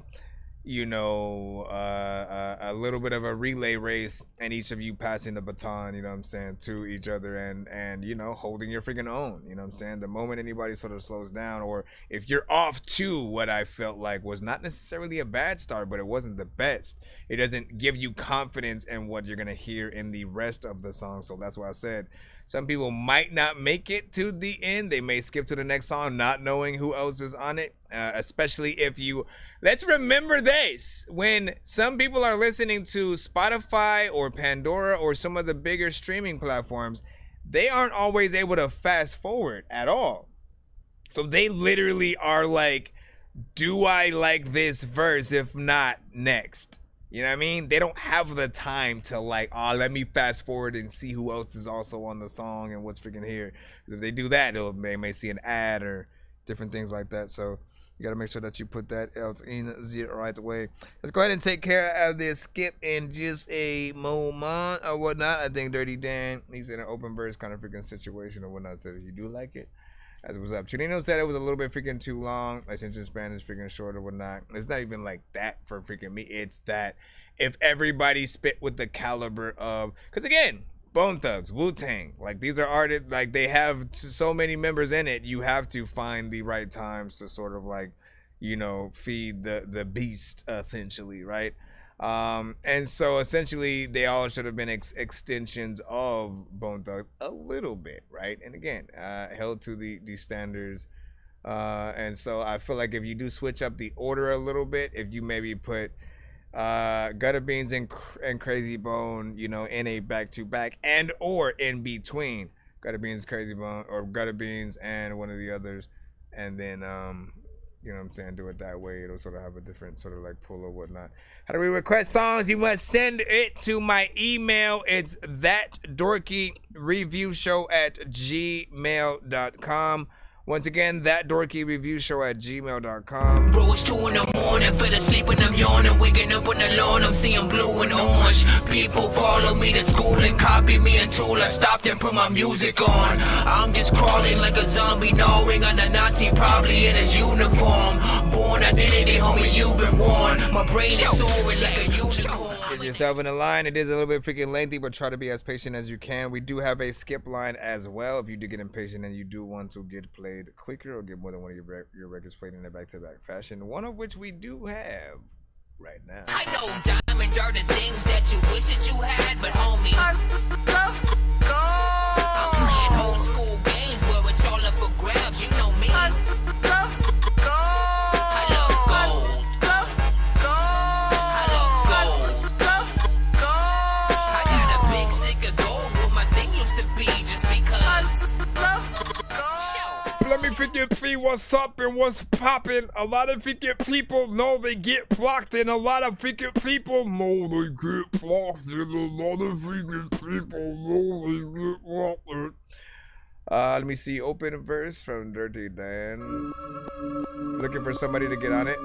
you know, a little bit of a relay race, and each of you passing the baton, you know what I'm saying, to each other, and you know, holding your freaking own, you know what I'm saying. The moment anybody sort of slows down, or if you're off to what I felt like was not necessarily a bad start, but it wasn't the best, it doesn't give you confidence in what you're gonna hear in the rest of the song. So that's why I said some people might not make it to the end. They may skip to the next song not knowing who else is on it, especially if you, let's remember this, when some people are listening to Spotify or Pandora or some of the bigger streaming platforms, they aren't always able to fast forward at all. So they literally are like, do I like this verse? If not, next. You know what I mean? They don't have the time to like, oh, let me fast forward and see who else is also on the song and what's freaking here. If they do that, they may see an ad or different things like that. So you got to make sure that you put that else in the right way. Let's go ahead and take care of this skip in just a moment or whatnot. I think Dirty Dan, he's in an open verse kind of freaking situation or whatnot. So if you do like it, as was up. Chirino said it was a little bit freaking too long. Attention span is freaking short or whatnot. It's not even like that for freaking me. It's that if everybody spit with the caliber of, because again, Bone Thugs, Wu-Tang, like these are artists, like they have so many members in it, you have to find the right times to sort of like, you know, feed the beast essentially, right? And so essentially they all should have been extensions of Bone Thugs a little bit, right? And again, held to the standards. And so I feel like if you do switch up the order a little bit, if you maybe put Gutta Beans and Crazy Bone, you know, in a back-to-back and or in between Gutta Beans, Crazy Bone, or Gutta Beans and one of the others, and then you know what I'm saying, do it that way, it'll sort of have a different sort of like pull or whatnot. How do we request songs? You must send it to my email. It's ThatDorkyReviewShow@gmail.com. Once again, ThatDorkyReviewShow@gmail.com. Bro, it's 2 in the morning, fell asleep and I'm yawning, waking up on the lawn, I'm seeing blue and orange. People follow me to school and copy me until I stopped and put my music on. I'm just crawling like a zombie, gnawing on a Nazi, probably in his uniform. Born identity, homie, you've been warned. My brain is soaring like a unicorn. Get yourself in the line. It is a little bit freaking lengthy, but try to be as patient as you can. We do have a skip line as well. If you do get impatient and you do want to get played quicker or get more than one of your records played in a back-to-back fashion, one of which we do have right now. I know diamonds are the things that you wish that you had, but homie, I'm playing old school games where it's all up for grabs. You know me. I love gold. I love gold. I got a big stick of gold where my thing used to be just because. Let me forget what's up and what's poppin'. A lot of freaking people know they get blocked, and a lot of freaking people know they get blocked, and a lot of freaking people know they get blocked. Let me see. Open verse from Dirty Dan. Looking for somebody to get on it.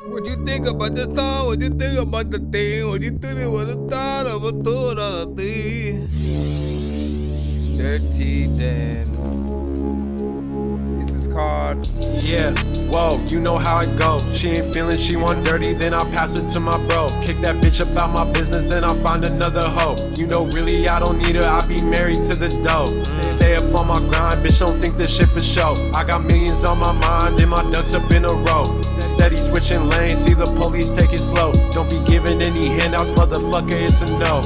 What you think about the thought? What you think about the thing? What you think about the thought of a thing? Dirty Dan. This is called. Yeah, whoa, you know how it go. She ain't feeling, she want dirty, then I'll pass it to my bro. Kick that bitch about my business, then I'll find another hoe. You know, really, I don't need her, I'll be married to the dough. Stay up on my grind, bitch, don't think this shit for show. I got millions on my mind, and my ducks up in a row. Steady switching lanes, see the police take it slow. Don't be giving any handouts, motherfucker, it's a no.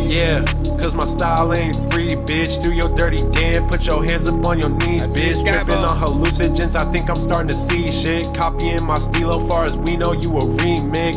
Yeah, cause my style ain't free, bitch. Do your dirty dance, put your hands up on your knees, bitch. Tripping on hallucinogens, I think I'm starting to see shit. Copying my stilo, far as we know, you a remix.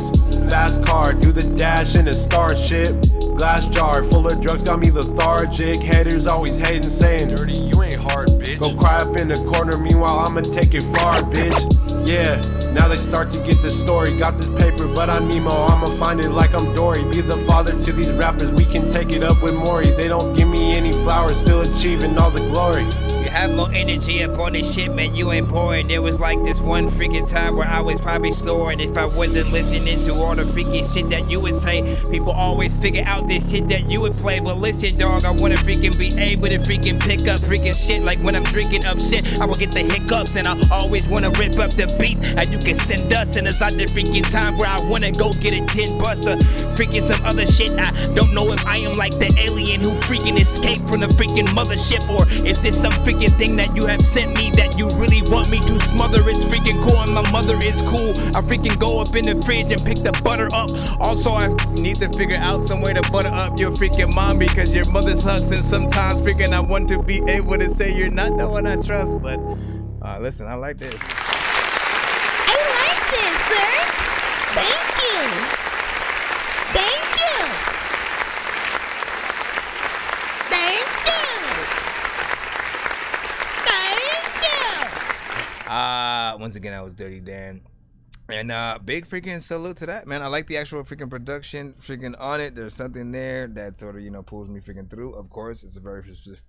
Fast car, do the dash in a starship. Glass jar full of drugs got me lethargic. Haters always hating, saying dirty, you ain't hard, bitch. Go cry up in the corner, meanwhile I'ma take it far, bitch. Yeah, now they start to get the story. Got this paper, but I need more. I'ma find it like I'm Dory. Be the father to these rappers, we can take it up with Maury. They don't give me any flowers, still achieving all the glory. You have more energy up on this shit, man, you ain't boring. There was like this one freaking time where I was probably snoring if I wasn't listening to all the freaking shit that you would say. People always figure out this shit that you would play. But listen, dog, I wanna freaking be able to freaking pick up freaking shit. Like when I'm drinking up shit, I will get the hiccups. And I always wanna rip up the beats, and you can send us. And it's not the freaking time where I wanna go get a 10 buster. Freaking some other shit, I don't know if I am like the alien who freaking escaped from the freaking mothership. Or is this some freaking thing that you have sent me that you really want me to smother? It's freaking cool and my mother is cool. I freaking go up in the fridge and pick the butter up. Also, I need to figure out some way to butter up your freaking mom, because your mother sucks, and sometimes freaking I want to be able to say you're not the one I trust. But listen, I like this. I like this, sir. Thank you. Thank you. Thank you. Once again, I was Dirty Dan. And big freaking salute to that, man. I like the actual freaking production freaking on it. There's something there that sort of, you know, pulls me freaking through. Of course, it's a very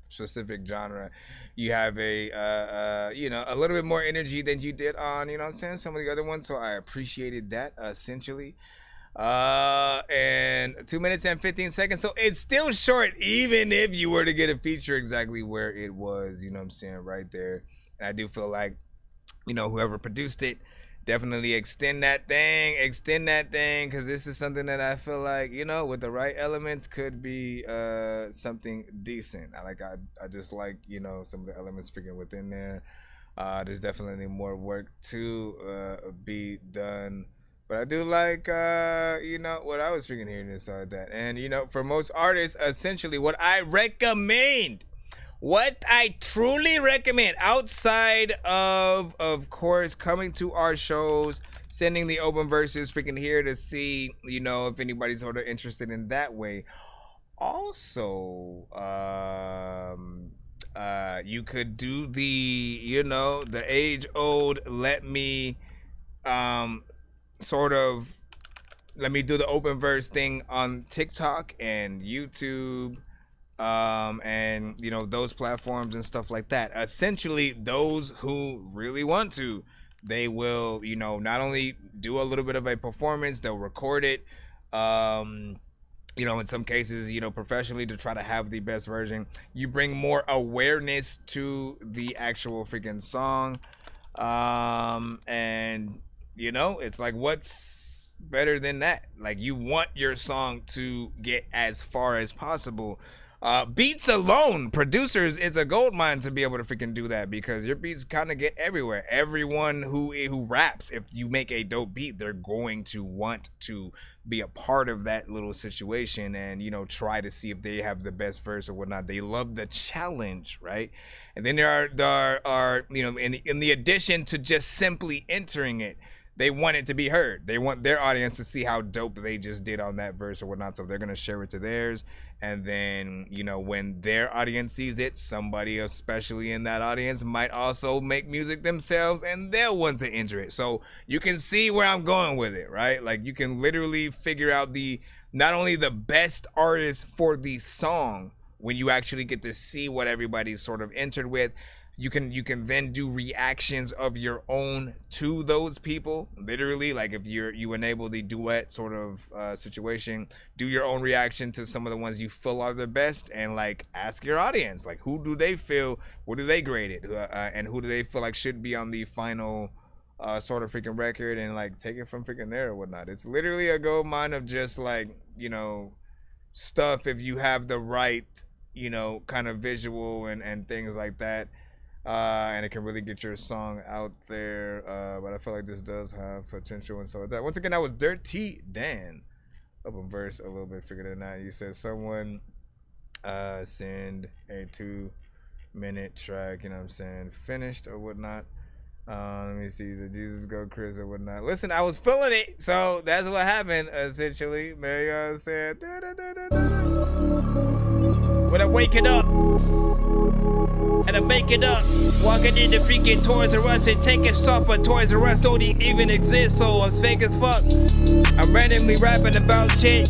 specific genre. You have a, you know, a little bit more energy than you did on, you know what I'm saying, some of the other ones. So I appreciated that, essentially. And 2 minutes and 15 seconds. So it's still short, even if you were to get a feature exactly where it was, you know what I'm saying, right there. And I do feel like, you know, whoever produced it, definitely extend that thing, because this is something that I feel like, you know, with the right elements could be something decent. I just like, you know, some of the elements freaking within there. There's definitely more work to be done. But I do like, you know, what I was freaking hearing inside that. And, you know, for most artists, essentially what I recommend, what I truly recommend, outside of course, coming to our shows, sending the open verses freaking here to see, you know, if anybody's sort of interested in that way. Also, you could do the, you know, the age-old let me do the open verse thing on TikTok and YouTube, and you know, those platforms and stuff like that. Essentially, those who really want to, they will, you know, not only do a little bit of a performance, they'll record it, you know, in some cases, you know, professionally, to try to have the best version. You bring more awareness to the actual freaking song, and you know, it's like, what's better than that? Like, you want your song to get as far as possible. Beats alone, producers, it's a gold mine to be able to freaking do that, because your beats kind of get everywhere. Everyone who raps, if you make a dope beat, they're going to want to be a part of that little situation and, you know, try to see if they have the best verse or whatnot. They love the challenge, right? And then there are you know, in the addition to just simply entering it, they want it to be heard. They want their audience to see how dope they just did on that verse or whatnot. So they're going to share it to theirs. And then, you know, when their audience sees it, somebody especially in that audience might also make music themselves, and they'll want to enter it. So you can see where I'm going with it, right? Like, you can literally figure out not only the best artist for the song when you actually get to see what everybody's sort of entered with. you can then do reactions of your own to those people. Literally, like if you enable the duet sort of situation, do your own reaction to some of the ones you feel are the best, and like ask your audience, like who do they feel, what do they grade it, and who do they feel like should be on the final sort of freaking record, and like take it from freaking there or whatnot. It's literally a gold mine of just like, you know, stuff if you have the right, you know, kind of visual and things like that. And it can really get your song out there. But I feel like this does have potential and so like that. Once again, that was Dirty Dan. Up a verse a little bit, figured it out. You said someone send a 2-minute track, you know what I'm saying, finished or whatnot. Let me see, the Jesus Go Chris or whatnot. Listen, I was feeling it, so that's what happened, essentially. Man, you know what I'm saying? When I wake it up, and I make it up, walking into freaking Toys R Us and taking stuff, but Toys R Us don't even exist, so I'm fake as fuck. I'm randomly rapping about shit.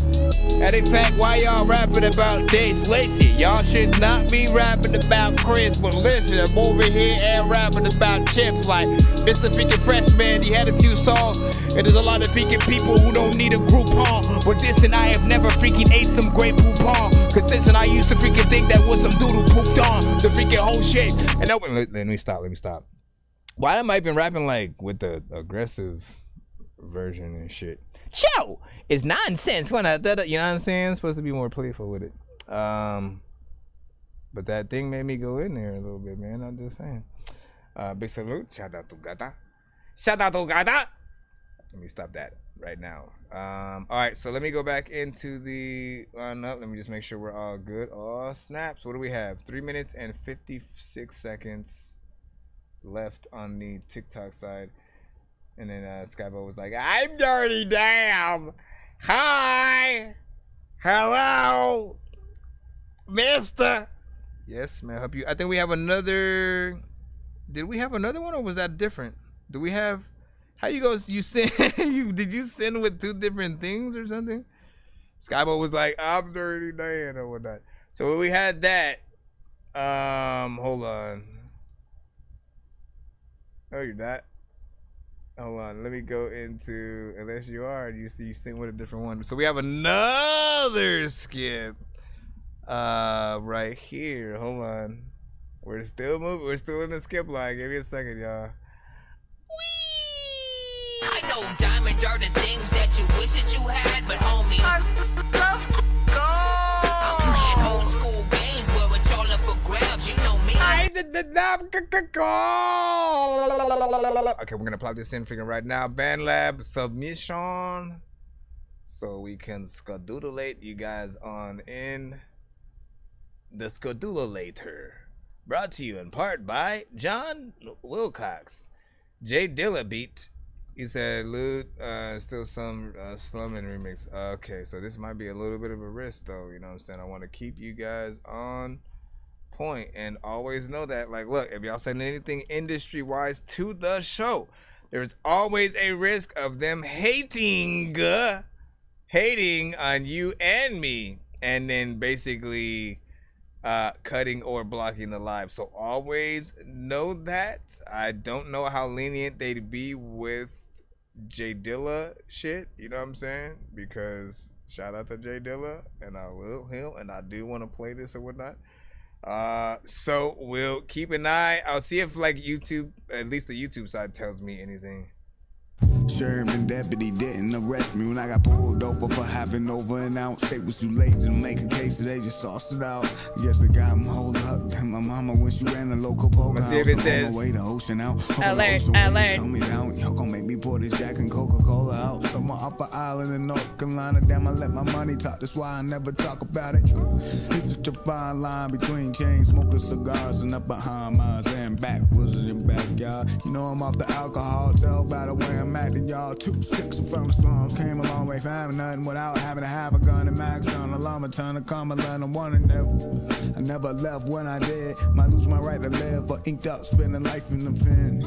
And in fact, why y'all rapping about Dace Lacey? Y'all should not be rapping about Chris, but listen, I'm over here and rapping about chips like Mr. Freaking Freshman. He had a few songs, and there's a lot of freaking people who don't need a Groupon. But this and I have never freaking ate some great poupon. Cause this and I used to freaking think that was some doodle pooped on the freaking whole shit. And that, let me stop. Why am I even rapping like with the aggressive version and shit? Show is nonsense when you know what I'm saying? I'm supposed to be more playful with it. But that thing made me go in there a little bit, man. I'm just saying. Big salute. Shout out to Gata. Let me stop that right now. All right, so let me go back into the lineup. Let me just make sure we're all good. Oh, snaps. What do we have? 3 minutes and 56 seconds left on the TikTok side. And then Skybo was like, I'm Dirty Damn. Hi. Hello. Mister. Yes, man. I hope you. I think we have another. Did we have another one or was that different? Do we have. How you go? You send. Did you send with 2 different things or something? Skybo was like, I'm Dirty Dan or whatnot. So we had that. Hold on. Oh, you're not. Hold on, let me go into, unless you are, you see you sing with a different one. So we have another skip right here. Hold on. We're still moving. We're still in the skip line. Give me a second, y'all. I know diamonds are the things that you wish that you had, but homie, I'm playing old school games where it's all up for grabs. You know me. Okay, we're gonna plug this in freaking right now. BandLab submission, so we can skedoodleate you guys on in the skedoodlator. Brought to you in part by John Wilcox. J Dilla beat. He said, "Lude, still some slumming remix." Okay, so this might be a little bit of a risk, though. You know what I'm saying? I want to keep you guys on point and always know that, like, look, if y'all saying anything industry-wise to the show, there's always a risk of them hating on you and me, and then basically cutting or blocking the live. So always know that. I don't know how lenient they'd be with J Dilla shit, you know what I'm saying? Because shout out to J Dilla, and I love him, and I do want to play this or whatnot. So we'll keep an eye. I'll see if like YouTube, at least the YouTube side, tells me anything. Sherman deputy didn't arrest me when I got pulled over for having over an ounce. They was too lazy to make a case, so they just sauced it out. Guess they got him holed up. And my mama when she ran a local poker house. If it says way to ocean out. Alert. Tell me down. Y'all gon' make me pour this Jack and Coca-Cola out. Somewhere off an island in North Carolina. Damn, I let my money talk. That's why I never talk about it. It's such a fine line between chain smoking cigars and up behind mines and backwards in backyard. You know I'm off the alcohol. Tell by the way I'm I'm acting y'all too sick from the slums. Came a long way from having nothing without having to have a gun and max on a llama, turn to come and learn. I never left when I did. Might lose my right to live, but inked up, spending life in the pen.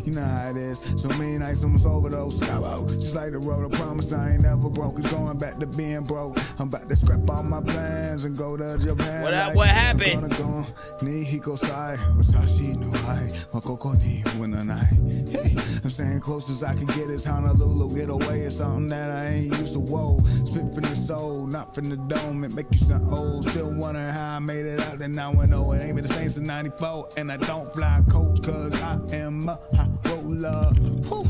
You know how it is. So many nights almost overdose. Just like the road, I promise I ain't never broke. It's going back to being broke. I'm about to scrap all my plans and go to Japan. What up? What happened? I'm gonna go ni hiko sai, wasashi no hai, makoko ni wananai. Hey, I'm staying close as I can get. It's Honolulu, get away. It's something that I ain't used to. Whoa, spit from the soul, not from the dome. It make you sound old. Still wondering how I made it out there. Now I know it ain't been the same since '94, and I don't fly coach 'cause I am a high roller. Whew.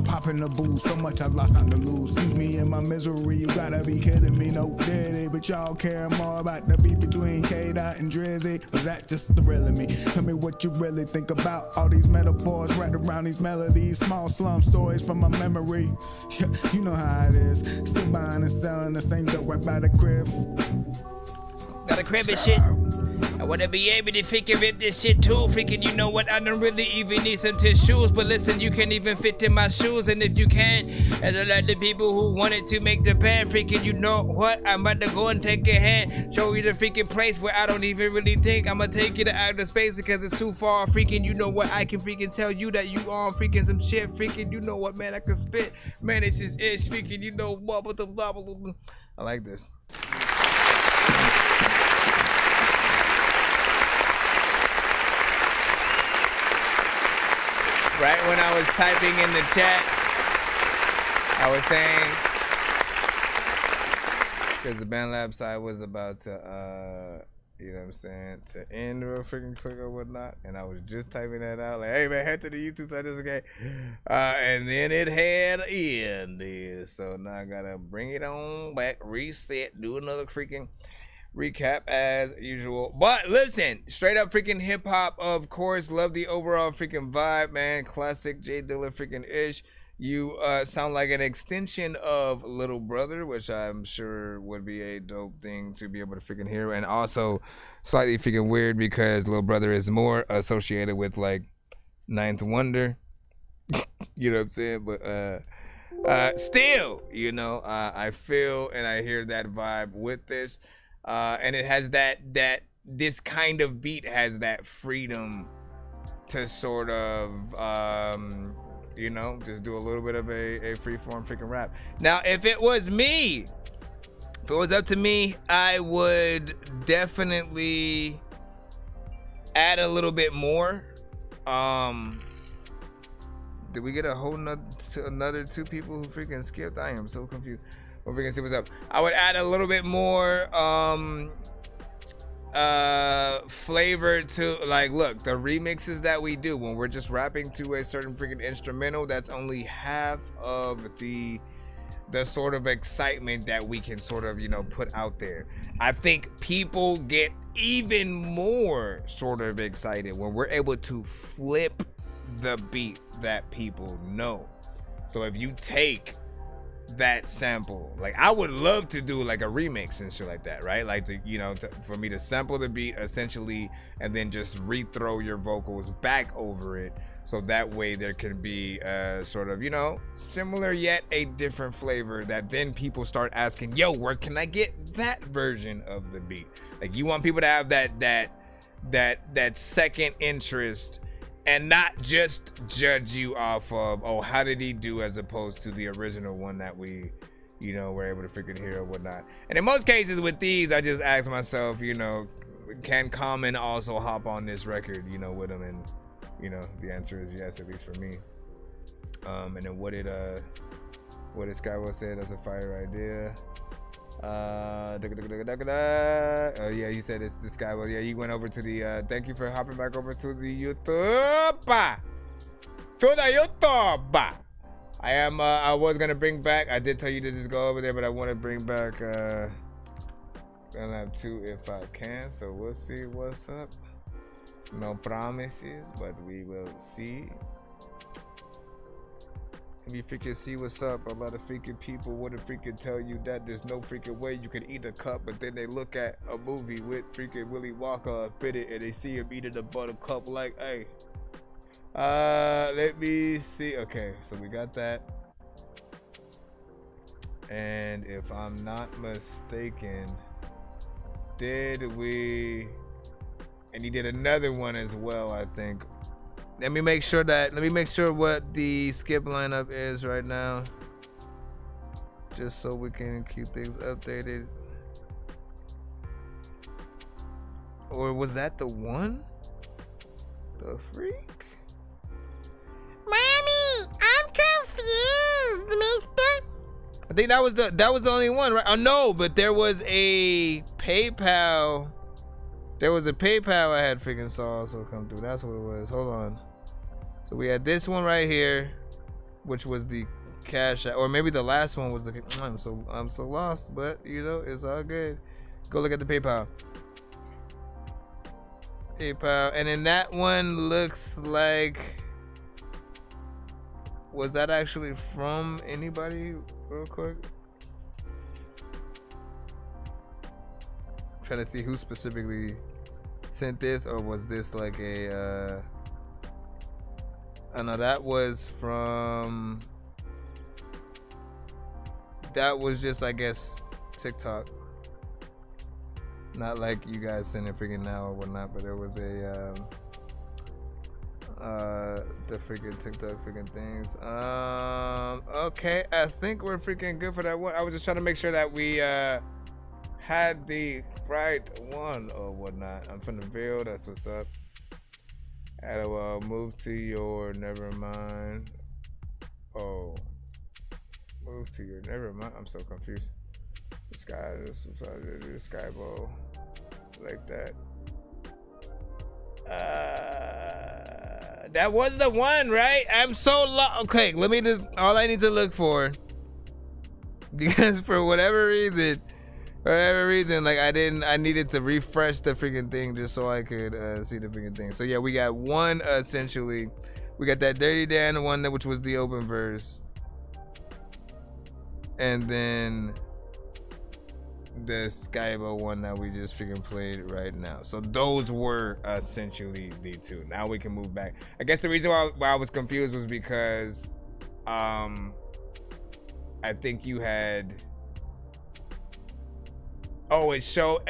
Pop in the booth, so much I've lost, not to lose. Excuse me in my misery, you gotta be kidding me. No diddy, but y'all care more about the beat between K-Dot and Drizzy. Was that just the real of me? Tell me what you really think about all these metaphors right around these melodies. Small slum stories from my memory. Yeah, you know how it is. Still buying and selling the same dope right by the crib. Got a crib and shit. I wanna be able to freaking rip this shit too. Freaking, you know what? I don't really even need some tissues. But listen, you can't even fit in my shoes. And if you can, as I like the people who wanted to make the band, freaking, you know what? I'm about to go and take your hand. Show you the freaking place where I don't even really think I'm gonna take you to outer space because it's too far. Freaking, you know what? I can freaking tell you that you on freaking some shit. Freaking, you know what, man? I can spit. Man, it's just ish. Freaking, you know what? I like this. Right when I was typing in the chat, I was saying, because the BandLab side was about to, you know what I'm saying, to end real freaking quick or whatnot, and I was just typing that out, like, hey man, head to the YouTube side, this is okay. And then it had ended, so now I gotta bring it on back, reset, do another freaking recap as usual. But listen, straight up freaking hip hop, of course. Love the overall freaking vibe, man. Classic J Dilla freaking ish. You sound like an extension of Little Brother, which I'm sure would be a dope thing to be able to freaking hear. And also slightly freaking weird because Little Brother is more associated with like Ninth Wonder. You know what I'm saying? But still, you know, I feel and I hear that vibe with this. And it has this kind of beat has that freedom to sort of, you know, just do a little bit of a free-form freaking rap. Now, if it was me, if it was up to me, I would definitely add a little bit more. Did we get a whole another two people who freaking skipped? I am so confused. We're gonna see what's up. I would add a little bit more flavor to, like, look, the remixes that we do when we're just rapping to a certain freaking instrumental, that's only half of the sort of excitement that we can sort of, you know, put out there. I think people get even more sort of excited when we're able to flip the beat that people know. So if you take that sample, like, I would love to do like a remix and shit like that, right? Like, to, you know, for me to sample the beat essentially and then just rethrow your vocals back over it, so that way there can be sort of, you know, similar yet a different flavor that then people start asking, yo, where can I get that version of the beat? Like, you want people to have that second interest and not just judge you off of, oh, how did he do, as opposed to the original one that we, you know, were able to freaking hear or whatnot. And in most cases with these, I just ask myself, you know, can Common also hop on this record, you know, with him? And, you know, the answer is yes, at least for me. And then what did Skywell say? That's a fire idea. Oh yeah, he said it's this guy. Well, yeah, he went over to the thank you for hopping back over to the YouTube. I was gonna bring back, I did tell you to just go over there, but I want to bring back BandLab 2 if I can, so we'll see what's up. No promises, but we will see. If you freaking see what's up, a lot of freaking people wouldn't freaking tell you that there's no freaking way you can eat a cup, but then they look at a movie with freaking Willy Wonka up in it and they see him eating a buttercup like, hey, Let me see. Okay, so we got that. And if I'm not mistaken, did we? And he did another one as well, I think. Let me make sure what the skip lineup is right now, just so we can keep things updated. Or was that the one? The freak? Mommy, I'm confused, mister. I think that was the only one, right? Oh no, but there was a PayPal. There was a PayPal I had freaking saw also come through. That's what it was. Hold on. So we had this one right here, which was the cash out, or maybe the last one was the. I'm so lost, but you know it's all good. Go look at the PayPal. And then that one looks like. Was that actually from anybody? Real quick. Trying to see who specifically sent this, or was this like a I know that was from, that was just, I guess, TikTok, not like you guys send it freaking now or whatnot, but there was a the freaking TikTok freaking things. Okay, I think we're freaking good for that one. I was just trying to make sure that we had the right one or whatnot. I'm from the Ville, that's what's up. I'll move to your, never mind. Oh, move to your, never mind. I'm so confused. The sky bowl, like that. That was the one, right? I'm so okay, let me just, all I need to look for, because for whatever reason, like I needed to refresh the freaking thing just so I could see the freaking thing. So yeah, we got one essentially. We got that Dirty Dan one, which was the open verse, and then the Skybo one that we just freaking played right now. So those were essentially the two. Now we can move back. I guess the reason why I was confused was because I think you had. Oh, it showed,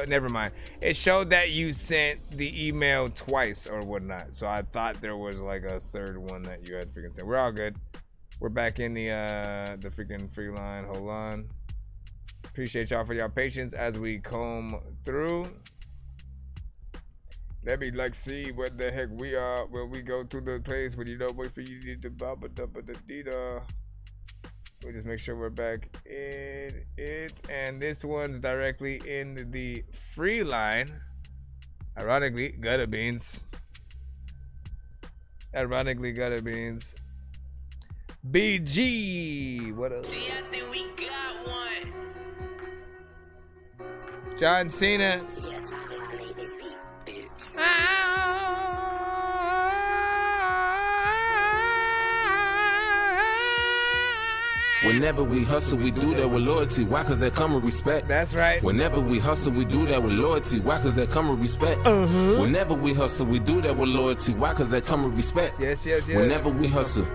never mind. It showed that you sent the email twice or whatnot. So I thought there was like a third one that you had freaking sent. We're all good. We're back in the freaking free line. Hold on. Appreciate y'all for y'all patience as we comb through. Let me like see what the heck we are when we go to the place when you don't wait for you to baba dubba da dee. We'll just make sure we're back in it. And this one's directly in the free line. Ironically, Gutter Beans. BG. What else? See, I think we got one. John Cena. Whenever we hustle, we do that with loyalty. Why? Cause that come with respect. That's right. Whenever we hustle, we do that with loyalty. Why? Cause that come with respect. Whenever we hustle, we do that with loyalty. Why? Cause that come with respect. Yes. Whenever we hustle,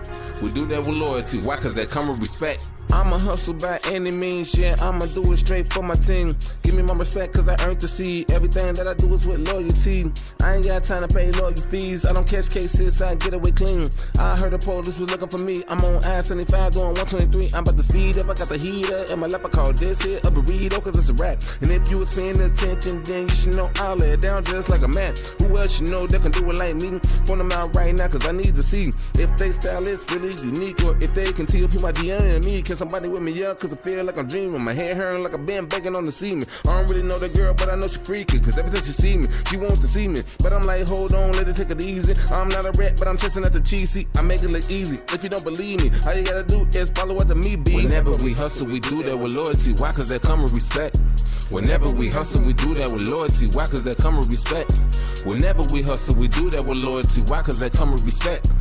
we do that with loyalty. Why? Cause that come with respect. I'ma hustle by any means, yeah, I'ma do it straight for my team. Give me my respect cause I earned the seed. Everything that I do is with loyalty. I ain't got time to pay lawyer fees. I don't catch cases, I get away clean. I heard the police was looking for me. I'm on I-75 doing 123. I'm about to speed up, I got the heater in my lap. I call this here a burrito cause it's a rap. And if you was paying attention, then you should know I'll lay it down just like a man. Who else you know that can do it like me? Point them out right now cause I need to see if they style is really unique, or if they can tell people my DM me. Can somebody with me up cause I feel like I'm dreaming. My head hurting like I've been begging on the semen. I don't really know the girl but I know she freaking, cause every time she see me she wants to see me. But I'm like hold on, let it take it easy. I'm not a rat but I'm chasing at the cheesy. I make it look easy. If you don't believe me, all you gotta do is follow what the me be. Whenever we hustle we do that with loyalty. Why? Cause that come with respect. Whenever we hustle we do that with loyalty. Why? Cause that come with respect. Whenever we hustle we do that with loyalty. Why? Cause that come with respect.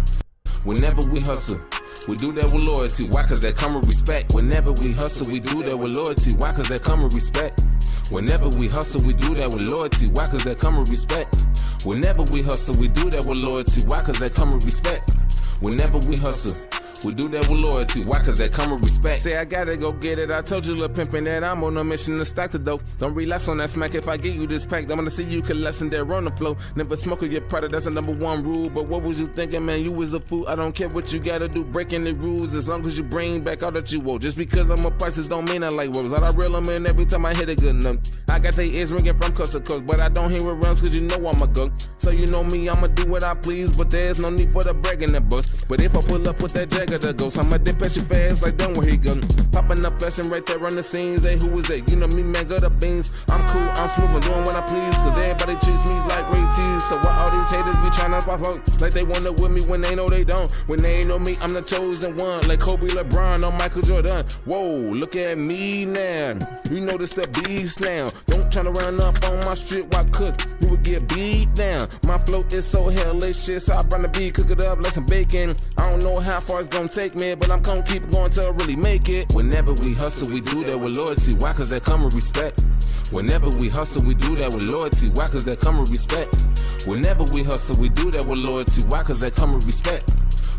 Whenever we hustle we do that with loyalty. Why? Cause that come with respect. Whenever we hustle, we do that with loyalty. Why? Cause that come with respect. Whenever we hustle, we do that with loyalty. Why? Cause that come with respect. Whenever we hustle, we do that with loyalty. Why? Cause that come with respect. Whenever we hustle, we do that with loyalty. Why? Cause that come with respect. Say I gotta go get it. I told you, lil' pimpin', that I'm on a mission to stack the dough. Don't relapse on that smack. If I give you this pack, I'm gonna see you collapse in there on the flow. Never smoke or get product, that's the #1 rule. But what was you thinking, man? You was a fool. I don't care what you gotta do, breaking the rules. As long as you bring back all that you owe. Just because I'm a prices don't mean I like words. All I reel them in every time I hit a good note. I got they ears ringing from coast to coast, but I don't hear it rounds cause you know I'm a go. So you know me, I'ma do what I please, but there's no need for the bragging that bust. But if I pull up with that Jagger the ghost, I'ma dip at you fast like done where he go. Popping up fashion right there on the scenes. Hey, who is that? You know me, man, got the beans. I'm cool, I'm smooth, I'm doing what I please, cause everybody treats me like Ray T's. So why all these haters be trying to pop up like they wanna with me when they know they don't? When they ain't know me, I'm the chosen one, like Kobe, LeBron, or Michael Jordan. Whoa, look at me now. You know this the beast now. Don't try to run up on my street, why could you would get beat down? My flow is so hellacious, I bring the beat, cook it up like some bacon. I don't know how far it's gonna take me, but I'm gonna keep going till I really make it. Whenever we hustle, we do that with loyalty. Why? Cause that come with respect. Whenever we hustle, we do that with loyalty. Why? Cause that come with respect. Whenever we hustle, we do that with loyalty. Why? Cause that come with respect.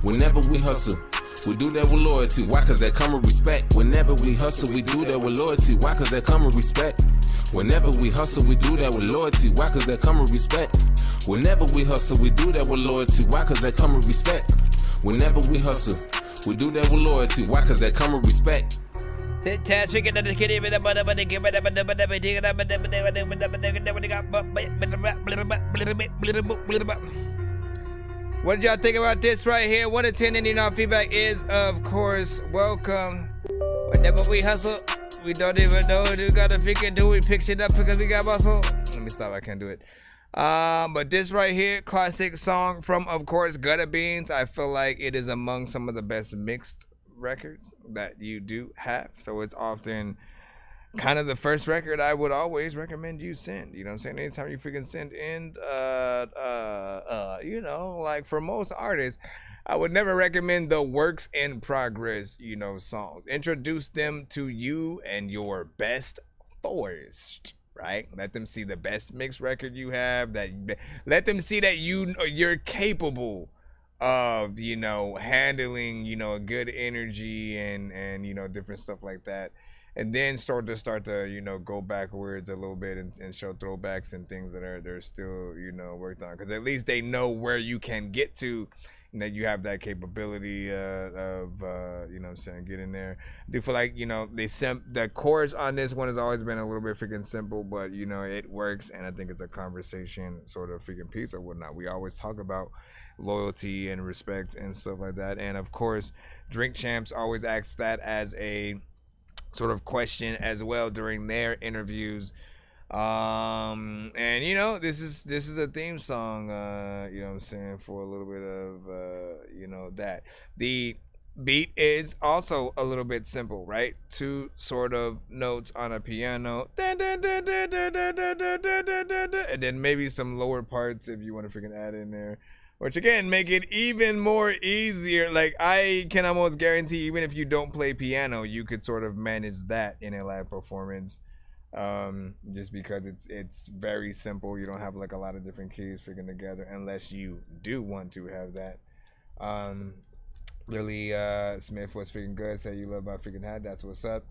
Whenever we hustle, we do that with loyalty. Why? Cause that come with respect. Whenever we hustle, we do that with loyalty. Why? Cause that come with respect. Whenever we hustle, we do that with loyalty. Why? Cause that come with respect. Whenever we hustle, we do that with loyalty. Why? Cause that come with respect. Whenever we hustle, we do that with loyalty. Why? Cause that come with respect. What did y'all think about this right here? 1 to 10, and feedback is, of course, welcome. Whenever we hustle, we don't even know what we gotta figure do. We pick shit up because we got muscle. Let me stop, I can't do it. But this right here, classic song from, of course, Gutter Beans. I feel like it is among some of the best mixed records that you do have. So it's often kind of the first record I would always recommend you send. You know what I'm saying? Anytime you freaking send in, you know, like for most artists, I would never recommend the works in progress, you know, songs. Introduce them to you and your best first, right? Let them see the best mixed record you have. That let them see that you're capable of, you know, handling, you know, a good energy and you know, different stuff like that. And then start to, you know, go backwards a little bit and show throwbacks and things that they're still, you know, worked on. Because at least they know where you can get to, and that you have that capability of, you know what I'm saying, get in there. I do feel like, you know, the chorus on this one has always been a little bit freaking simple, but, you know, it works. And I think it's a conversation sort of freaking piece or whatnot. We always talk about loyalty and respect and stuff like that. And, of course, Drink Champs always asks that as a sort of question as well during their interviews. And you know, this is a theme song, you know what I'm saying, for a little bit of you know, that the beat is also a little bit simple, right? 2 sort of notes on a piano, and then maybe some lower parts if you want to freaking add in there, which again make it even more easier. Like, I can almost guarantee, even if you don't play piano, you could sort of manage that in a live performance, just because it's very simple. You don't have like a lot of different keys freaking together, unless you do want to have that. Lily Smith was freaking good. Say you love my freaking hat. That's what's up.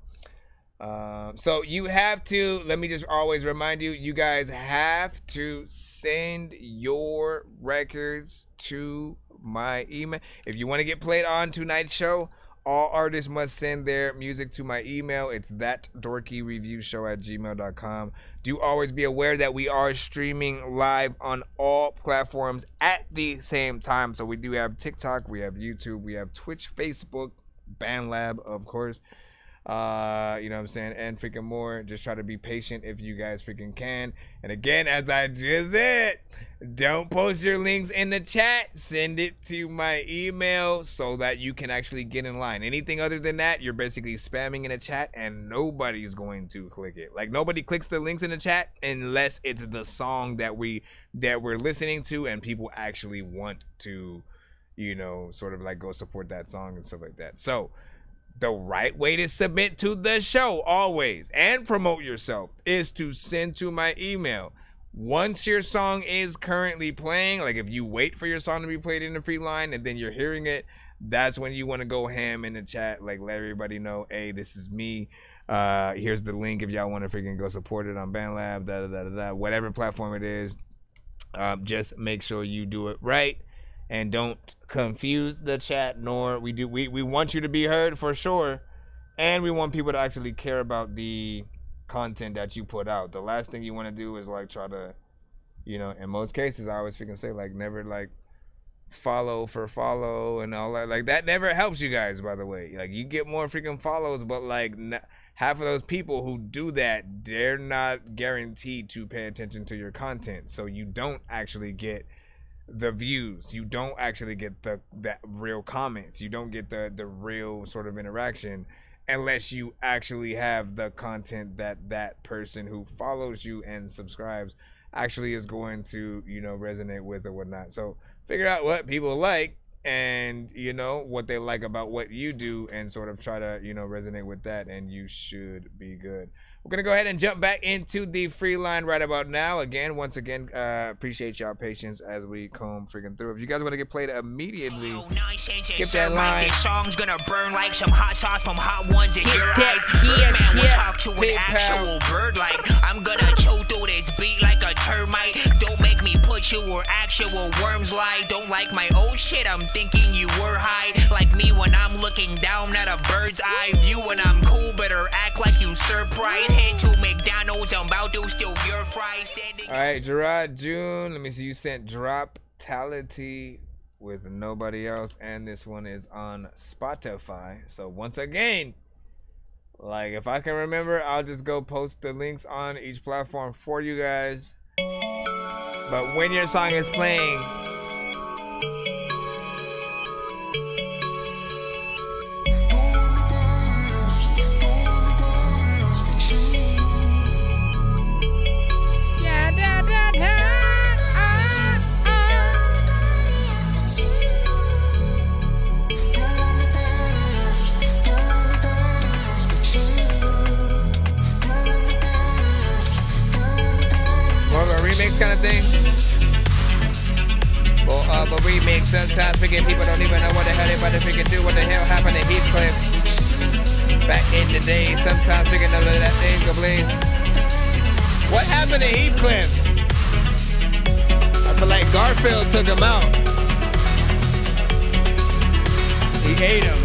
So you have to, let me just always remind you, you guys have to send your records to my email. If you want to get played on tonight's show, all artists must send their music to my email. It's thatdorkyreviewshow@gmail.com. Do always be aware that we are streaming live on all platforms at the same time. So we do have TikTok, we have YouTube, we have Twitch, Facebook, BandLab, of course. You know what I'm saying, and freaking more. Just try to be patient if you guys freaking can. And again, as I just said, don't post your links in the chat. Send it to my email so that you can actually get in line. Anything other than that, you're basically spamming in the chat and nobody's going to click it. Like, nobody clicks the links in the chat unless it's the song that we're listening to and people actually want to, you know, sort of like go support that song and stuff like that. So the right way to submit to the show always and promote yourself is to send to my email. Once your song is currently playing, like if you wait for your song to be played in the free line and then you're hearing it, that's when you want to go ham in the chat, like let everybody know, hey, this is me. Here's the link if y'all want to freaking go support it on BandLab, whatever platform it is. Just make sure you do it right and don't confuse the chat. Nor we want you to be heard for sure, and we want people to actually care about the content that you put out. The last thing you want to do is like try to, you know, in most cases I always freaking say like never like follow for follow and all that. Like that never helps you guys, by the way. Like you get more freaking follows, but like half of those people who do that, they're not guaranteed to pay attention to your content, so you don't actually get the views, you don't actually get that real comments, you don't get the real sort of interaction unless you actually have the content that person who follows you and subscribes actually is going to, you know, resonate with or whatnot. So figure out what people like and, you know, what they like about what you do and sort of try to, you know, resonate with that, and you should be good. We're going to go ahead and jump back into the free line right about now. Again, once again, appreciate y'all patience as we comb freaking through. If you guys want to get played immediately, skip that line. This song's gonna burn like some hot sauce from hot ones in your eyes. Birdman will talk to an actual bird like I'm gonna chew through this beat like a termite. Don't make me put you where actual worms lie. Don't like my old shit, I'm thinking you were high. Like me when I'm looking down at a bird's eye view. When I'm cool, better act like you surprised. Head to McDonald's, I'm about to steal your fries. Alright, Gerard June, let me see, you sent Drop-tality with nobody else, and this one is on Spotify. So once again, like if I can remember, I'll just go post the links on each platform for you guys. But when your song is playing, remix kind of thing. Well, a remix. Sometimes freaking people don't even know what the hell they about to freaking do. What the hell happened to Heathcliff back in the day? Sometimes freaking know that thing go blaze. What happened to Heathcliff? I feel like Garfield took him out. He ate him.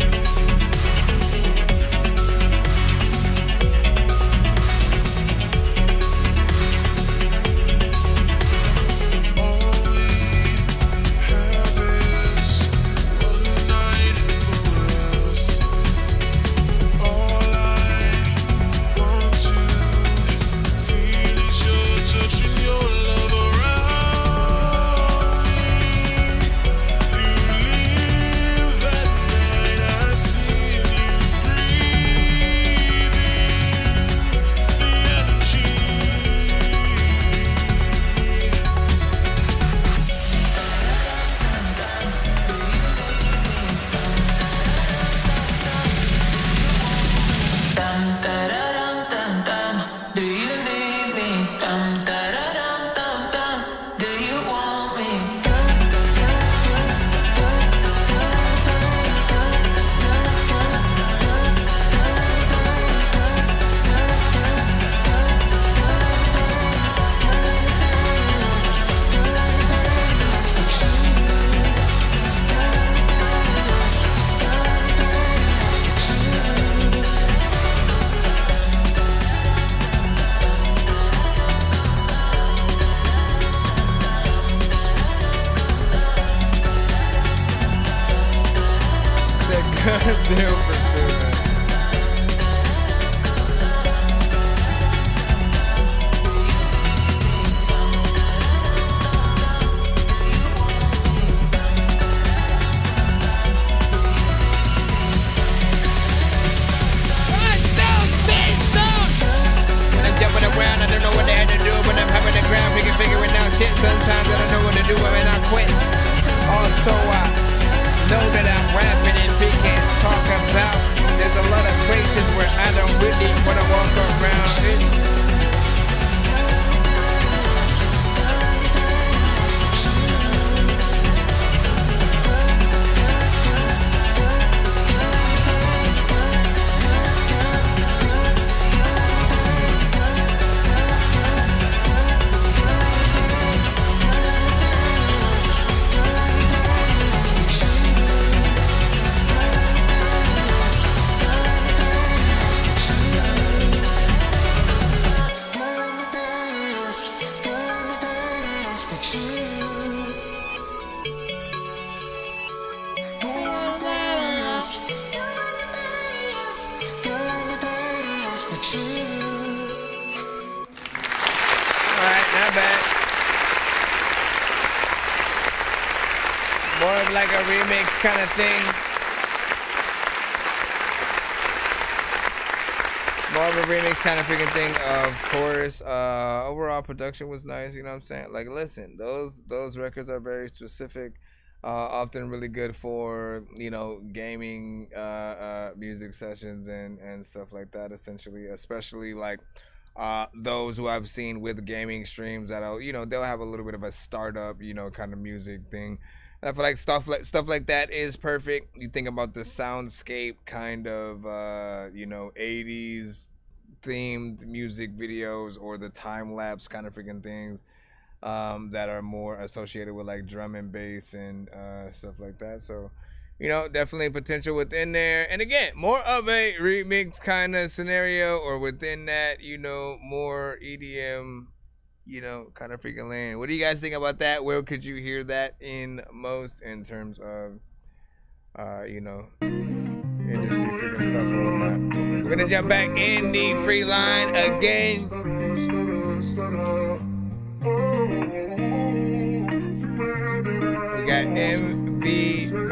of like a remix kind of thing. More of a remix kind of freaking thing, of course. Overall production was nice, you know what I'm saying? Like, listen, those records are very specific, often really good for, you know, gaming music sessions and stuff like that, essentially, especially like those who I've seen with gaming streams that'll, you know, they'll have a little bit of a startup, you know, kind of music thing. And I feel like stuff like that is perfect. You think about the soundscape kind of, you know, 80s themed music videos, or the time lapse kind of freaking things that are more associated with like drum and bass and stuff like that. So, you know, definitely potential within there. And again, more of a remix kind of scenario, or within that, you know, more EDM, you know, kind of freaking land. What do you guys think about that? Where could you hear that in most, in terms of, you know, industry freaking stuff or whatnot? We're gonna jump back in the free line again. We got MVR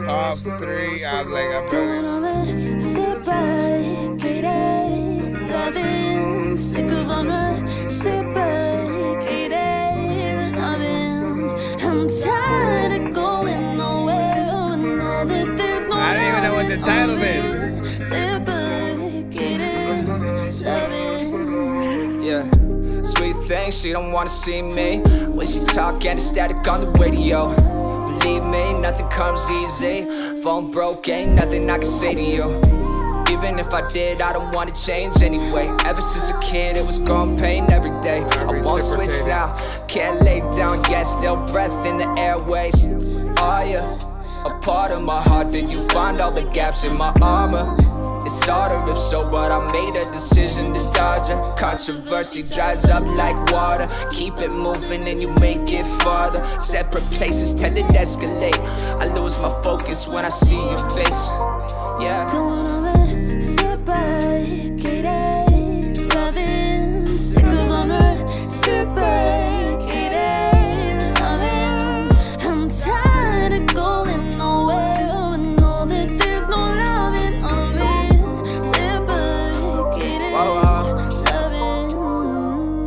off 3. I'm like, I'm running. Sit back, get it, loving, sick of on her. Sit back, get it, loving. I'm tired of going nowhere, and all that there's no. I don't even know what the title is. Sit back, get it, loving. Yeah. Sweet thing, she don't wanna see me. When she talk and it's static on the radio. Believe me, nothing comes easy. Phone broke, ain't nothing I can say to you. Even if I did, I don't want to change anyway. Ever since a kid, it was growing pain every day. I won't switch now, can't lay down yet. Still breath in the airways. Oh yeah, a part of my heart that you find all the gaps in my armor. It's harder if so, but I made a decision to dodge her. Controversy dries up like water. Keep it moving and you make it farther. Separate places, tell it escalate. I lose my focus when I see your face. Yeah. Don't wanna sit back, get it, loving, sick of on her. Sit back, get it, loving. I'm tired of going nowhere, and know that there's no loving on me.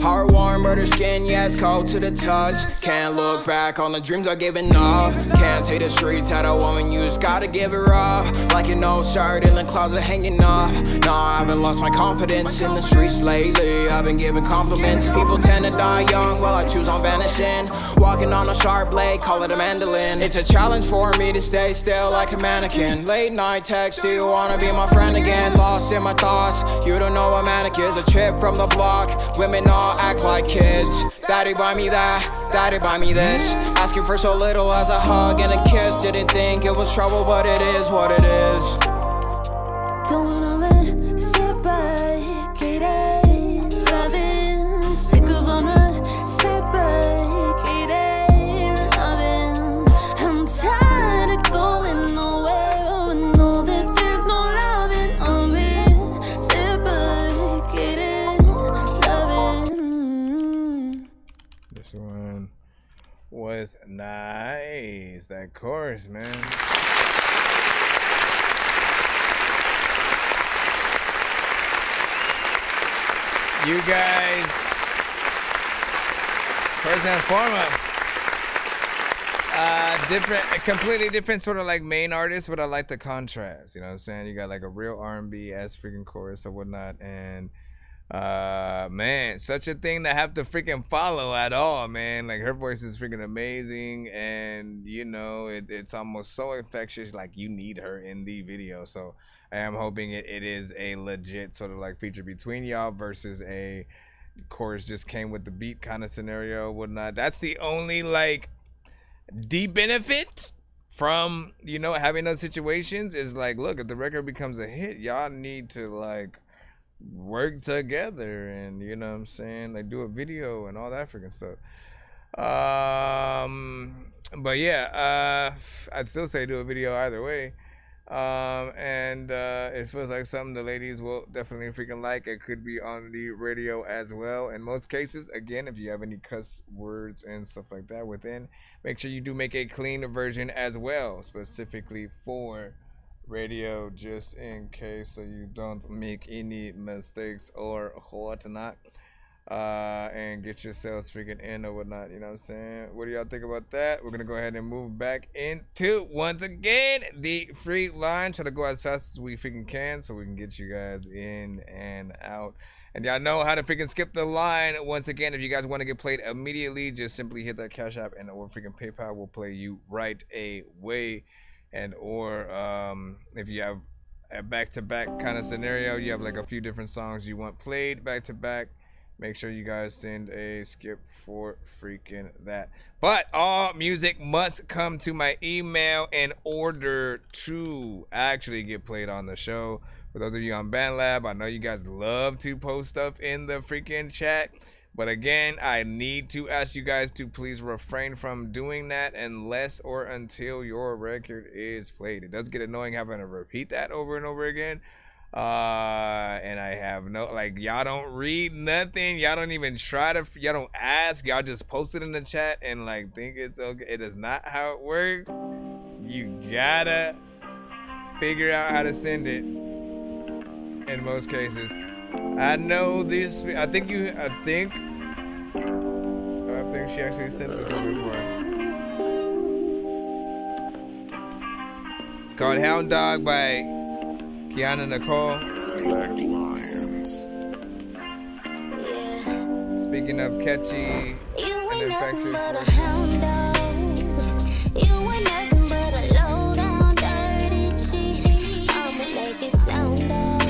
Heart warm, murder skin, yes, cold to the touch. Can't look back on the dreams I've given up. Can't take the streets, had a woman, you just gotta give her up. Like an old shirt in the closet hanging up. No, I haven't lost my confidence in the streets lately. I've been giving compliments. People tend to die young, while I choose on vanishing. Walking on a sharp blade, call it a mandolin. It's a challenge for me to stay still like a mannequin. Late night text, do you wanna be my friend again? Lost in my thoughts, you don't know what manic is. A trip from the block, women all act like kids. Daddy buy me that, daddy buy me this. Asking for so little as a hug and a kiss. Didn't think it was trouble, but it is what it is. Don't wanna sit back, get it, loving, sick of on her. Sit back, get it, loving. I'm tired of going nowhere, and know that there's no loving on me. Sit back, get it, loving. This one was nice. That chorus, man. You guys, first and foremost, completely different sort of like main artist, but I like the contrast. You know what I'm saying? You got like a real R&B ass freaking chorus or whatnot, and man, such a thing to have to freaking follow at all, man. Like, her voice is freaking amazing, and you know, it's almost so infectious. Like, you need her in the video. So I am hoping it is a legit sort of like feature between y'all versus a chorus just came with the beat kind of scenario, whatnot. That's the only like deep benefit from, you know, having those situations is like, look, if the record becomes a hit, y'all need to like work together and, you know what I'm saying, like do a video and all that freaking stuff. But yeah, I'd still say do a video either way. And it feels like something the ladies will definitely freaking like. It could be on the radio as well. In most cases, again, if you have any cuss words and stuff like that within, make sure you do make a clean version as well, specifically for radio, just in case, so you don't make any mistakes or whatnot. And get yourselves freaking in or whatnot, you know what I'm saying? What do y'all think about that? We're gonna go ahead and move back into, once again, the free line. Try to go as fast as we freaking can so we can get you guys in and out. And y'all know how to freaking skip the line. Once again, if you guys want to get played immediately, just simply hit that Cash App and or freaking PayPal will play you right away. And or if you have a back-to-back kind of scenario, you have like a few different songs you want played back-to-back, make sure you guys send a skip for freaking that. But all music must come to my email in order to actually get played on the show. For those of you on BandLab, I know you guys love to post stuff in the freaking chat. But again, I need to ask you guys to please refrain from doing that unless or until your record is played. It does get annoying having to repeat that over and over again. And I have no, like, y'all don't read nothing, y'all don't even try to, y'all don't ask, y'all just post it in the chat and like think it's okay. It is not how it works. You gotta figure out how to send it in most cases. I know this, I think she actually sent this over before. It's called Hound Dog by Kiana Nicole. Black Lions. Yeah. Speaking of catchy and infectious. You were nothing but a low down dirty cheat. I'ma make it sound off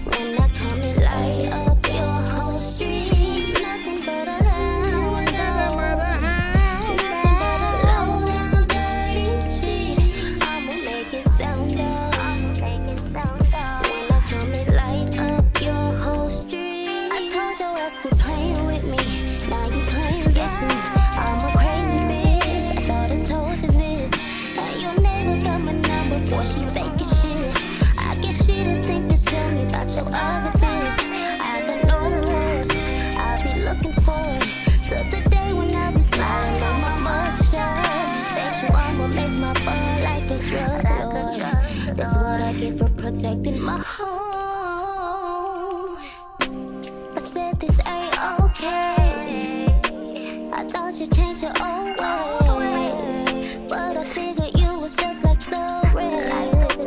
when I come and light up your whole street. Nothing but a hound dog. Nothing but a low down dirty cheat. I'ma make it sound off. Boy, she faking shit. I get shit and think to tell me about your other bitch. I got no rules, I'll be looking forward to the day when I'll be smiling on my mugshot. Bet you I'ma make my bud like a drug lord. That's what I get for protecting my home. I said this ain't okay. I thought you changed your own ways, but I figured you was just like the rest.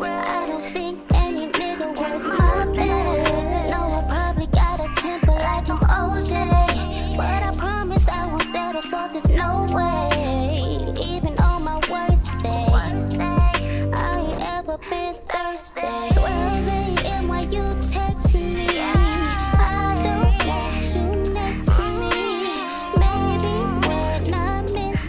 I don't think any nigga worth my best. No, I probably got a temper like I'm OJ, but I promise I won't settle for this, no way. Even on my worst day, I ain't ever been thirsty. 12 a.m. while you texting me, I don't want you next to me. Maybe we're not meant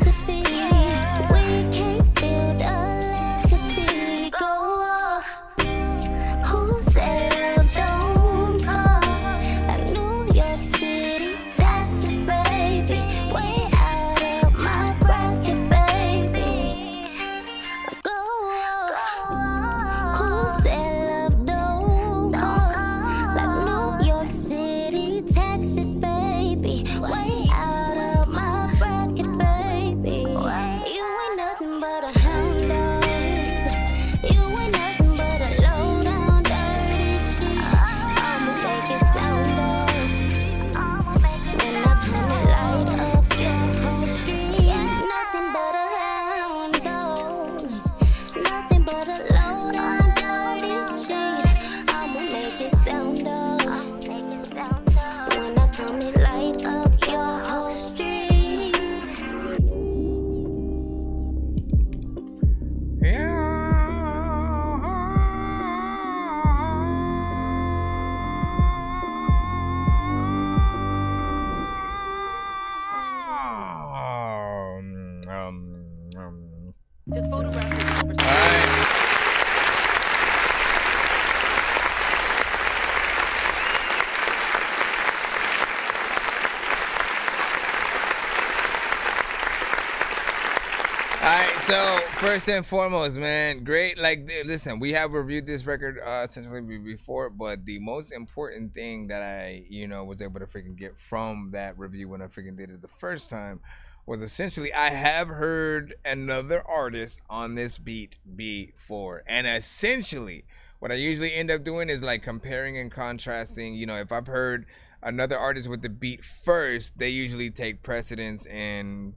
So first and foremost, man, great. Like, listen, we have reviewed this record essentially before, but the most important thing that I, was able to freaking get from that review when I freaking did it the first time was essentially I have heard another artist on this beat before, and essentially what I usually end up doing is like comparing and contrasting. If I've heard another artist with the beat first, they usually take precedence in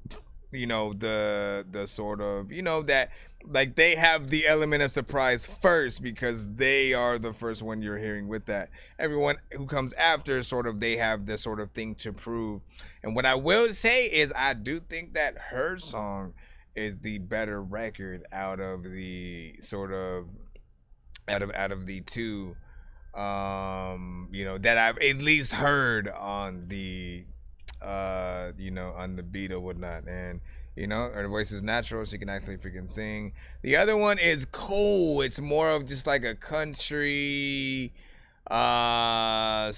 the sort of that, like, they have the element of surprise first because they are the first one you're hearing with that. Everyone who comes after, sort of, they have this sort of thing to prove. And what I will say is I do think that her song is the better record out of the sort of out of the two that I've at least heard on the on the beat or whatnot. And her voice is natural, she can actually freaking sing. The other one is cool. It's more of just like a country slight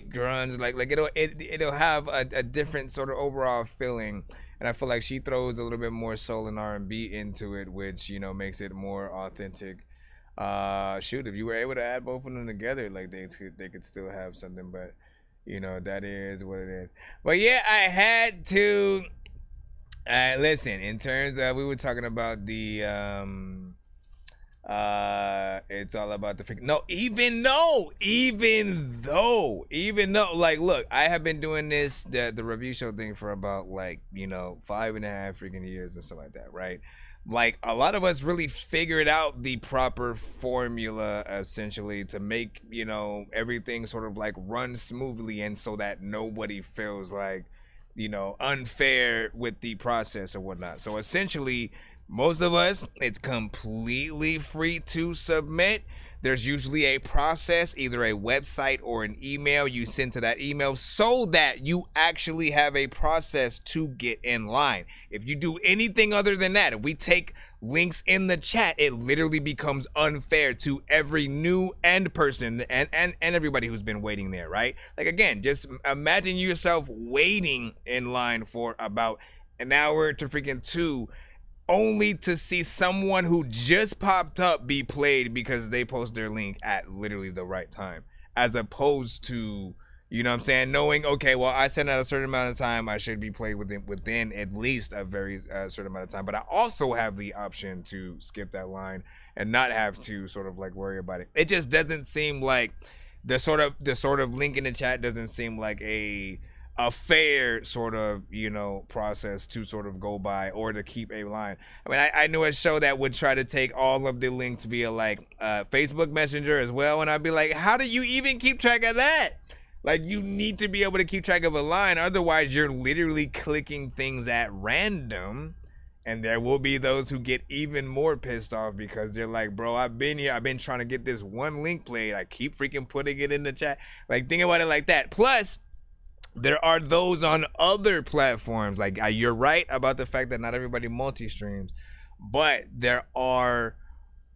grunge, like it'll have a different sort of overall feeling. And I feel like she throws a little bit more soul and R&B into it, which makes it more authentic. Shoot, if you were able to add both of them together, like they could still have something. But that is what it is. But yeah, I had to listen, in terms of, we were talking about the it's all about the freaking, no, even though, like, look, I have been doing the review show thing for about 5.5 freaking years and stuff like that, right? Like, a lot of us really figured out the proper formula, essentially, to make, everything sort of like run smoothly, and so that nobody feels like, unfair with the process or whatnot. So essentially, most of us, it's completely free to submit. There's usually a process, either a website or an email you send to that email, so that you actually have a process to get in line. If you do anything other than that, if we take links in the chat, it literally becomes unfair to every new end person and everybody who's been waiting there, right? Like, again, just imagine yourself waiting in line for about an hour to freaking 2, only to see someone who just popped up be played because they post their link at literally the right time, as opposed to, knowing, okay, well, I sent out a certain amount of time, I should be played within at least a very certain amount of time. But I also have the option to skip that line and not have to sort of like worry about it. It just doesn't seem like the sort of link in the chat doesn't seem like a fair sort of process to sort of go by, or to keep a line. I mean, I knew a show that would try to take all of the links via like Facebook Messenger as well, and I'd be like, how do you even keep track of that? Like, you need to be able to keep track of a line, otherwise you're literally clicking things at random. And there will be those who get even more pissed off because they're like, bro, I've been here, I've been trying to get this one link played, I keep freaking putting it in the chat. Like, think about it like that. Plus, there are those on other platforms. Like, you're right about the fact that not everybody multi-streams, but there are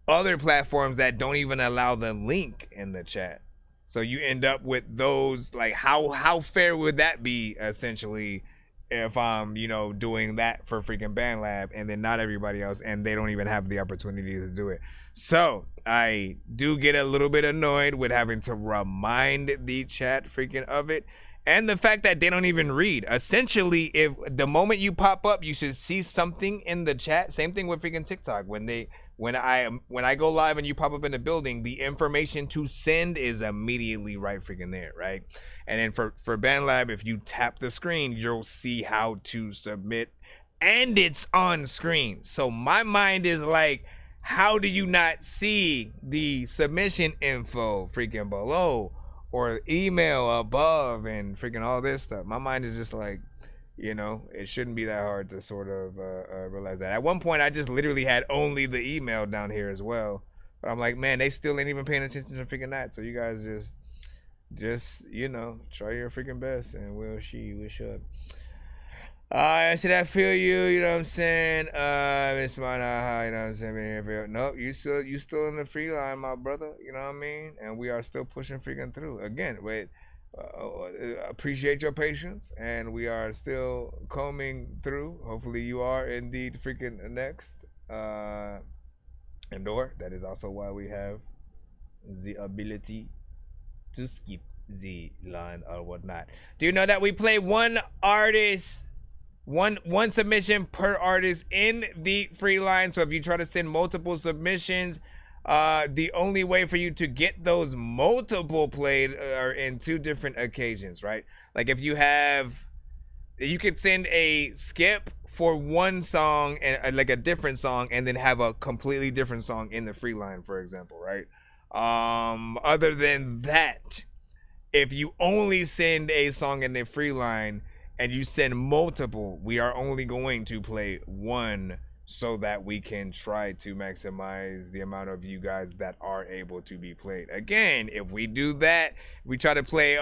other platforms that don't even allow the link in the chat. So you end up with those, like, how fair would that be, essentially, if I'm, doing that for freaking BandLab, and then not everybody else, and they don't even have the opportunity to do it. So I do get a little bit annoyed with having to remind the chat freaking of it. And the fact that they don't even read. Essentially, if the moment you pop up, you should see something in the chat. Same thing with freaking TikTok. When I go live and you pop up in the building, the information to send is immediately right freaking there, right? And then for BandLab, if you tap the screen, you'll see how to submit, and it's on screen. So my mind is like, how do you not see the submission info freaking below, or email above, and freaking all this stuff? My mind is just like, it shouldn't be that hard to sort of realize that. At one point, I just literally had only the email down here as well. But I'm like, man, they still ain't even paying attention to freaking that. So you guys just try your freaking best, and we'll should. I said, I feel you, you know what I'm saying? Miss Manaha, you know what I'm saying? Nope, you still in the free line, my brother, you know what I mean? And we are still pushing freaking through. Again, wait, appreciate your patience, and we are still combing through. Hopefully you are indeed freaking next. endure. That is also why we have the ability to skip the line or whatnot. Do you know that we play one artist, one submission per artist in the free line? So if you try to send multiple submissions, the only way for you to get those multiple played are in 2 different occasions, right? Like if you could send a skip for one song and like a different song, and then have a completely different song in the free line, for example, right? Other than that, if you only send a song in the free line and you send multiple, we are only going to play one, so that we can try to maximize the amount of you guys that are able to be played. Again, if we do that, we try to play,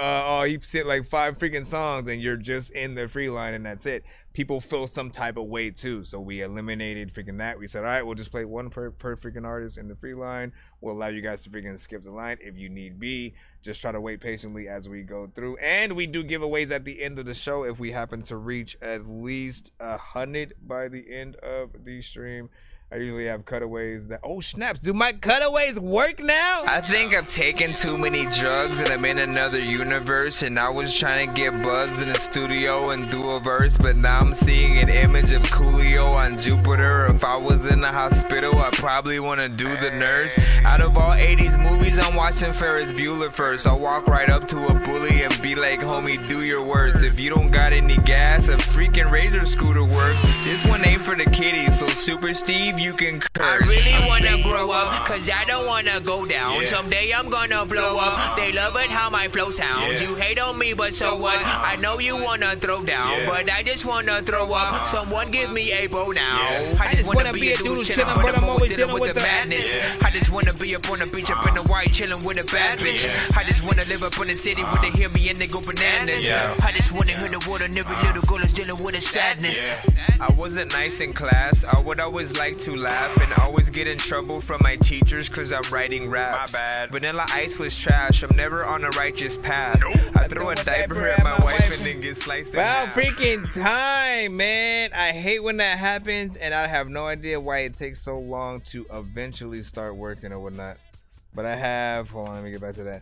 you sent like 5 freaking songs and you're just in the free line and that's it. People feel some type of way too. So we eliminated freaking that. We said, all right, we'll just play one per freaking artist in the free line. We'll allow you guys to freaking skip the line if you need be. Just try to wait patiently as we go through. And we do giveaways at the end of the show if we happen to reach at least 100 by the end of the stream. I usually have cutaways that, oh snaps, do my cutaways work now? I think I've taken too many drugs and I'm in another universe, and I was trying to get buzzed in the studio and do a verse, but now I'm seeing an image of Coolio on Jupiter. If I was in the hospital, I probably want to do the nurse. Out of all 80s movies, I'm watching Ferris Bueller first. I'll walk right up to a bully and be like, homie, do your worst. If you don't got any gas, a freaking Razor scooter works. This one ain't for the kiddies, so Super Steve, you can curse. I really wanna grow up, cause I don't wanna go down. Someday I'm gonna blow up. They love it how my flow sounds. You hate on me, but so what? I know you wanna throw down, but I just wanna throw up. Someone give me a bow now. I just wanna be a dude chillin', but I'm always dealing with the madness. I just wanna be up on the beach, up in the white, chillin' with a bad bitch. I just wanna live up in the city where they hear me and they go bananas. I just wanna hear the word, and every little girl is dealing with a sadness. I wasn't nice in class. I would always like to laugh and always get in trouble from my teachers cause I'm writing raps. My bad. Vanilla Ice was trash. I'm never on a righteous path. I throw a diaper at my wife and then get sliced in half. Freaking time, man. I hate when that happens, and I have no idea why it takes so long to eventually start working or whatnot. But I have, hold on, let me get back to that.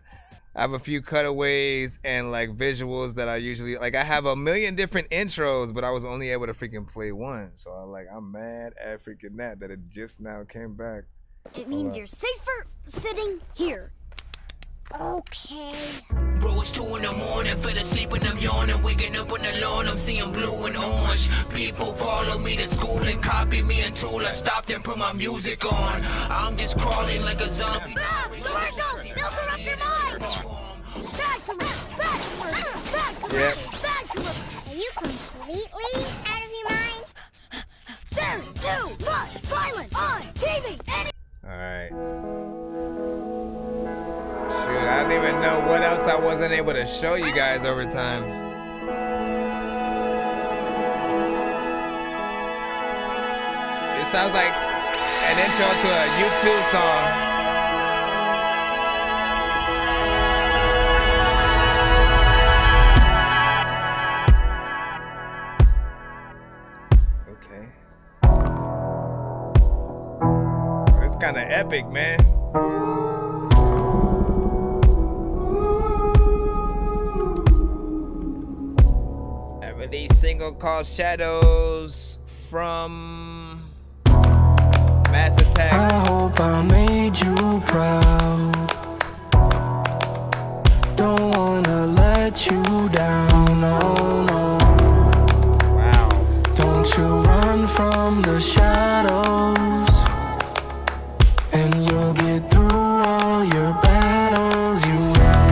I have a few cutaways and like visuals that I usually, like I have a million different intros, but I was only able to freaking play one. So I'm mad at freaking that it just now came back. It means you're safer sitting here. Okay. Bro, it's 2 in the morning, fell asleep and I'm yawning, waking up on the lawn, I'm seeing blue and orange. People follow me to school and copy me until I stopped and put my music on. I'm just crawling like a zombie. Commercials! They'll corrupt your mind! Bad commercials! Bad commercials! Are you completely out of your mind? There's too much violence on TV! Alright. Shoot, I don't even know what else I wasn't able to show you guys over time. It sounds like an intro to a YouTube song. It's kind of epic, man. I released a single called Shadows from Mass Attack. I hope I made you proud. Don't wanna let you down, no, no. Wow. Don't you run from the shadows, and you'll get through all your battles. You know,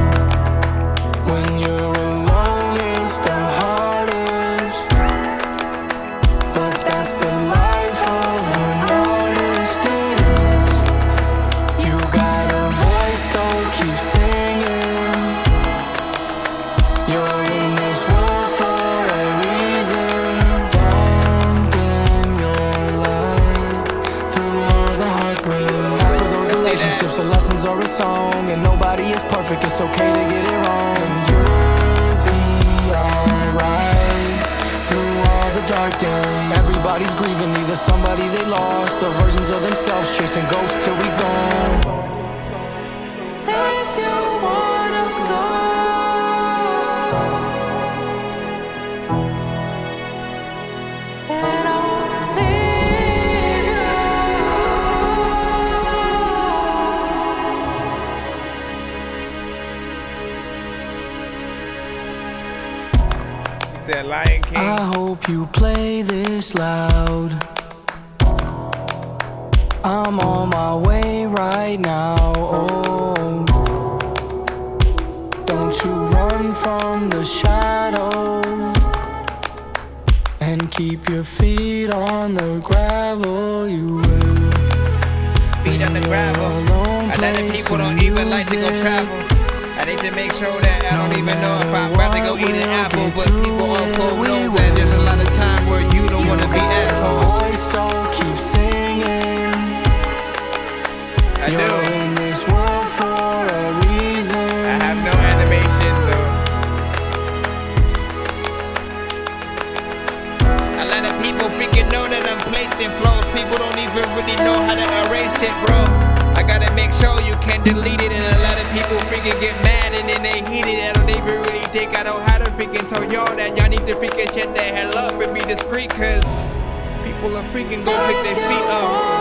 when you're alone, it's the hardest. But that's the life of an artist, it is. You got a voice, so keep singing. You're in this world for a reason. Finding your light through all the heartbreak. After those relationships, or lessons or a song, and nobody is perfect, it's okay to get it wrong. And you'll be alright through all the dark days. Everybody's grieving, either somebody they lost or versions of themselves chasing ghosts till we gone. If you wanna go, then I'll leave He said Lion King. I hope you play this loud. I'm on my way right now. Oh, don't you run from the shadows and keep your feet on the gravel. You will Feet on the gravel. A lot of people don't even like to go travel. I need to make sure that I don't even know if I'm about to go eat an apple, but people also know that there's a lot of time where you don't want to be assholes. So keep singing. I do. You're in this world for a reason. I have no animation though. A lot of people freaking know that I'm placing flows. People don't even really know how to erase shit, bro. I gotta make sure you can delete it, and a lot of people freaking get mad and then they heat it. I don't even really think I know how to freaking tell y'all that y'all need to freaking shut the hell up and be discreet, cause people are freaking gonna pick their feet up.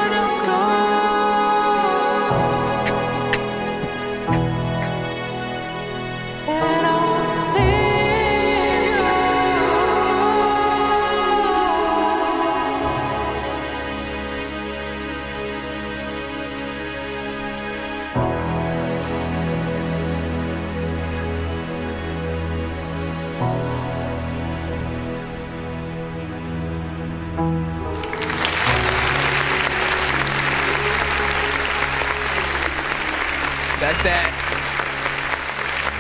That's that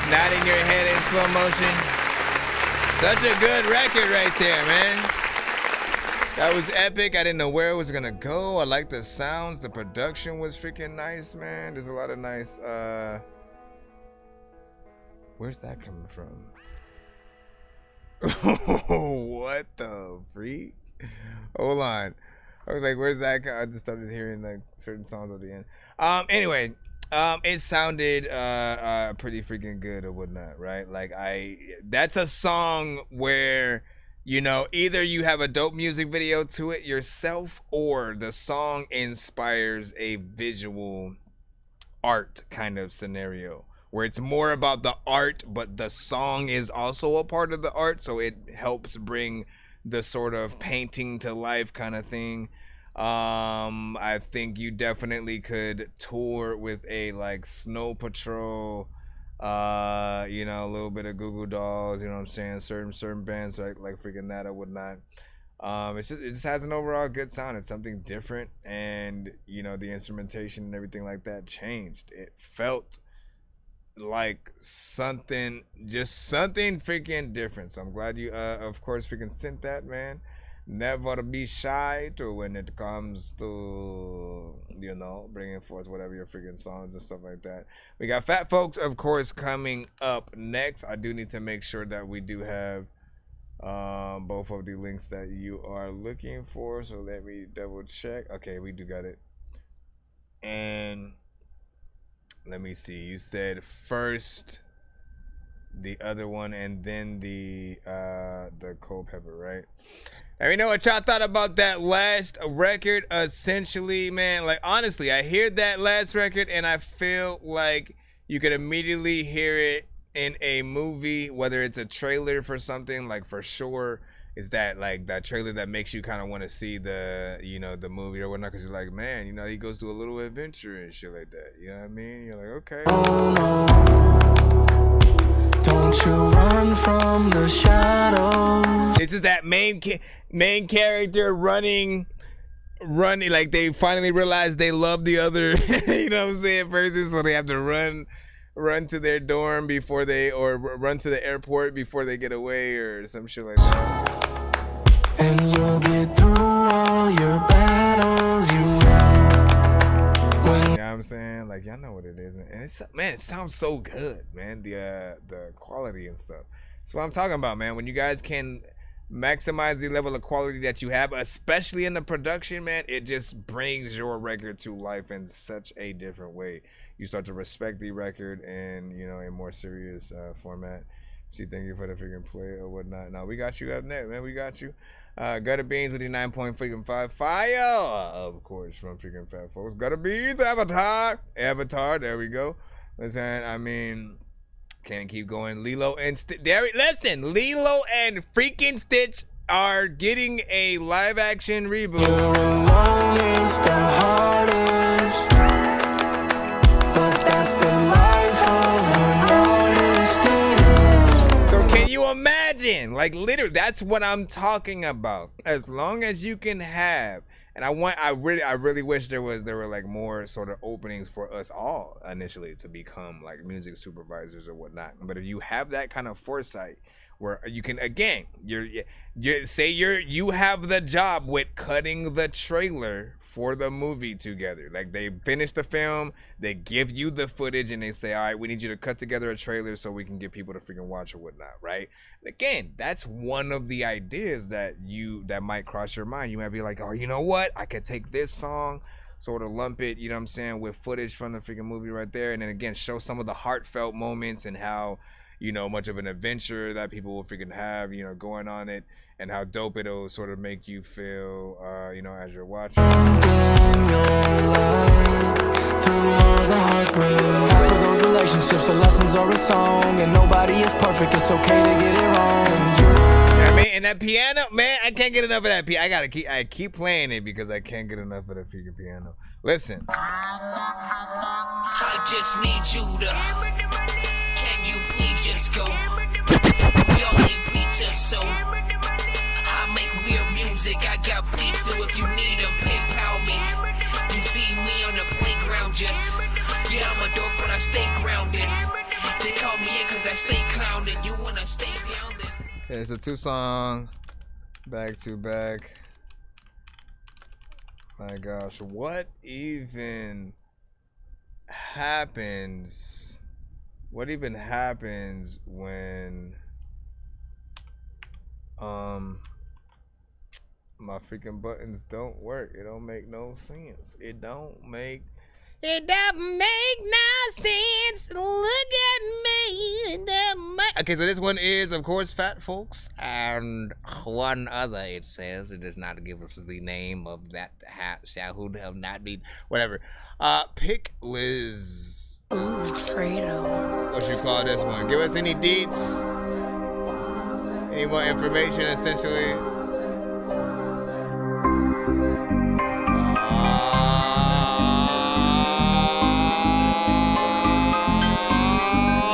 nodding your head in slow motion. Such a good record right there, man. That was epic. I didn't know where it was gonna go. I like the sounds. The production was freaking nice, man. There's a lot of nice, where's that coming from? What the freak? Hold on. I was like, where's that? I just started hearing like certain songs at the end. Anyway, it sounded pretty freaking good or whatnot, right? Like that's a song where, you know, either you have a dope music video to it yourself, or the song inspires a visual art kind of scenario where it's more about the art, but the song is also a part of the art, so it helps bring the sort of painting to life kind of thing. I think you definitely could tour with a like Snow Patrol, you know, a little bit of Goo Goo Dolls, you know what I'm saying, certain bands like freaking that or whatnot. It just has an overall good sound. It's something different, and you know, the instrumentation and everything like that changed. It felt like something freaking different. So I'm glad you of course freaking sent that, man. Never be shy to when it comes to, you know, bringing forth whatever your freaking songs and stuff like that. We got Fat Folks, of course, coming up next. I do need to make sure that we do have both of the links that you are looking for, so let me double check. Okay, we do got it. And let me see, you said first the other one and then the cold pepper, right? And you know what y'all thought about that last record? Essentially, man, like honestly, I hear that last record and I feel like you could immediately hear it in a movie, whether it's a trailer for something. Like for sure is that like that trailer that makes you kind of want to see the, you know, the movie or whatnot, because you're like, man, you know, he goes through a little adventure and shit like that, you know what I mean? You're like, okay. Don't you run from the shadows. This is that main character running, like they finally realize they love the other, you know what I'm saying, person, so they have to run to their dorm before they, or run to the airport before they get away or some shit like that. And you'll get through all your battles you win. You know what I'm saying? Like, y'all know what it is, man. And it sounds so good, man. The quality and stuff. That's what I'm talking about, man. When you guys can maximize the level of quality that you have, especially in the production, man. It just brings your record to life in such a different way. You start to respect the record in, you know, a more serious format. See, thank you for the freaking play or whatnot. Now we got you up next, man. We got you. Gutter Beans with the 9.5 fire, of course, from freaking Fat Folks. Gutter Beans, Avatar, there we go. Listen, I mean, can't keep going. Lilo and listen, Lilo and freaking Stitch are getting a live action reboot. You're alone is the hardest, but that's the life of an artist. It is. So can you imagine? Like, literally, that's what I'm talking about. As long as you can have, and I really wish there were like more sort of openings for us all initially to become like music supervisors or whatnot. But if you have that kind of foresight, where you can, again, you have the job with cutting the trailer for the movie together. Like, they finish the film, they give you the footage, and they say, all right, we need you to cut together a trailer so we can get people to freaking watch or whatnot, right? And again, that's one of the ideas that might cross your mind. You might be like, oh, you know what? I could take this song, sort of lump it, you know what I'm saying, with footage from the freaking movie right there, and then again, show some of the heartfelt moments and how, you know, much of an adventure that people will freaking have, you know, going on it, and how dope it'll sort of make you feel, you know, as you're watching. Half of those relationships are lessons or a song, and nobody is perfect. It's okay to get it wrong. Yeah, man, and that piano, man, I can't get enough of that piano. I keep playing it because I can't get enough of the freaking piano. Listen. I just need you to. Can you please just go? We all need pizza, so I make weird music. I got pizza if you need them. PayPal me. You see me on the playground, just yeah, I'm a dork, but I stay grounded. They call me in cause I stay clowning. You wanna stay down then? Okay, it's a 2-song back to back. My gosh, what even happens? What even happens when my freaking buttons don't work? It don't make no sense. It don't make no sense. Look at me. Okay, so this one is, of course, Fat Folks and one other. It says it does not give us the name of that who have not been whatever. Pick Liz. Ooh, Fredo. What you call this one? Give us any deets. Any more information, essentially.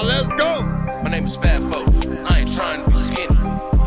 Let's go. My name is Fat Folks. I ain't trying to be skinny.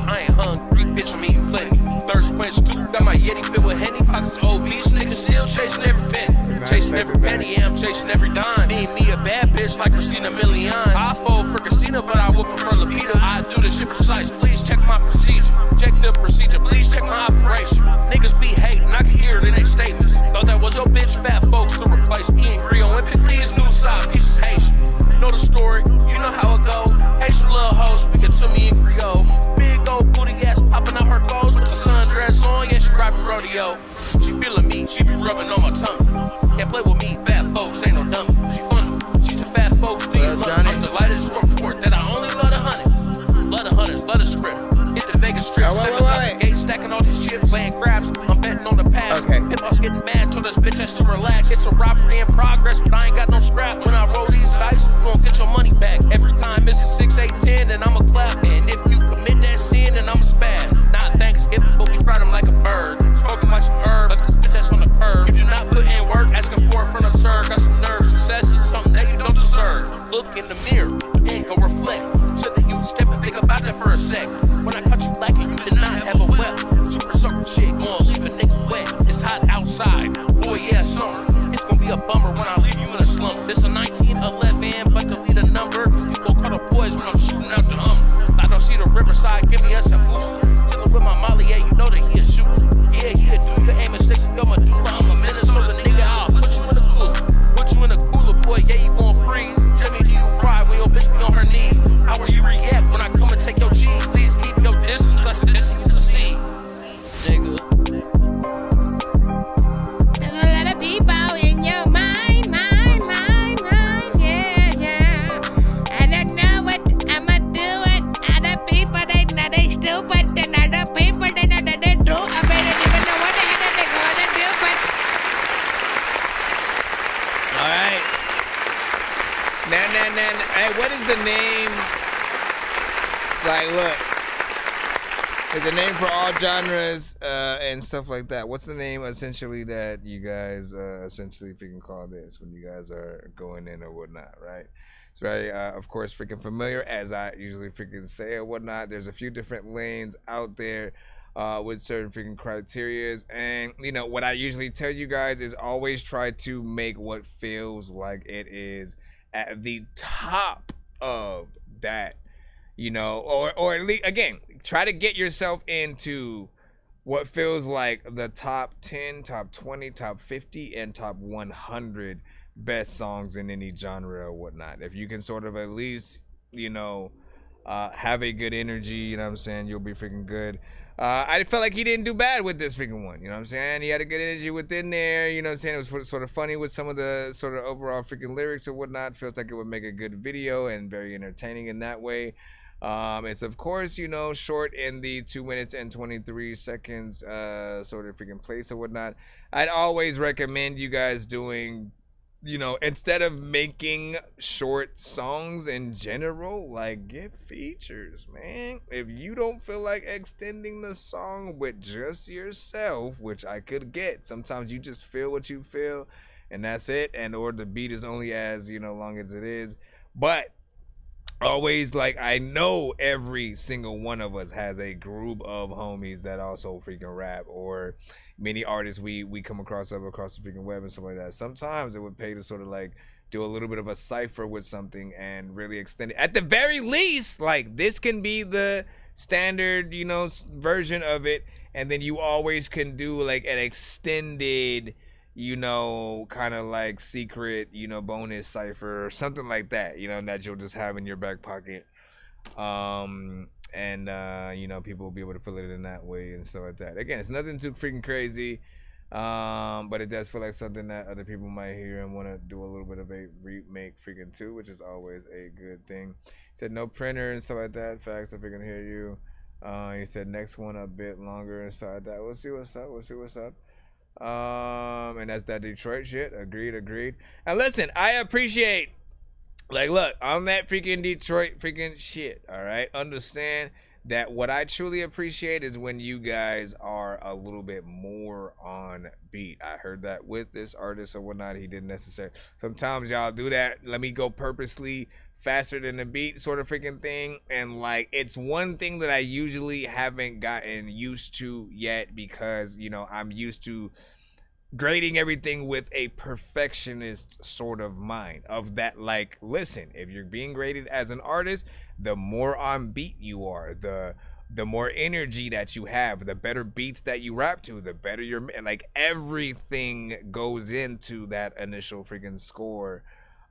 I ain't hungry, bitch, I'm eating plenty. Thirst quench too, got my Yeti filled with Henny. Pockets obese, niggas still chasing every penny. Chasing every penny, yeah, I'm chasing every dime. Need me a bad bitch like Christina Milian. I fold for Christina, but I would prefer Lupita. I do the shit precise, please check my procedure. Check the procedure, please check my operation. Niggas be hating, I can hear it in their statements. Thought that was your bitch, Fat Folks, to replace me and Grio. And pick these new side pieces, Haitian. You know the story, you know how it go. Haitian little hoe speaking to me in Creole. Big old booty ass popping out her clothes with the sundress on. Yeah, she robbing rodeo. She feeling me, she be rubbing on my tongue. Can't play with me, Fat Folks, ain't no dummy. She funny, she the Fat Folks, do you love me? I'm delighted to report that I only love the hunters. Love the hunters, love the script. Hit the Vegas strip, send us out the gate, stacking all these chips, playing grabs. I'm betting on the past. Hip-hop's getting mad, told this bitch that's to relax. It's a robbery in progress, but I ain't got no scrap. When I roll these dice, you gon' get your money back. Every time it's a 6, 8, 10, and I'ma clap. And if you commit that sin, then I'ma spaz. Not Thanksgiving, but we fried them like a bird. Smoking like some herb, like this bitch that's on the curb. You do not put in work, asking for it from the serve. Got some nerve, success is something that you don't deserve. Look in the mirror, then go reflect. So that you step and think about that for a sec. When I caught you lacking, you did not have a weapon. Super circle shit, gon' leave a nigga wet. It's hot outside, boy, yeah, summer. It's gon' be a bummer when I leave you in a slump. This a 1911, but delete a number. You gon' call the boys when I'm shooting out the Hummer. I don't see the riverside, give me a Sambusa. Chillin' with my Molly, yeah, you know that he a shooter. Yeah, he a dude, you aiming six and go medulla. I'm a Minnesota nigga, I'll put you in a cooler. Put you in a cooler, boy, yeah, you gon' freeze. Tell me, do you cry when your bitch be on her knees? How will you react when I come and take your cheese? Please keep your distance, that's a distance. the name? Like, look. There's a name for all genres and stuff like that. What's the name essentially that you guys essentially if you can call this when you guys are going in or whatnot, right? It's very, of course, freaking familiar, as I usually freaking say or whatnot. There's a few different lanes out there with certain freaking criterias. And, you know, what I usually tell you guys is always try to make what feels like it is at the top of that, you know, or at least, again, try to get yourself into what feels like the top 10, top 20, top 50, and top 100 best songs in any genre or whatnot. If you can sort of at least, you know, have a good energy, you know what I'm saying, you'll be freaking good. I felt like he didn't do bad with this freaking one, you know what I'm saying? He had a good energy within there, you know what I'm saying? It was sort of funny with some of the sort of overall freaking lyrics or whatnot. Feels like it would make a good video and very entertaining in that way. It's of course, you know, short in the 2 minutes and 23 seconds sort of freaking place or whatnot. I'd always recommend you guys doing, you know, instead of making short songs in general, like, get features, man. If you don't feel like extending the song with just yourself, which I could get, sometimes you just feel what you feel and that's it, and or the beat is only as, you know, long as it is. But always, like, I know every single one of us has a group of homies that also freaking rap, or many artists we come across the freaking web and stuff like that. Sometimes it would pay to sort of like do a little bit of a cipher with something and really extend it. At the very least, like, this can be the standard, you know, version of it, and then you always can do like an extended, you know, kind of like secret, you know, bonus cipher or something like that, you know, that you'll just have in your back pocket. And you know, people will be able to fill it in that way and stuff like that. Again, it's nothing too freaking crazy, but it does feel like something that other people might hear and want to do a little bit of a remake freaking too, which is always a good thing. He said no printer and stuff like that. Facts, if I can hear you. He said next one a bit longer and stuff like that. We'll see what's up. We'll see what's up. And that's that Detroit shit. Agreed. And listen, I appreciate, like, look, on that freaking Detroit freaking shit, all right? Understand that what I truly appreciate is when you guys are a little bit more on beat. I heard that with this artist or whatnot. He didn't necessarily. Sometimes y'all do that. Let me go purposely faster than the beat sort of freaking thing. And, like, it's one thing that I usually haven't gotten used to yet because, you know, I'm used to grading everything with a perfectionist sort of mind of that, like, listen, if you're being graded as an artist, the more on beat you are, the more energy that you have, the better beats that you rap to, the better you're, like, everything goes into that initial freaking score.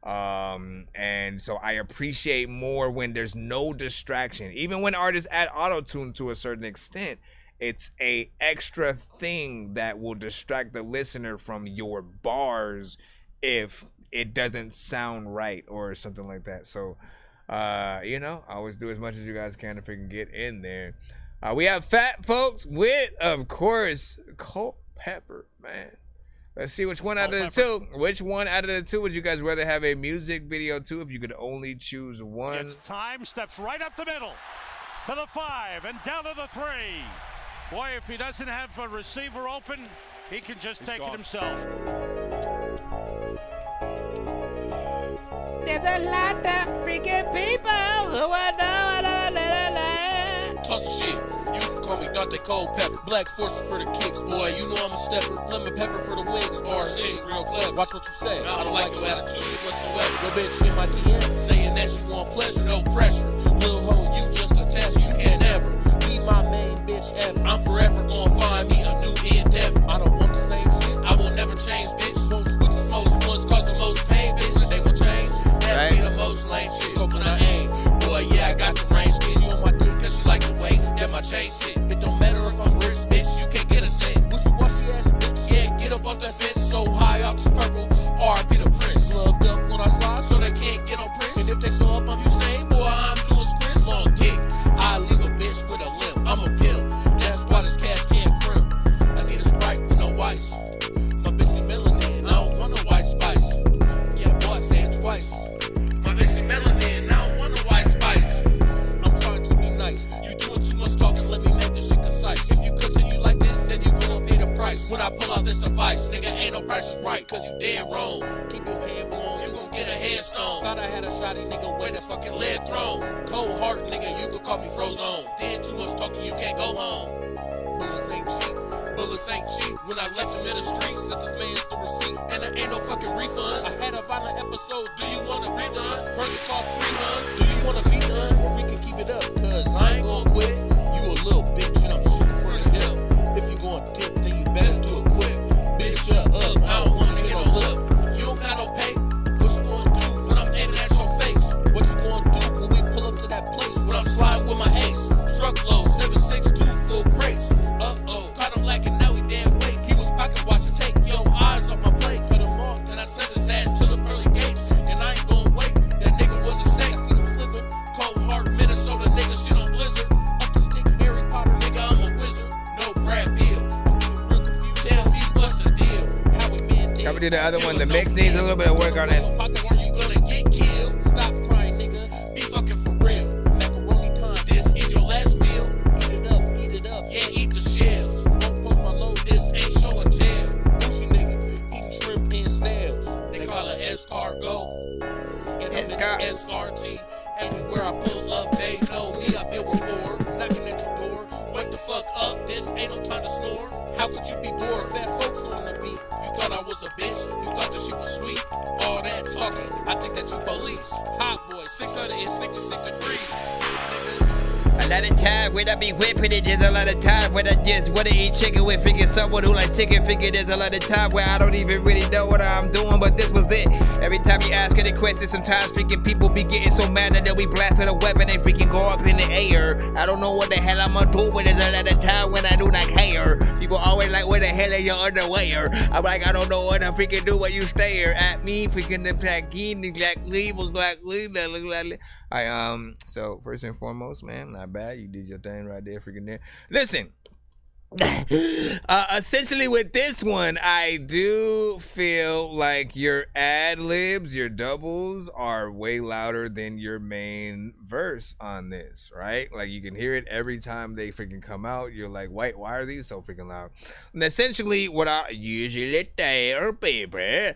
And so I appreciate more when there's no distraction. Even when artists add auto-tune to a certain extent, it's a extra thing that will distract the listener from your bars if it doesn't sound right or something like that. So, you know, I always do as much as you guys can if we can get in there. We have Fat Folks with, of course, Culpepper, man. Let's see which one out of the two. Which one out of the two would you guys rather have a music video to if you could only choose one? It's time, steps right up the middle to the 5 and down to the 3. Boy, if he doesn't have a receiver open, he can just take it himself. There's a lot of freaking people who I know. Toss of shit. You can call me Dante Culpepper. Black forces for the kicks, boy. You know I'm a stepper. Lemon pepper for the wings. RC, real clever. Watch what you say. I don't like your attitude whatsoever. Your bitch in my DM saying that she want pleasure, no pressure. Little hoe, you just a test. You can't ever be my main bitch ever. I'm forever gonna find me a new endeavor. I don't want the same shit. I will never change, bitch. Won't switch the smallest ones cause the most pain, bitch. They will change. That be the most lame shit. Scope when I aim. Boy, yeah, I got the range. Get you on my dick cause she like the way that my chain sit. It don't matter if I'm rich, bitch. You can't get a cent. Wishy-washy ass bitch. Yeah, get up off that fence. So high off this purple. R.I.P. the Prince. Gloved up when I slide so they can't get no prints. And if they show up, I'm Usain. Boy, I'm doing price is right, cause you dead wrong. Keep your head blown, you gon' get a headstone. Thought I had a shotty, nigga, where the fucking lead thrown. Cold heart, nigga, you could call me Frozone. Did too much talking, you can't go home. Bullets ain't cheap, bullets ain't cheap. When I left him in the streets, sent his fans the receipt, and there ain't no fucking refunds. I had a violent episode, do you want a rerun? First cost $300, do you wanna be done? Or we can keep it up, cause I ain't gon' quit. You a little bitch and I'm shooting from the hip. If you gon' dip, then you better do it quick. Bitch, shut up, I don't wanna hear no lip. You don't got no pay, what you gonna do when I'm aiming at your face? What you gonna do when we pull up to that place? When I'm sliding with my ace, truckload, 762 full crates. Uh-oh, caught him lacking, now he dead weight. He was pocket watching, take your eyes off my plate. Cut him off, then I sent his ass to the pearly gates. And I ain't gon' wait, that nigga was a snake. I seen him slither, cold heart, Minnesota nigga, shit on Blizzard. Up the stick, Harry Potter nigga, I'm a wizard. No Brad Pill, I'm getting real confused. Tell me what's the deal, how we men deal. Come do the other one, the mix needs a little bit of work on this. Pockets, are you gonna get killed? Stop crying, nigga, be fucking for real. Macaroni time, this is your last meal. Eat it up, yeah, eat the shells. Don't post my load, this ain't show and tell. Bougie nigga, eat shrimp and snails. They call it escargot. And I'm in the SRT. Everywhere I pull up, they know me. I've been rapport, knocking at your door. Wake the fuck up, this ain't no time to snore. How could you be bored? Fat folks on the beat. You thought I was a bitch, you thought that shit was sweet. All that talking, I think that you police. Hot boy, 666 degrees. A lot of time when I be whipping it, there's a lot of time when I just wanna eat chicken with freaking someone who like chicken finger. There's a lot of time where I don't even really know what I'm doing, but this was it. Every time you ask any question, sometimes freaking people be getting so mad that we blasted a weapon and freaking go up in the air. I don't know what the hell I'm gonna do, but there's a lot of time when I do not care. People always like, where the hell are your underwear? I'm like, I don't know what I freaking do when you stare at me, freaking the plaquine, exactly. So first and foremost, man, not bad. You did your thing right there, freaking there. Listen, essentially with this one, I do feel like your ad libs, your doubles are way louder than your main verse on this, right? Like you can hear it every time they freaking come out. You're like, wait, why are these so freaking loud? And essentially what I usually tell people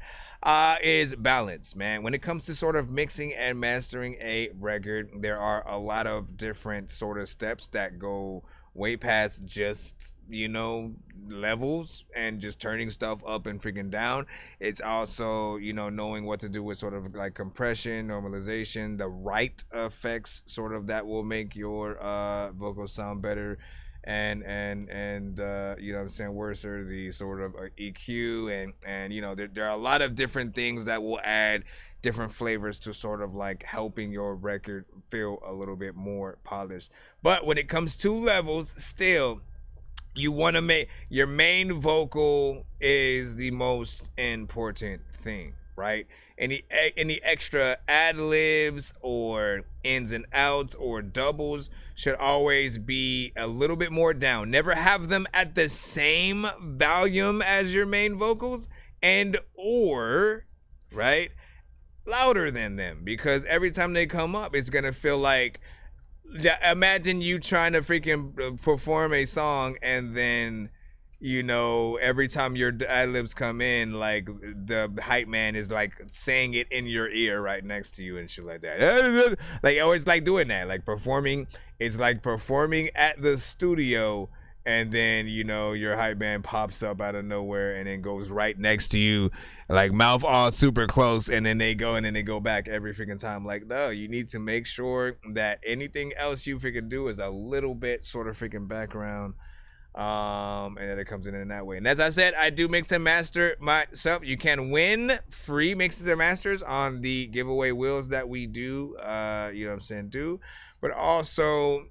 is balance, man. When it comes to sort of mixing and mastering a record, there are a lot of different sort of steps that go way past just, you know, levels and just turning stuff up and freaking down. It's also, you know, knowing what to do with sort of like compression, normalization, the right effects sort of that will make your vocals sound better. And you know what I'm saying, worse are the sort of EQ and you know, there are a lot of different things that will add different flavors to sort of like helping your record feel a little bit more polished. But when it comes to levels, still you want to make your main vocal is the most important thing, right? Any extra ad libs or ins and outs or doubles should always be a little bit more down. Never have them at the same volume as your main vocals, and or right louder than them, because every time they come up, it's gonna feel like, imagine you trying to freaking perform a song and then, you know, every time your ad-libs come in, like the hype man is like saying it in your ear right next to you and shit like that. Like, always like doing that, like performing. It's like performing at the studio, and then, you know, your hype man pops up out of nowhere and then goes right next to you, like mouth all super close, and then they go and then they go back every freaking time. Like, no, you need to make sure that anything else you freaking do is a little bit sort of freaking background. And then it comes in that way. And as I said, I do mix and master myself. You can win free mixes and masters on the giveaway wheels that we do, you know what I'm saying, but also,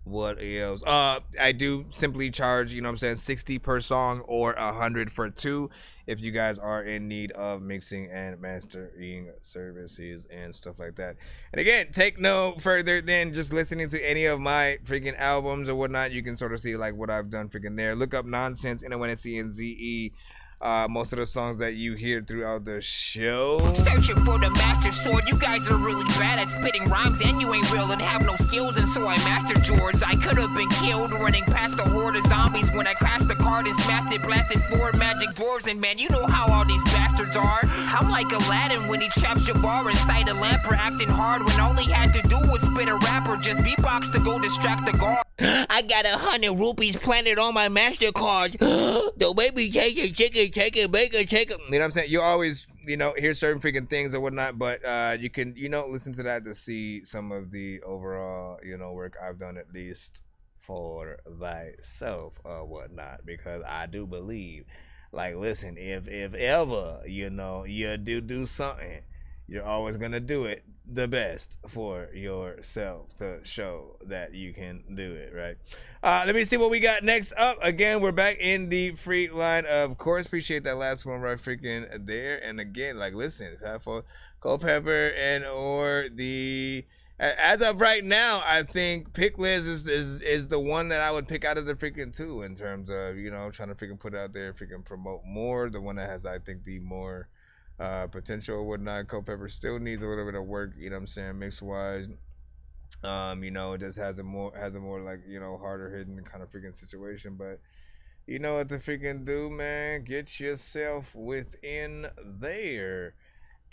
what else? I do simply charge, you know what I'm saying, 60 per song or 100 for 2 if you guys are in need of mixing and mastering services and stuff like that. And again, take no further than just listening to any of my freaking albums or whatnot. You can sort of see like what I've done freaking there. Look up Nonsenze, Nonsenze. Most of the songs that you hear throughout the show. Searching for the master sword. You guys are really bad at spitting rhymes, and you ain't real and have no skills, and so I mastered George. I could have been killed running past a horde of zombies when I crashed the card and smashed it, blasted 4 magic dwarves, and man, you know how all these bastards are. I'm like Aladdin when he traps Jabbar inside a lamp for acting hard when all he had to do was spit a rap or just beatbox to go distract the guard. I got 100 rupees planted on my MasterCard. Don't make me take it, make it, take it. You know what I'm saying? You always, you know, hear certain freaking things or whatnot, but you can, you know, listen to that to see some of the overall, you know, work I've done, at least for myself or whatnot, because I do believe, like, listen, if ever, you know, you do something, you're always gonna do it the best for yourself to show that you can do it, right? Let me see what we got next up. Again, we're back in the free line, of course. Appreciate that last one right freaking there. And again, like, listen, for Culpepper and or the, as of right now, I think Pick Liz is the one that I would pick out of the freaking two in terms of, you know, trying to freaking put out there, freaking promote more. The one that has, I think, the more potential or whatnot. Culpepper still needs a little bit of work, you know what I'm saying, mix wise. You know, it just has a more like, you know, harder hitting kind of freaking situation. But you know what to freaking do, man. Get yourself within there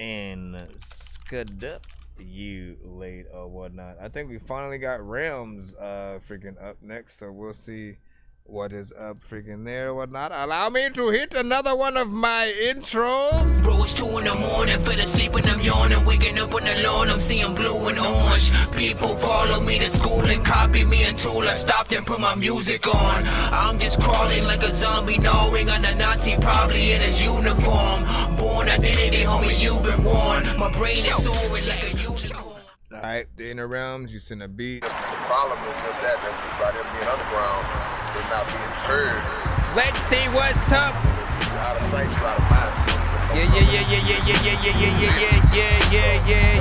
and scud up you late or whatnot. I think we finally got Realms freaking up next, so we'll see what is up freaking there or whatnot. Allow me to hit another one of my intros. Bro, it's 2 in the morning, fell asleep and I'm yawning, waking up on the lawn, I'm seeing blue and orange. People follow me to school and copy me until I stopped and put my music on. I'm just crawling like a zombie, gnawing on a Nazi, probably in his uniform. Born identity, homie, you've been warned. My brain is soaring like a unicorn. Alright, the Inner Realms, you send a beat. The problem is just that by them being underground, they're not being heard. Let's see what's up. Out of sight, out of mind.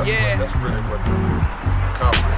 Yeah. That's really what the conflict.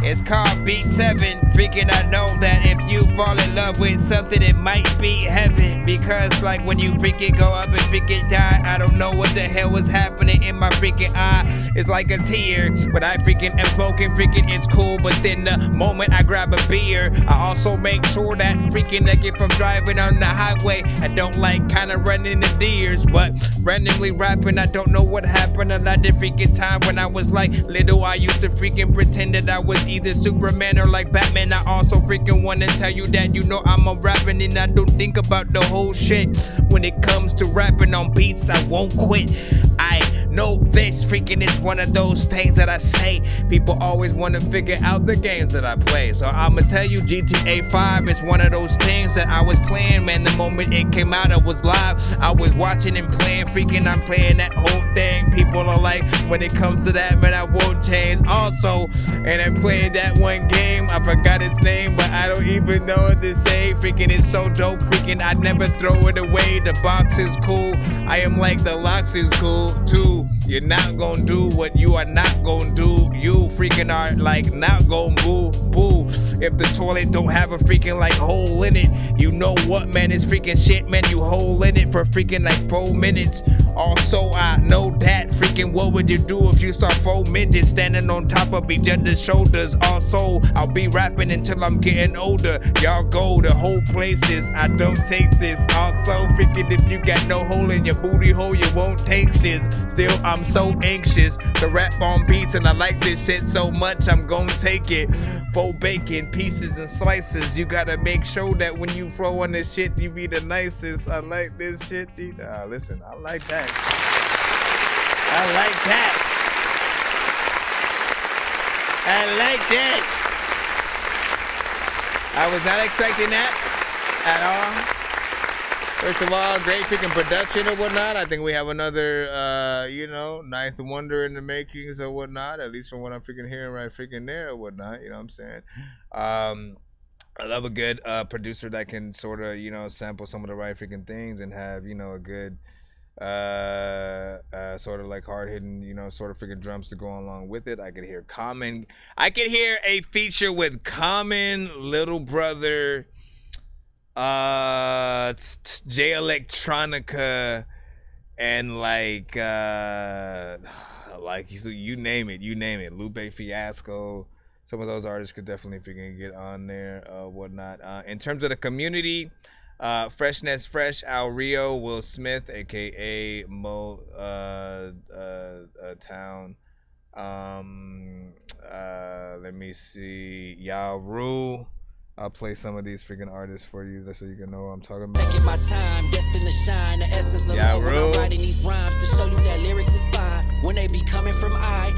It's called Beat 7. Freaking, I know that if you fall in love with something, it might be heaven. Because, like, when you freaking go up and freaking die, I don't know what the hell was happening in my freaking eye. It's like a tear. But I freaking am smoking, freaking, it's cool. But then the moment I grab a beer, I also make sure that freaking I get from driving on the highway. I don't like kind of running the deers, but randomly rapping, I don't know what happened a lot of freaking time when I was like little. I used to freaking pretend that I was either Superman or like Batman. I also freaking want to tell you that, you know, I'm a rapping and I don't think about the whole shit. When it comes to rapping on beats, I won't quit. I know this freaking, it's one of those things that I say. People always want to figure out the games that I play. So I'ma tell you, GTA 5 is one of those things that I was playing, man. The moment it came out, I was live. I was watching and playing, freaking, I'm playing that whole thing. People are like, when it comes to that, man, I won't change. Also, and I'm playing that one game, I forgot its name, but I don't even know what to say. Freaking, it's so dope, freaking, I'd never throw it away. The box is cool, I am like the locks is cool too. You're not gonna do what you are not gonna do. You freaking are like not gonna boo. If the toilet don't have a freaking like hole in it, you know what, man, it's freaking shit, man. You hole in it for freaking like 4 minutes. Also, I know that freaking what would you do if you saw 4 midgets standing on top of each other's shoulders? Also, I'll be rapping until I'm getting older. Y'all go to whole places, I don't take this. Also, freaking, if you got no hole in your booty hole, you won't take shit. Still, I'm so anxious to rap on beats, and I like this shit so much, I'm gonna take it. For bacon, pieces and slices, you gotta make sure that when you throw on this shit, you be the nicest. I like this shit. Listen, I like that. I like that. I like that. I was not expecting that at all. First of all, great freaking production or whatnot. I think we have another, you know, ninth wonder in the makings or whatnot. At least from what I'm freaking hearing right freaking there or whatnot. You know what I'm saying? I love a good producer that can sort of, you know, sample some of the right freaking things and have, you know, a good sort of like hard hitting, you know, sort of freaking drums to go along with it. I could hear Common. I could hear a feature with Common, Little Brother, J Electronica, and like like you name it, Lupe Fiasco. Some of those artists could definitely freaking get on there, whatnot. In terms of the community, Freshness Fresh, Al Rio, Will Smith, aka Mo Town. Let me see, Ya Rule. I'll play some of these freaking artists for you so you can know what I'm talking about. Taking my time, destined to shine. The essence of love when I'm writing these rhymes to show you that lyrics is fine. When they be coming from high,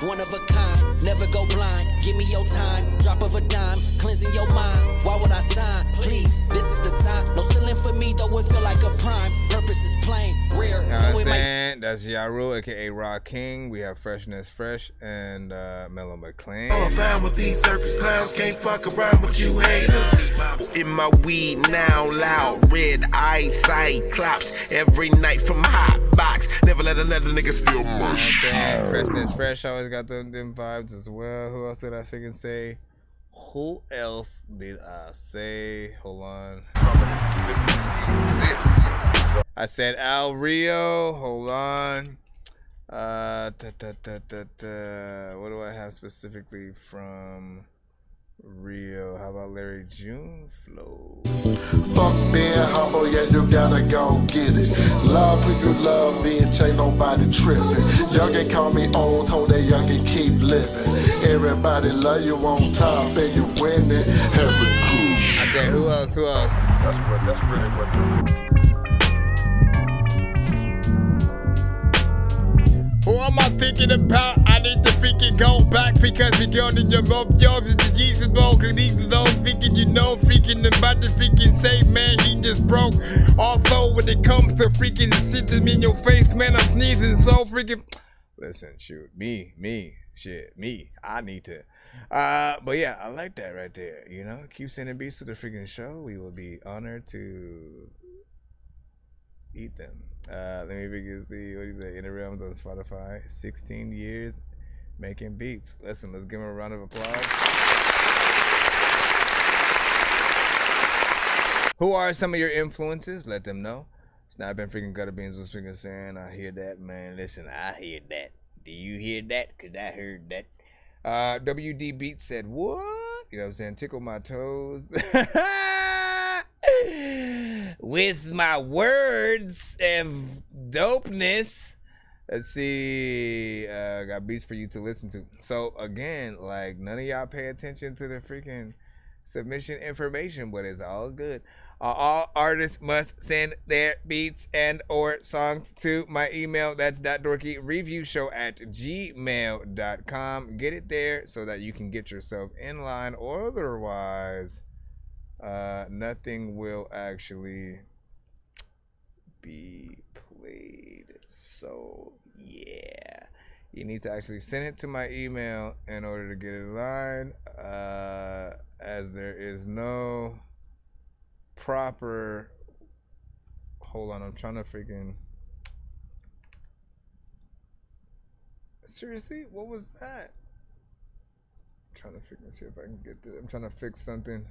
one of a kind. Never go blind, give me your time. Drop of a dime, cleansing your mind. Why would I sign? Please, this is the sign. No ceiling for me, though it feel like a prime. Purpose is plain, rare. You know what I'm saying? That's Ya Rule, aka Rock King. We have Freshness Fresh and Mellow McClain. Bound with these circus clowns, can't fuck around with you haters. In my weed now, loud, red eyesight claps every night from hot box. Never let another nigga steal my shit. Freshness Fresh always got them vibes as well. Who else did I freaking say? Who else did I say? Hold on. I said Al Rio. Hold on. What do I have specifically from Rio? How about Larry June Flow? Fuck being humble, yeah, you gotta go get it. Love who you love, bitch, ain't nobody tripping. Youngin' call me old, told that youngin' keep living. Everybody love you on top and you winning. Have a cool. Okay, who else? That's really what. Who am I thinking about? I need to freaking go back because we got in your mouth jobs in the Jesus bowl. Cause these don't freaking, freaking about to freaking say, man, he just broke. Also, when it comes to freaking sitting in your face, man, I'm sneezing so freaking. Listen, shoot, me, I need to. But yeah, I like that right there. Keep sending beats to the freaking show. We will be honored to eat them. Let me begin to see what is that? Inner Realms on Spotify. 16 years making beats. Listen, let's give him a round of applause. Who are some of your influences? Let them know. Snapping freaking Gutter Beans was freaking saying, I hear that, man. Listen, I hear that. Do you hear that? Cause I heard that. WD Beat said, what? You know what I'm saying? Tickle my toes. With my words of dopeness. Let's see. Got beats for you to listen to. So again, like none of y'all pay attention to the freaking submission information, but it's all good. All artists must send their beats and or songs to my email. That's ThatDorkyReviewShow@gmail.com. Get it there so that you can get yourself in line. Otherwise, nothing will actually be played. So yeah, you need to actually send it to my email in order to get in line, as there is no proper. Hold on, I'm trying to freaking. Seriously, what was that? I'm trying to freaking see if I can get this. I'm trying to fix something.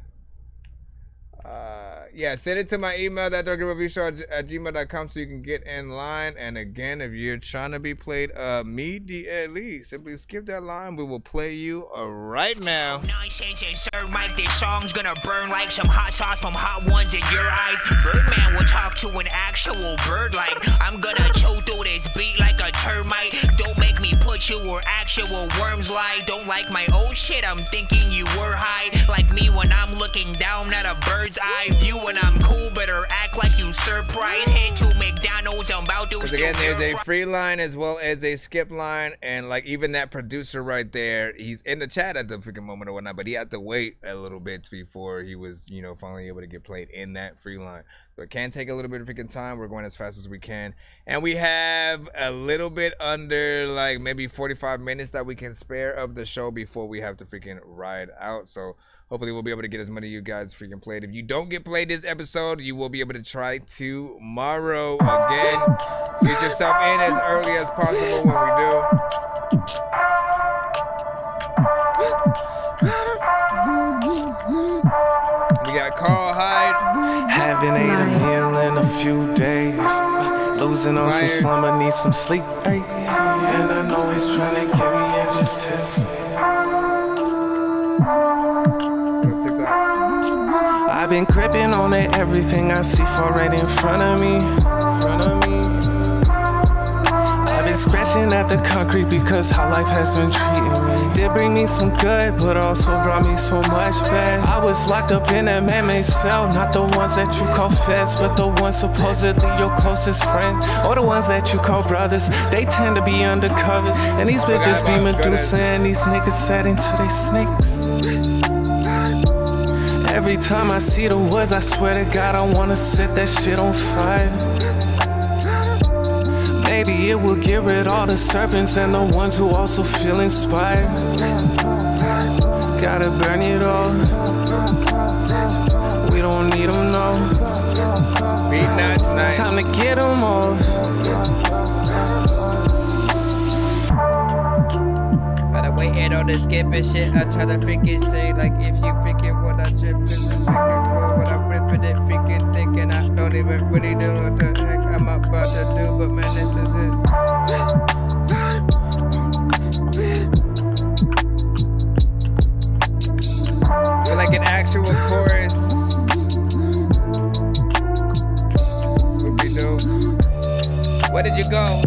Yeah, send it to my email, ThatDorkyReviewShow@gmail.com, so you can get in line. And again, if you're trying to be played immediately, simply skip that line. We will play you right now. Nonsense and Sir Mike, this song's gonna burn like some hot sauce from hot ones in your eyes. Birdman will talk to an actual bird like I'm gonna chew through this beat like a termite. Don't make me put you where actual worms lie. Don't like my old shit, I'm thinking you were high. Like me when I'm looking down at a bird's eye view. When I'm cool, better act like you surprised. Head to McDonald's, I'm about to Because again, there's a free line as well as a skip line, and like even that producer right there, he's in the chat at the freaking moment or whatnot, but he had to wait a little bit before he was, finally able to get played in that free line. So it can take a little bit of freaking time. We're going as fast as we can, and we have a little bit under like maybe 45 minutes that we can spare of the show before we have to freaking ride out. So hopefully we'll be able to get as many of you guys freaking played. If you don't get played this episode, you will be able to try tomorrow. Again, get yourself in as early as possible when we do. We got Carl Hyde. Haven't ate a meal in a few days. Losing on some slumber, need some sleep. And I know always trying to get me and just test me. I've been crippin' on it, everything I see fall right in front of me. I've been scratching at the concrete because how life has been treating me. Did bring me some good, but also brought me so much bad. I was locked up in a man-made cell, not the ones that you call feds, but the ones supposedly your closest friends, or the ones that you call brothers. They tend to be undercover, and these bitches be Medusa, and these niggas set into they snakes. Every time I see the woods, I swear to God, I wanna set that shit on fire. Maybe it will get rid of all the serpents and the ones who also feel inspired. Gotta burn it all. We don't need them, no. Beat nuts, nice. Time to get them off. Waiting on the skipping shit, I try to freaking say, like, if you freaking what I trip, this is freaking cool. When I'm ripping it, freaking thinking I don't even really know what the heck I'm about to do, but man, this is it. Feel like an actual chorus would be dope. Where did you go?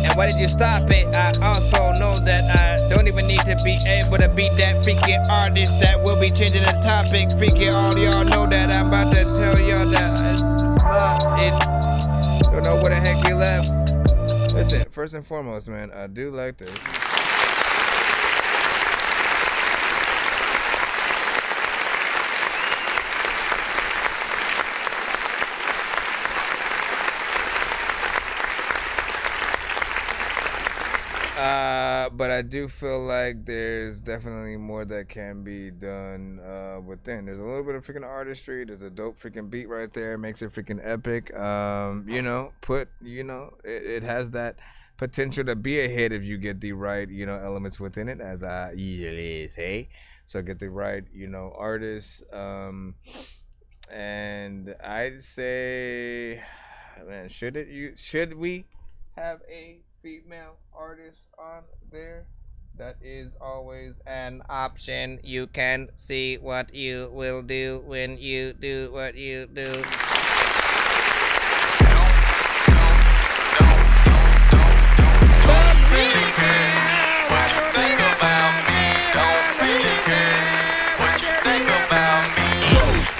And why did you stop it? I also know that I don't even need to be able to be that freaking artist that will be changing the topic. Freaking all y'all know that I'm about to tell y'all that it's not it. Don't know where the heck he left. Listen, first and foremost, man, I do like this. But I do feel like there's definitely more that can be done within. There's a little bit of freaking artistry. There's a dope freaking beat right there. Makes it freaking epic. It has that potential to be a hit if you get the right, elements within it, as I usually say. So get the right, artists. And I'd say, man, should we have a female artist on there? That is always an option. You can see what you will do when you do what you do.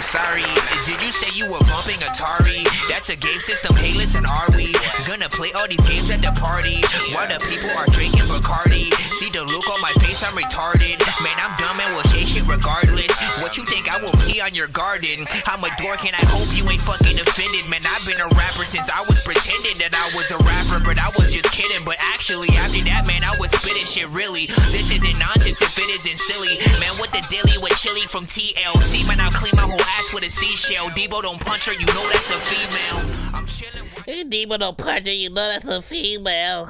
Sorry, did you say you were bumping Atari? That's a game system, hey listen, are we gonna play all these games at the party while the people are drinking Bacardi? See the look on my face, I'm retarded. Man, I'm dumb and will say shit regardless. What you think I will pee on your garden? I'm a dork and I hope you ain't fucking offended. Man, I've been a rapper since I was pretending that I was a rapper, but I was just kidding. But actually, after that, man, I was spitting shit really. This isn't nonsense if it isn't silly. Man, what the dilly with chili from TLC? Man, I'll clean my whole ass with a seashell. Debo don't punch her, you know that's a female. I'm chilling with Debo don't punch her, you know that's a female.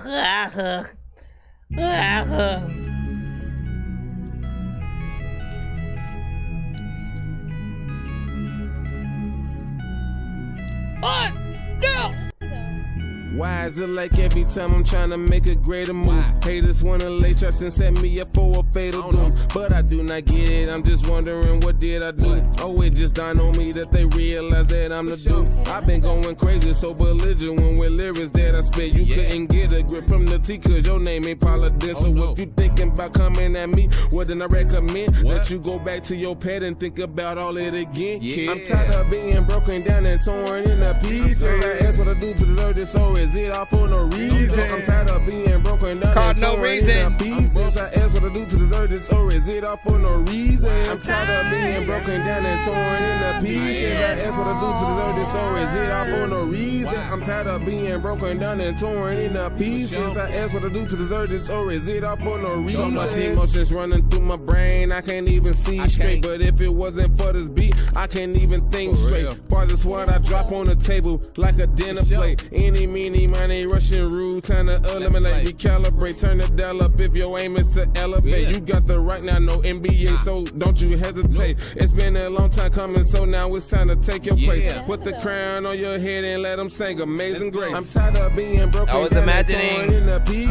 Why is it like every time I'm trying to make a greater move? Haters wanna lay traps and set me up for a fatal doom, but I do not get it. I'm just wondering what did I do? Oh, it just dawned on me that they realize that I'm the dude. I've been going crazy, so belligerent with lyrics that I spit. You couldn't get a grip from the T, cause your name ain't Paladin. So if you thinking about coming at me, well then I recommend that you go back to your pet and think about all it again. I'm tired of being broken down and torn into pieces. I ask what I do to deserve this, so is it all for no reason? I'm tired of being broken down and torn into pieces. I ask what I do to deserve this, or is it all for no reason? I'm tired of being broken down and torn into pieces. I ask what I do to deserve this, or is it all for no reason? I'm tired of being broken down and torn into pieces. I ask what I do to deserve this, or is it all for no reason? So much emotions running through my brain, I can't even see straight. But if it wasn't for this beat, I can't even think straight. Bars is what I drop on the table like a dinner plate. Any, meeny, miny, mind ain't rushing rude. Time to eliminate, recalibrate, turn the dial up if your aim is to elevate. You got the right now, no NBA, so don't you hesitate. It's been a long time coming, so now it's time to take your place. Put the crown on your head and let them sing Amazing Grace. I'm tired of being broken. I was imagining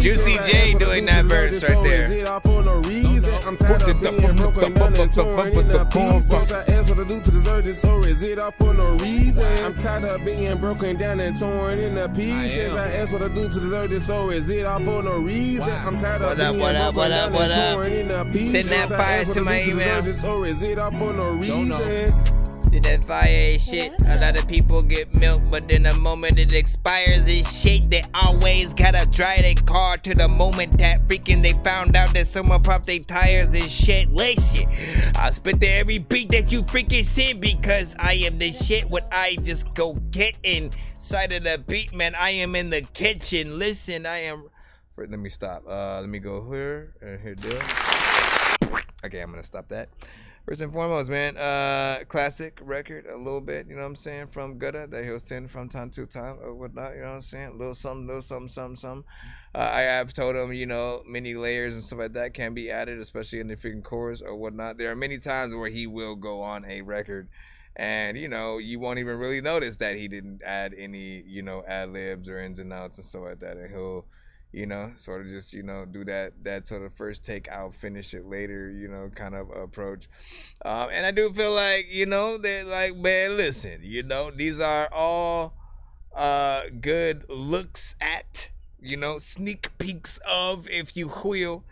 Juicy J doing that verse right there. I'm tired of being broken down and torn into pieces. I ask what to do to deserve this, or is it all for no reason? I'm tired of being broken down and torn into pieces. I ask what to do to deserve this, or is it all for no reason? I'm tired of being broken down and torn into pieces. Send that fire to my email. Or is it all for no reason? Shit, that fire is shit. A lot of people get milk, but then the moment it expires, it's shit. They always gotta drive their car to the moment that freaking they found out that someone popped their tires and shit. Listen, I'll spit to every beat that you freaking sing because I am the shit. What I just go get inside of the beat, man. I am in the kitchen. Listen, I am. Let me stop. Let me go here and here. Okay, I'm gonna stop that. First and foremost, man, classic record, a little bit, you know what I'm saying, from Gutta that he'll send from time to time or whatnot, you know what I'm saying, a little something. I have told him, you know, many layers and stuff like that can be added, especially in the freaking chorus or whatnot. There are many times where he will go on a record and, you know, you won't even really notice that he didn't add any, you know, ad-libs or ins and outs and stuff like that, and he'll, you know, sort of just, you know, do that sort of first take out, finish it later, you know, kind of approach. And I do feel like, you know, that like, man, listen, you know, these are all good looks at, you know, sneak peeks of, if you will.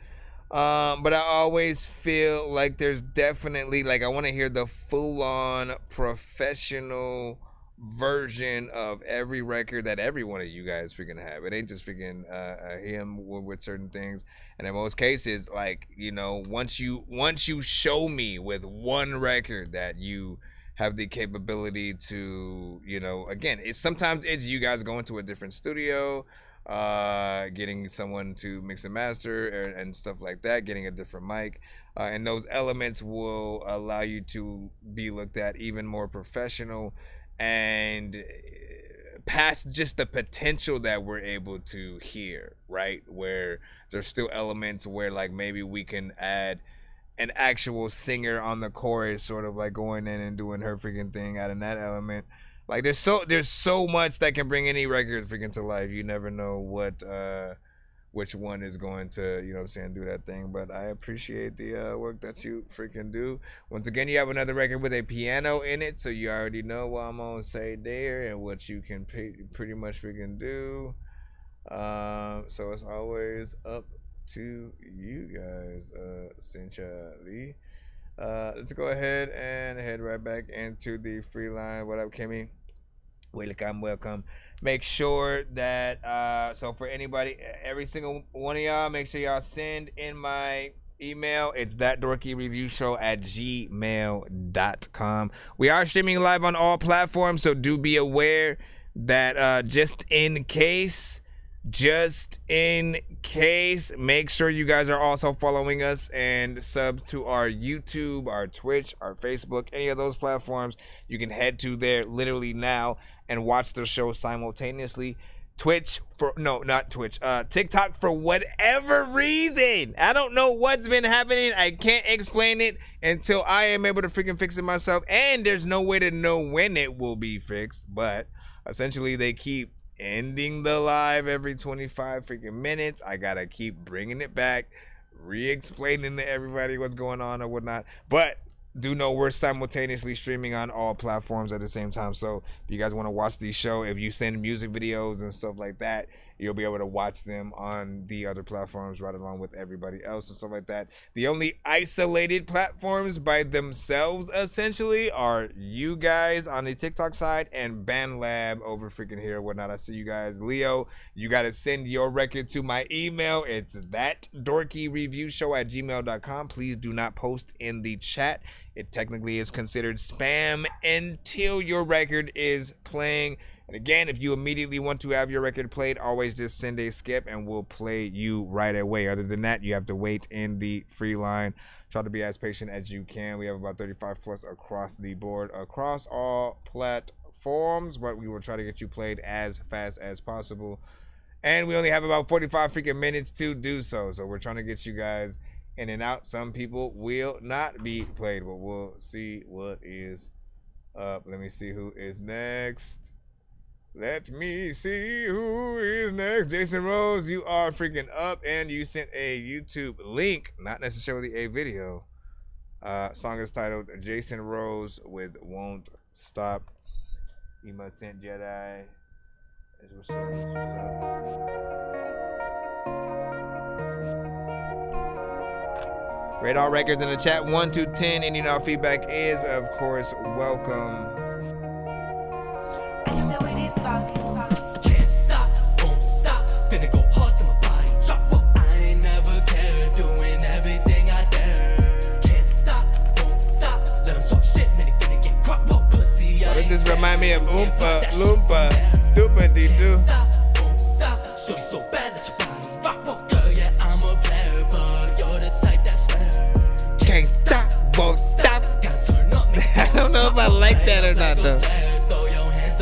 But I always feel like there's definitely, like, I want to hear the full-on professional version of every record that every one of you guys freaking have. It ain't just freaking him with certain things. And in most cases, like, you know, once you show me with one record that you have the capability to, you know, again, sometimes it's you guys going to a different studio, getting someone to mix and master and stuff like that, getting a different mic, and those elements will allow you to be looked at even more professional and past just the potential that we're able to hear, right? Where there's still elements where, like, maybe we can add an actual singer on the chorus, sort of like going in and doing her freaking thing, adding that element. Like, there's so much that can bring any record freaking to life. You never know what which one is going to, you know what I'm saying, do that thing. But I appreciate the work that you freaking do. Once again, you have another record with a piano in it, so you already know what I'm gonna say there and what you can pretty much freaking do. So it's always up to you guys, essentially. Let's go ahead and head right back into the free line. What up, Kimmy? Welcome. Make sure that so for anybody, every single one of y'all, make sure y'all send in my email. It's thatdorkyreviewshow@gmail.com. We are streaming live on all platforms, so do be aware that just in case, make sure you guys are also following us and sub to our YouTube, our Twitch, our Facebook, any of those platforms. You can head to there literally now and watch the show simultaneously. TikTok, for whatever reason, I don't know what's been happening. I can't explain it until I am able to freaking fix it myself, and there's no way to know when it will be fixed. But essentially, they keep ending the live every 25 freaking minutes. I gotta keep bringing it back, re-explaining to everybody what's going on or whatnot. But do know we're simultaneously streaming on all platforms at the same time. So if you guys want to watch the show, if you send music videos and stuff like that, you'll be able to watch them on the other platforms right along with everybody else and stuff like that. The only isolated platforms by themselves essentially are you guys on the TikTok side and BandLab over freaking here and whatnot. I see you guys. Leo, you got to send your record to my email. It's thatdorkyreviewshow@gmail.com. Please do not post in the chat. It technically is considered spam until your record is playing. And again, if you immediately want to have your record played, always just send a skip and we'll play you right away. Other than that, you have to wait in the free line. Try to be as patient as you can. We have about 35 plus across the board, across all platforms, but we will try to get you played as fast as possible. And we only have about 45 freaking minutes to do so. So we're trying to get you guys in and out. Some people will not be played, but we'll see what is up. Let me see who is next. Let me see who is next. Jason Rose, you are freaking up, and you sent a YouTube link, not necessarily a video. Song is titled Jason Rose with Won't Stop. Ema sent Jedi. What's up? Radar Records in the chat, 1 to 10. Any and all feedback is, of course, welcome. Can't stop, won't stop, finna go hard to my body. Drop what I ain't never cared, doing everything I dare. Can't stop, won't stop, let them talk shit, then they finna get crop up pussy. Why does this remind me of Oompa Loompa Doopa Dee Doo? Stop, won't stop, shorty so bad that your body rock, well, girl, yeah, I'm a player, but you're the type that swear. Can't stop, won't stop. Gotta turn up, I don't know if I like that or not, though.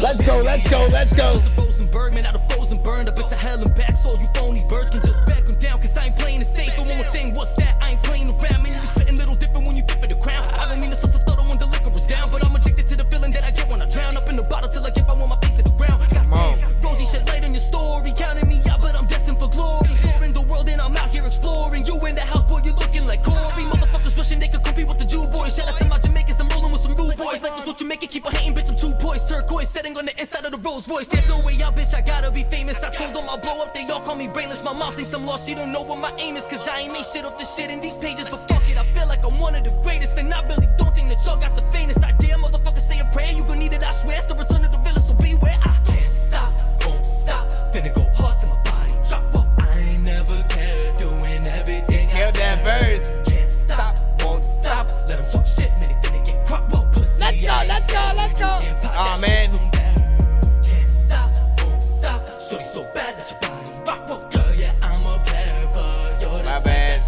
Let's go, let's go, let's go. Rosenberg, man, out of frozen burned up into hell and back. So you phony birds can just back them down, cause I ain't playing it safe. And one more thing, what's that? I ain't playing around. Man, you spitting little different when you fit for the crown. I don't mean to suss a stutter when the liquor is down, but I'm addicted to the feeling that I get when I drown up in the bottle till I get I want my face to the ground. Goddamn, Rosie shed light on your story, counting me out, but I'm destined for glory. Exploring the world and I'm out here exploring. You in the house, boy, you looking like Corey. Motherfuckers wishing they could compete with the Jew boys. Shout out to my Jamaicans, I'm rolling with some rude boys. Like this what you make it, keep a hating, bitch, I'm 2 boys. Turquoise, setting on the inside of the Rolls Royce. There's no way out, bitch, I gotta be famous. I told them I'll blow up, they all call me brainless. My mom thinks I'm lost, she don't know what my aim is, cause I ain't made shit off the shit in these pages. But fuck it, I feel like I'm one of the greatest, and I really don't think that y'all got the faintest idea. Motherfuckers say a prayer, you gon' need it, I swear. It's the return of the villain, so beware. I can't stop, won't stop, finna go hard to my body. Drop what I ain't never cared, doing everything. Kill that verse. Can't stop, won't stop, let them talk shit, and then they finna get crop up pussy. Let's go, let's go, let's go. Oh, man. Shorty so bad that your body rock, well, girl, yeah, I'm a player, but you're the my bad.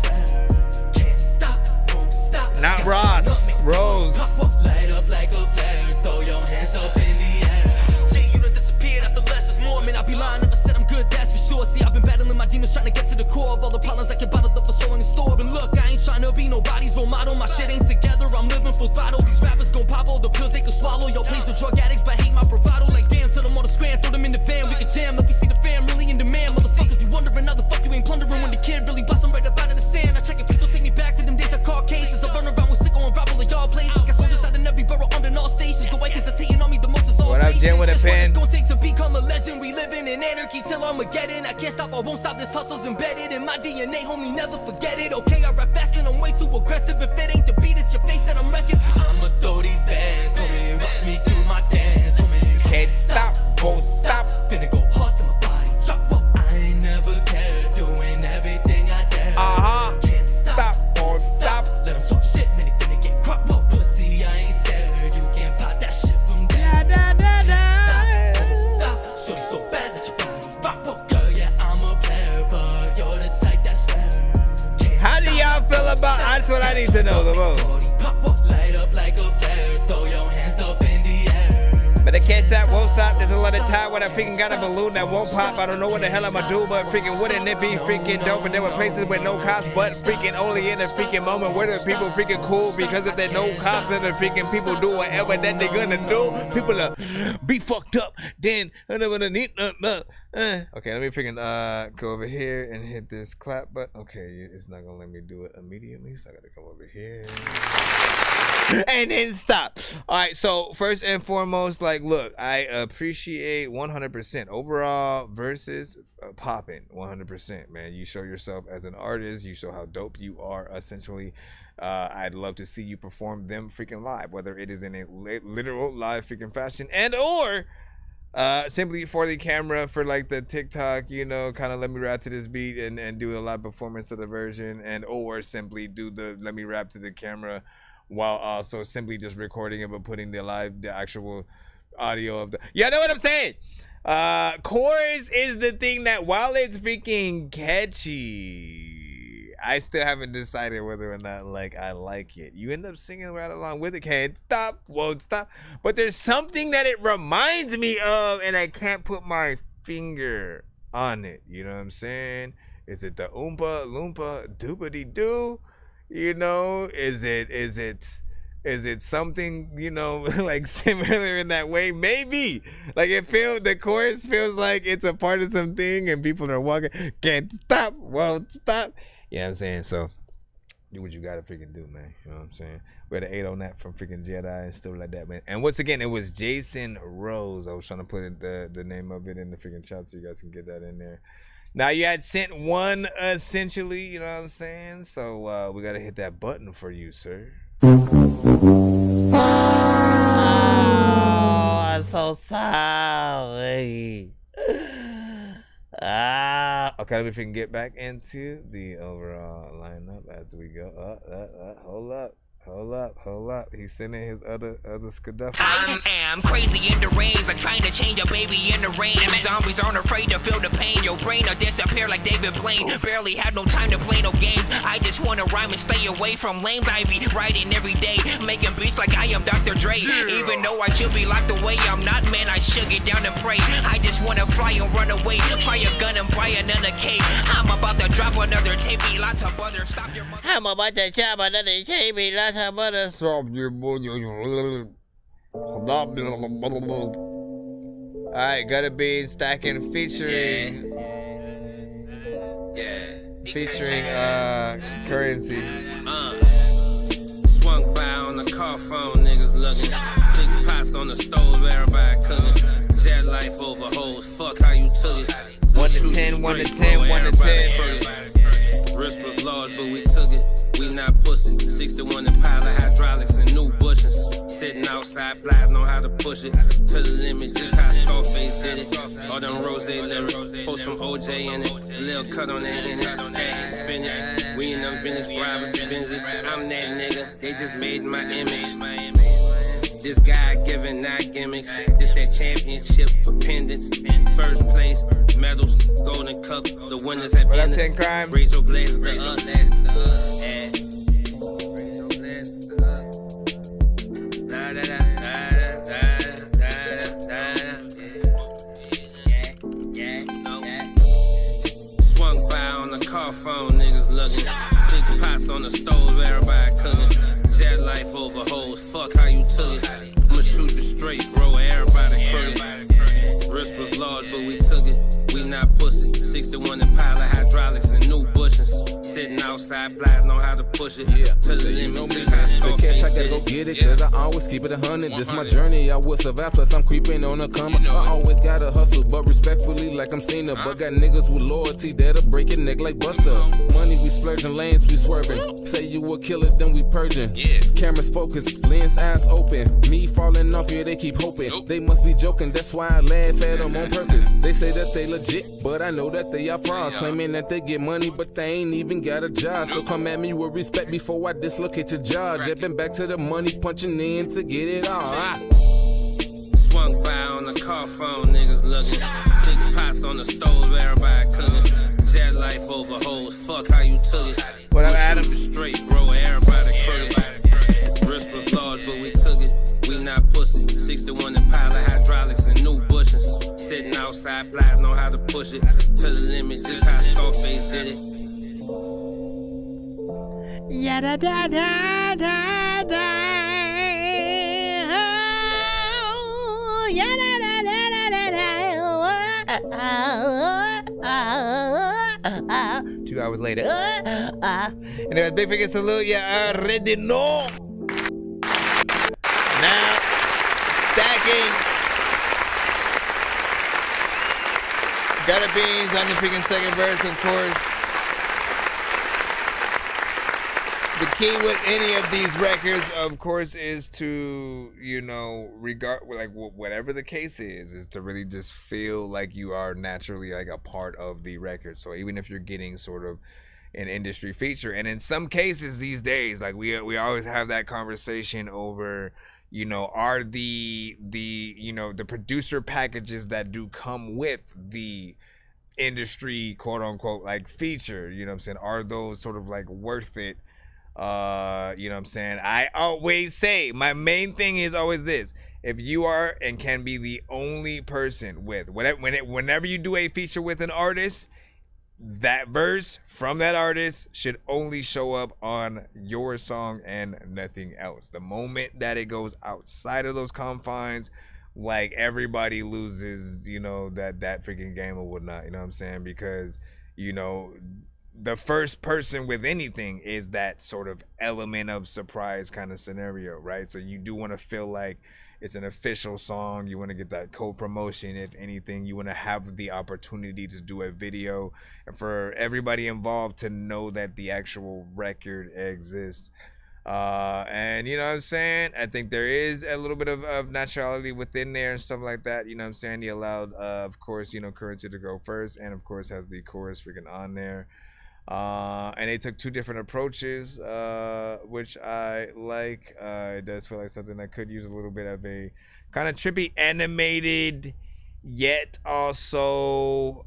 Can't stop, won't stop. Not Ross, Rose. Light up like a flare, throw your hands up in the air. Jay, you done disappeared after less is more, man, I be lying, never said I'm good, that's for sure. See, I've been battling my demons, trying to get to the core of all the problems I can bottle up for showing in store. But look, I ain't trying to be nobody's role model, my shit ain't together, I'm living full throttle. These rappers gon' pop all the pills they can swallow. Yo, please the drug addicts, but hate my bravado. Like damn, till them on the scram, throw them in the van, we can jam. Let me see the fam really in demand. Motherfuckers be wondering how the fuck you ain't plundering when the kid really blossom right up out of the sand. I check if people take me back to them days I caught cases. I run around with sicko and robble like all places. Got soldiers out in every borough under all stations. The white kids that's hating on me the most is all What up, Jim with a pen? It's gonna take to become a legend. We living in anarchy till Armageddon. I can't stop, I won't stop. This hustle's embedded in my DNA, homie. Never forget it. Okay, I rap fast and I'm way too aggressive. If it ain't the beat, it's your face that I'm wrecking. I'ma throw these bands, homie. Watch me do my dance, homie. Can't stop, won't stop. Finna go hard to my body. Drop what I ain't never cared, doing everything I dare. Can't stop, won't stop. Let them talk shit, then they finna get crop up pussy. I ain't scared, you can't pop that shit from there. Stop, shorty so bad that your body rock, well, girl, yeah, I'm a player, but you're the type that swear. How do y'all feel about? That's what I need to know the most. Light up like a flare, throw your hands up in the air. But I can't stop, won't stop. There's a lot of time when I freaking got a balloon that won't pop. I don't know what the hell I'ma do, but freaking wouldn't it be freaking dope? And there were places with no cops, but freaking only in a freaking moment where the people freaking cool. Because if there's no cops and the freaking people do whatever that they're gonna do, people are be fucked up. Then okay, let me freaking go over here and hit this clap button. Okay, it's not gonna let me do it immediately, so I gotta come over here and then stop. All right, so first and foremost, like, look, I appreciate 100% overall versus popping 100%, man. You show yourself as an artist, you show how dope you are, essentially. I'd love to see you perform them freaking live, whether it is in a literal live freaking fashion and or simply for the camera, for like the TikTok, you know, kind of let me rap to this beat and do a live performance of the version, and or simply do the let me rap to the camera while also simply just recording it but putting the actual audio of the, you know what I'm saying? Chorus is the thing that, while it's freaking catchy, I still haven't decided whether or not like I like it. You end up singing right along with it. Can't stop, won't stop. But there's something that it reminds me of, and I can't put my finger on it? You know what I'm saying? Is it the Oompa Loompa Doopity Doo? You know, is it something, you know, like similar in that way? Maybe. Like the chorus feels like it's a part of something and people are walking, can't stop, won't stop. You know what I'm saying? So do what you gotta freaking do, man. You know what I'm saying? We had an 8 on that from freaking Jedi and stuff like that, man. And once again, it was Jason Rose. I was trying to put the name of it in the freaking chat so you guys can get that in there. Now you had sent one essentially, you know what I'm saying? So we gotta hit that button for you, sir. Oh, I'm so sorry. Okay, let me freaking get back into the overall lineup as we go. Hold up. He's sending his other skedaddle. I am crazy in the range, like trying to change a baby in the rain. Zombies aren't afraid to feel the pain. Your brain will disappear like David Blaine. Barely had no time to play no games. I just wanna rhyme and stay away from lames. I be writing every day, making beats like I am Dr. Dre. Even though I should be locked away, I'm not, man. I should get down and pray. I just wanna fly and run away. Try a gun and buy another K. I'm about to drop another tape. Lots of butter. Stop your mother. I'm about to drop another tape. Lots of butter. Alright, gotta be stacking featuring currency. Swung by on the car phone, niggas looking. 6 pots on the stove, everybody cooking. Jet life over hoes, fuck how you took it. 1 to 10, 1 to 10, 1 to 10. Wrist was large, but we took it. We not pussy. 61 and pile of hydraulics and new bushings. Sitting outside, flies know how to push it to the limit. Just how Scarface did it. All them rose lyrics, post some OJ in it. A little cut on that in it, stack and spin it. We in them vintage bribers, Benzes. I'm that nigga. They just made my image. This guy giving not gimmicks. This that championship for pendants. First place, medals, golden cup. The winners have been it. Raise your glasses to us. Swung by on the car phone, niggas looking. 6 pots on the stove, everybody cooking. Jet life over hoes, fuck how you took it. I'ma shoot you straight, bro, everybody crooked. Wrist was large, but we took it. We not pussy. 61 and pile of hydraulics and new bushings. Sitting outside, flies know how to push it. Yeah, to the you limit. know me. The cash, I gotta go get it, cause I always keep it 100. This my journey, I will survive, plus I'm creeping on a come. I always gotta hustle, but respectfully, like I'm Cena. But got niggas with loyalty that'll break your neck like Buster. Money, we splurging, lanes, we swerving. Say you a killer, then we purging. Cameras focused, lens eyes open. Me falling off here, they keep hoping. They must be joking, that's why I laugh at them on purpose. They say that they legit, but I know that they are frauds. Claiming that they get money, but they ain't even got a job. So come at me with respect before I dislocate your jaw. Jumping back to the money, punching in to get it all. Swung by on the car phone, niggas looking. 6 pots on the stove, everybody cooking. Jet life over hoes, fuck how you took it. What up, Adam? Straight, bro, everybody crooked. Wrist was large, but we took it. We not pussy. 61 and pile of hydraulics and new bushings. Sitting outside, flies know how to push it to the limit. Just how Scarface did it. Yada da da da da. Yada da da da da. 2 hours later. Anyways, big freaking salute. You already know. Now, stacking. Gutter beans on the freaking second verse, of course. The key with any of these records, of course, is to, you know, regard, like, whatever the case is to really just feel like you are naturally like a part of the record. So even if you're getting sort of an industry feature, and in some cases these days, like we always have that conversation over, you know, are the you know, the producer packages that do come with the industry, quote unquote, like feature, you know what I'm saying, are those sort of like worth it? You know what I'm saying? I always say my main thing is always this: if you are and can be the only person with whenever you do a feature with an artist, that verse from that artist should only show up on your song and nothing else. The moment that it goes outside of those confines, like everybody loses, that freaking game or whatnot. You know what I'm saying? Because, the first person with anything is that sort of element of surprise kind of scenario, right? So you do want to feel like it's an official song. You want to get that co-promotion. If anything, you want to have the opportunity to do a video and for everybody involved to know that the actual record exists. And you know what I'm saying? I think there is a little bit of naturality within there and stuff like that. You know what I'm saying? He allowed, of course, Currency to go first, and of course has the chorus freaking on there. And they took two different approaches, which I like. It does feel like something that could use a little bit of a kind of trippy animated, yet also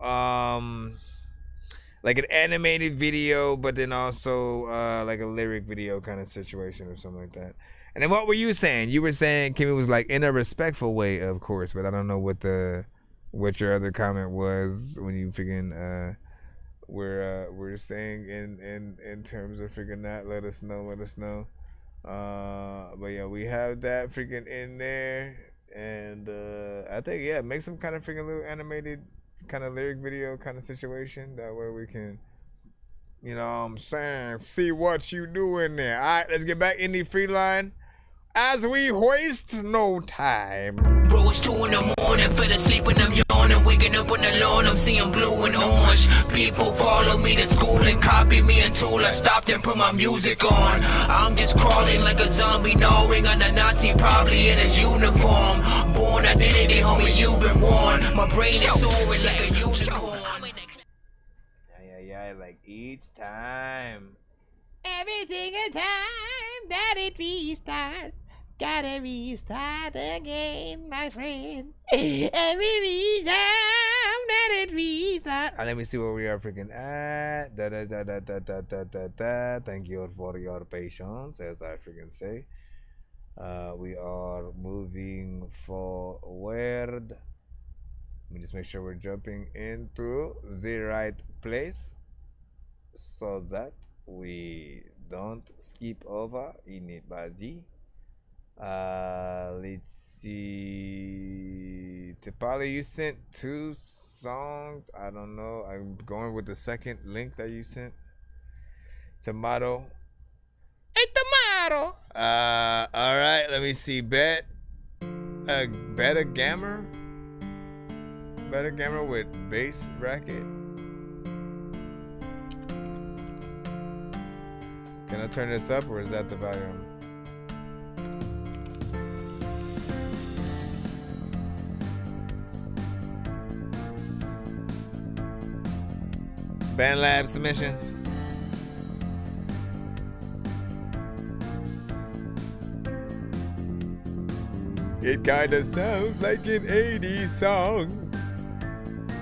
like an animated video, but then also like a lyric video kind of situation or something like that. And then what were you saying? You were saying Kimmy was like in a respectful way, of course, but I don't know what your other comment was when you freaking we're saying in terms of freaking that. Let us know. But yeah, we have that freaking in there, and I think make some kind of freaking little animated kind of lyric video kind of situation. That way we can, what I'm saying, see what you do in there. All right, let's get back in the free line as we waste no time. Bro, it's 2 in the morning, fell asleep and I'm yawning, waking up on the lawn, I'm seeing blue and orange. People follow me to school and copy me until I stopped and put my music on. I'm just crawling like a zombie, gnawing on a Nazi, probably in his uniform. Born identity, homie, you've been warned. My brain is soaring like a unicorn. Yeah, like each time. Every single time that it restarts, gotta restart again, my friend. Every time that it restarts. Let me see where we are freaking at. Thank you for your patience, as I freaking say. We are moving forward. Let me just make sure we're jumping into the right place so that we don't skip over anybody. Let's see. Tipali, you sent 2 songs. I don't know. I'm going with the second link that you sent. Tomato. Hey, tomato. All right. Let me see. Better Gammer with bass bracket. Can I turn this up, or is that the volume? BandLab submission. It kinda sounds like an 80s song.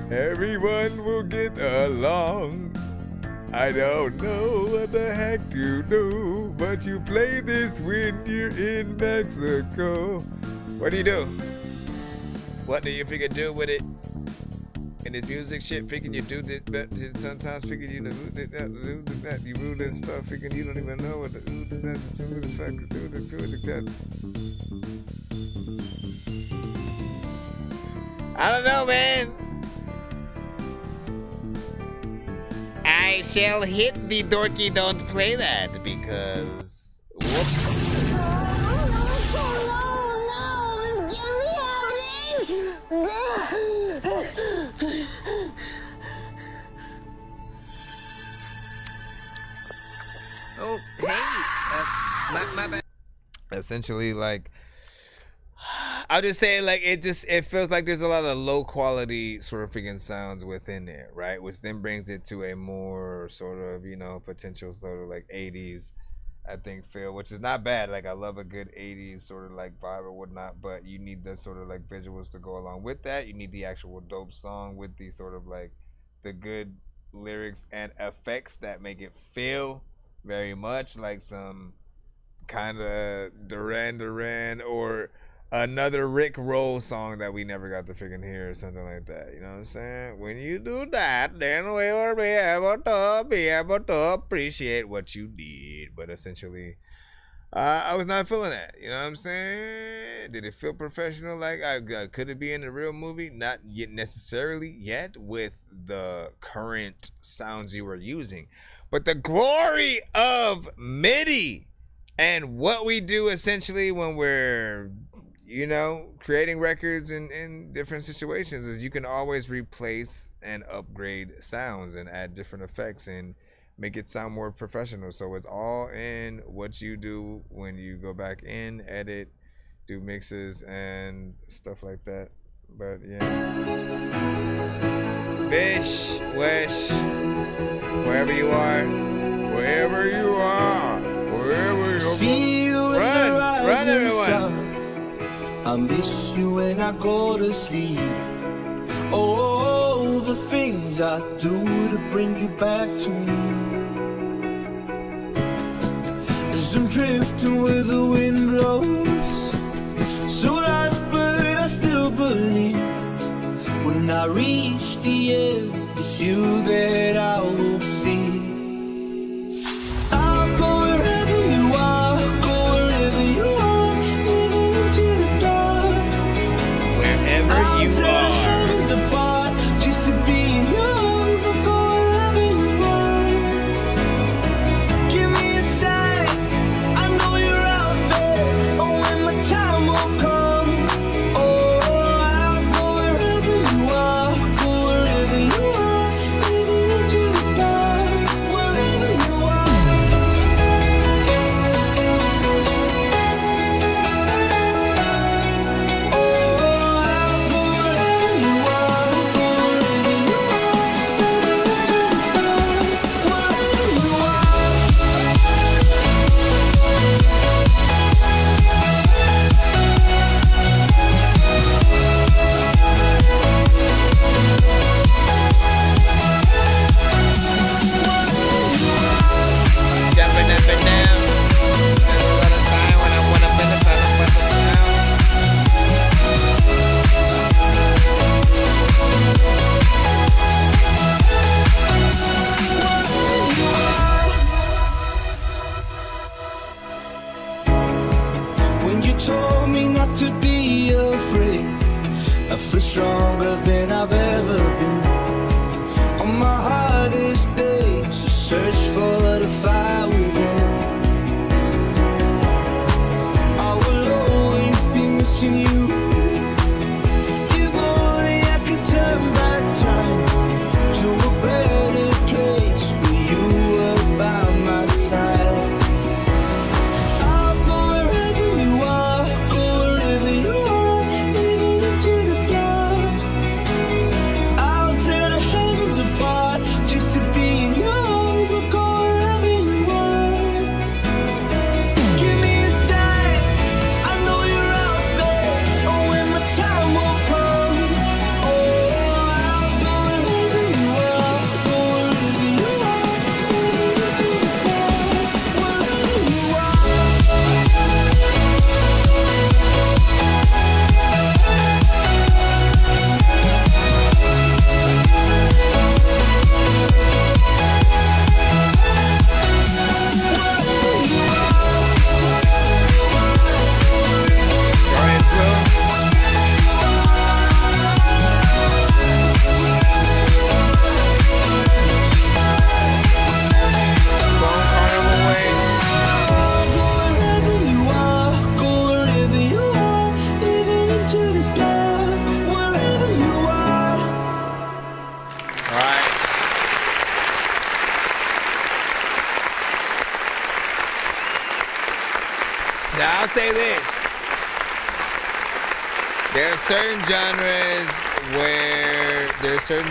Everyone will get along. I don't know what the heck to do, but you play this when you're in Mexico. What do you do? What do you figure do with it? In this music shit, figuring you do this, but sometimes figure you that you rude and stuff, figuring you don't even know what the fuck to do the I don't know, man. I shall hit the dorky don't play that because Oh, hey, my bad. Essentially, like, I'll just say, like, it feels like there's a lot of low quality sort of freaking sounds within there, right? Which then brings it to a more sort of, potential sort of like 80s, I think, feel, which is not bad. Like, I love a good 80s sort of like vibe or whatnot, but you need the sort of like visuals to go along with that. You need the actual dope song with the sort of like the good lyrics and effects that make it feel very much like some kind of Duran Duran or another Rick Roll song that we never got to freaking hear or something like that. You know what I'm saying? When you do that, then we will be able to appreciate what you did. But essentially, I was not feeling that. You know what I'm saying? Did it feel professional? Like could it be in a real movie? Not yet necessarily yet with the current sounds you were using. But the glory of MIDI and what we do essentially when we're, you know, creating records in different situations is you can always replace and upgrade sounds and add different effects and make it sound more professional. So it's all in what you do when you go back in, edit, do mixes and stuff like that. But yeah. Fish, wish, wherever you are, wherever you are, wherever you are. See you in Run, the run rising everyone. sun. I miss you when I go to sleep. Oh, the things I do to bring you back to me. As I'm drifting where the wind blows, so lost but I still believe. When I reach the end, it's you that I will see. I'll go wherever you are, go wherever you are, even into the dark. Wherever you are. Apart, just to be in your arms, I'll go wherever you are. Give me a sign, I know you're out there. Oh, when my time will come. Oh, I'll go wherever you are, go wherever you are, even into the dark, wherever you are. Jumping up and down. There's a lot of time when I went up in the When you told me not to be afraid, I feel stronger than I've ever been. On my hardest days, I search for the fire within. I will always be missing you. If only I could turn back time to a better place where you were by my side. I'll go wherever you are, go wherever you are, even into the dark. I'll tear the heavens apart just to be in your arms. I'll go wherever you are. Give me a sign, I know you're out there. Oh, when the time will come. Oh, I'll go wherever you are, go wherever you are, even into the dark, wherever you are. Now I'll say this. There are certain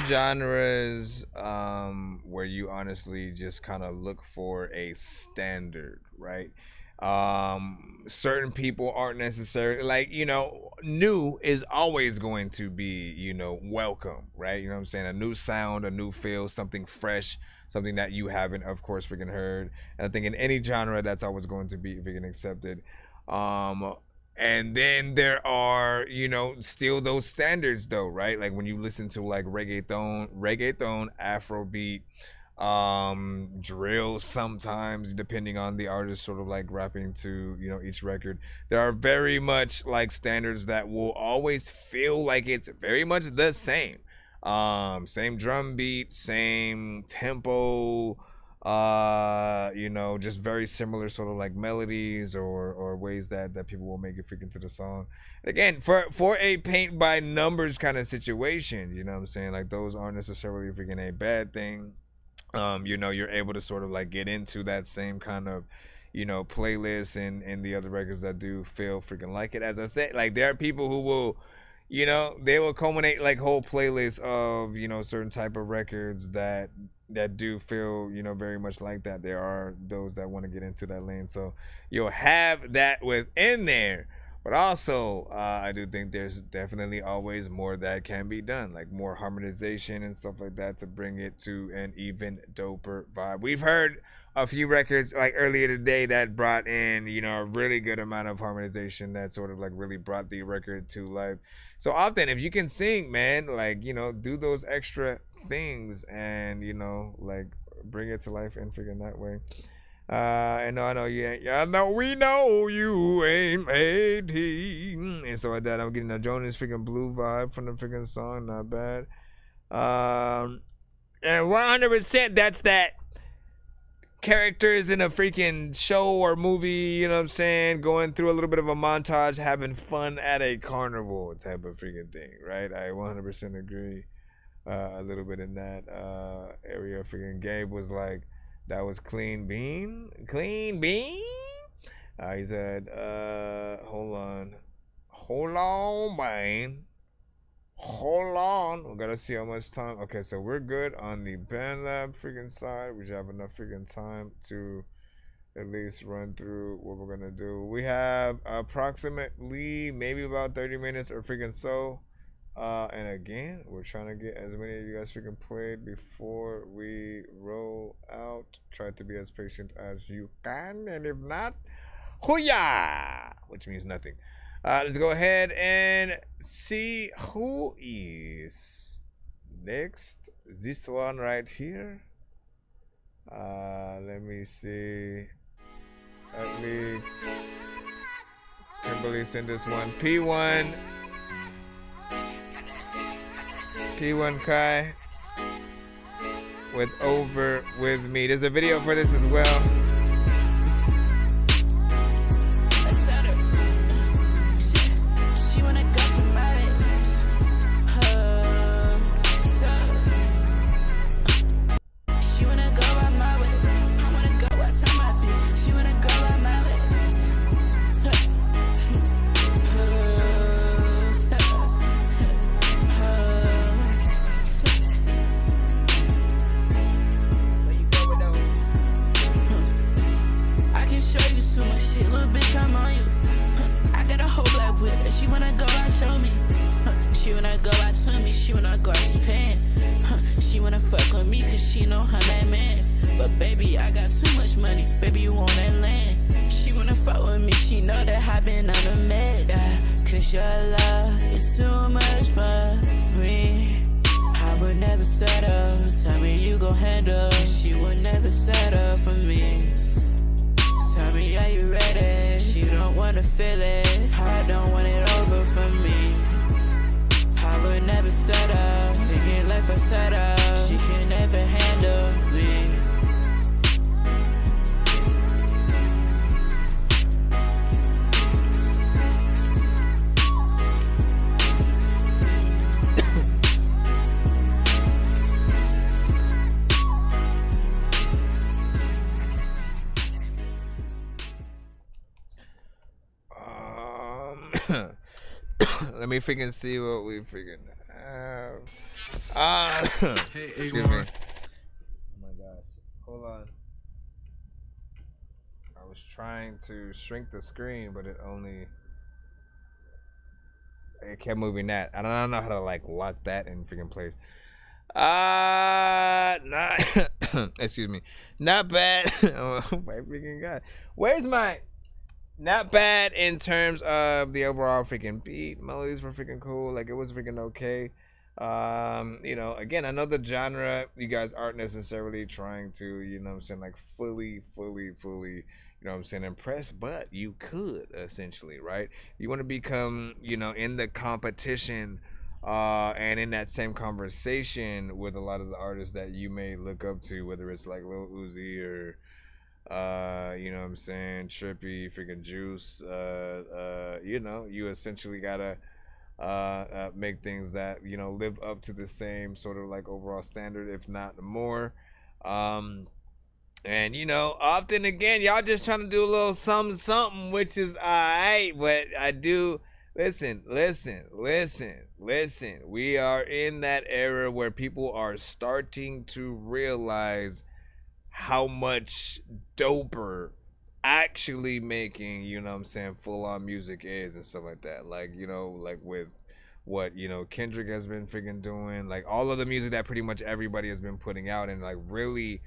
genres where you honestly just kind of look for a standard, right? Certain people aren't necessarily like, you know, new is always going to be, you know, welcome, right? You know what I'm saying? A new sound, a new feel, something fresh, something that you haven't, of course, freaking heard. And I think in any genre, that's always going to be freaking accepted. And then there are, you know, still those standards though, right? Like when you listen to like reggaeton, Afrobeat, drill sometimes, depending on the artist sort of like rapping to, you know, each record. There are very much like standards that will always feel like it's very much the same. Same drum beat, same tempo, you know, just very similar sort of like melodies or ways that people will make it freaking to the song. Again, for a paint by numbers kind of situation, you know what I'm saying? Like those aren't necessarily freaking a bad thing. You know, you're able to sort of like get into that same kind of, you know, playlist and the other records that do feel freaking like it. As I said, like there are people who will, you know, they will culminate like whole playlists of, you know, certain type of records that do feel, you know, very much like that. There are those that want to get into that lane. So you'll have that within there. But also, I do think there's definitely always more that can be done, like more harmonization and stuff like that to bring it to an even doper vibe. We've heard a few records like earlier today that brought in, you know, a really good amount of harmonization that sort of like really brought the record to life. So often, if you can sing, man, like, you know, do those extra things and, you know, like bring it to life and figure that way. I know you ain't. I know we know you ain't 18 and so like that. I'm getting a Jonas freaking Blue vibe from the freaking song. Not bad. And 100% that's that characters in a freaking show or movie, you know what I'm saying, going through a little bit of a montage, having fun at a carnival type of freaking thing, right? I 100% agree. A little bit in that area. Freaking Gabe was like, that was clean bean. He said, hold on, man. Hold on. We gotta see how much time. Okay, so we're good on the band lab freaking side. We should have enough freaking time to at least run through what we're gonna do. We have approximately maybe about 30 minutes or freaking so. And again, we're trying to get as many of you guys freaking played before we roll out. Try to be as patient as you can, and if not, hoo-yah! Which means nothing. Let's go ahead and see who is next. This one right here. Let me see. Let me Kimberly send this one. P1 Kai with Over With Me. There's a video for this as well. Let me freaking see what we freaking have. Excuse me. Oh my gosh. Hold on. I was trying to shrink the screen, but it kept moving that. I don't know how to like lock that in freaking place. Not excuse me. Not bad. Oh my freaking god. Where's my Not bad in terms of the overall freaking beat. Melodies were freaking cool. Like, it was freaking okay. You know, again, I know the genre, you guys aren't necessarily trying to, you know what I'm saying, like fully, you know what I'm saying, impress, but you could essentially, right? You want to become, you know, in the competition and in that same conversation with a lot of the artists that you may look up to, whether it's like Lil Uzi or you know what I'm saying, Trippy, freaking Juice, you know, you essentially gotta make things that, you know, live up to the same sort of like overall standard, if not more. And you know, often again, y'all just trying to do a little something, which is alright, but I do listen. We are in that era where people are starting to realize how much doper actually making, you know what I'm saying, full on music is and stuff like that. Like, you know, like with what, you know, Kendrick has been freaking doing, like all of the music that pretty much everybody has been putting out, and like really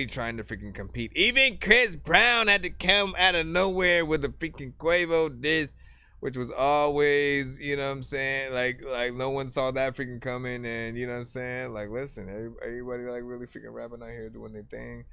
trying to freaking compete. Even Chris Brown had to come out of nowhere with a freaking Quavo diss, which was always, you know what I'm saying, like no one saw that freaking coming. And you know what I'm saying, like, listen, everybody like really freaking rapping out here doing their thing.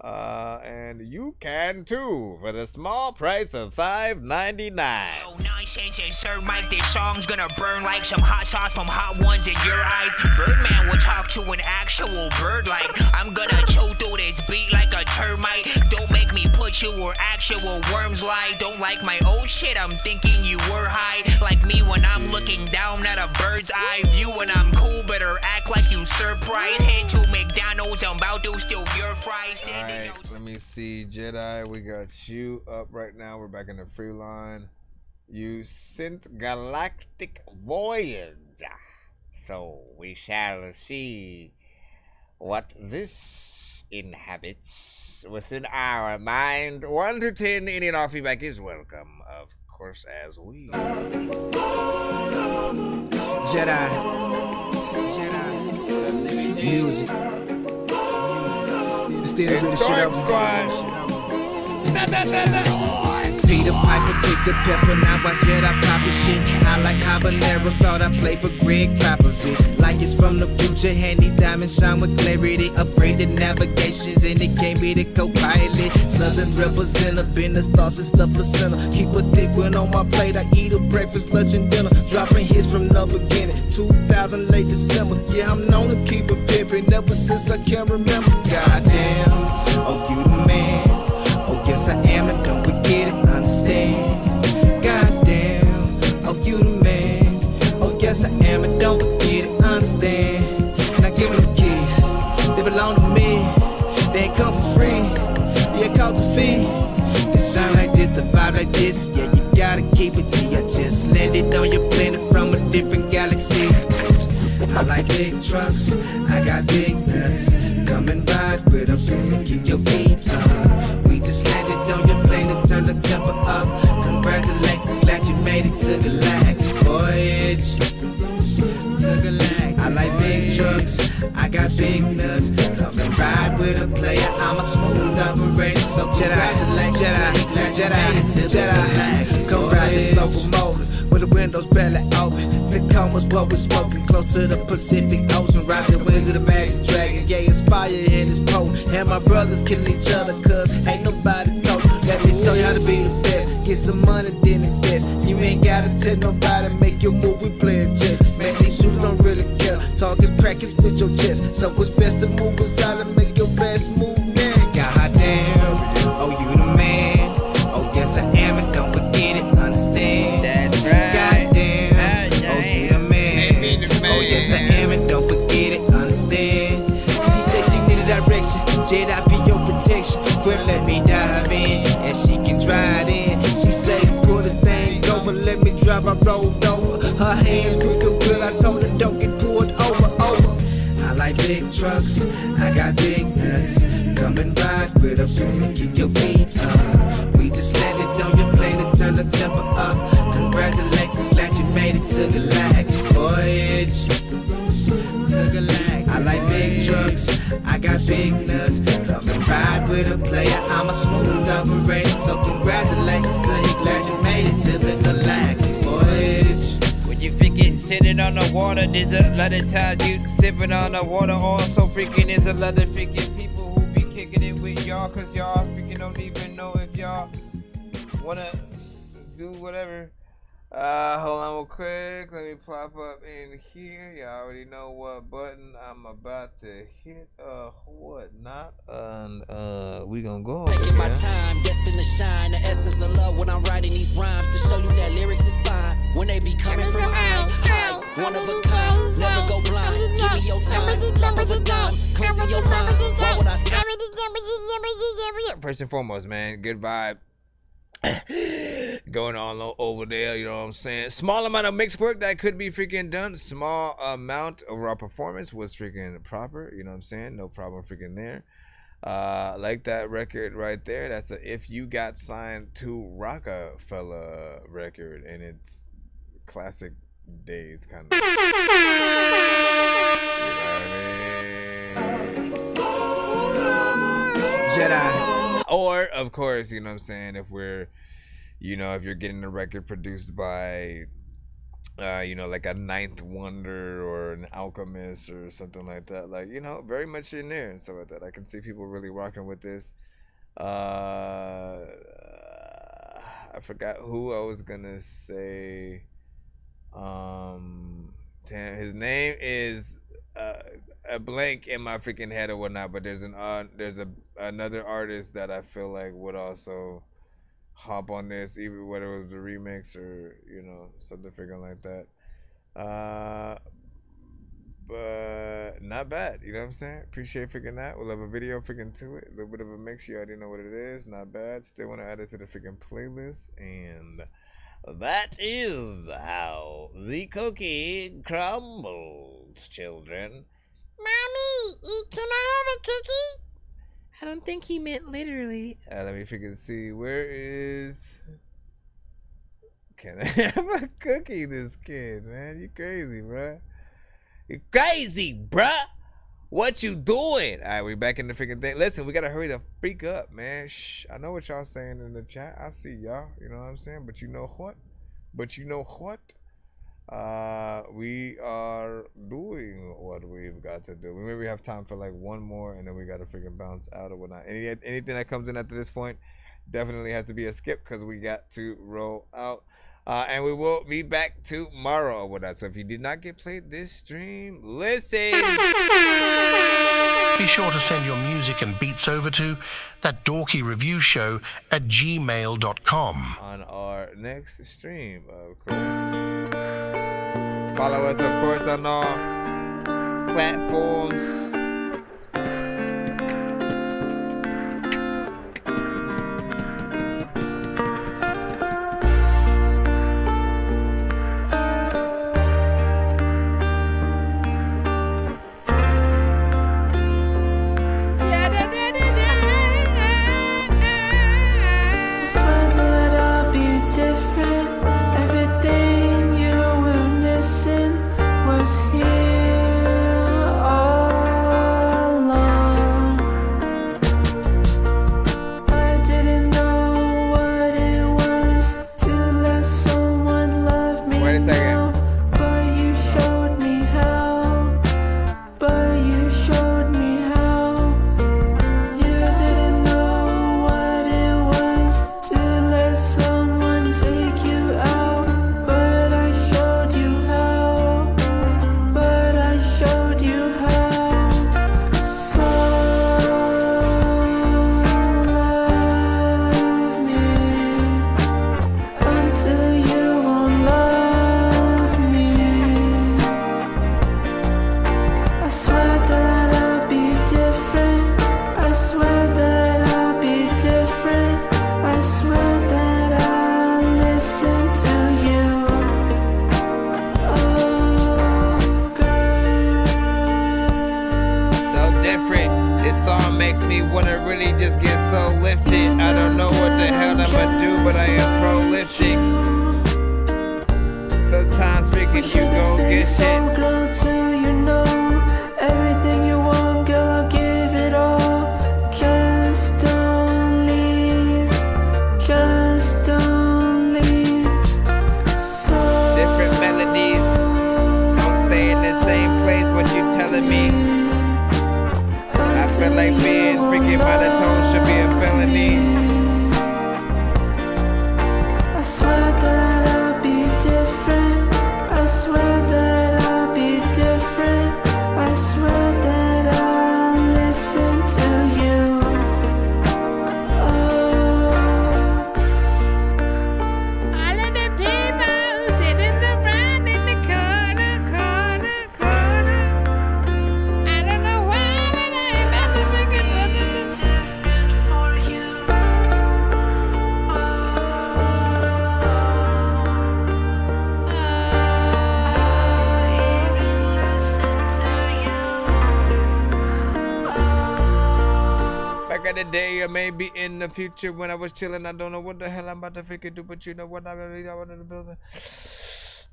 And you can too for the small price of $5.99. Yo, Nonsenze and Sir Mike, this song's gonna burn like some hot sauce from Hot Ones in your eyes. Birdman will talk to an actual bird like I'm gonna chew through this beat like a termite. Don't make me put you where actual worms lie. Don't like my old shit, I'm thinking you were high. Like me when I'm looking down at a bird's eye view. When I'm cool, better act like you surprised. Head to McDonald's, I'm about to steal your fries. Alright, let me see, Jedi, we got you up right now. We're back in the free line. You sent galactic voyage. So we shall see what this inhabits within our mind. 1 to 10, any and all feedback is welcome, of course, as we Jedi music. Instead of shit Peter Piper picked a pepper, now I said I pop his shit. I like habaneros, thought I played for Greg Popovich. Like it's from the future, and these diamonds shine with clarity. Upgraded navigations, and it gave me the co-pilot. Southern representative, been the stars and stuff placenta. Keep a thick one on my plate, I eat a breakfast, lunch, and dinner. Dropping hits from the beginning, 2000 late December. Yeah, I'm known to keep it pimpin' ever since I can remember. Goddamn, oh you the man. Oh yes I am, and don't forget it, understand. Goddamn, oh you the man. Oh yes I am, and don't forget it, understand. Now give them the keys, they belong to me. They ain't come for free, yeah, cost a fee. This shine like this, the vibe like this, yeah, you gotta keep it G. I just landed on your planet from a different galaxy. I like big trucks, I got big nuts. Come and ride with a plane, keep your feet up. We just landed on your plane to turn the temper up. Congratulations, glad you made it to galactic voyage. To galactic. I like big trucks, I got big nuts. Come and ride with a player, I'm a smooth operator. So congratulations, Jedi. Come ride this locomotive with the windows barely open. Tacoma's what we're smoking, close to the Pacific Ocean. Ride the wings of the Magic Dragon, yeah, it's fire and it's potent. And my brothers killing each other, cause ain't nobody told you. Let me show you how to be the best. Get some money, then invest. You ain't gotta tell nobody, make your move, we playing chess. Man, these shoes don't really care. Talking practice with your chest. So it's best to move aside and make your best move now. Goddamn, oh you the man. Oh yes I am, and don't forget it, understand. That's right. Goddamn, oh you the man. Oh yes I am, and don't forget it, understand. She said she needed direction, Jedi be your protection. Well let me dive in, and she can drive it in. She said pull this thing over, let me drive, I rolled over. Her hands quick and real, I told her don't get pulled over. I like big trucks, I got big nuts. Come and ride with a plane, keep your feet up. We just landed on your plane to turn the temper up. Congratulations, glad you made it to galactic voyage. To galactic. I like big trucks, I got big nuts. Come and ride with a player, I'm a smooth operator. separated. So congratulations to you, glad you made it to the galactic voyage. When you freaking sitting on the water, there's a lot of times you sipping on the water. Also freaking there's a lot of freaking people who be kicking it with y'all, cause y'all freaking don't even know if y'all wanna do whatever. Hold on real quick. Let me pop up in here. You already know what button I'm about to hit. What not? We gonna go. Taking my time, destined to shine. The essence of love when I'm writing these rhymes to show you that lyrics is fine. When they be coming from high, one of a kind. Never go blind. Give me your time. Drop of a dime. Cleansing your mind. Why would I say? First and foremost, man, good vibe. Going on over there, you know what I'm saying? Small amount of mixed work that could be freaking done. Small amount of our performance was freaking proper, you know what I'm saying? No problem freaking there. Like that record right there, that's a If You Got Signed to Rockefeller record, and it's classic days kind of. You know what I mean? Jedi. Or, of course, you know what I'm saying, if we're, you know, if you're getting a record produced by, you know, like a Ninth Wonder or an Alchemist or something like that, like, you know, very much in there and stuff like that. I can see people really rocking with this. I forgot who I was gonna say. Damn, his name is a blank in my freaking head or whatnot, but there's another artist that I feel like would also hop on this, even whether it was a remix or, you know, something freaking like that. But not bad, you know what I'm saying? Appreciate freaking that. We'll have a video freaking to it, a little bit of a mix. You already know what it is. Not bad. Still want to add it to the freaking playlist, and that is how the cookie crumbles, children. Mommy, can I have a cookie? I don't think he meant literally. Let me freaking see. Where is... Can I have a cookie, this kid, man? You crazy, bruh. You crazy, bruh. What you doing? All right, we back in the freaking thing. Listen, we got to hurry the freak up, man. Shh. I know what y'all saying in the chat. I see y'all. You know what I'm saying? But you know what? We are doing what we've got to do. We maybe have time for like one more, and then we got to freaking bounce out or whatnot. Anything that comes in after this point definitely has to be a skip, because we got to roll out. And we will be back tomorrow or whatnot. So if you did not get played this stream, listen. Be sure to send your music and beats over to That Dorky Review Show at gmail.com. On our next stream, of course. Follow us, of course, on all platforms. Speaking monotone should be a felony. I swear that I'll be different. I swear that I'll be different. I swear that I'll listen to you. All of the people sitting around in the corner. I don't know why, but I'm about to make it different for you. Back in the day, or maybe in the future when I was chilling, I don't know what the hell I'm about to freaking do, but you know what? I'm really out in the building.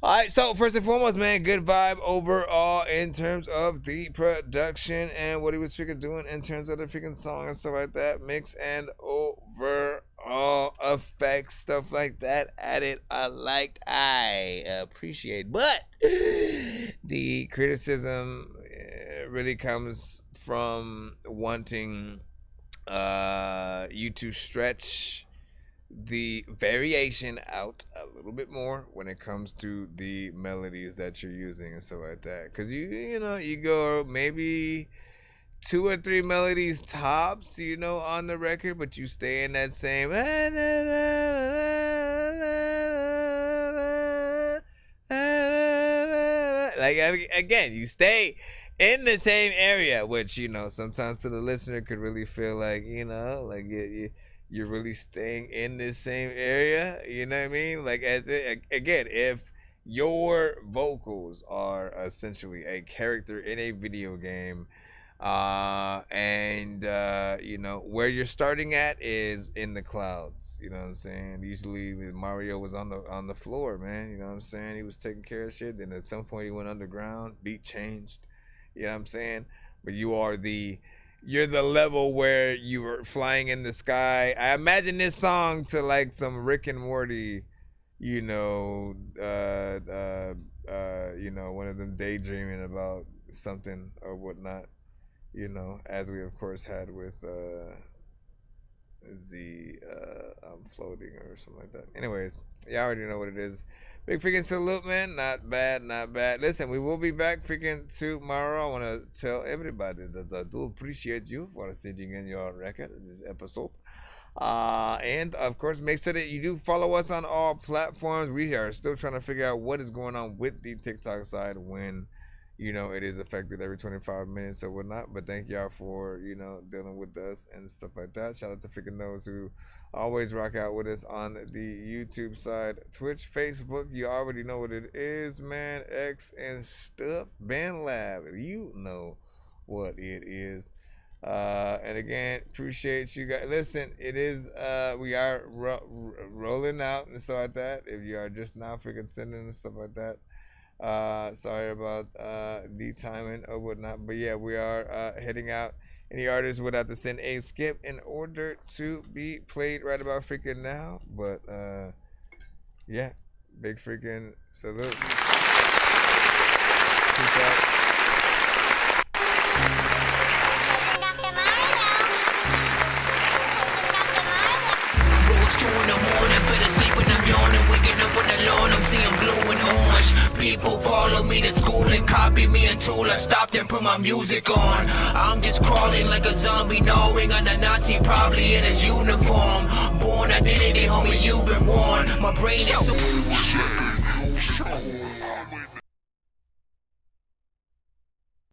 All right, so first and foremost, man, good vibe overall in terms of the production and what he was freaking doing in terms of the freaking song and stuff like that. Mix and overall effects, stuff like that added. I appreciate. But the criticism really comes from wanting you to stretch the variation out a little bit more when it comes to the melodies that you're using and stuff like that, because you know you go maybe 2 or 3 melodies tops, you know, on the record, but you stay in that same like again, you stay in the same area, which, you know, sometimes to the listener could really feel like, you know, like you're really staying in the same area, you know what I mean? Like, again, if your vocals are essentially a character in a video game, and you know, where you're starting at is in the clouds, you know what I'm saying? Usually Mario was on the floor, man, you know what I'm saying? He was taking care of shit, then at some point he went underground, beat changed, you know what I'm saying? But you're the level where you were flying in the sky. I imagine this song to like some Rick and Morty, you know, you know, one of them daydreaming about something or whatnot, you know, as we of course had with I'm floating or something like that. Anyways, y'all already know what it is. Big freaking salute, man. Not bad, not bad. Listen, we will be back freaking tomorrow. I want to tell everybody that I do appreciate you for sending in your record this episode. And of course, make sure that you do follow us on all platforms. We are still trying to figure out what is going on with the TikTok side when, you know, it is affected every 25 minutes or whatnot. But thank y'all for, you know, dealing with us and stuff like that. Shout out to freaking those who always rock out with us on the YouTube side, Twitch, Facebook. You already know what it is, man. X and stuff. BandLab, you know what it is. And again, appreciate you guys. Listen, it is we are rolling out and stuff like that. If you are just now freaking sending and stuff like that, sorry about the timing or whatnot, but yeah, we are heading out. Any artists would have to send a skip in order to be played right about freaking now. But yeah, big freaking salute. Peace out. It's 2 in the morning, fell asleep when I'm yawning, waking up on the lawn, I'm seeing blue and orange. People follow me to school and copy me until I stopped and put my music on. I'm just crawling like a zombie, gnawing on a Nazi, probably in his uniform. Born identity, homie, you've been warned. My brain is so